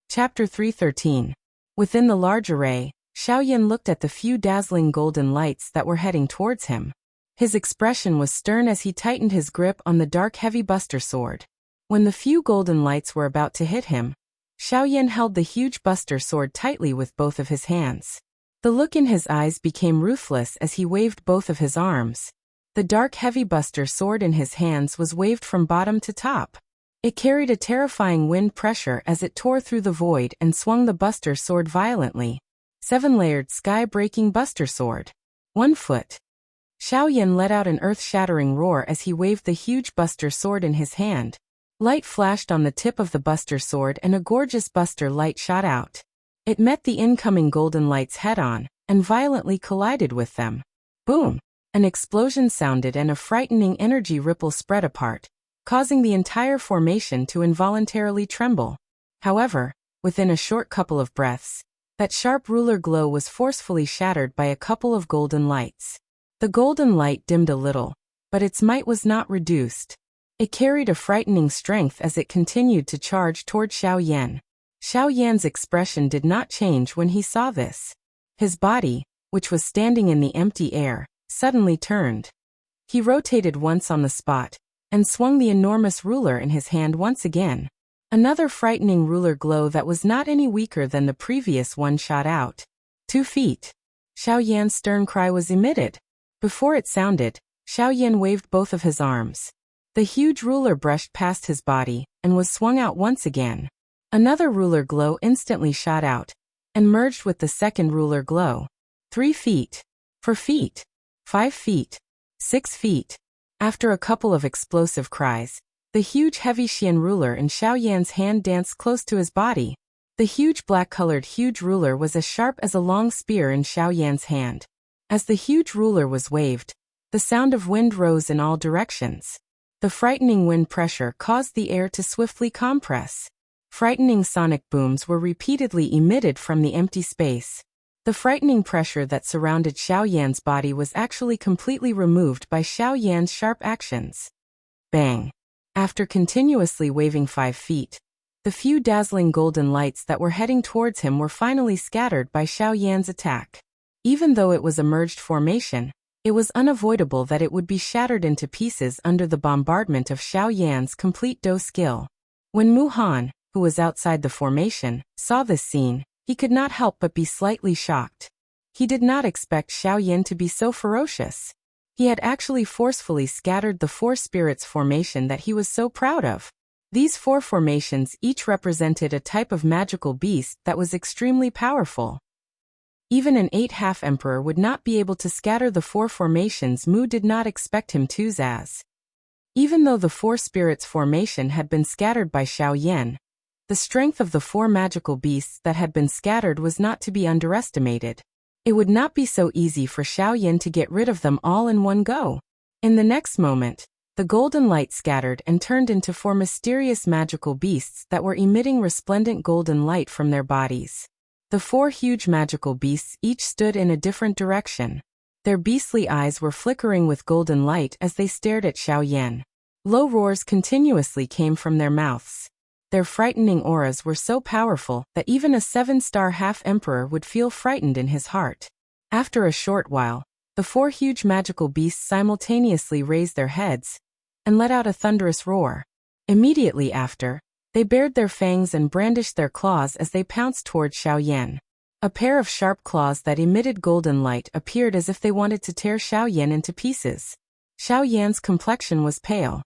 Chapter 313. Within the large array, Xiao Yan looked at the few dazzling golden lights that were heading towards him. His expression was stern as he tightened his grip on the dark heavy buster sword. When the few golden lights were about to hit him, Xiao Yan held the huge buster sword tightly with both of his hands. The look in his eyes became ruthless as he waved both of his arms. The dark heavy buster sword in his hands was waved from bottom to top. It carried a terrifying wind pressure as it tore through the void and swung the buster sword violently. 7-layered sky-breaking buster sword. 1 foot. Xiao Yan let out an earth-shattering roar as he waved the huge buster sword in his hand. Light flashed on the tip of the buster sword and a gorgeous buster light shot out. It met the incoming golden lights head-on, and violently collided with them. Boom! An explosion sounded and a frightening energy ripple spread apart, causing the entire formation to involuntarily tremble. However, within a short couple of breaths, that sharp ruler glow was forcefully shattered by a couple of golden lights. The golden light dimmed a little, but its might was not reduced. It carried a frightening strength as it continued to charge toward Xiao Yan. Xiao Yan's expression did not change when he saw this. His body, which was standing in the empty air, suddenly turned. He rotated once on the spot, and swung the enormous ruler in his hand once again. Another frightening ruler glow that was not any weaker than the previous one shot out. 2 feet. Xiao Yan's stern cry was emitted. Before it sounded, Xiao Yan waved both of his arms. The huge ruler brushed past his body, and was swung out once again. Another ruler glow instantly shot out, and merged with the second ruler glow. 3 feet. 4 feet. 5 feet. 6 feet. After a couple of explosive cries, the huge heavy Xian ruler in Xiao Yan's hand danced close to his body. The huge black-colored huge ruler was as sharp as a long spear in Xiao Yan's hand. As the huge ruler was waved, the sound of wind rose in all directions. The frightening wind pressure caused the air to swiftly compress. Frightening sonic booms were repeatedly emitted from the empty space. The frightening pressure that surrounded Xiao Yan's body was actually completely removed by Xiao Yan's sharp actions. Bang! After continuously waving 5 feet, the few dazzling golden lights that were heading towards him were finally scattered by Xiao Yan's attack. Even though it was a merged formation, it was unavoidable that it would be shattered into pieces under the bombardment of Xiao Yan's complete Do skill. When Mu Han, who was outside the formation, saw this scene, he could not help but be slightly shocked. He did not expect Xiao Yan to be so ferocious. He had actually forcefully scattered the 4 spirits formation that he was so proud of. These 4 formations each represented a type of magical beast that was extremely powerful. Even an 8 half-emperor would not be able to scatter the 4 formations Mu did not expect him to as. Even though the 4 spirits formation had been scattered by Xiao Yan, the strength of the 4 magical beasts that had been scattered was not to be underestimated. It would not be so easy for Xiao Yan to get rid of them all in one go. In the next moment, the golden light scattered and turned into 4 mysterious magical beasts that were emitting resplendent golden light from their bodies. The 4 huge magical beasts each stood in a different direction. Their beastly eyes were flickering with golden light as they stared at Xiao Yan. Low roars continuously came from their mouths. Their frightening auras were so powerful that even a 7-star half-emperor would feel frightened in his heart. After a short while, the 4 huge magical beasts simultaneously raised their heads and let out a thunderous roar. Immediately after, they bared their fangs and brandished their claws as they pounced toward Xiao Yan. A pair of sharp claws that emitted golden light appeared as if they wanted to tear Xiao Yan into pieces. Xiao Yan's complexion was pale.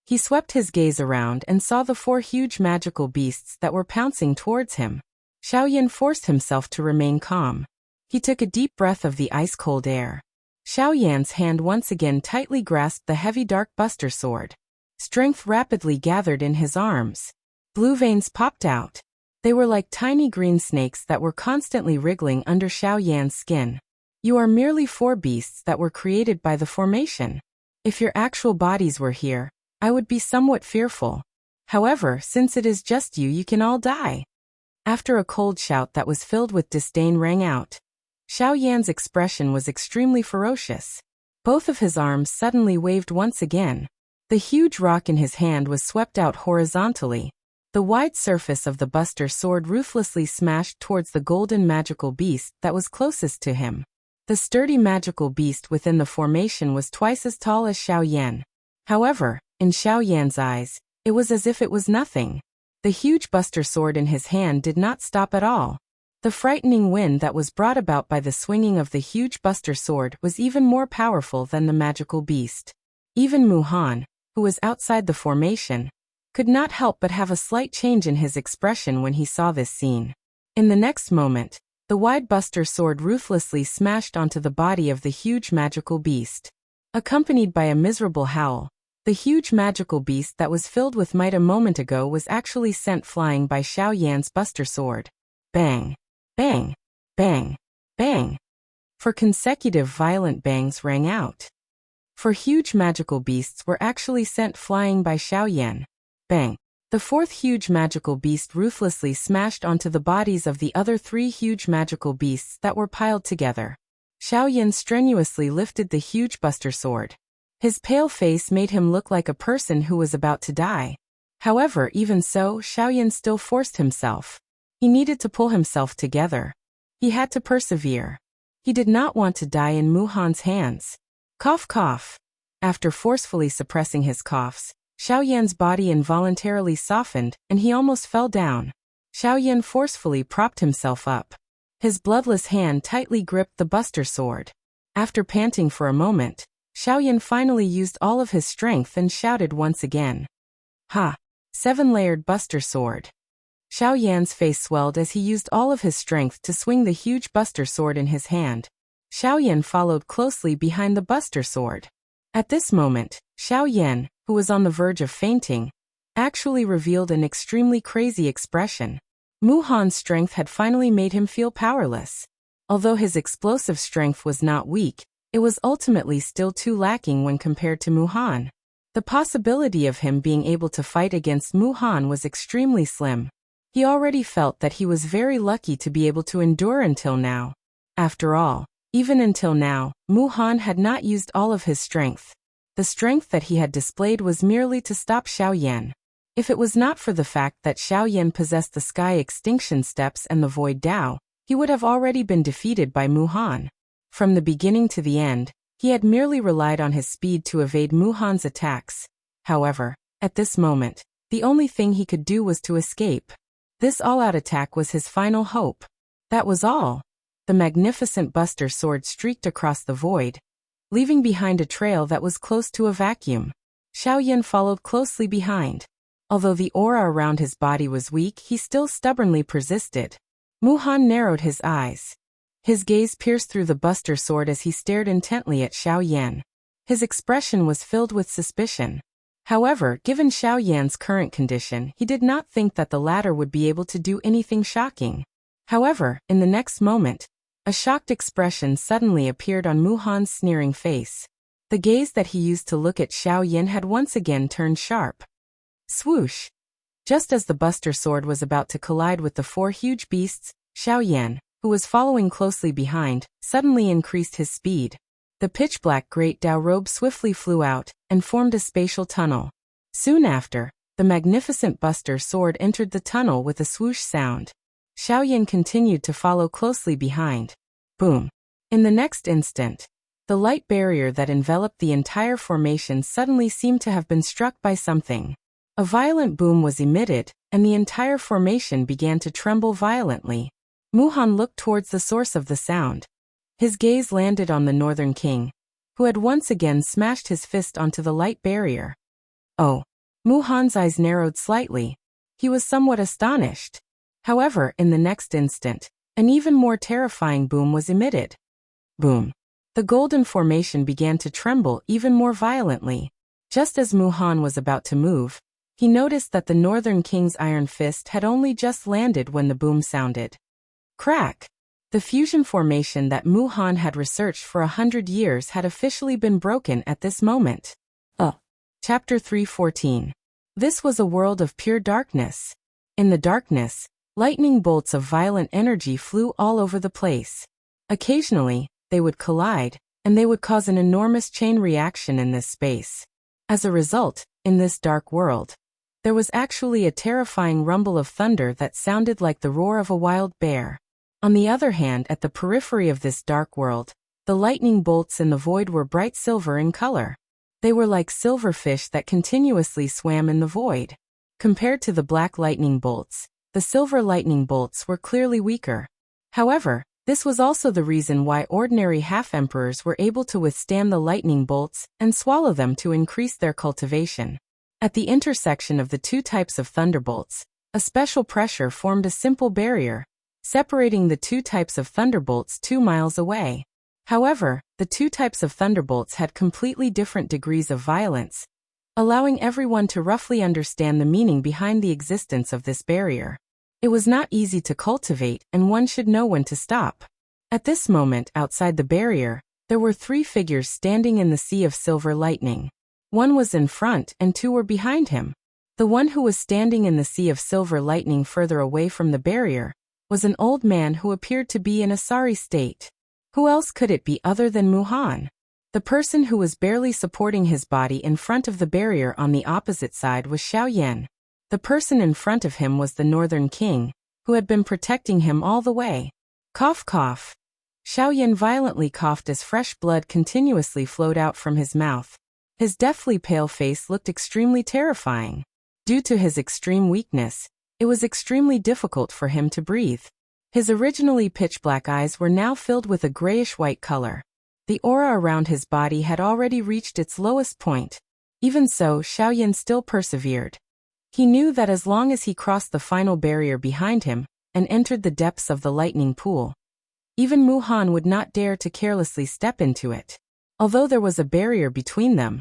He swept his gaze around and saw the 4 huge magical beasts that were pouncing towards him. Xiao Yan forced himself to remain calm. He took a deep breath of the ice-cold air. Xiao Yan's hand once again tightly grasped the heavy dark buster sword. Strength rapidly gathered in his arms. Blue veins popped out. They were like tiny green snakes that were constantly wriggling under Xiao Yan's skin. You are merely 4 beasts that were created by the formation. If your actual bodies were here, I would be somewhat fearful. However, since it is just you, you can all die. After a cold shout that was filled with disdain rang out, Xiao Yan's expression was extremely ferocious. Both of his arms suddenly waved once again. The huge rock in his hand was swept out horizontally. The wide surface of the buster sword ruthlessly smashed towards the golden magical beast that was closest to him. The sturdy magical beast within the formation was twice as tall as Xiao Yan. However, in Xiao Yan's eyes, it was as if it was nothing. The huge buster sword in his hand did not stop at all. The frightening wind that was brought about by the swinging of the huge buster sword was even more powerful than the magical beast. Even Mu Han, who was outside the formation, could not help but have a slight change in his expression when he saw this scene. In the next moment, the wide buster sword ruthlessly smashed onto the body of the huge magical beast. Accompanied by a miserable howl, the huge magical beast that was filled with might a moment ago was actually sent flying by Xiao Yan's buster sword. Bang! Bang! Bang! Bang! 4 consecutive violent bangs rang out. 4 huge magical beasts were actually sent flying by Xiao Yan. Bang! The 4th huge magical beast ruthlessly smashed onto the bodies of the other 3 huge magical beasts that were piled together. Xiaoyan strenuously lifted the huge buster sword. His pale face made him look like a person who was about to die. However, even so, Xiaoyan still forced himself. He needed to pull himself together. He had to persevere. He did not want to die in Muhan's hands. Cough cough. After forcefully suppressing his coughs, Xiaoyan's body involuntarily softened and he almost fell down. Xiaoyan forcefully propped himself up. His bloodless hand tightly gripped the buster sword. After panting for a moment, Xiaoyan finally used all of his strength and shouted once again. Ha! 7-layered buster sword. Xiaoyan's face swelled as he used all of his strength to swing the huge buster sword in his hand. Xiaoyan followed closely behind the buster sword. At this moment, Xiaoyan, who was on the verge of fainting, actually revealed an extremely crazy expression. Muhan's strength had finally made him feel powerless. Although his explosive strength was not weak, it was ultimately still too lacking when compared to Muhan. The possibility of him being able to fight against Muhan was extremely slim. He already felt that he was very lucky to be able to endure until now. After all, even until now, Muhan had not used all of his strength. The strength that he had displayed was merely to stop Xiaoyan. If it was not for the fact that Xiaoyan possessed the Sky Extinction Steps and the Void Dao, he would have already been defeated by Muhan. From the beginning to the end, he had merely relied on his speed to evade Muhan's attacks. However, at this moment, the only thing he could do was to escape. This all-out attack was his final hope. That was all. The magnificent buster sword streaked across the void, leaving behind a trail that was close to a vacuum. Xiaoyan followed closely behind. Although the aura around his body was weak, he still stubbornly persisted. Muhan narrowed his eyes. His gaze pierced through the buster sword as he stared intently at Xiaoyan. His expression was filled with suspicion. However, given Xiaoyan's current condition, he did not think that the latter would be able to do anything shocking. However, in the next moment, a shocked expression suddenly appeared on Muhan's sneering face. The gaze that he used to look at Xiaoyan had once again turned sharp. Swoosh! Just as the buster sword was about to collide with the 4 huge beasts, Xiaoyan, who was following closely behind, suddenly increased his speed. The pitch-black Great Dao robe swiftly flew out and formed a spatial tunnel. Soon after, the magnificent buster sword entered the tunnel with a swoosh sound. Xiaoyan continued to follow closely behind. Boom! In the next instant, the light barrier that enveloped the entire formation suddenly seemed to have been struck by something. A violent boom was emitted, and the entire formation began to tremble violently. Muhan looked towards the source of the sound. His gaze landed on the Northern King, who had once again smashed his fist onto the light barrier. Oh! Muhan's eyes narrowed slightly. He was somewhat astonished. However, in the next instant, an even more terrifying boom was emitted. Boom! The golden formation began to tremble even more violently. Just as Muhan was about to move, he noticed that the Northern King's iron fist had only just landed when the boom sounded. Crack! The fusion formation that Muhan had researched for 100 years had officially been broken at this moment. Chapter 314. This was a world of pure darkness. In the darkness, lightning bolts of violent energy flew all over the place. Occasionally, they would collide, and they would cause an enormous chain reaction in this space. As a result, in this dark world, there was actually a terrifying rumble of thunder that sounded like the roar of a wild bear. On the other hand, at the periphery of this dark world, the lightning bolts in the void were bright silver in color. They were like silverfish that continuously swam in the void. Compared to the black lightning bolts, the silver lightning bolts were clearly weaker. However, this was also the reason why ordinary half-emperors were able to withstand the lightning bolts and swallow them to increase their cultivation. At the intersection of the 2 types of thunderbolts, a special pressure formed a simple barrier, separating the 2 types of thunderbolts 2 miles away. However, the 2 types of thunderbolts had completely different degrees of violence, allowing everyone to roughly understand the meaning behind the existence of this barrier. It was not easy to cultivate, and one should know when to stop. At this moment, outside the barrier, there were 3 figures standing in the sea of silver lightning. One was in front and 2 were behind him. The one who was standing in the sea of silver lightning further away from the barrier was an old man who appeared to be in a sorry state. Who else could it be other than Muhan? The person who was barely supporting his body in front of the barrier on the opposite side was Xiao Yan. The person in front of him was the Northern King, who had been protecting him all the way. Cough cough. Xiao Yan violently coughed as fresh blood continuously flowed out from his mouth. His deathly pale face looked extremely terrifying. Due to his extreme weakness, it was extremely difficult for him to breathe. His originally pitch-black eyes were now filled with a grayish-white color. The aura around his body had already reached its lowest point. Even so, Xiao Yan still persevered. He knew that as long as he crossed the final barrier behind him and entered the depths of the lightning pool, even Muhan would not dare to carelessly step into it. Although there was a barrier between them,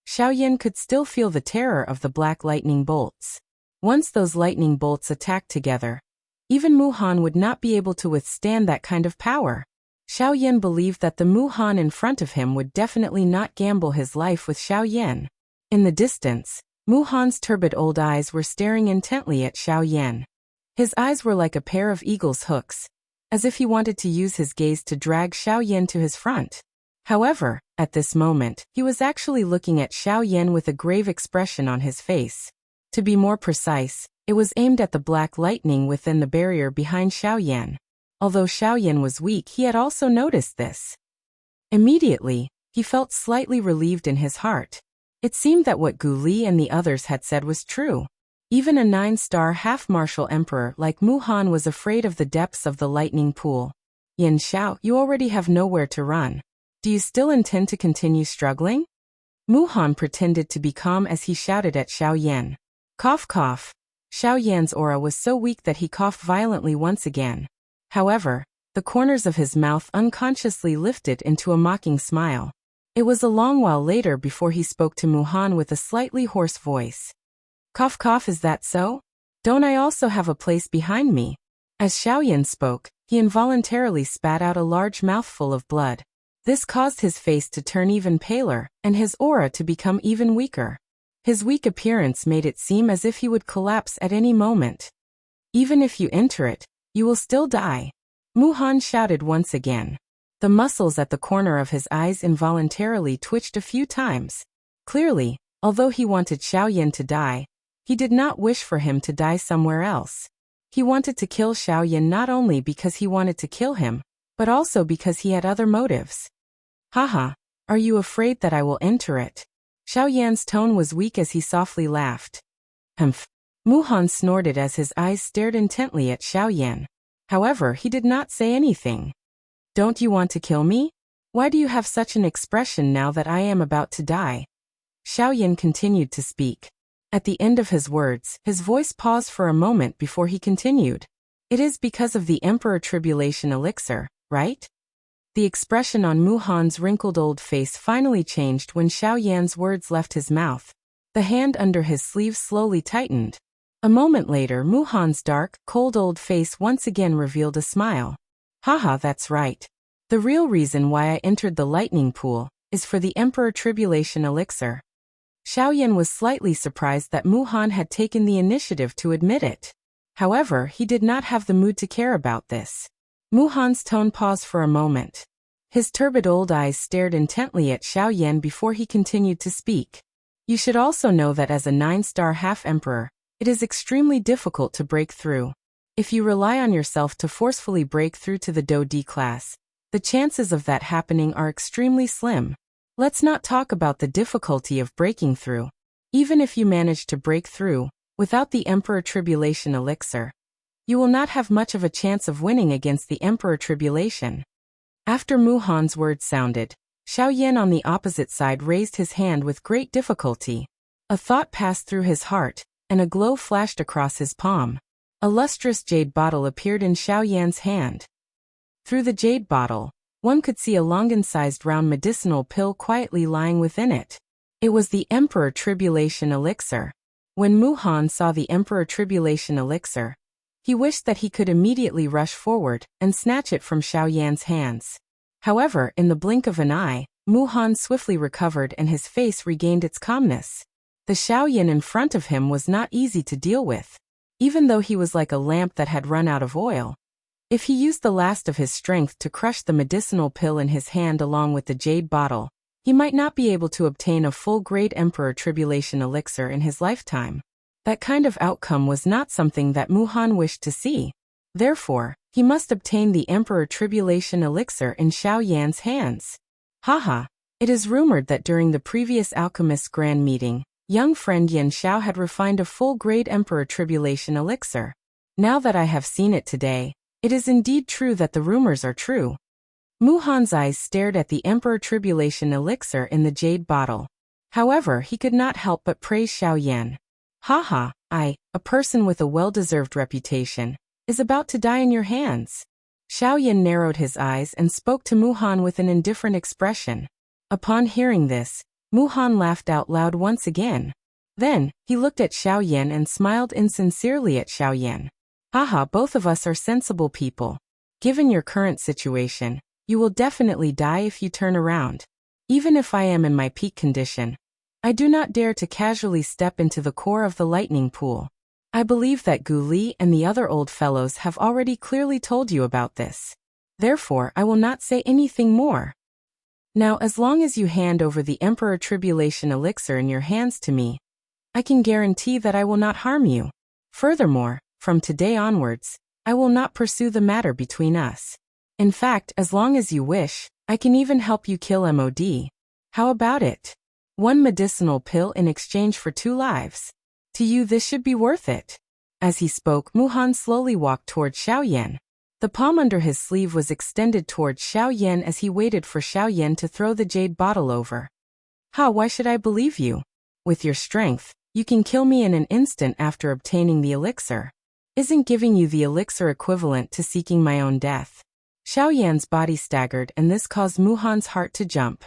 Xiao Yan could still feel the terror of the black lightning bolts. Once those lightning bolts attacked together, even Muhan would not be able to withstand that kind of power. Xiao Yan believed that the Muhan in front of him would definitely not gamble his life with Xiao Yan. In the distance, Muhan's turbid old eyes were staring intently at Xiao Yan. His eyes were like a pair of eagle's hooks, as if he wanted to use his gaze to drag Xiao Yan to his front. However, at this moment, he was actually looking at Xiao Yan with a grave expression on his face. To be more precise, it was aimed at the black lightning within the barrier behind Xiao Yan. Although Xiao Yan was weak, he had also noticed this. Immediately, he felt slightly relieved in his heart. It seemed that what Gu Li and the others had said was true. Even a 9-star half-martial emperor like Muhan was afraid of the depths of the lightning pool. Yan Xiao, you already have nowhere to run. Do you still intend to continue struggling? Muhan pretended to be calm as he shouted at Xiao Yan. Cough cough. Xiao Yan's aura was so weak that he coughed violently once again. However, the corners of his mouth unconsciously lifted into a mocking smile. It was a long while later before he spoke to Muhan with a slightly hoarse voice. Cough cough, is that so? Don't I also have a place behind me? As Xiao Yan spoke, he involuntarily spat out a large mouthful of blood. This caused his face to turn even paler, and his aura to become even weaker. His weak appearance made it seem as if he would collapse at any moment. Even if you enter it, you will still die. Muhan shouted once again. The muscles at the corner of his eyes involuntarily twitched a few times. Clearly, although he wanted Xiao Yan to die, he did not wish for him to die somewhere else. He wanted to kill Xiao Yan not only because he wanted to kill him, but also because he had other motives. Haha, are you afraid that I will enter it? Xiao Yan's tone was weak as he softly laughed. Humph. Muhan snorted as his eyes stared intently at Xiao Yan. However, he did not say anything. Don't you want to kill me? Why do you have such an expression now that I am about to die? Xiao Yan continued to speak. At the end of his words, his voice paused for a moment before he continued. It is because of the Emperor Tribulation Elixir, right? The expression on Muhan's wrinkled old face finally changed when Xiao Yan's words left his mouth. The hand under his sleeve slowly tightened. A moment later, Muhan's dark, cold old face once again revealed a smile. Haha, that's right. The real reason why I entered the lightning pool is for the Emperor Tribulation Elixir. Xiao Yan was slightly surprised that Muhan had taken the initiative to admit it. However, he did not have the mood to care about this. Muhan's tone paused for a moment. His turbid old eyes stared intently at Xiao Yan before he continued to speak. You should also know that as a 9-star half-emperor, it is extremely difficult to break through. If you rely on yourself to forcefully break through to the Do D class, the chances of that happening are extremely slim. Let's not talk about the difficulty of breaking through. Even if you manage to break through, without the Emperor Tribulation Elixir, you will not have much of a chance of winning against the Emperor Tribulation. After Muhan's words sounded, Xiao Yan on the opposite side raised his hand with great difficulty. A thought passed through his heart, and a glow flashed across his palm. A lustrous jade bottle appeared in Xiao Yan's hand. Through the jade bottle, one could see a longan-sized round medicinal pill quietly lying within it. It was the Emperor Tribulation Elixir. When Muhan saw the Emperor Tribulation Elixir, he wished that he could immediately rush forward and snatch it from Xiao Yan's hands. However, in the blink of an eye, Muhan swiftly recovered and his face regained its calmness. The Xiao Yan in front of him was not easy to deal with. Even though he was like a lamp that had run out of oil, If he used the last of his strength to crush the medicinal pill in his hand along with the jade bottle, he might not be able to obtain a full-grade Emperor Tribulation elixir in his lifetime. That kind of outcome was not something that Muhan wished to see. Therefore, he must obtain the Emperor Tribulation elixir in Xiao Yan's hands. Haha, it is rumored that during the previous Alchemist's Grand Meeting, young friend Yan Xiao had refined a full-grade Emperor Tribulation elixir. Now that I have seen it today, it is indeed true that the rumors are true. Muhan's eyes stared at the Emperor Tribulation elixir in the jade bottle. However, he could not help but praise Xiao Yan. Haha, a person with a well-deserved reputation, is about to die in your hands. Xiao Yan narrowed his eyes and spoke to Muhan with an indifferent expression. Upon hearing this, Muhan laughed out loud once again. Then, he looked at Xiao Yan and smiled insincerely at Xiao Yan. Haha, both of us are sensible people. Given your current situation, you will definitely die if you turn around. Even if I am in my peak condition, I do not dare to casually step into the core of the lightning pool. I believe that Gu Li and the other old fellows have already clearly told you about this. Therefore, I will not say anything more. Now, as long as you hand over the Emperor Tribulation elixir in your hands to me, I can guarantee that I will not harm you. Furthermore, from today onwards, I will not pursue the matter between us. In fact, as long as you wish, I can even help you kill MOD. How about it? 1 medicinal pill in exchange for 2 lives. To you this should be worth it. As he spoke, Muhan slowly walked toward Xiao Yan. The palm under his sleeve was extended towards Xiao Yan as he waited for Xiao Yan to throw the jade bottle over. Why should I believe you? With your strength, you can kill me in an instant after obtaining the elixir. Isn't giving you the elixir equivalent to seeking my own death? Xiao Yan's body staggered and this caused Muhan's heart to jump.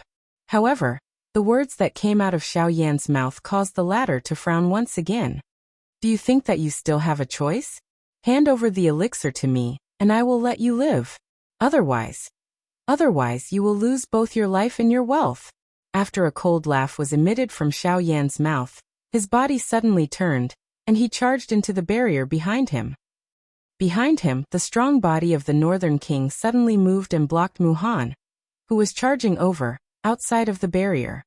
However, the words that came out of Xiao Yan's mouth caused the latter to frown once again. Do you think that you still have a choice? Hand over the elixir to me, and I will let you live. Otherwise you will lose both your life and your wealth. After a cold laugh was emitted from Xiao Yan's mouth, his body suddenly turned, and he charged into the barrier behind him. Behind him, the strong body of the Northern King suddenly moved and blocked Muhan, who was charging over, outside of the barrier.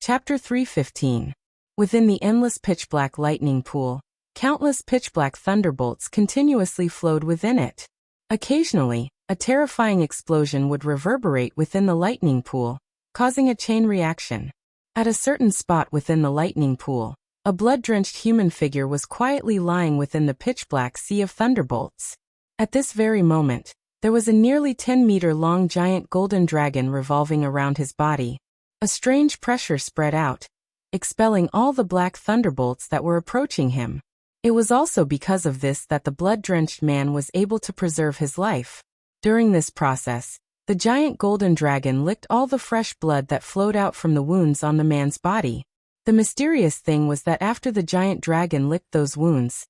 Chapter 315. Within the endless pitch-black lightning pool, countless pitch-black thunderbolts continuously flowed within it. Occasionally, a terrifying explosion would reverberate within the lightning pool, causing a chain reaction. At a certain spot within the lightning pool, a blood-drenched human figure was quietly lying within the pitch-black sea of thunderbolts. At this very moment, there was a nearly 10-meter-long giant golden dragon revolving around his body. A strange pressure spread out, expelling all the black thunderbolts that were approaching him. It was also because of this that the blood-drenched man was able to preserve his life. During this process, the giant golden dragon licked all the fresh blood that flowed out from the wounds on the man's body. The mysterious thing was that after the giant dragon licked those wounds,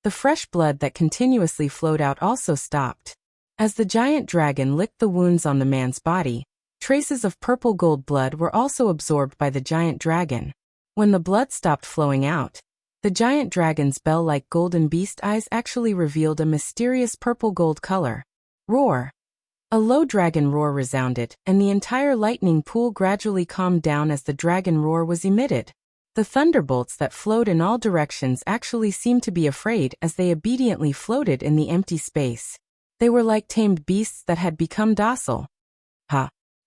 the fresh blood that continuously flowed out also stopped. As the giant dragon licked the wounds on the man's body, traces of purple gold blood were also absorbed by the giant dragon. When the blood stopped flowing out, the giant dragon's bell-like golden beast eyes actually revealed a mysterious purple-gold color. Roar! A low dragon roar resounded, and the entire lightning pool gradually calmed down as the dragon roar was emitted. The thunderbolts that flowed in all directions actually seemed to be afraid as they obediently floated in the empty space. They were like tamed beasts that had become docile.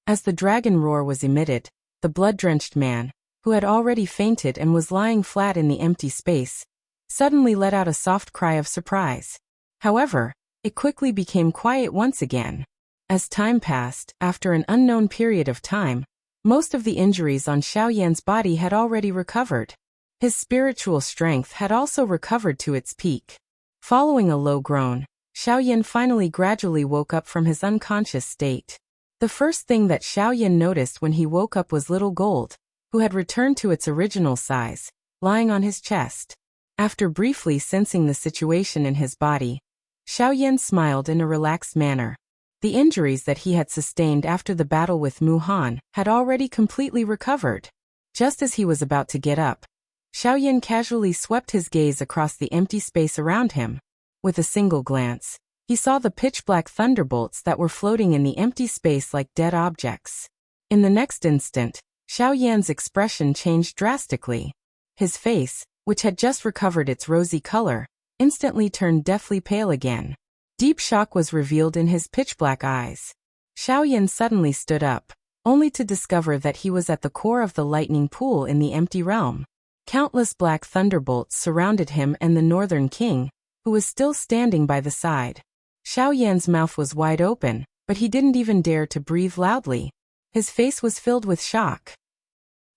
As the dragon roar was emitted, the blood-drenched man, who had already fainted and was lying flat in the empty space, suddenly let out a soft cry of surprise. However, it quickly became quiet once again. As time passed, after an unknown period of time, most of the injuries on Xiao Yan's body had already recovered. His spiritual strength had also recovered to its peak. Following a low groan, Xiao Yan finally gradually woke up from his unconscious state. The first thing that Xiao Yan noticed when he woke up was Little Gold, who had returned to its original size, lying on his chest. After briefly sensing the situation in his body, Xiao Yan smiled in a relaxed manner. The injuries that he had sustained after the battle with Muhan had already completely recovered. Just as he was about to get up, Xiao Yan casually swept his gaze across the empty space around him. With a single glance, He saw the pitch-black thunderbolts that were floating in the empty space like dead objects. In the next instant, Xiao Yan's expression changed drastically. His face, which had just recovered its rosy color, instantly turned deathly pale again. Deep shock was revealed in his pitch-black eyes. Xiao Yan suddenly stood up, only to discover that he was at the core of the lightning pool in the empty realm. Countless black thunderbolts surrounded him and the Northern King, who was still standing by the side. Xiao Yan's mouth was wide open, but he didn't even dare to breathe loudly. His face was filled with shock.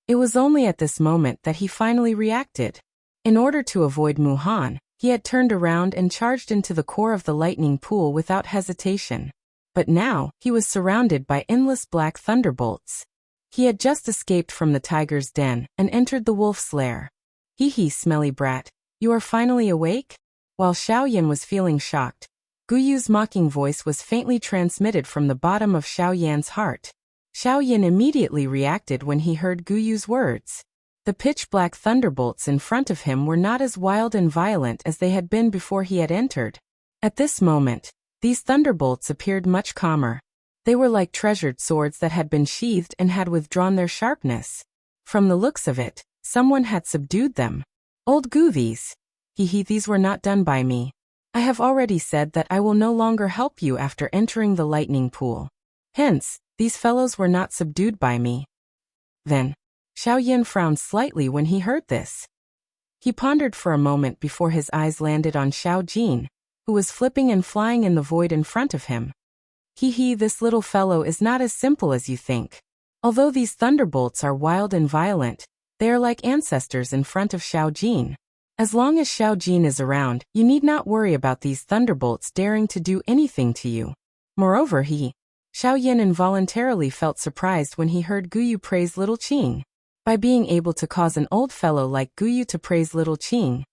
It was only at this moment that he finally reacted. In order to avoid Muhan, he had turned around and charged into the core of the lightning pool without hesitation. But now, he was surrounded by endless black thunderbolts. He had just escaped from the tiger's den and entered the wolf's lair. Hee hee, smelly brat, you are finally awake? While Xiao Yan was feeling shocked, Guyu's mocking voice was faintly transmitted from the bottom of Xiao Yan's heart. Xiao Yan immediately reacted when he heard Guyu's words. The pitch-black thunderbolts in front of him were not as wild and violent as they had been before he had entered. At this moment, these thunderbolts appeared much calmer. They were like treasured swords that had been sheathed and had withdrawn their sharpness. From the looks of it, someone had subdued them. Old Gu, these were not done by me. I have already said that I will no longer help you after entering the lightning pool. Hence, these fellows were not subdued by me. Then, Xiao Yan frowned slightly when he heard this. He pondered for a moment before his eyes landed on Xiao Jin, who was flipping and flying in the void in front of him. Hee hee, this little fellow is not as simple as you think. Although these thunderbolts are wild and violent, they are like ancestors in front of Xiao Jin. As long as Xiao Jin is around, you need not worry about these thunderbolts daring to do anything to you. Moreover, Xiao Yan involuntarily felt surprised when he heard Guyu praise little Qing. By being able to cause an old fellow like Guyu to praise little Qing,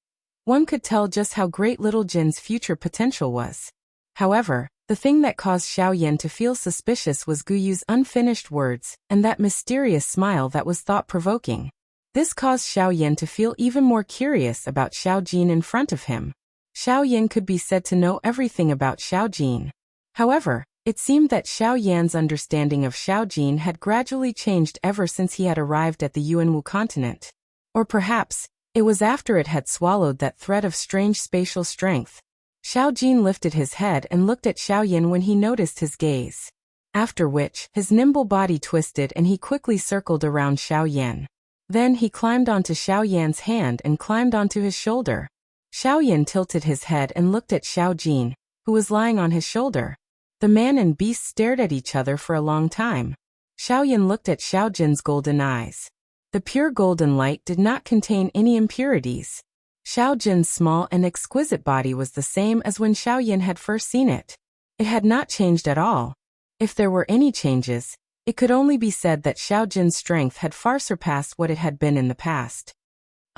one could tell just how great little Jin's future potential was. However, the thing that caused Xiao Yan to feel suspicious was Guyu's unfinished words and that mysterious smile that was thought-provoking. This caused Xiao Yan to feel even more curious about Xiao Jin in front of him. Xiao Yan could be said to know everything about Xiao Jin. However, it seemed that Xiao Yan's understanding of Xiao Jin had gradually changed ever since he had arrived at the Yuanwu continent. Or perhaps, it was after it had swallowed that thread of strange spatial strength. Xiao Jin lifted his head and looked at Xiao Yan when he noticed his gaze. After which, his nimble body twisted and he quickly circled around Xiao Yan. Then he climbed onto Xiao Yan's hand and climbed onto his shoulder. Xiao Yan tilted his head and looked at Xiao Jin, who was lying on his shoulder. The man and beast stared at each other for a long time. Xiao Yan looked at Xiao Jin's golden eyes. The pure golden light did not contain any impurities. Xiao Jin's small and exquisite body was the same as when Xiao Yan had first seen it. It had not changed at all. If there were any changes, it could only be said that Xiao Jin's strength had far surpassed what it had been in the past.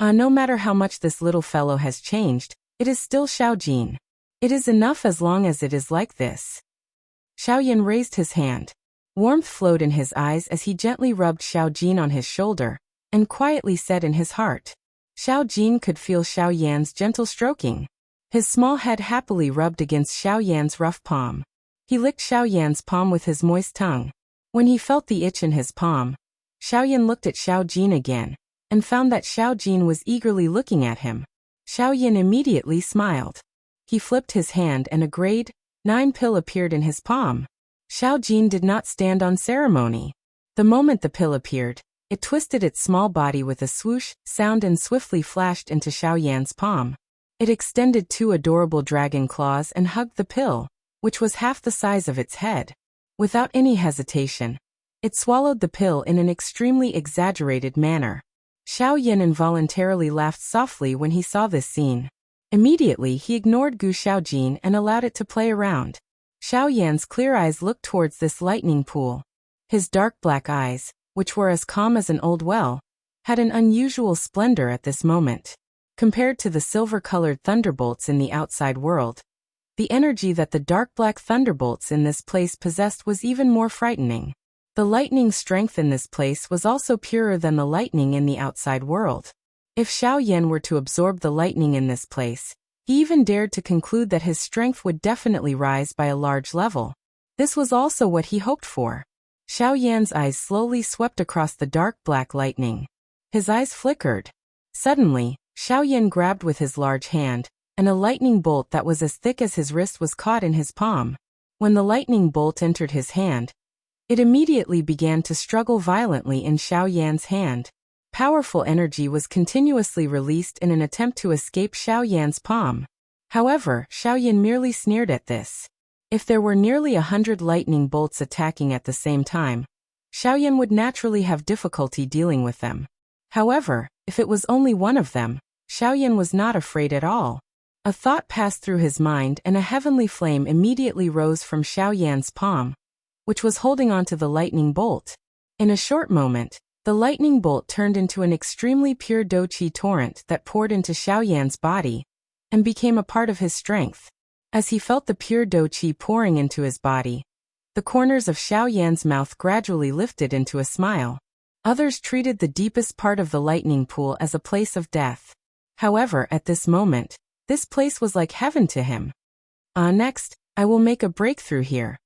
No matter how much this little fellow has changed, it is still Xiao Jin. It is enough as long as it is like this. Xiao Yan raised his hand. Warmth flowed in his eyes as he gently rubbed Xiao Jin on his shoulder, and quietly said in his heart. Xiao Jin could feel Xiao Yan's gentle stroking. His small head happily rubbed against Xiao Yan's rough palm. He licked Xiao Yan's palm with his moist tongue. When he felt the itch in his palm, Xiao Yan looked at Xiao Jin again, and found that Xiao Jin was eagerly looking at him. Xiao Yan immediately smiled. He flipped his hand and a grade 9 pill appeared in his palm. Xiao Jin did not stand on ceremony. The moment the pill appeared, it twisted its small body with a swoosh sound and swiftly flashed into Xiao Yan's palm. It extended 2 adorable dragon claws and hugged the pill, which was half the size of its head. Without any hesitation, it swallowed the pill in an extremely exaggerated manner. Xiao Yan involuntarily laughed softly when he saw this scene. Immediately he ignored Gu Xiaojin and allowed it to play around. Xiao Yan's clear eyes looked towards this lightning pool. His dark black eyes, which were as calm as an old well, had an unusual splendor at this moment. Compared to the silver-colored thunderbolts in the outside world, the energy that the dark black thunderbolts in this place possessed was even more frightening. The lightning strength in this place was also purer than the lightning in the outside world. If Xiao Yan were to absorb the lightning in this place, He even dared to conclude that his strength would definitely rise by a large level. This was also what he hoped for. Xiao Yan's eyes slowly swept across the dark black lightning. His eyes flickered. Suddenly, Xiao Yan grabbed with his large hand, and a lightning bolt that was as thick as his wrist was caught in his palm. When the lightning bolt entered his hand, it immediately began to struggle violently in Xiao Yan's hand. Powerful energy was continuously released in an attempt to escape Xiao Yan's palm. However, Xiao Yan merely sneered at this. If there were nearly 100 lightning bolts attacking at the same time, Xiao Yan would naturally have difficulty dealing with them. However, if it was only one of them, Xiao Yan was not afraid at all. A thought passed through his mind and a heavenly flame immediately rose from Xiao Yan's palm, which was holding onto the lightning bolt. In a short moment, the lightning bolt turned into an extremely pure Do-Chi torrent that poured into Xiao Yan's body and became a part of his strength. As he felt the pure Do-Chi pouring into his body, the corners of Xiao Yan's mouth gradually lifted into a smile. Others treated the deepest part of the lightning pool as a place of death. However, at this moment, this place was like heaven to him. Next, I will make a breakthrough here.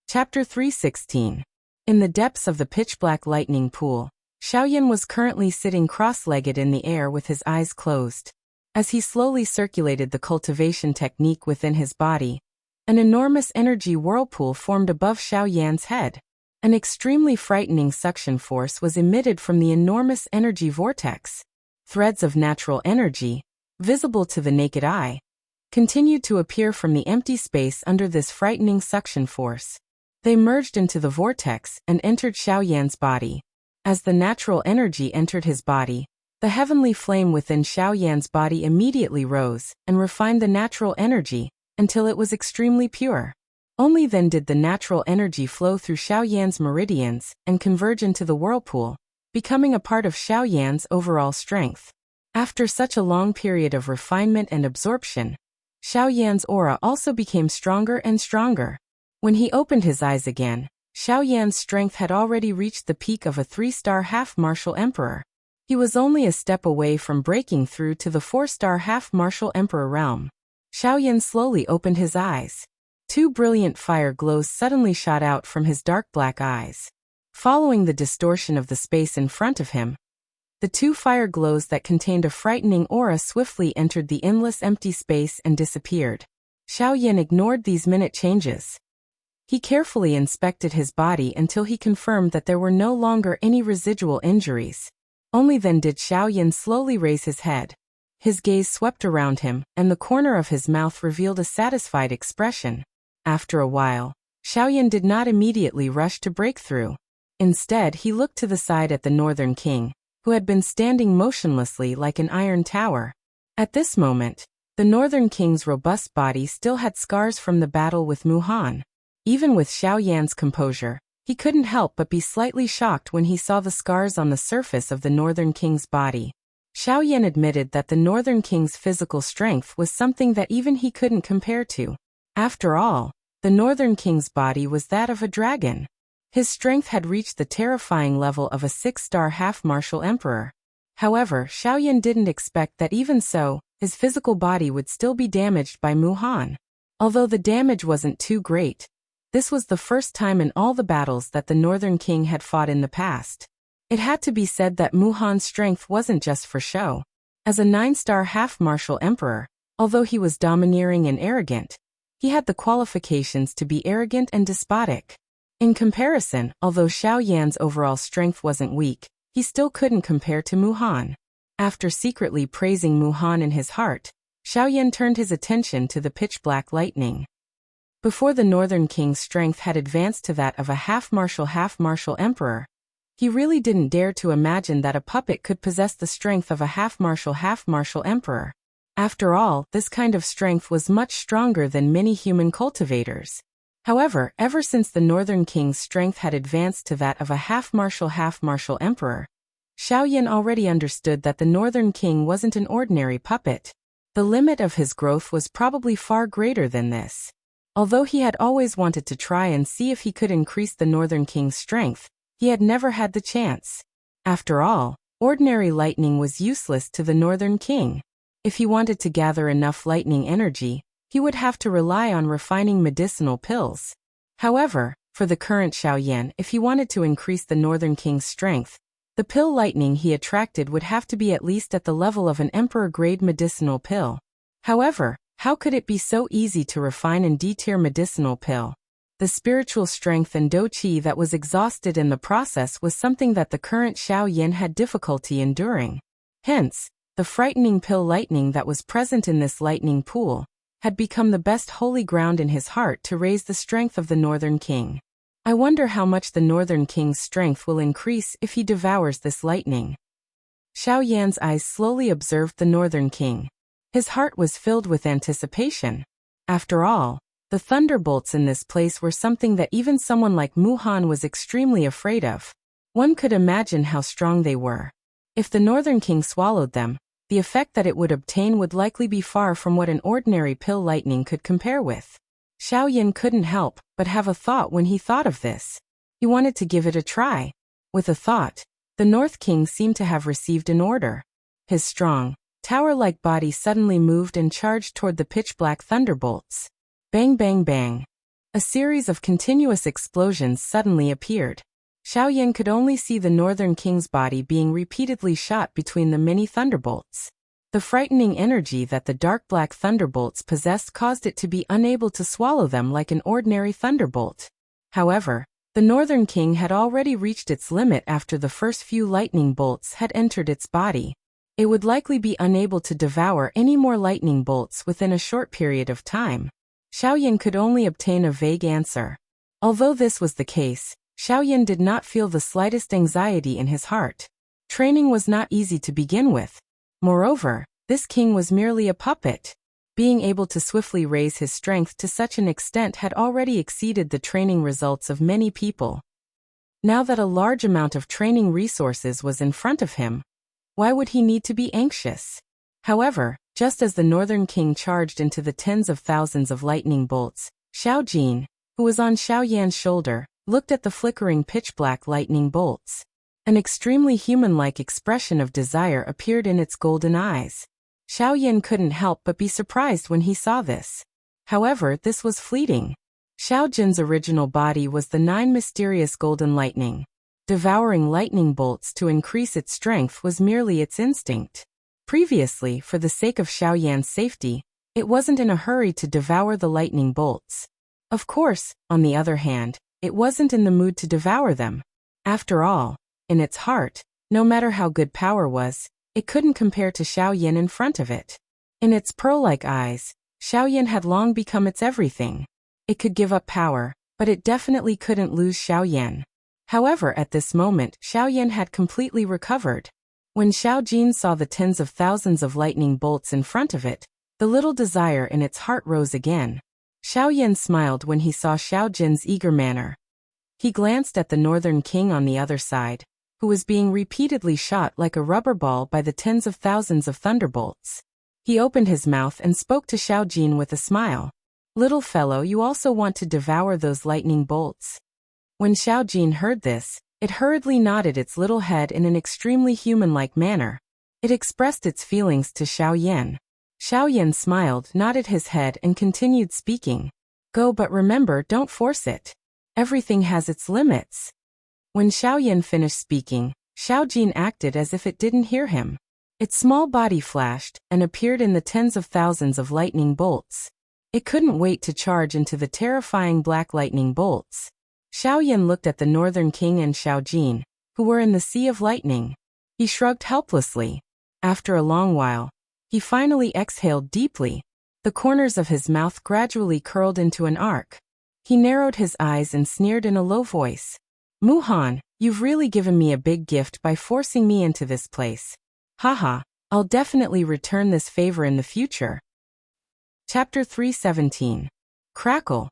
Chapter 316. In the depths of the pitch-black lightning pool, Xiao Yan was currently sitting cross-legged in the air with his eyes closed. As he slowly circulated the cultivation technique within his body, an enormous energy whirlpool formed above Xiao Yan's head. An extremely frightening suction force was emitted from the enormous energy vortex. Threads of natural energy, visible to the naked eye, continued to appear from the empty space under this frightening suction force. They merged into the vortex and entered Xiao Yan's body. As the natural energy entered his body, the heavenly flame within Xiao Yan's body immediately rose and refined the natural energy until it was extremely pure. Only then did the natural energy flow through Xiao Yan's meridians and converge into the whirlpool, becoming a part of Xiao Yan's overall strength. After such a long period of refinement and absorption, Xiao Yan's aura also became stronger and stronger. When he opened his eyes again, Xiao Yan's strength had already reached the peak of a 3-star half-martial emperor. He was only a step away from breaking through to the 4-star half-martial emperor realm. Xiao Yan slowly opened his eyes. 2 brilliant fire glows suddenly shot out from his dark black eyes. Following the distortion of the space in front of him, the 2 fire glows that contained a frightening aura swiftly entered the endless empty space and disappeared. Xiao Yan ignored these minute changes. He carefully inspected his body until he confirmed that there were no longer any residual injuries. Only then did Xiao Yan slowly raise his head. His gaze swept around him, and the corner of his mouth revealed a satisfied expression. After a while, Xiao Yan did not immediately rush to break through. Instead, he looked to the side at the Northern King, who had been standing motionlessly like an iron tower. At this moment, the Northern King's robust body still had scars from the battle with Muhan. Even with Xiao Yan's composure, he couldn't help but be slightly shocked when he saw the scars on the surface of the Northern King's body. Xiao Yan admitted that the Northern King's physical strength was something that even he couldn't compare to. After all, the Northern King's body was that of a dragon. His strength had reached the terrifying level of a 6-star half-martial emperor. However, Xiao Yan didn't expect that even so, his physical body would still be damaged by Muhan. Although the damage wasn't too great, this was the first time in all the battles that the Northern King had fought in the past. It had to be said that Muhan's strength wasn't just for show. As a 9-star half-martial emperor, although he was domineering and arrogant, he had the qualifications to be arrogant and despotic. In comparison, although Xiao Yan's overall strength wasn't weak, he still couldn't compare to Muhan. After secretly praising Muhan in his heart, Xiao Yan turned his attention to the pitch-black lightning. Before the Northern King's strength had advanced to that of a half-martial emperor, he really didn't dare to imagine that a puppet could possess the strength of a half-martial emperor. After all, this kind of strength was much stronger than many human cultivators. However, ever since the Northern King's strength had advanced to that of a half-martial emperor, Xiao Yan already understood that the Northern King wasn't an ordinary puppet. The limit of his growth was probably far greater than this. Although he had always wanted to try and see if he could increase the Northern King's strength, he had never had the chance. After all, ordinary lightning was useless to the Northern King. If he wanted to gather enough lightning energy, he would have to rely on refining medicinal pills. However, for the current Xiaoyan, if he wanted to increase the Northern King's strength, the pill lightning he attracted would have to be at least at the level of an emperor-grade medicinal pill. However, how could it be so easy to refine and D-tier medicinal pill? The spiritual strength and dou qi that was exhausted in the process was something that the current Xiaoyan had difficulty enduring. Hence, the frightening pill lightning that was present in this lightning pool had become the best holy ground in his heart to raise the strength of the Northern King. I wonder how much the Northern King's strength will increase if he devours this lightning. Xiaoyan's eyes slowly observed the Northern King. His heart was filled with anticipation. After all, the thunderbolts in this place were something that even someone like Muhan was extremely afraid of. One could imagine how strong they were. If the Northern King swallowed them, the effect that it would obtain would likely be far from what an ordinary pill lightning could compare with. Xiaoyan couldn't help but have a thought when he thought of this. He wanted to give it a try. With a thought, the North King seemed to have received an order. His strong, tower-like body suddenly moved and charged toward the pitch-black thunderbolts. Bang bang bang. A series of continuous explosions suddenly appeared. Xiaoyan could only see the Northern King's body being repeatedly shot between the many thunderbolts. The frightening energy that the dark black thunderbolts possessed caused it to be unable to swallow them like an ordinary thunderbolt. However, the Northern King had already reached its limit after the first few lightning bolts had entered its body. It would likely be unable to devour any more lightning bolts within a short period of time. Xiaoyan could only obtain a vague answer. Although this was the case, Xiaoyan did not feel the slightest anxiety in his heart. Training was not easy to begin with. Moreover, this king was merely a puppet. Being able to swiftly raise his strength to such an extent had already exceeded the training results of many people. Now that a large amount of training resources was in front of him, why would he need to be anxious? However, just as the Northern King charged into the tens of thousands of lightning bolts, Xiao Jin, who was on Xiaoyan's shoulder, looked at the flickering pitch-black lightning bolts. An extremely human-like expression of desire appeared in its golden eyes. Xiaoyan couldn't help but be surprised when he saw this. However, this was fleeting. Xiao Jin's original body was the 9 mysterious golden lightning. Devouring lightning bolts to increase its strength was merely its instinct. Previously, for the sake of Xiaoyan's safety, it wasn't in a hurry to devour the lightning bolts. Of course, on the other hand, it wasn't in the mood to devour them. After all, in its heart, no matter how good power was, it couldn't compare to Xiaoyan in front of it. In its pearl-like eyes, Xiaoyan had long become its everything. It could give up power, but it definitely couldn't lose Xiaoyan. However, at this moment, Xiaoyan had completely recovered. When Xiao Jin saw the tens of thousands of lightning bolts in front of it, the little desire in its heart rose again. Xiaoyan smiled when he saw Xiao Jin's eager manner. He glanced at the Northern King on the other side, who was being repeatedly shot like a rubber ball by the tens of thousands of thunderbolts. He opened his mouth and spoke to Xiao Jin with a smile. "Little fellow, you also want to devour those lightning bolts?" When Xiao Jin heard this, it hurriedly nodded its little head in an extremely human-like manner. It expressed its feelings to Xiaoyan. Xiaoyan smiled, nodded his head and continued speaking. "Go, but remember, don't force it. Everything has its limits." When Xiaoyan finished speaking, Xiao Jin acted as if it didn't hear him. Its small body flashed and appeared in the tens of thousands of lightning bolts. It couldn't wait to charge into the terrifying black lightning bolts. Xiaoyan looked at the Northern King and Xiao Jin, who were in the sea of lightning. He shrugged helplessly. After a long while, he finally exhaled deeply. The corners of his mouth gradually curled into an arc. He narrowed his eyes and sneered in a low voice. "Muhan, you've really given me a big gift by forcing me into this place. Haha, I'll definitely return this favor in the future." Chapter 317. Crackle.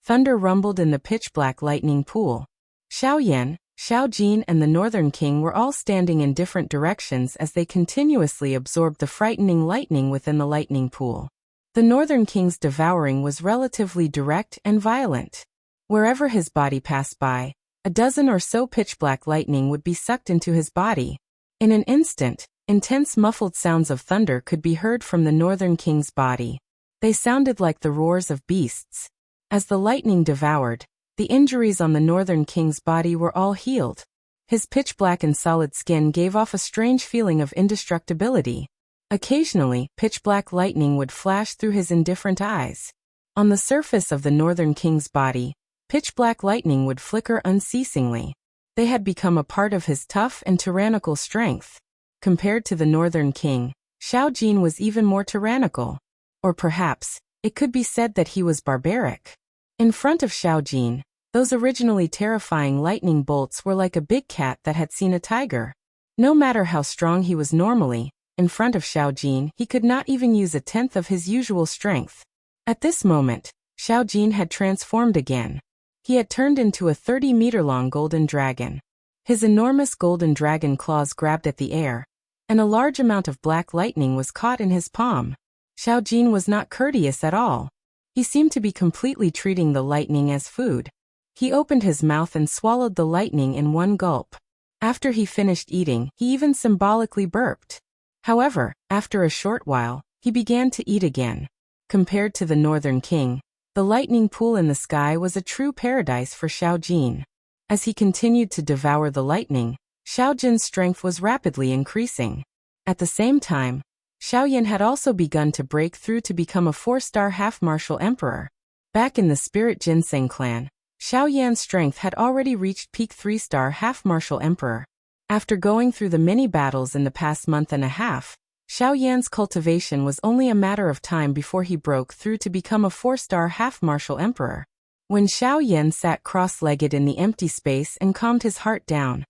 Thunder rumbled in the pitch-black lightning pool. Xiaoyan, Xiao Jin and the Northern King were all standing in different directions as they continuously absorbed the frightening lightning within the lightning pool. The Northern King's devouring was relatively direct and violent. Wherever his body passed by, a dozen or so pitch-black lightning would be sucked into his body. In an instant, Intense muffled sounds of thunder could be heard from the Northern King's body. They sounded like the roars of beasts. As the lightning devoured, the injuries on the Northern King's body were all healed. His pitch-black and solid skin gave off a strange feeling of indestructibility. Occasionally, pitch-black lightning would flash through his indifferent eyes. On the surface of the Northern King's body, pitch-black lightning would flicker unceasingly. They had become a part of his tough and tyrannical strength. Compared to the Northern King, Xiao Jin was even more tyrannical. Or perhaps, it could be said that he was barbaric. In front of Xiao Jin, those originally terrifying lightning bolts were like a big cat that had seen a tiger. No matter how strong he was normally, in front of Xiao Jin he could not even use a tenth of his usual strength. At this moment, Xiao Jin had transformed again. He had turned into a 30-meter-long golden dragon. His enormous golden dragon claws grabbed at the air, and a large amount of black lightning was caught in his palm. Xiao Jin was not courteous at all. He seemed to be completely treating the lightning as food. He opened his mouth and swallowed the lightning in one gulp. After he finished eating, he even symbolically burped. However, after a short while, he began to eat again. Compared to the Northern King, the lightning pool in the sky was a true paradise for Xiao Jin. As he continued to devour the lightning, Xiao Jin's strength was rapidly increasing. At the same time, Xiao Yan had also begun to break through to become a 4-star half-martial emperor. Back in the Spirit Ginseng clan, Xiao Yan's strength had already reached peak 3-star half-martial emperor. After going through the many battles in the past month and a half, Xiao Yan's cultivation was only a matter of time before he broke through to become a 4-star half-martial emperor. When Xiao Yan sat cross-legged in the empty space and calmed his heart down,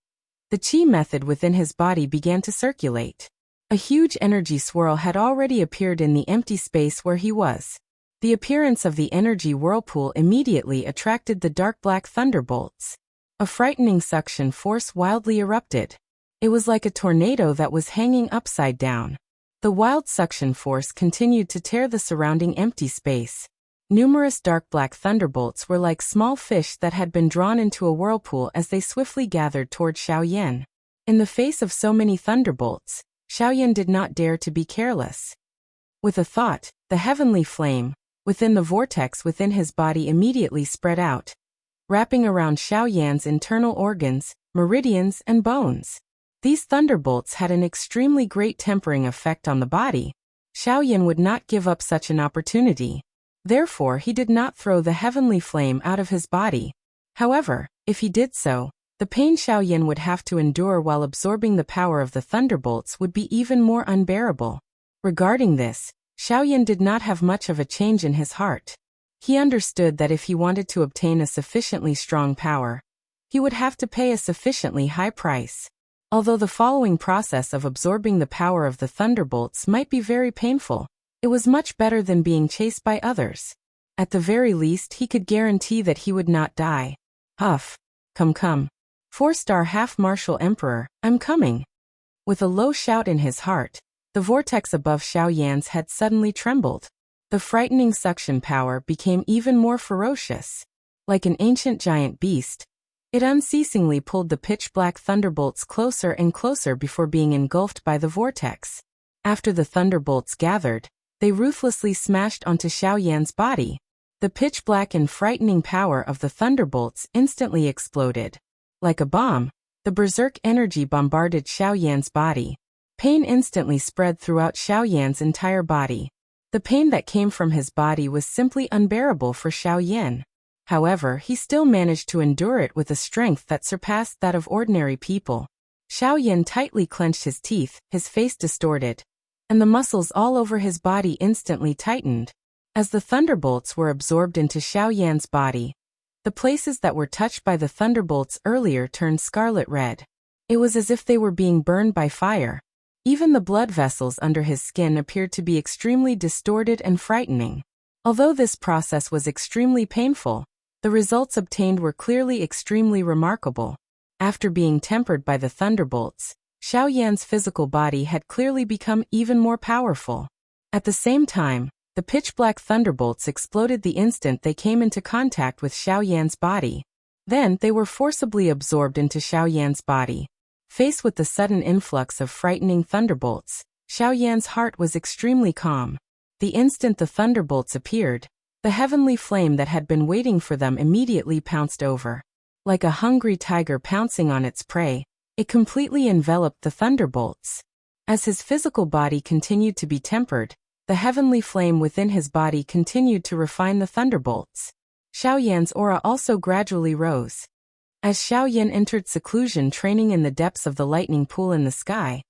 the qi method within his body began to circulate. A huge energy swirl had already appeared in the empty space where he was. The appearance of the energy whirlpool immediately attracted the dark black thunderbolts. A frightening suction force wildly erupted. It was like a tornado that was hanging upside down. The wild suction force continued to tear the surrounding empty space. Numerous dark black thunderbolts were like small fish that had been drawn into a whirlpool as they swiftly gathered toward Xiao Yan. In the face of so many thunderbolts, Xiao Yan did not dare to be careless. With a thought, the heavenly flame, within the vortex within his body immediately spread out, wrapping around Xiao Yan's internal organs, meridians, and bones. These thunderbolts had an extremely great tempering effect on the body. Xiao Yan would not give up such an opportunity. Therefore, he did not throw the heavenly flame out of his body. However, if he did so, the pain Xiao Yan would have to endure while absorbing the power of the thunderbolts would be even more unbearable. Regarding this, Xiao Yan did not have much of a change in his heart. He understood that if he wanted to obtain a sufficiently strong power, he would have to pay a sufficiently high price. Although the following process of absorbing the power of the thunderbolts might be very painful, it was much better than being chased by others. At the very least, he could guarantee that he would not die. Huff. Come. 4-star half-martial emperor, I'm coming. With a low shout in his heart, the vortex above Xiao Yan's head suddenly trembled. The frightening suction power became even more ferocious. Like an ancient giant beast, it unceasingly pulled the pitch-black thunderbolts closer and closer before being engulfed by the vortex. After the thunderbolts gathered, they ruthlessly smashed onto Xiao Yan's body. The pitch-black and frightening power of the thunderbolts instantly exploded. Like a bomb, the berserk energy bombarded Xiao Yan's body. Pain instantly spread throughout Xiao Yan's entire body. The pain that came from his body was simply unbearable for Xiao Yan. However, he still managed to endure it with a strength that surpassed that of ordinary people. Xiao Yan tightly clenched his teeth, his face distorted, and the muscles all over his body instantly tightened. As the thunderbolts were absorbed into Xiao Yan's body, the places that were touched by the thunderbolts earlier turned scarlet red. It was as if they were being burned by fire. Even the blood vessels under his skin appeared to be extremely distorted and frightening. Although this process was extremely painful, the results obtained were clearly extremely remarkable. After being tempered by the thunderbolts, Xiao Yan's physical body had clearly become even more powerful. At the same time, the pitch-black thunderbolts exploded the instant they came into contact with Xiao Yan's body. Then they were forcibly absorbed into Xiao Yan's body. Faced with the sudden influx of frightening thunderbolts, Xiao Yan's heart was extremely calm. The instant the thunderbolts appeared, the heavenly flame that had been waiting for them immediately pounced over. Like a hungry tiger pouncing on its prey, it completely enveloped the thunderbolts. As his physical body continued to be tempered, the heavenly flame within his body continued to refine the thunderbolts. Xiao Yan's aura also gradually rose. As Xiao Yan entered seclusion training in the depths of the lightning pool in the sky,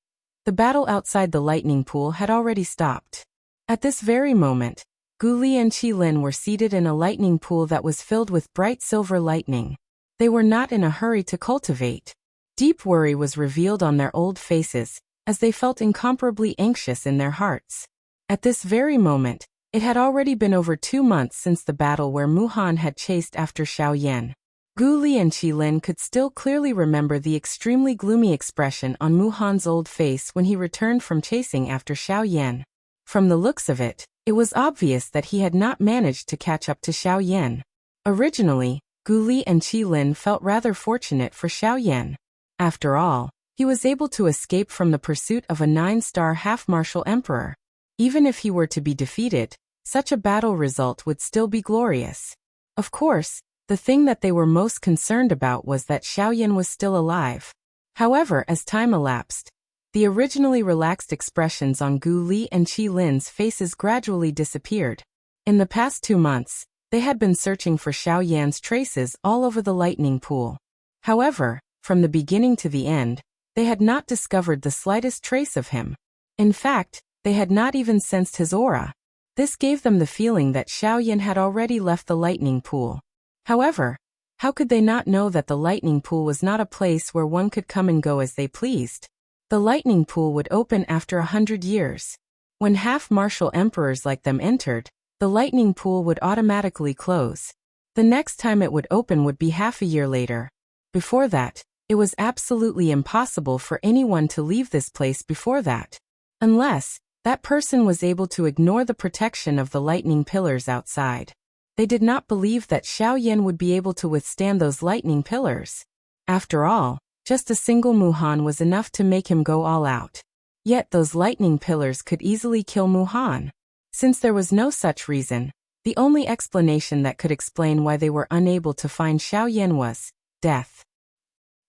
the battle outside the lightning pool had already stopped. At this very moment, Gu Li and Qi Lin were seated in a lightning pool that was filled with bright silver lightning. They were not in a hurry to cultivate. Deep worry was revealed on their old faces, as they felt incomparably anxious in their hearts. At this very moment, it had already been over 2 months since the battle where Mu Han had chased after Xiao Yan. Gu Li and Qi Lin could still clearly remember the extremely gloomy expression on Mu Han's old face when he returned from chasing after Xiao Yan. From the looks of it, it was obvious that he had not managed to catch up to Xiao Yan. Originally, Gu Li and Qi Lin felt rather fortunate for Xiao Yan. After all, he was able to escape from the pursuit of a 9-star half-martial emperor. Even if he were to be defeated, such a battle result would still be glorious. Of course, the thing that they were most concerned about was that Xiao Yan was still alive. However, as time elapsed, the originally relaxed expressions on Gu Li and Qi Lin's faces gradually disappeared. In the past 2 months, they had been searching for Xiao Yan's traces all over the lightning pool. However, from the beginning to the end, they had not discovered the slightest trace of him. In fact, they had not even sensed his aura. This gave them the feeling that Xiao Yan had already left the lightning pool. However, how could they not know that the lightning pool was not a place where one could come and go as they pleased? The lightning pool would open after 100 years. When half-martial emperors like them entered, the lightning pool would automatically close. The next time it would open would be half a year later. Before that, it was absolutely impossible for anyone to leave this place before that. Unless, that person was able to ignore the protection of the lightning pillars outside. They did not believe that Xiao Yan would be able to withstand those lightning pillars. After all, just a single Mu Han was enough to make him go all out. Yet those lightning pillars could easily kill Mu Han. Since there was no such reason, the only explanation that could explain why they were unable to find Xiao Yan was death.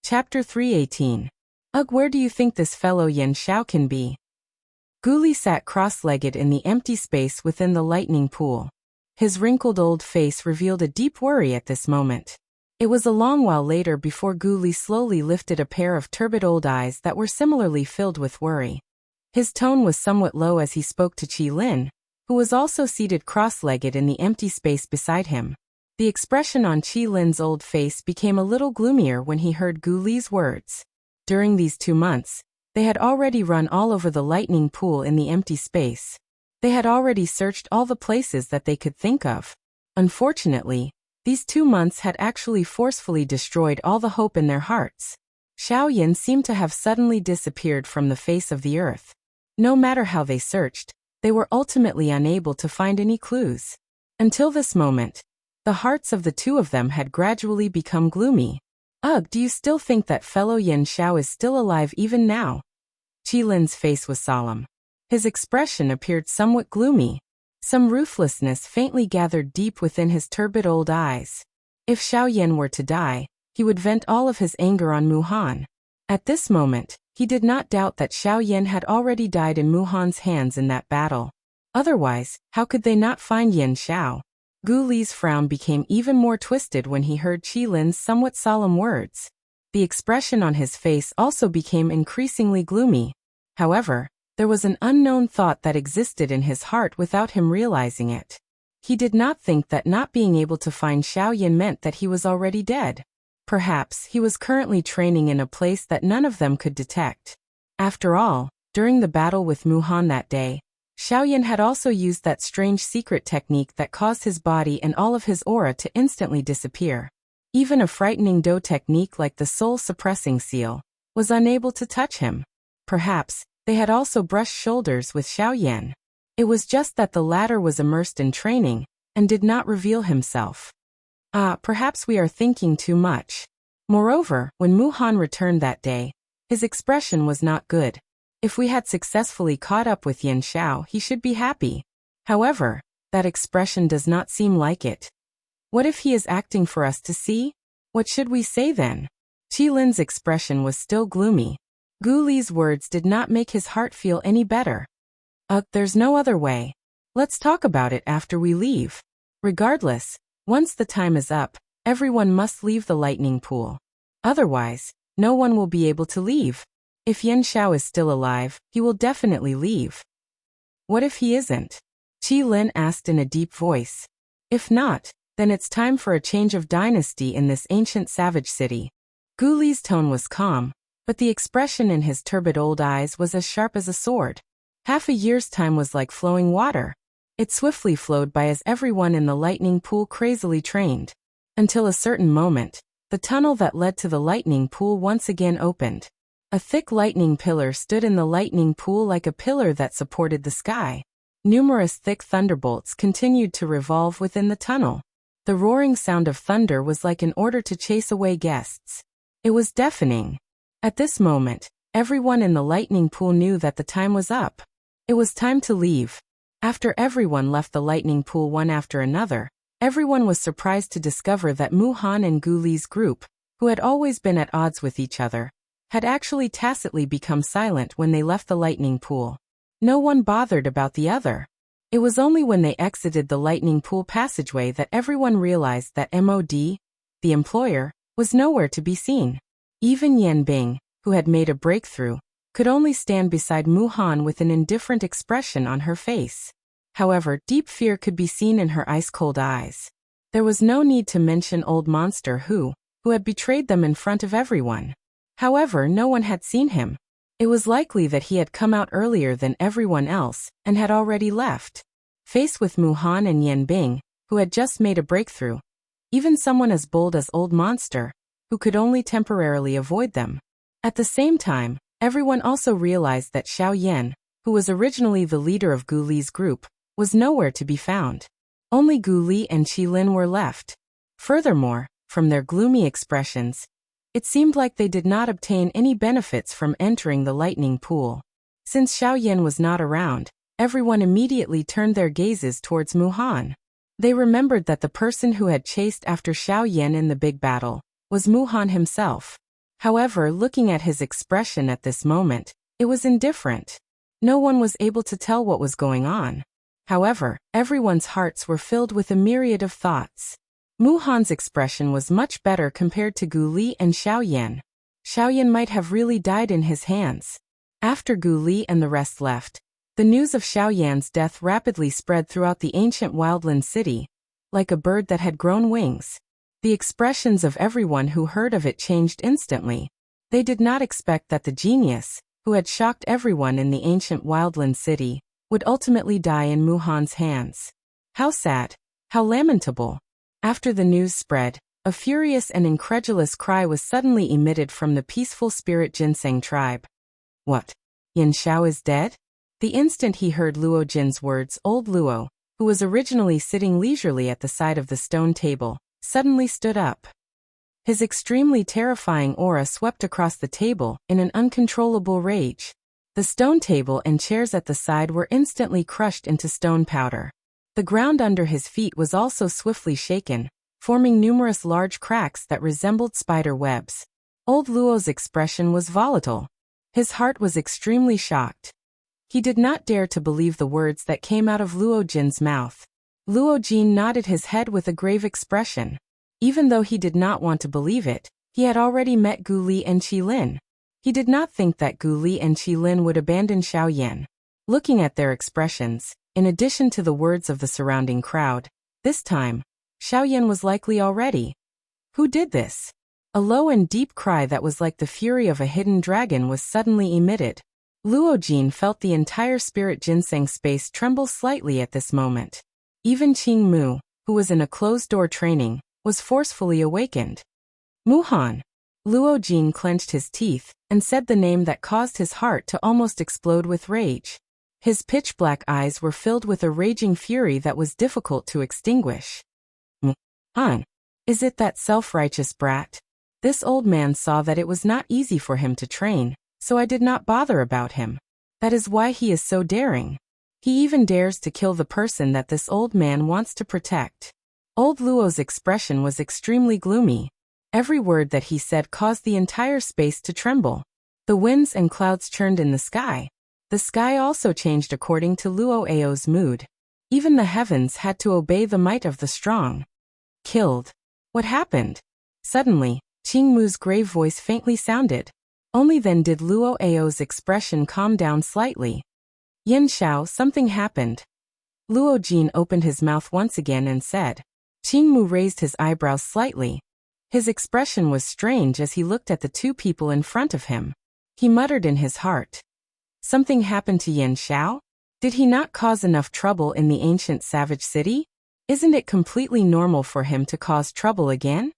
Chapter 318. Ugh, where do you think this fellow Yan Xiao can be? Gu Li sat cross-legged in the empty space within the lightning pool. His wrinkled old face revealed a deep worry at this moment. It was a long while later before Gu Li slowly lifted a pair of turbid old eyes that were similarly filled with worry. His tone was somewhat low as he spoke to Qi Lin, who was also seated cross-legged in the empty space beside him. The expression on Qi Lin's old face became a little gloomier when he heard Gu Li's words. During these 2 months, they had already run all over the lightning pool in the empty space. They had already searched all the places that they could think of. Unfortunately, these 2 months had actually forcefully destroyed all the hope in their hearts. Xiao Yan seemed to have suddenly disappeared from the face of the earth. No matter how they searched, they were ultimately unable to find any clues. Until this moment, the hearts of the two of them had gradually become gloomy. Ugh, do you still think that fellow Yan Xiao is still alive even now? Qi Lin's face was solemn. His expression appeared somewhat gloomy. Some ruthlessness faintly gathered deep within his turbid old eyes. If Xiao Yan were to die, he would vent all of his anger on Mu Han. At this moment, he did not doubt that Xiao Yan had already died in Mu Han's hands in that battle. Otherwise, how could they not find Yan Xiao? Gu Li's frown became even more twisted when he heard Qi Lin's somewhat solemn words. The expression on his face also became increasingly gloomy. However, there was an unknown thought that existed in his heart without him realizing it. He did not think that not being able to find Xiao Yan meant that he was already dead. Perhaps he was currently training in a place that none of them could detect. After all, during the battle with Mu Han that day, Xiao Yan had also used that strange secret technique that caused his body and all of his aura to instantly disappear. Even a frightening Do technique like the soul-suppressing seal was unable to touch him. Perhaps they had also brushed shoulders with Xiao Yan. It was just that the latter was immersed in training and did not reveal himself. Perhaps we are thinking too much. Moreover, when Mu Han returned that day, His expression was not good. If we had successfully caught up with Yin Xiao, he should be happy. However, that expression does not seem like it. What if he is acting for us to see? What should we say then? Qilin's expression was still gloomy. Gu Li's words did not make his heart feel any better. There's no other way. Let's talk about it after we leave. Regardless, once the time is up, everyone must leave the lightning pool. Otherwise, no one will be able to leave. If Yin Xiao is still alive, he will definitely leave. What if he isn't? Qilin asked in a deep voice. If not, then it's time for a change of dynasty in this ancient savage city. Gu Li's tone was calm, but the expression in his turbid old eyes was as sharp as a sword. Half a year's time was like flowing water. It swiftly flowed by as everyone in the lightning pool crazily trained. Until a certain moment, the tunnel that led to the lightning pool once again opened. A thick lightning pillar stood in the lightning pool like a pillar that supported the sky. Numerous thick thunderbolts continued to revolve within the tunnel. The roaring sound of thunder was like an order to chase away guests. It was deafening. At this moment, everyone in the lightning pool knew that the time was up. It was time to leave. After everyone left the lightning pool one after another, everyone was surprised to discover that Mu Han and Gu Li's group, who had always been at odds with each other, had actually tacitly become silent when they left the lightning pool. No one bothered about the other. It was only when they exited the lightning pool passageway that everyone realized that MOD, the employer, was nowhere to be seen. Even Yan Bing, who had made a breakthrough, could only stand beside Mu Han with an indifferent expression on her face. However, deep fear could be seen in her ice-cold eyes. There was no need to mention Old Monster who had betrayed them in front of everyone. However, no one had seen him. It was likely that he had come out earlier than everyone else and had already left. Faced with Mu Han and Yan Bing, who had just made a breakthrough, even someone as bold as Old Monster, who could only temporarily avoid them. At the same time, everyone also realized that Xiao Yan, who was originally the leader of Gu Li's group, was nowhere to be found. Only Gu Li and Qilin were left. Furthermore, from their gloomy expressions, it seemed like they did not obtain any benefits from entering the lightning pool. Since Xiao Yan was not around, everyone immediately turned their gazes towards Mu Han. They remembered that the person who had chased after Xiao Yan in the big battle was Mu Han himself. However, looking at his expression at this moment, it was indifferent. No one was able to tell what was going on. However, everyone's hearts were filled with a myriad of thoughts. Mu Han's expression was much better compared to Gu Li and Xiao Yan. Xiao Yan might have really died in his hands. After Gu Li and the rest left, the news of Xiao Yan's death rapidly spread throughout the ancient wildland city, like a bird that had grown wings. The expressions of everyone who heard of it changed instantly. They did not expect that the genius, who had shocked everyone in the ancient wildland city, would ultimately die in Mu Han's hands. How sad, how lamentable. After the news spread, a furious and incredulous cry was suddenly emitted from the peaceful spirit ginseng tribe. What? Yin Xiao is dead? The instant he heard Luo Jin's words, old Luo, who was originally sitting leisurely at the side of the stone table, suddenly stood up. His extremely terrifying aura swept across the table in an uncontrollable rage. The stone table and chairs at the side were instantly crushed into stone powder. The ground under his feet was also swiftly shaken, forming numerous large cracks that resembled spider webs. Old Luo's expression was volatile. His heart was extremely shocked. He did not dare to believe the words that came out of Luo Jin's mouth. Luo Jin nodded his head with a grave expression. Even though he did not want to believe it, he had already met Gu Li and Qilin. He did not think that Gu Li and Qilin would abandon Xiao Yan. Looking at their expressions, in addition to the words of the surrounding crowd, this time, Xiao Yan was likely already. Who did this? A low and deep cry that was like the fury of a hidden dragon was suddenly emitted. Luo Jin felt the entire spirit ginseng space tremble slightly at this moment. Even Qing Mu, who was in a closed-door training, was forcefully awakened. Mu Han. Luo Jin clenched his teeth and said the name that caused his heart to almost explode with rage. His pitch-black eyes were filled with a raging fury that was difficult to extinguish. Mu Han. Is it that self-righteous brat? This old man saw that it was not easy for him to train, so I did not bother about him. That is why he is so daring. He even dares to kill the person that this old man wants to protect." Old Luo's expression was extremely gloomy. Every word that he said caused the entire space to tremble. The winds and clouds churned in the sky. The sky also changed according to Luo Ao's mood. Even the heavens had to obey the might of the strong. "Killed. What happened?" Suddenly, Qing Mu's grave voice faintly sounded. Only then did Luo Ao's expression calm down slightly. "Yin Xiao, something happened." Luo Jin opened his mouth once again and said. Qing Mu raised his eyebrows slightly. His expression was strange as he looked at the two people in front of him. He muttered in his heart. Something happened to Yin Xiao? Did he not cause enough trouble in the ancient savage city? Isn't it completely normal for him to cause trouble again?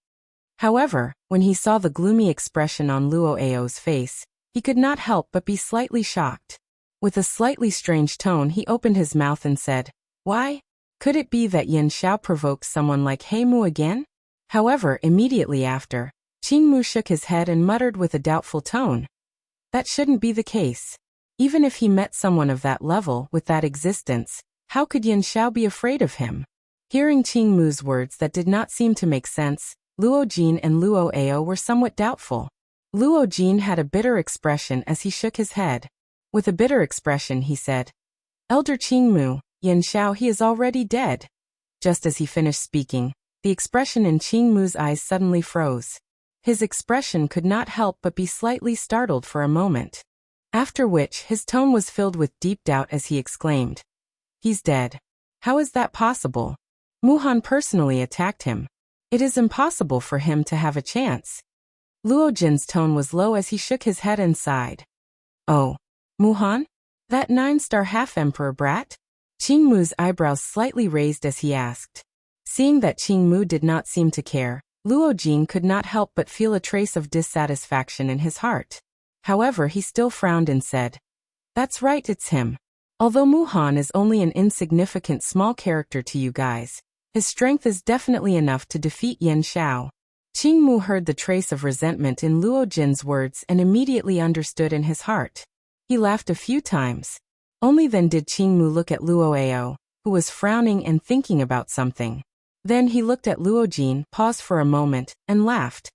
However, when he saw the gloomy expression on Luo Ao's face, he could not help but be slightly shocked. With a slightly strange tone he opened his mouth and said, "Why? Could it be that Yin Xiao provoked someone like He Mu again?" However, immediately after, Qing Mu shook his head and muttered with a doubtful tone. That shouldn't be the case. Even if he met someone of that level with that existence, how could Yin Xiao be afraid of him? Hearing Qing Mu's words that did not seem to make sense, Luo Jin and Luo Ao were somewhat doubtful. Luo Jin had a bitter expression as he shook his head. With a bitter expression he said, "Elder Qing Mu, Yin Xiao, he is already dead." Just as he finished speaking, the expression in Qing Mu's eyes suddenly froze. His expression could not help but be slightly startled for a moment. After which his tone was filled with deep doubt as he exclaimed, "He's dead. How is that possible? Muhan personally attacked him. It is impossible for him to have a chance." Luo Jin's tone was low as he shook his head and sighed. "Oh, Muhan? That 9-star half-emperor brat?" Qing Mu's eyebrows slightly raised as he asked. Seeing that Qing Mu did not seem to care, Luo Jin could not help but feel a trace of dissatisfaction in his heart. However, he still frowned and said, "That's right, it's him. Although Muhan is only an insignificant small character to you guys, his strength is definitely enough to defeat Yin Xiao." Qing Mu heard the trace of resentment in Luo Jin's words and immediately understood in his heart. He laughed a few times. Only then did Qing Mu look at Luo Ao, who was frowning and thinking about something. Then he looked at Luo Jin, paused for a moment, and laughed.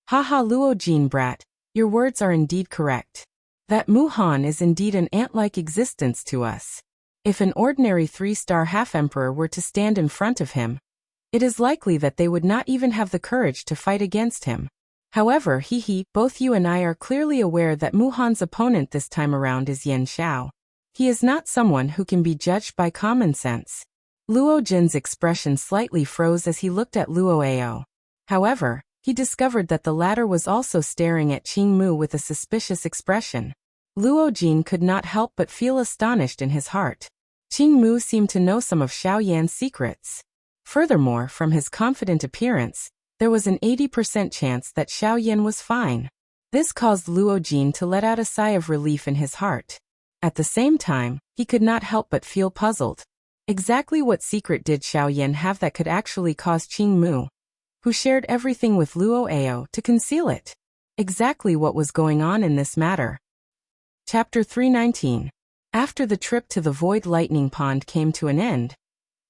"Haha, Luo Jin brat, your words are indeed correct. That Muhan is indeed an ant-like existence to us. If an ordinary 3-star half-emperor were to stand in front of him, it is likely that they would not even have the courage to fight against him. However, both you and I are clearly aware that Muhan's opponent this time around is Yin Xiao. He is not someone who can be judged by common sense." Luo Jin's expression slightly froze as he looked at Luo Ao. However, he discovered that the latter was also staring at Qing Mu with a suspicious expression. Luo Jin could not help but feel astonished in his heart. Qing Mu seemed to know some of Xiao Yan's secrets. Furthermore, from his confident appearance, there was an 80% chance that Xiao Yan was fine. This caused Luo Jin to let out a sigh of relief in his heart. At the same time, he could not help but feel puzzled. Exactly what secret did Xiao Yan have that could actually cause Qing Mu, who shared everything with Luo Ao, to conceal it? Exactly what was going on in this matter? Chapter 319. After the trip to the Void Lightning Pond came to an end,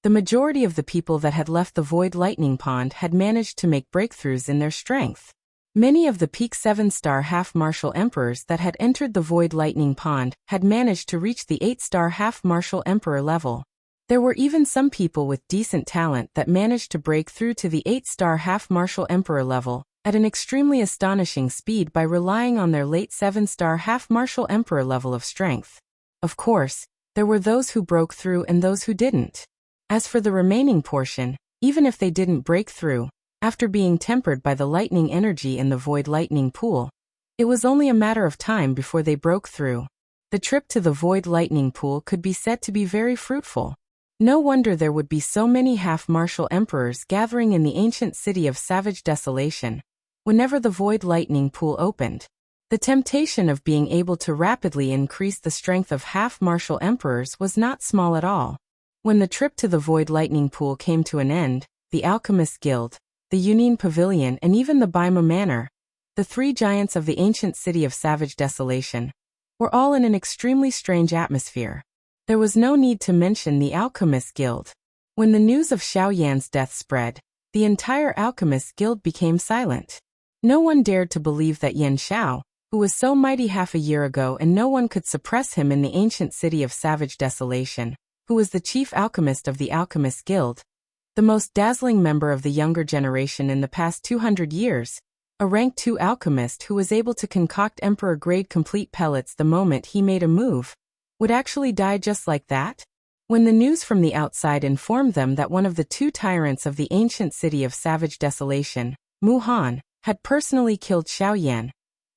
the majority of the people that had left the Void Lightning Pond had managed to make breakthroughs in their strength. Many of the peak 7-star half-martial emperors that had entered the Void Lightning Pond had managed to reach the 8-star half-martial emperor level. There were even some people with decent talent that managed to break through to the 8-star half-martial emperor level at an extremely astonishing speed by relying on their late 7-star half-martial emperor level of strength. Of course, there were those who broke through and those who didn't. As for the remaining portion, even if they didn't break through, after being tempered by the lightning energy in the Void Lightning Pool, it was only a matter of time before they broke through. The trip to the Void Lightning Pool could be said to be very fruitful. No wonder there would be so many half-martial emperors gathering in the ancient city of Savage Desolation. Whenever the Void Lightning Pool opened, the temptation of being able to rapidly increase the strength of half-martial emperors was not small at all. When the trip to the Void Lightning Pool came to an end, the Alchemist Guild, the Union Pavilion and even the Baima Manor, the three giants of the ancient city of savage desolation, were all in an extremely strange atmosphere. There was no need to mention the Alchemist Guild. When the news of Xiao Yan's death spread, the entire Alchemist Guild became silent. No one dared to believe that Yan Xiao, who was so mighty half a year ago and no one could suppress him in the ancient city of savage desolation, who was the chief alchemist of the Alchemist Guild, the most dazzling member of the younger generation in the past 200 years, a rank 2 alchemist who was able to concoct emperor-grade complete pellets the moment he made a move, would actually die just like that? When the news from the outside informed them that one of the two tyrants of the ancient city of savage desolation, Mu Han, had personally killed Xiao Yan,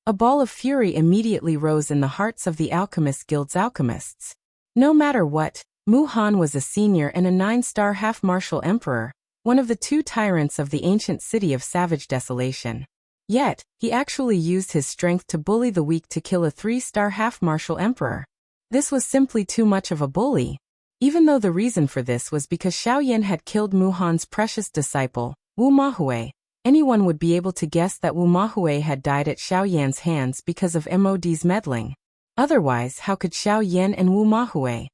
a ball of fury immediately rose in the hearts of the Alchemist Guild's alchemists. No matter what, Mu Han was a senior and a 9-star half-martial emperor, one of the two tyrants of the ancient city of savage desolation. Yet, he actually used his strength to bully the weak to kill a 3-star half-martial emperor. This was simply too much of a bully. Even though the reason for this was because Xiao Yan had killed Mu Han's precious disciple, Wu Mahui, anyone would be able to guess that Wu Mahui had died at Xiao Yan's hands because of MOD's meddling. Otherwise, how could Xiao Yan and Wu Mahui,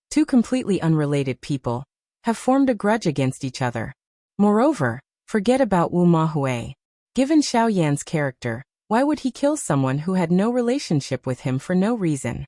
two completely unrelated people, have formed a grudge against each other? Moreover, forget about Wu Mahui. Given Xiao Yan's character, why would he kill someone who had no relationship with him for no reason?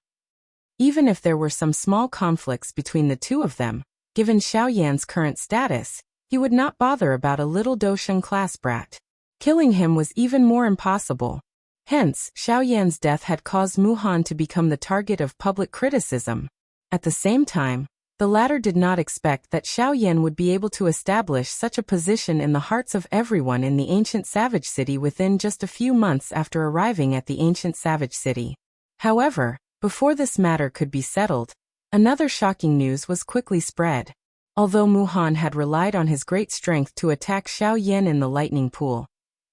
Even if there were some small conflicts between the two of them, given Xiao Yan's current status, he would not bother about a little Dosheng class brat. Killing him was even more impossible. Hence, Xiao Yan's death had caused Mu Han to become the target of public criticism. At the same time, the latter did not expect that Xiao Yan would be able to establish such a position in the hearts of everyone in the ancient savage city within just a few months after arriving at the ancient savage city. However, before this matter could be settled, another shocking news was quickly spread. Although Mu Han had relied on his great strength to attack Xiao Yan in the lightning pool,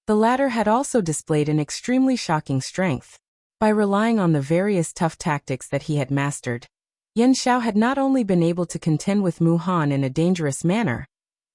the latter had also displayed an extremely shocking strength. By relying on the various tough tactics that he had mastered, Yan Xiao had not only been able to contend with Mu Han in a dangerous manner,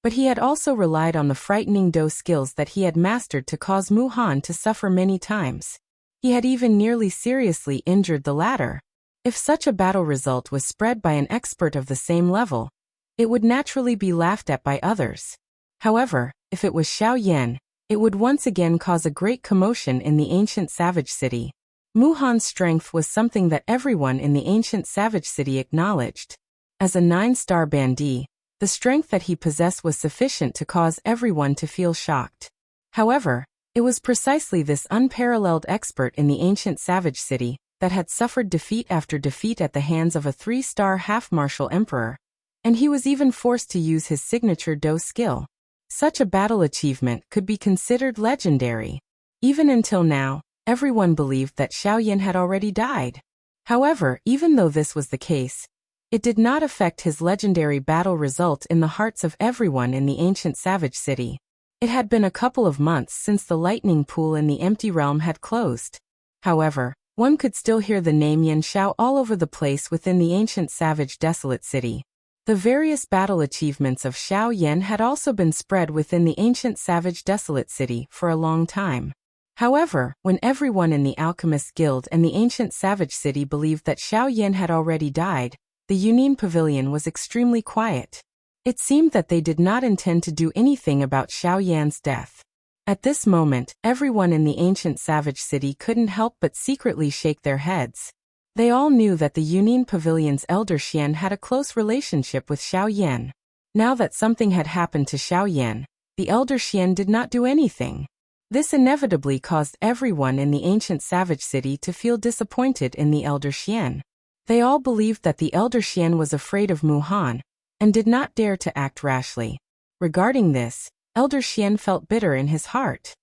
but he had also relied on the frightening Do skills that he had mastered to cause Mu Han to suffer many times. He had even nearly seriously injured the latter. If such a battle result was spread by an expert of the same level, it would naturally be laughed at by others. However, if it was Xiao Yan, it would once again cause a great commotion in the ancient savage city. Mu Han's strength was something that everyone in the ancient savage city acknowledged. As a 9-star bandit, the strength that he possessed was sufficient to cause everyone to feel shocked. However, it was precisely this unparalleled expert in the ancient savage city that had suffered defeat after defeat at the hands of a 3-star half-martial emperor, and he was even forced to use his signature Do skill. Such a battle achievement could be considered legendary. Even until now, everyone believed that Xiao Yan had already died. However, even though this was the case, it did not affect his legendary battle result in the hearts of everyone in the ancient savage city. It had been a couple of months since the lightning pool in the empty realm had closed. However, one could still hear the name Yan Xiao all over the place within the ancient savage desolate city. The various battle achievements of Xiao Yan had also been spread within the ancient savage desolate city for a long time. However, when everyone in the Alchemist Guild and the ancient savage city believed that Xiao Yan had already died, the Union Pavilion was extremely quiet. It seemed that they did not intend to do anything about Xiao Yan's death. At this moment, everyone in the ancient savage city couldn't help but secretly shake their heads. They all knew that the Union Pavilion's elder Xian had a close relationship with Xiao Yan. Now that something had happened to Xiao Yan, the elder Xian did not do anything. This inevitably caused everyone in the ancient savage city to feel disappointed in the elder Xian. They all believed that the elder Xian was afraid of Mu Han, and did not dare to act rashly. Regarding this, elder Xian felt bitter in his heart.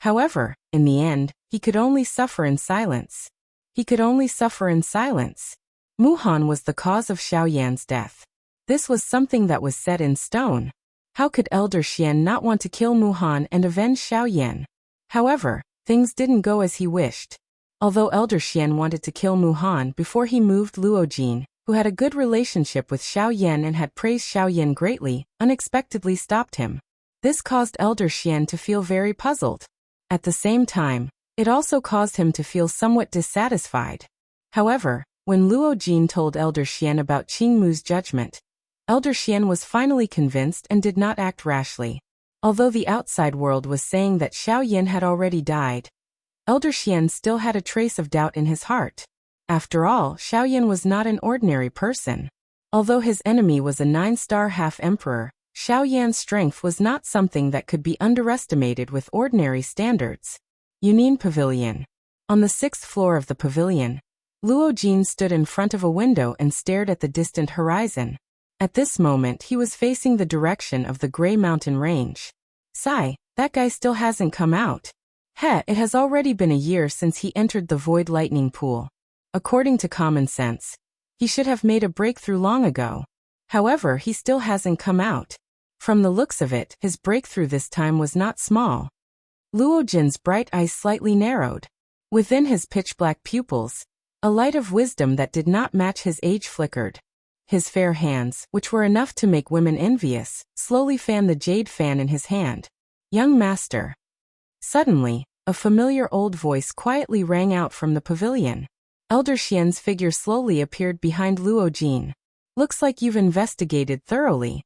However, in the end, he could only suffer in silence. Mu Han was the cause of Xiao Yan's death. This was something that was set in stone. How could elder Xian not want to kill Mu Han and avenge Xiao Yan? However, things didn't go as he wished. Although elder Xian wanted to kill Mu Han before he moved, Luo Jin, who had a good relationship with Xiao Yan and had praised Xiao Yan greatly, unexpectedly stopped him. This caused elder Xian to feel very puzzled. At the same time, It also caused him to feel somewhat dissatisfied. However, when Luo Jin told Elder Xian about Qing Mu's judgment, Elder Xian was finally convinced and did not act rashly. Although the outside world was saying that Xiao Yan had already died, Elder Xian still had a trace of doubt in his heart. After all, Xiao Yan was not an ordinary person. Although his enemy was a 9-star half-emperor, Xiao Yan's strength was not something that could be underestimated with ordinary standards. Yunin Pavilion. On the 6th floor of the pavilion, Luo Jin stood in front of a window and stared at the distant horizon. At this moment he was facing the direction of the Grey Mountain Range. Sigh, that guy still hasn't come out. It has already been a year since he entered the Void Lightning Pool. According to common sense, he should have made a breakthrough long ago. However, he still hasn't come out. From the looks of it, his breakthrough this time was not small. Luo Jin's bright eyes slightly narrowed. Within his pitch-black pupils, a light of wisdom that did not match his age flickered. His fair hands, which were enough to make women envious, slowly fanned the jade fan in his hand. Young master. Suddenly, a familiar old voice quietly rang out from the pavilion. Elder Xian's figure slowly appeared behind Luo Jin. Looks like you've investigated thoroughly.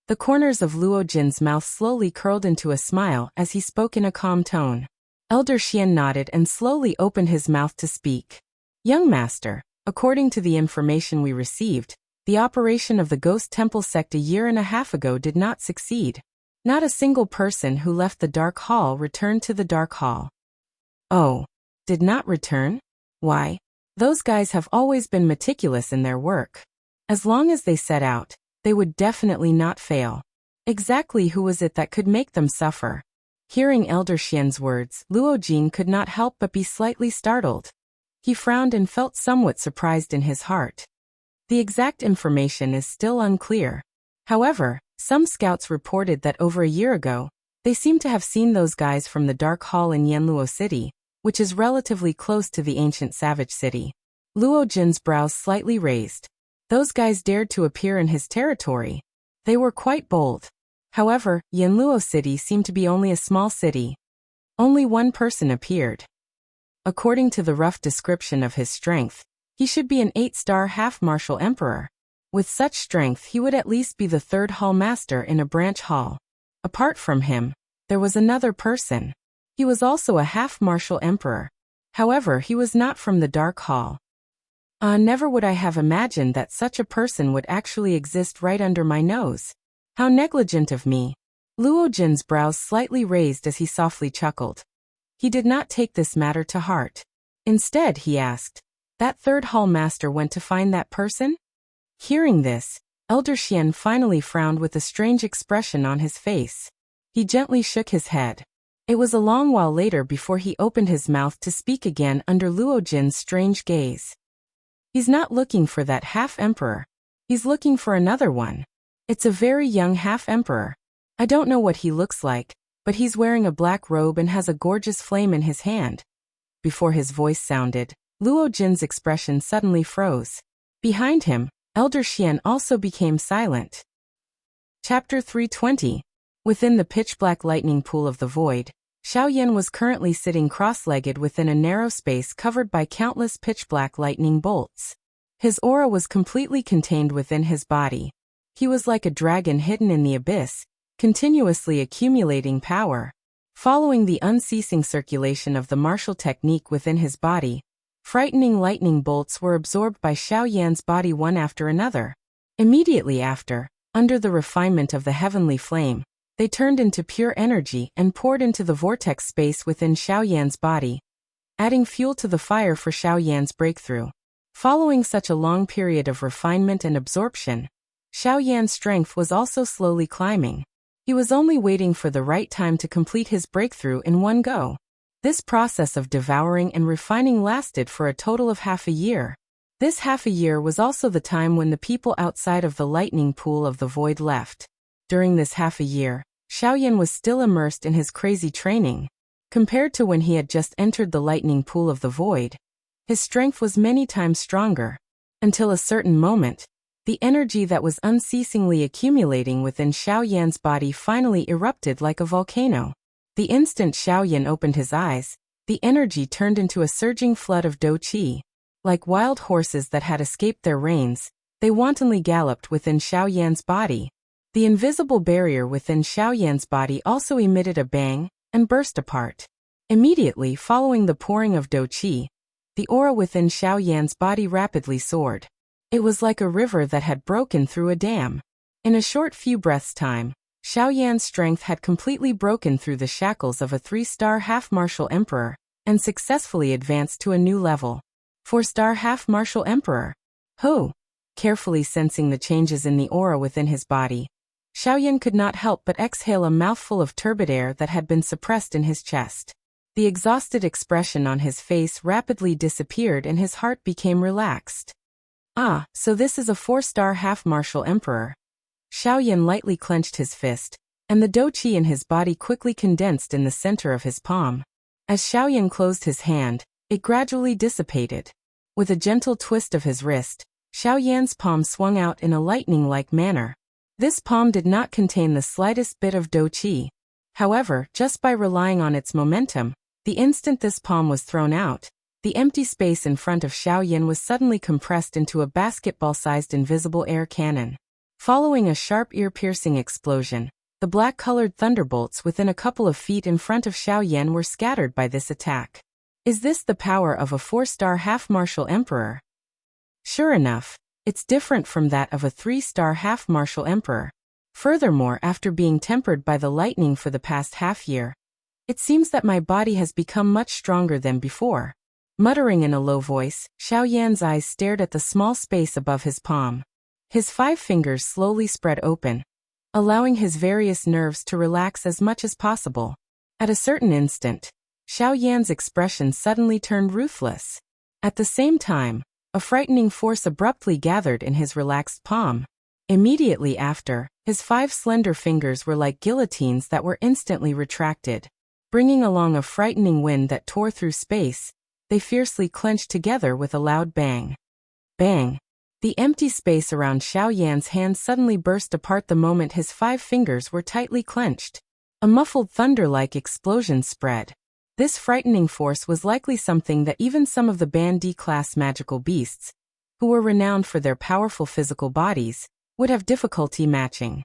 The corners of Luo Jin's mouth slowly curled into a smile as he spoke in a calm tone. Elder Xian nodded and slowly opened his mouth to speak. Young master, according to the information we received, the operation of the Ghost Temple sect a year and a half ago did not succeed. Not a single person who left the Dark Hall returned to the Dark Hall. Oh, did not return? Why? Those guys have always been meticulous in their work. As long as they set out, they would definitely not fail. Exactly who was it that could make them suffer? Hearing Elder Xian's words, Luo Jin could not help but be slightly startled. He frowned and felt somewhat surprised in his heart. The exact information is still unclear. However, some scouts reported that over a year ago, they seemed to have seen those guys from the Dark Hall in Yanluo City, which is relatively close to the ancient Savage City. Luo Jin's brows slightly raised. Those guys dared to appear in his territory. They were quite bold. However, Yanluo City seemed to be only a small city. Only one person appeared. According to the rough description of his strength, he should be an 8-star half-martial emperor. With such strength he would at least be the 3rd hall master in a branch hall. Apart from him, there was another person. He was also a half-martial emperor. However, he was not from the Dark Hall. Never would I have imagined that such a person would actually exist right under my nose. How negligent of me. Luo Jin's brows slightly raised as he softly chuckled. He did not take this matter to heart. Instead, he asked, that 3rd hall master went to find that person? Hearing this, Elder Xian finally frowned with a strange expression on his face. He gently shook his head. It was a long while later before he opened his mouth to speak again under Luo Jin's strange gaze. He's not looking for that half-emperor. He's looking for another one. It's a very young half-emperor. I don't know what he looks like, but he's wearing a black robe and has a gorgeous flame in his hand. Before his voice sounded, Luo Jin's expression suddenly froze. Behind him, Elder Xian also became silent. Chapter 320. Within the pitch-black lightning pool of the void, Xiao Yan was currently sitting cross-legged within a narrow space covered by countless pitch-black lightning bolts. His aura was completely contained within his body. He was like a dragon hidden in the abyss, continuously accumulating power. Following the unceasing circulation of the martial technique within his body, frightening lightning bolts were absorbed by Xiao Yan's body one after another. Immediately after, under the refinement of the heavenly flame, they turned into pure energy and poured into the vortex space within Xiao Yan's body, adding fuel to the fire for Xiao Yan's breakthrough. Following such a long period of refinement and absorption, Xiao Yan's strength was also slowly climbing. He was only waiting for the right time to complete his breakthrough in one go. This process of devouring and refining lasted for a total of half a year. This half a year was also the time when the people outside of the lightning pool of the void left. During this half a year, Xiao Yan was still immersed in his crazy training. Compared to when he had just entered the lightning pool of the void, his strength was many times stronger. Until a certain moment, the energy that was unceasingly accumulating within Xiao Yan's body finally erupted like a volcano. The instant Xiao Yan opened his eyes, the energy turned into a surging flood of dou qi. Like wild horses that had escaped their reins, they wantonly galloped within Xiao Yan's body. The invisible barrier within Xiao Yan's body also emitted a bang and burst apart. Immediately following the pouring of dou qi, the aura within Xiao Yan's body rapidly soared. It was like a river that had broken through a dam. In a short few breaths' time, Xiao Yan's strength had completely broken through the shackles of a 3-star half-martial emperor, and successfully advanced to a new level. 4-star half-martial emperor. Ho! Carefully sensing the changes in the aura within his body, Xiao Yan could not help but exhale a mouthful of turbid air that had been suppressed in his chest. The exhausted expression on his face rapidly disappeared and his heart became relaxed. Ah, so this is a 4-star half-martial emperor. Xiao Yan lightly clenched his fist, and the dou qi in his body quickly condensed in the center of his palm. As Xiao Yan closed his hand, it gradually dissipated. With a gentle twist of his wrist, Xiao Yan's palm swung out in a lightning-like manner. This palm did not contain the slightest bit of dou qi. However, just by relying on its momentum, the instant this palm was thrown out, the empty space in front of Xiao Yan was suddenly compressed into a basketball-sized invisible air cannon. Following a sharp ear-piercing explosion, the black-colored thunderbolts within a couple of feet in front of Xiao Yan were scattered by this attack. Is this the power of a 4-star half-martial emperor? Sure enough, it's different from that of a 3-star half-martial emperor. Furthermore, after being tempered by the lightning for the past half-year, it seems that my body has become much stronger than before. Muttering in a low voice, Xiao Yan's eyes stared at the small space above his palm. His 5 fingers slowly spread open, allowing his various nerves to relax as much as possible. At a certain instant, Xiao Yan's expression suddenly turned ruthless. At the same time, a frightening force abruptly gathered in his relaxed palm. Immediately after, his 5 slender fingers were like guillotines that were instantly retracted. Bringing along a frightening wind that tore through space, they fiercely clenched together with a loud bang. Bang! The empty space around Xiao Yan's hand suddenly burst apart the moment his 5 fingers were tightly clenched. A muffled thunder-like explosion spread. This frightening force was likely something that even some of the Band D-class magical beasts, who were renowned for their powerful physical bodies, would have difficulty matching.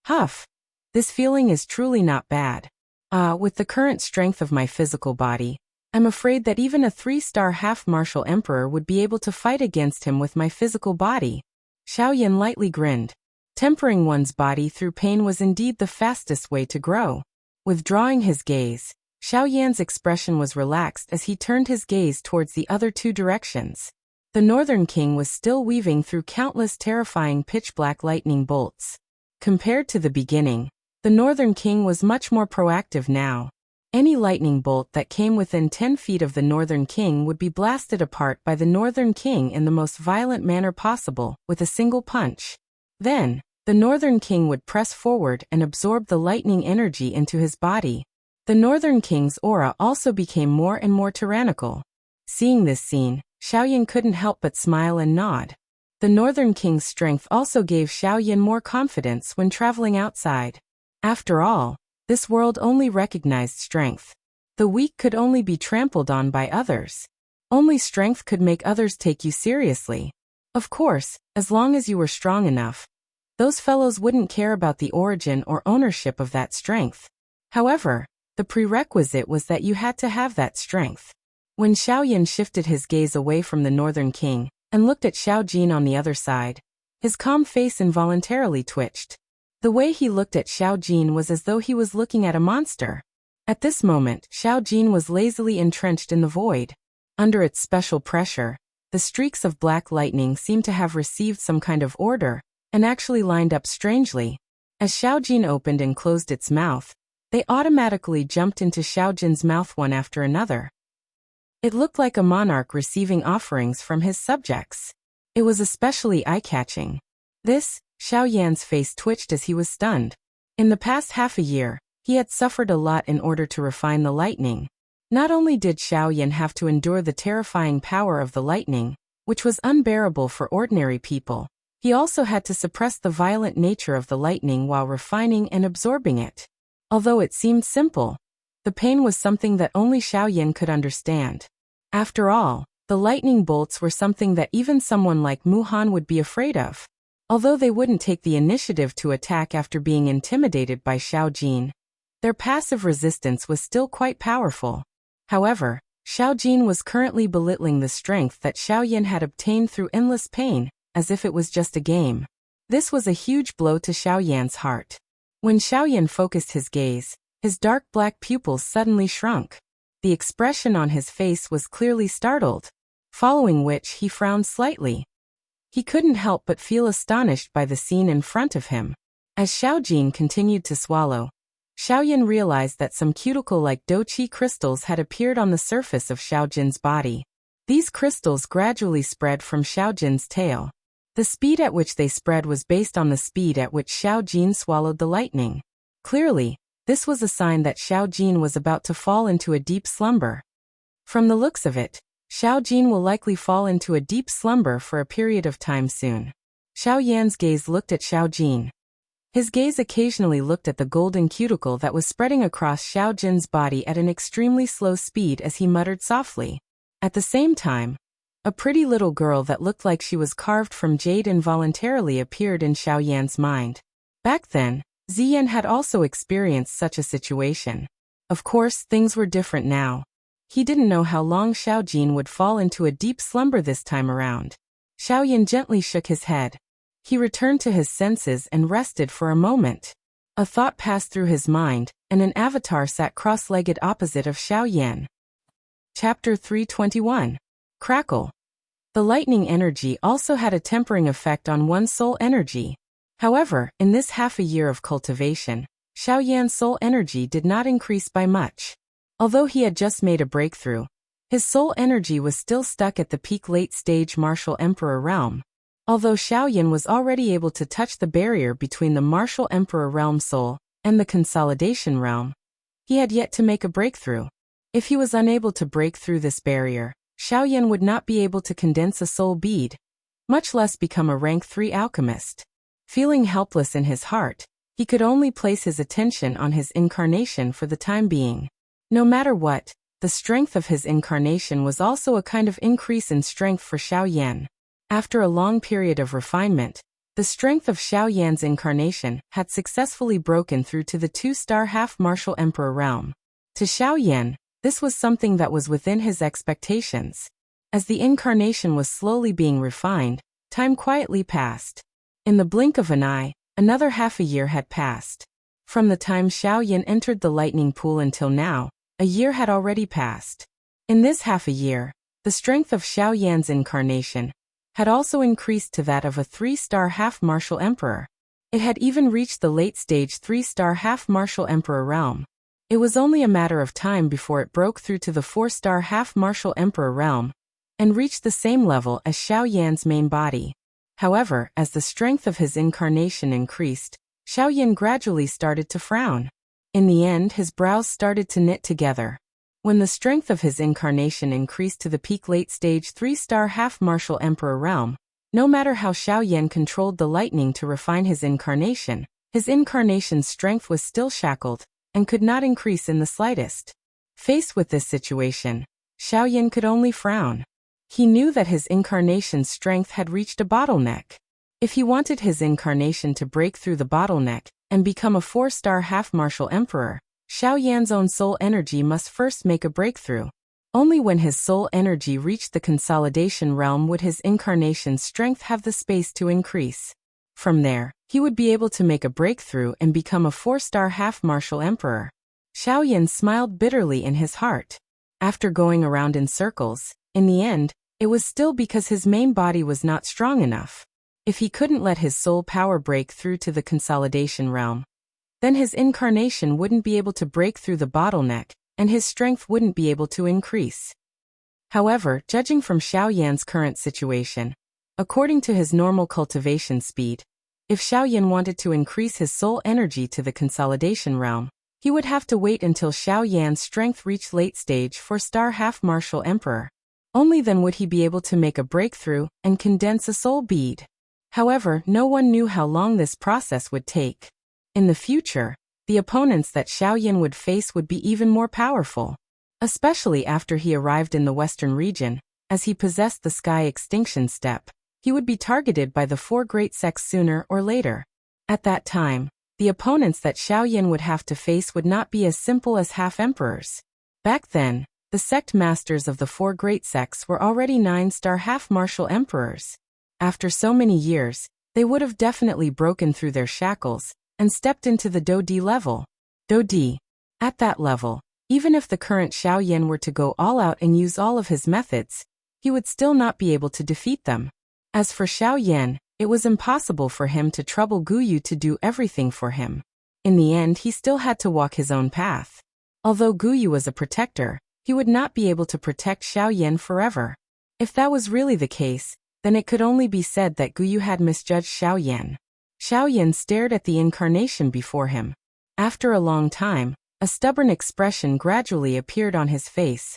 Huff! This feeling is truly not bad. With the current strength of my physical body, I'm afraid that even a 3-star half-martial emperor would be able to fight against him with my physical body. Xiao Yan lightly grinned. Tempering one's body through pain was indeed the fastest way to grow. Withdrawing his gaze, Xiao Yan's expression was relaxed as he turned his gaze towards the other 2 directions. The Northern King was still weaving through countless terrifying pitch-black lightning bolts. Compared to the beginning, the Northern King was much more proactive now. Any lightning bolt that came within 10 feet of the Northern King would be blasted apart by the Northern King in the most violent manner possible, with a single punch. Then, the Northern King would press forward and absorb the lightning energy into his body. The Northern King's aura also became more and more tyrannical. Seeing this scene, Xiao Yan couldn't help but smile and nod. The Northern King's strength also gave Xiao Yan more confidence when traveling outside. After all, this world only recognized strength. The weak could only be trampled on by others. Only strength could make others take you seriously. Of course, as long as you were strong enough, those fellows wouldn't care about the origin or ownership of that strength. However, the prerequisite was that you had to have that strength. When Xiao Yan shifted his gaze away from the Northern King and looked at Xiao Jin on the other side, his calm face involuntarily twitched. The way he looked at Xiao Jin was as though he was looking at a monster. At this moment, Xiao Jin was lazily entrenched in the void. Under its special pressure, the streaks of black lightning seemed to have received some kind of order, and actually lined up strangely. As Xiao Jin opened and closed its mouth, they automatically jumped into Xiao Jin's mouth one after another. It looked like a monarch receiving offerings from his subjects. It was especially eye-catching. Xiao Yan's face twitched as he was stunned. In the past half a year, he had suffered a lot in order to refine the lightning. Not only did Xiao Yan have to endure the terrifying power of the lightning, which was unbearable for ordinary people, he also had to suppress the violent nature of the lightning while refining and absorbing it. Although it seemed simple, The pain was something that only Xiao Yan could understand. After all, the lightning bolts were something that even someone like Mu Han would be afraid of. Although they wouldn't take the initiative to attack after being intimidated by Xiao Jin, their passive resistance was still quite powerful. However, Xiao Jin was currently belittling the strength that Xiao Yan had obtained through endless pain, as if it was just a game. This was a huge blow to Xiao Yan's heart. When Xiao Yan focused his gaze, his dark black pupils suddenly shrunk. The expression on his face was clearly startled, following which he frowned slightly. He couldn't help but feel astonished by the scene in front of him. As Xiao Jin continued to swallow, Xiao Yan realized that some cuticle-like doqi crystals had appeared on the surface of Xiao Jin's body. These crystals gradually spread from Xiao Jin's tail. The speed at which they spread was based on the speed at which Xiao Jin swallowed the lightning. Clearly, this was a sign that Xiao Jin was about to fall into a deep slumber. From the looks of it, Xiao Jin will likely fall into a deep slumber for a period of time soon. Xiao Yan's gaze looked at Xiao Jin. His gaze occasionally looked at the golden cuticle that was spreading across Xiao Jin's body at an extremely slow speed as he muttered softly. At the same time, a pretty little girl that looked like she was carved from jade involuntarily appeared in Xiao Yan's mind. Back then, Ziyan had also experienced such a situation. Of course, things were different now. He didn't know how long Xiao Jin would fall into a deep slumber this time around. Xiao Yan gently shook his head. He returned to his senses and rested for a moment. A thought passed through his mind, and an avatar sat cross-legged opposite of Xiao Yan. Chapter 321. Crackle. The lightning energy also had a tempering effect on one's soul energy. However, in this half a year of cultivation, Xiao Yan's soul energy did not increase by much. Although he had just made a breakthrough, his soul energy was still stuck at the peak late-stage martial emperor realm. Although Xiao Yan was already able to touch the barrier between the martial emperor realm soul and the consolidation realm, he had yet to make a breakthrough. If he was unable to break through this barrier, Xiao Yan would not be able to condense a soul bead, much less become a rank 3 alchemist. Feeling helpless in his heart, he could only place his attention on his incarnation for the time being. No matter what, the strength of his incarnation was also a kind of increase in strength for Xiao Yan. After a long period of refinement, the strength of Xiao Yan's incarnation had successfully broken through to the 2-star half-martial emperor realm. To Xiao Yan, this was something that was within his expectations. As the incarnation was slowly being refined, time quietly passed. In the blink of an eye, another half a year had passed. From the time Xiao Yan entered the lightning pool until now, a year had already passed. In this half a year, the strength of Xiao Yan's incarnation had also increased to that of a 3-star half-martial emperor. It had even reached the late-stage 3-star half-martial emperor realm. It was only a matter of time before it broke through to the 4-star half-martial emperor realm and reached the same level as Xiao Yan's main body. However, as the strength of his incarnation increased, Xiao Yan gradually started to frown. In the end, his brows started to knit together. When the strength of his incarnation increased to the peak late-stage 3-star half-martial emperor realm, no matter how Xiao Yan controlled the lightning to refine his incarnation's strength was still shackled and could not increase in the slightest. Faced with this situation, Xiao Yan could only frown. He knew that his incarnation's strength had reached a bottleneck. If he wanted his incarnation to break through the bottleneck and become a 4-star half-martial emperor, Xiao Yan's own soul energy must first make a breakthrough. Only when his soul energy reached the consolidation realm would his incarnation's strength have the space to increase. From there, he would be able to make a breakthrough and become a 4-star half-martial emperor. Xiao Yan smiled bitterly in his heart. After going around in circles, in the end, it was still because his main body was not strong enough. If he couldn't let his soul power break through to the consolidation realm, then his incarnation wouldn't be able to break through the bottleneck, and his strength wouldn't be able to increase. However, judging from Xiao Yan's current situation, according to his normal cultivation speed, if Xiao Yan wanted to increase his soul energy to the consolidation realm, he would have to wait until Xiao Yan's strength reached late stage 4-star half-martial emperor. Only then would he be able to make a breakthrough and condense a soul bead. However, no one knew how long this process would take. In the future, the opponents that Xiao Yan would face would be even more powerful. Especially after he arrived in the western region, as he possessed the Sky Extinction Step, he would be targeted by the four great sects sooner or later. At that time, the opponents that Xiao Yan would have to face would not be as simple as half-emperors. Back then, the sect masters of the four great sects were already 9-star half-martial emperors. After so many years, they would have definitely broken through their shackles and stepped into the Do-Di level. Do-Di. At that level, even if the current Xiao Yan were to go all out and use all of his methods, he would still not be able to defeat them. As for Xiao Yan, it was impossible for him to trouble Guyu to do everything for him. In the end, he still had to walk his own path. Although Guyu was a protector, he would not be able to protect Xiao Yan forever. If that was really the case, then it could only be said that Guyu had misjudged Xiao Yan. Xiao Yan stared at the incarnation before him. After a long time, a stubborn expression gradually appeared on his face.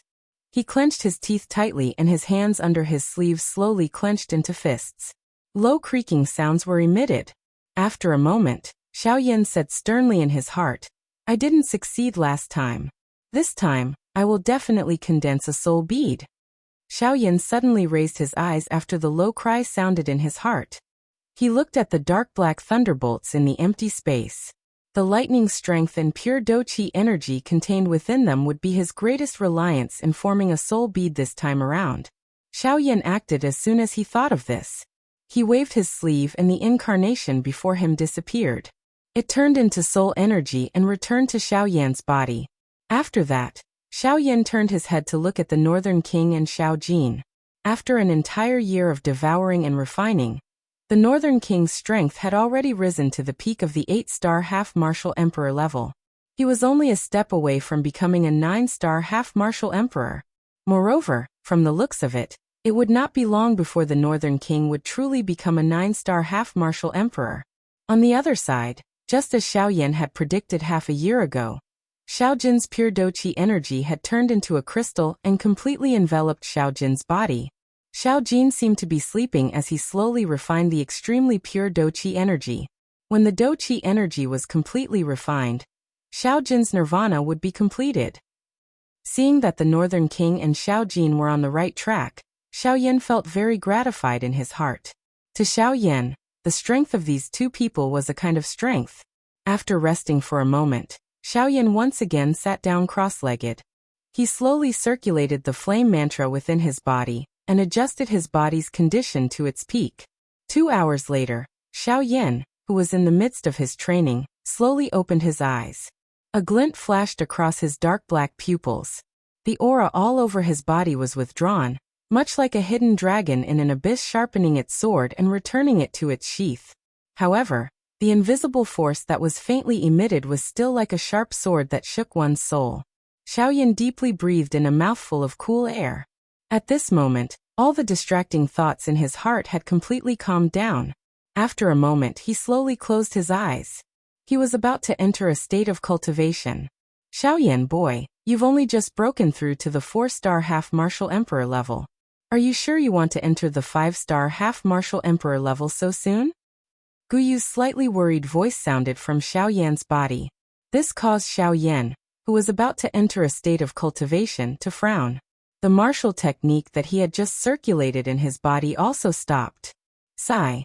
He clenched his teeth tightly and his hands under his sleeves slowly clenched into fists. Low creaking sounds were emitted. After a moment, Xiao Yan said sternly in his heart, "I didn't succeed last time. This time, I will definitely condense a soul bead." Xiao Yan suddenly raised his eyes after the low cry sounded in his heart. He looked at the dark black thunderbolts in the empty space. The lightning strength and pure Do-Chi energy contained within them would be his greatest reliance in forming a soul bead this time around. Xiao Yan acted as soon as he thought of this. He waved his sleeve and the incarnation before him disappeared. It turned into soul energy and returned to Xiao Yan's body. After that, Xiao Yan turned his head to look at the Northern King and Xiao Jin. After an entire year of devouring and refining, the Northern King's strength had already risen to the peak of the 8-star half-martial emperor level. He was only a step away from becoming a 9-star half-martial emperor. Moreover, from the looks of it, it would not be long before the Northern King would truly become a 9-star half-martial emperor. On the other side, just as Xiao Yan had predicted half a year ago, Xiao Jin's pure Do-Chi energy had turned into a crystal and completely enveloped Xiao Jin's body. Xiao Jin seemed to be sleeping as he slowly refined the extremely pure Do-Chi energy. When the Do-Chi energy was completely refined, Xiao Jin's nirvana would be completed. Seeing that the Northern King and Xiao Jin were on the right track, Xiao Yan felt very gratified in his heart. To Xiao Yan, the strength of these two people was a kind of strength. After resting for a moment, Xiao Yan once again sat down cross-legged. He slowly circulated the flame mantra within his body and adjusted his body's condition to its peak. 2 hours later, Xiao Yan, who was in the midst of his training, slowly opened his eyes. A glint flashed across his dark black pupils. The aura all over his body was withdrawn, much like a hidden dragon in an abyss sharpening its sword and returning it to its sheath. However, the invisible force that was faintly emitted was still like a sharp sword that shook one's soul. Xiao Yan deeply breathed in a mouthful of cool air. At this moment, all the distracting thoughts in his heart had completely calmed down. After a moment, he slowly closed his eyes. He was about to enter a state of cultivation. Xiao Yan boy, you've only just broken through to the 4-star half-martial emperor level. Are you sure you want to enter the 5-star half-martial emperor level so soon? Guyu's slightly worried voice sounded from Xiao Yan's body. This caused Xiao Yan, who was about to enter a state of cultivation, to frown. The martial technique that he had just circulated in his body also stopped. Sigh.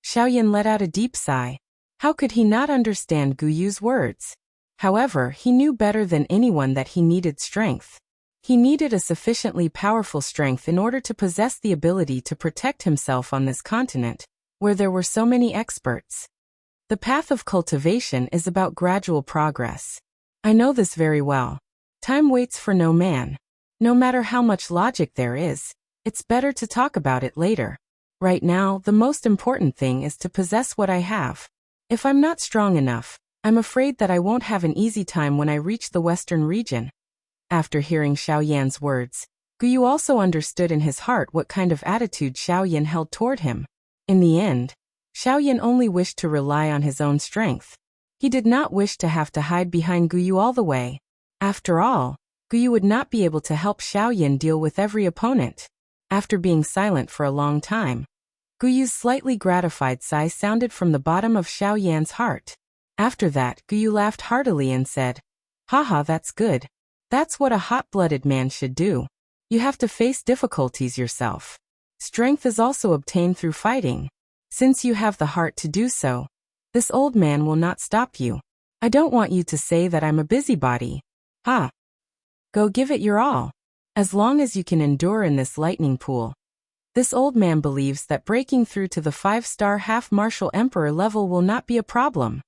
Xiao Yan let out a deep sigh. How could he not understand Guyu's words? However, he knew better than anyone that he needed strength. He needed a sufficiently powerful strength in order to possess the ability to protect himself on this continent, where there were so many experts. The path of cultivation is about gradual progress. I know this very well. Time waits for no man. No matter how much logic there is, it's better to talk about it later. Right now, the most important thing is to possess what I have. If I'm not strong enough, I'm afraid that I won't have an easy time when I reach the western region. After hearing Xiao Yan's words, Guyu also understood in his heart what kind of attitude Xiao Yan held toward him. In the end, Xiao Yan only wished to rely on his own strength. He did not wish to have to hide behind Guyu all the way. After all, Guyu would not be able to help Xiao Yan deal with every opponent. After being silent for a long time, Guyu's slightly gratified sigh sounded from the bottom of Xiao Yan's heart. After that, Guyu laughed heartily and said, "Haha, that's good. That's what a hot-blooded man should do. You have to face difficulties yourself. Strength is also obtained through fighting. Since you have the heart to do so, this old man will not stop you. I don't want you to say that I'm a busybody. Ha! Go give it your all. As long as you can endure in this lightning pool." This old man believes that breaking through to the 5-star half-martial emperor level will not be a problem.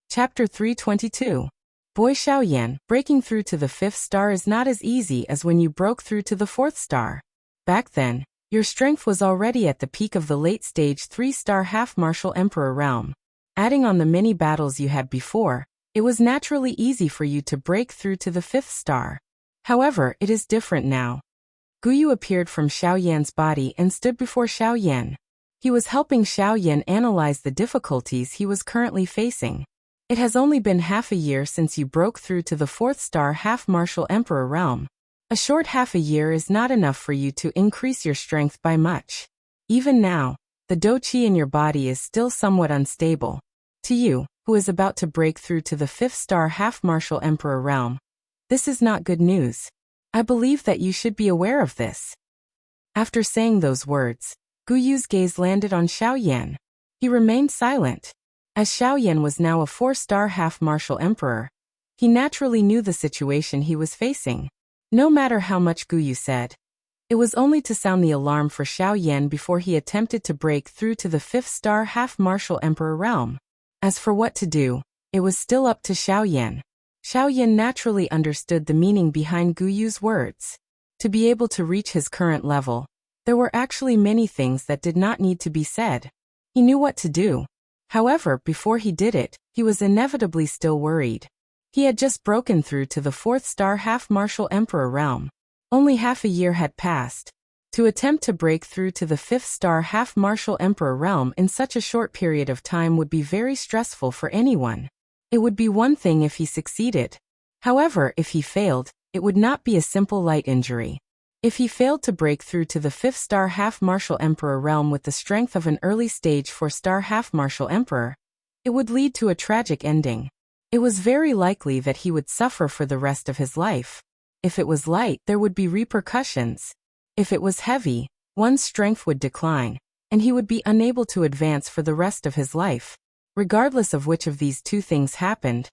Chapter 322. Boy Xiaoyan, breaking through to the 5th star is not as easy as when you broke through to the 4th star. Back then, your strength was already at the peak of the late-stage 3-star half-martial emperor realm. Adding on the many battles you had before, it was naturally easy for you to break through to the 5th star. However, it is different now. Guyu appeared from Xiaoyan's body and stood before Xiaoyan. He was helping Xiaoyan analyze the difficulties he was currently facing. It has only been half a year since you broke through to the 4th star half-martial emperor realm. A short half a year is not enough for you to increase your strength by much. Even now, the dou-qi in your body is still somewhat unstable. To you, who is about to break through to the 5th star half-martial emperor realm, this is not good news. I believe that you should be aware of this. After saying those words, Guyu's gaze landed on Xiaoyan. He remained silent. As Xiaoyan was now a 4-star half-martial emperor, he naturally knew the situation he was facing. No matter how much Guyu said, it was only to sound the alarm for Xiaoyan before he attempted to break through to the 5th-star half-martial emperor realm. As for what to do, it was still up to Xiaoyan. Xiaoyan naturally understood the meaning behind Guyu's words. To be able to reach his current level, there were actually many things that did not need to be said. He knew what to do. However, before he did it, he was inevitably still worried. He had just broken through to the 4th-star half-martial emperor realm. Only half a year had passed. To attempt to break through to the 5th-star half-martial emperor realm in such a short period of time would be very stressful for anyone. It would be one thing if he succeeded. However, if he failed, it would not be a simple light injury. If he failed to break through to the 5th-star half-martial emperor realm with the strength of an early-stage 4-star half-martial emperor, it would lead to a tragic ending. It was very likely that he would suffer for the rest of his life. If it was light, there would be repercussions. If it was heavy, one's strength would decline, and he would be unable to advance for the rest of his life. Regardless of which of these two things happened,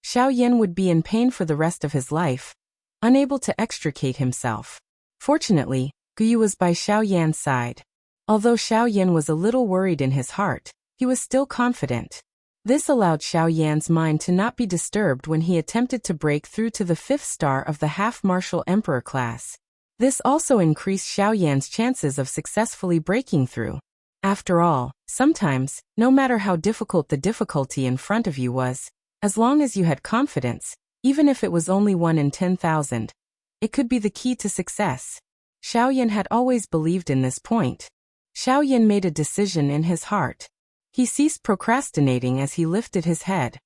Xiaoyan would be in pain for the rest of his life, unable to extricate himself. Fortunately, Guyu was by Xiaoyan's side. Although Xiaoyan was a little worried in his heart, he was still confident. This allowed Xiaoyan's mind to not be disturbed when he attempted to break through to the 5th star of the half-martial emperor class. This also increased Xiaoyan's chances of successfully breaking through. After all, sometimes, no matter how difficult the difficulty in front of you was, as long as you had confidence, even if it was only 1 in 10,000, it could be the key to success. Xiaoyan had always believed in this point. Xiaoyan made a decision in his heart. He ceased procrastinating as he lifted his head.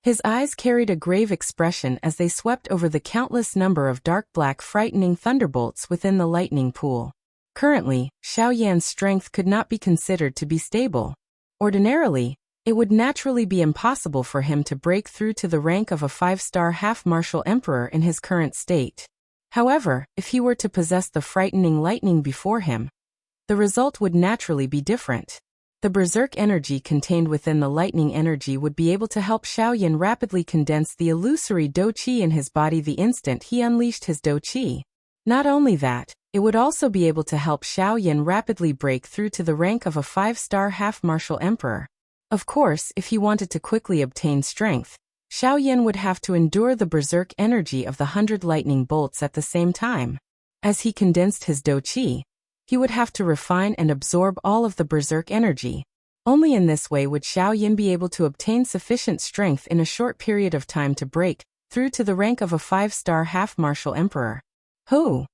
His eyes carried a grave expression as they swept over the countless number of dark black frightening thunderbolts within the lightning pool. Currently, Xiaoyan's strength could not be considered to be stable. Ordinarily, it would naturally be impossible for him to break through to the rank of a 5-star half-martial emperor in his current state. However, if he were to possess the frightening lightning before him, the result would naturally be different. The berserk energy contained within the lightning energy would be able to help Xiaoyan rapidly condense the illusory dou-qi in his body the instant he unleashed his dou-qi. Not only that, it would also be able to help Xiaoyan rapidly break through to the rank of a 5-star half-martial emperor. Of course, if he wanted to quickly obtain strength, Xiaoyan would have to endure the berserk energy of the 100 lightning bolts at the same time. As he condensed his dou-qi, he would have to refine and absorb all of the berserk energy. Only in this way would Xiaoyan be able to obtain sufficient strength in a short period of time to break through to the rank of a 5-star half-martial emperor. Hoo!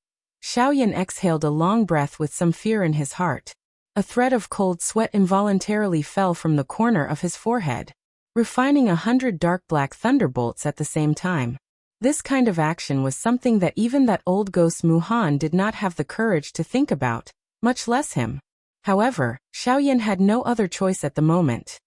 Xiaoyan exhaled a long breath with some fear in his heart. A thread of cold sweat involuntarily fell from the corner of his forehead, refining 100 dark black thunderbolts at the same time. This kind of action was something that even that old ghost Muhan did not have the courage to think about, much less him. However, Xiaoyan had no other choice at the moment.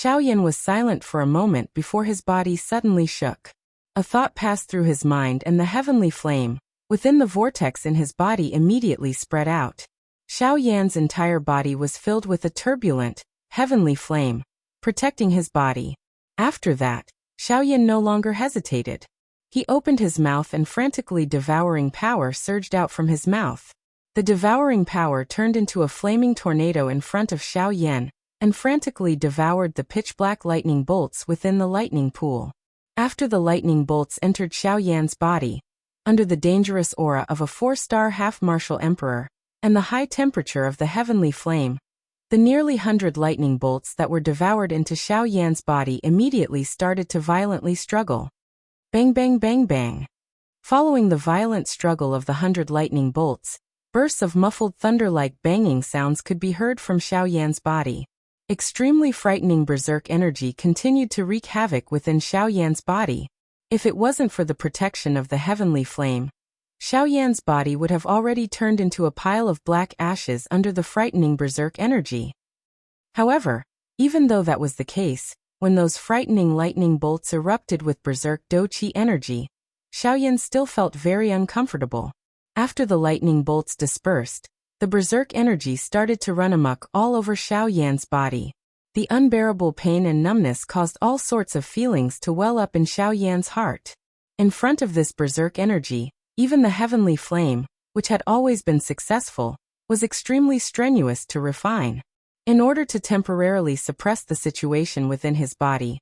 Xiaoyan was silent for a moment before his body suddenly shook. A thought passed through his mind and the heavenly flame, within the vortex in his body, immediately spread out. Xiaoyan's entire body was filled with a turbulent, heavenly flame, protecting his body. After that, Xiaoyan no longer hesitated. He opened his mouth and frantically devouring power surged out from his mouth. The devouring power turned into a flaming tornado in front of Xiaoyan, and frantically devoured the pitch-black lightning bolts within the lightning pool. After the lightning bolts entered Xiaoyan's body, under the dangerous aura of a 4-star half-martial emperor, and the high temperature of the heavenly flame, the nearly 100 lightning bolts that were devoured into Xiaoyan's body immediately started to violently struggle. Bang bang bang bang. Following the violent struggle of the 100 lightning bolts, bursts of muffled thunder-like banging sounds could be heard from Xiaoyan's body. Extremely frightening berserk energy continued to wreak havoc within Xiaoyan's body. If it wasn't for the protection of the heavenly flame, Xiaoyan's body would have already turned into a pile of black ashes under the frightening berserk energy. However, even though that was the case, when those frightening lightning bolts erupted with berserk do-qi energy, Xiaoyan still felt very uncomfortable. After the lightning bolts dispersed, the berserk energy started to run amok all over Xiaoyan's body. The unbearable pain and numbness caused all sorts of feelings to well up in Xiaoyan's heart. In front of this berserk energy, even the heavenly flame, which had always been successful, was extremely strenuous to refine. In order to temporarily suppress the situation within his body,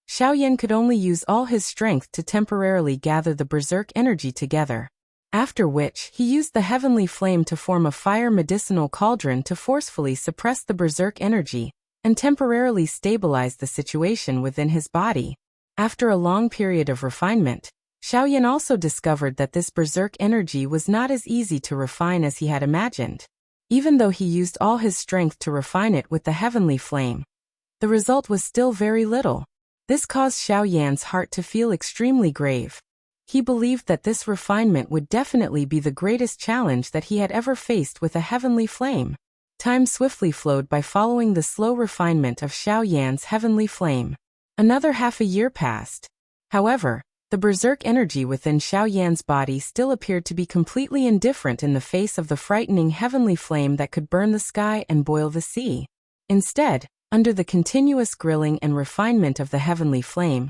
Xiaoyan could only use all his strength to temporarily gather the berserk energy together. After which, he used the heavenly flame to form a fire medicinal cauldron to forcefully suppress the berserk energy, and temporarily stabilize the situation within his body. After a long period of refinement, Xiaoyan also discovered that this berserk energy was not as easy to refine as he had imagined. Even though he used all his strength to refine it with the heavenly flame, the result was still very little. This caused Xiaoyan's heart to feel extremely grave. He believed that this refinement would definitely be the greatest challenge that he had ever faced with a heavenly flame. Time swiftly flowed by following the slow refinement of Xiaoyan's heavenly flame. Another half a year passed. However, the berserk energy within Xiaoyan's body still appeared to be completely indifferent in the face of the frightening heavenly flame that could burn the sky and boil the sea. Instead, under the continuous grilling and refinement of the heavenly flame,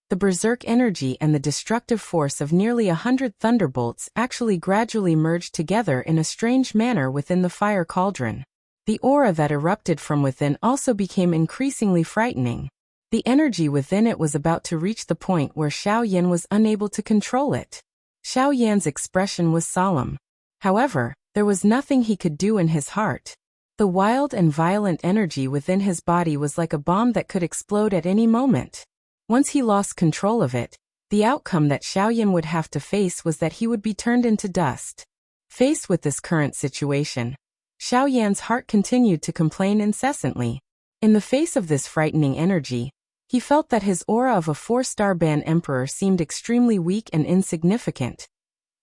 the berserk energy and the destructive force of nearly 100 thunderbolts actually gradually merged together in a strange manner within the fire cauldron. The aura that erupted from within also became increasingly frightening. The energy within it was about to reach the point where Xiaoyan was unable to control it. Xiaoyan's expression was solemn. However, there was nothing he could do in his heart. The wild and violent energy within his body was like a bomb that could explode at any moment. Once he lost control of it, the outcome that Xiaoyan would have to face was that he would be turned into dust. Faced with this current situation, Xiaoyan's heart continued to complain incessantly. In the face of this frightening energy, he felt that his aura of a 4-star ban emperor seemed extremely weak and insignificant.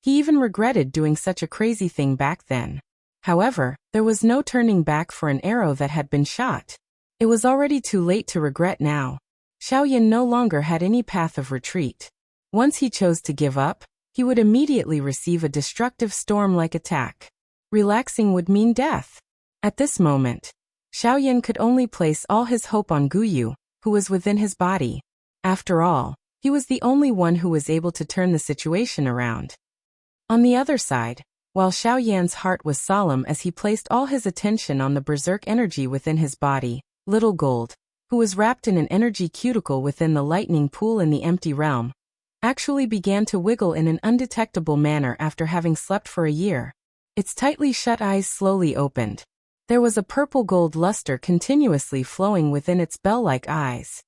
He even regretted doing such a crazy thing back then. However, there was no turning back for an arrow that had been shot. It was already too late to regret now. Xiaoyan no longer had any path of retreat. Once he chose to give up, he would immediately receive a destructive storm-like attack. Relaxing would mean death. At this moment, Xiaoyan could only place all his hope on Guyu, who was within his body. After all, he was the only one who was able to turn the situation around. On the other side, while Xiaoyan's heart was solemn as he placed all his attention on the berserk energy within his body, Little Gold, who was wrapped in an energy cuticle within the lightning pool in the empty realm, actually began to wiggle in an undetectable manner after having slept for a year. Its tightly shut eyes slowly opened. There was a purple-gold luster continuously flowing within its bell-like eyes.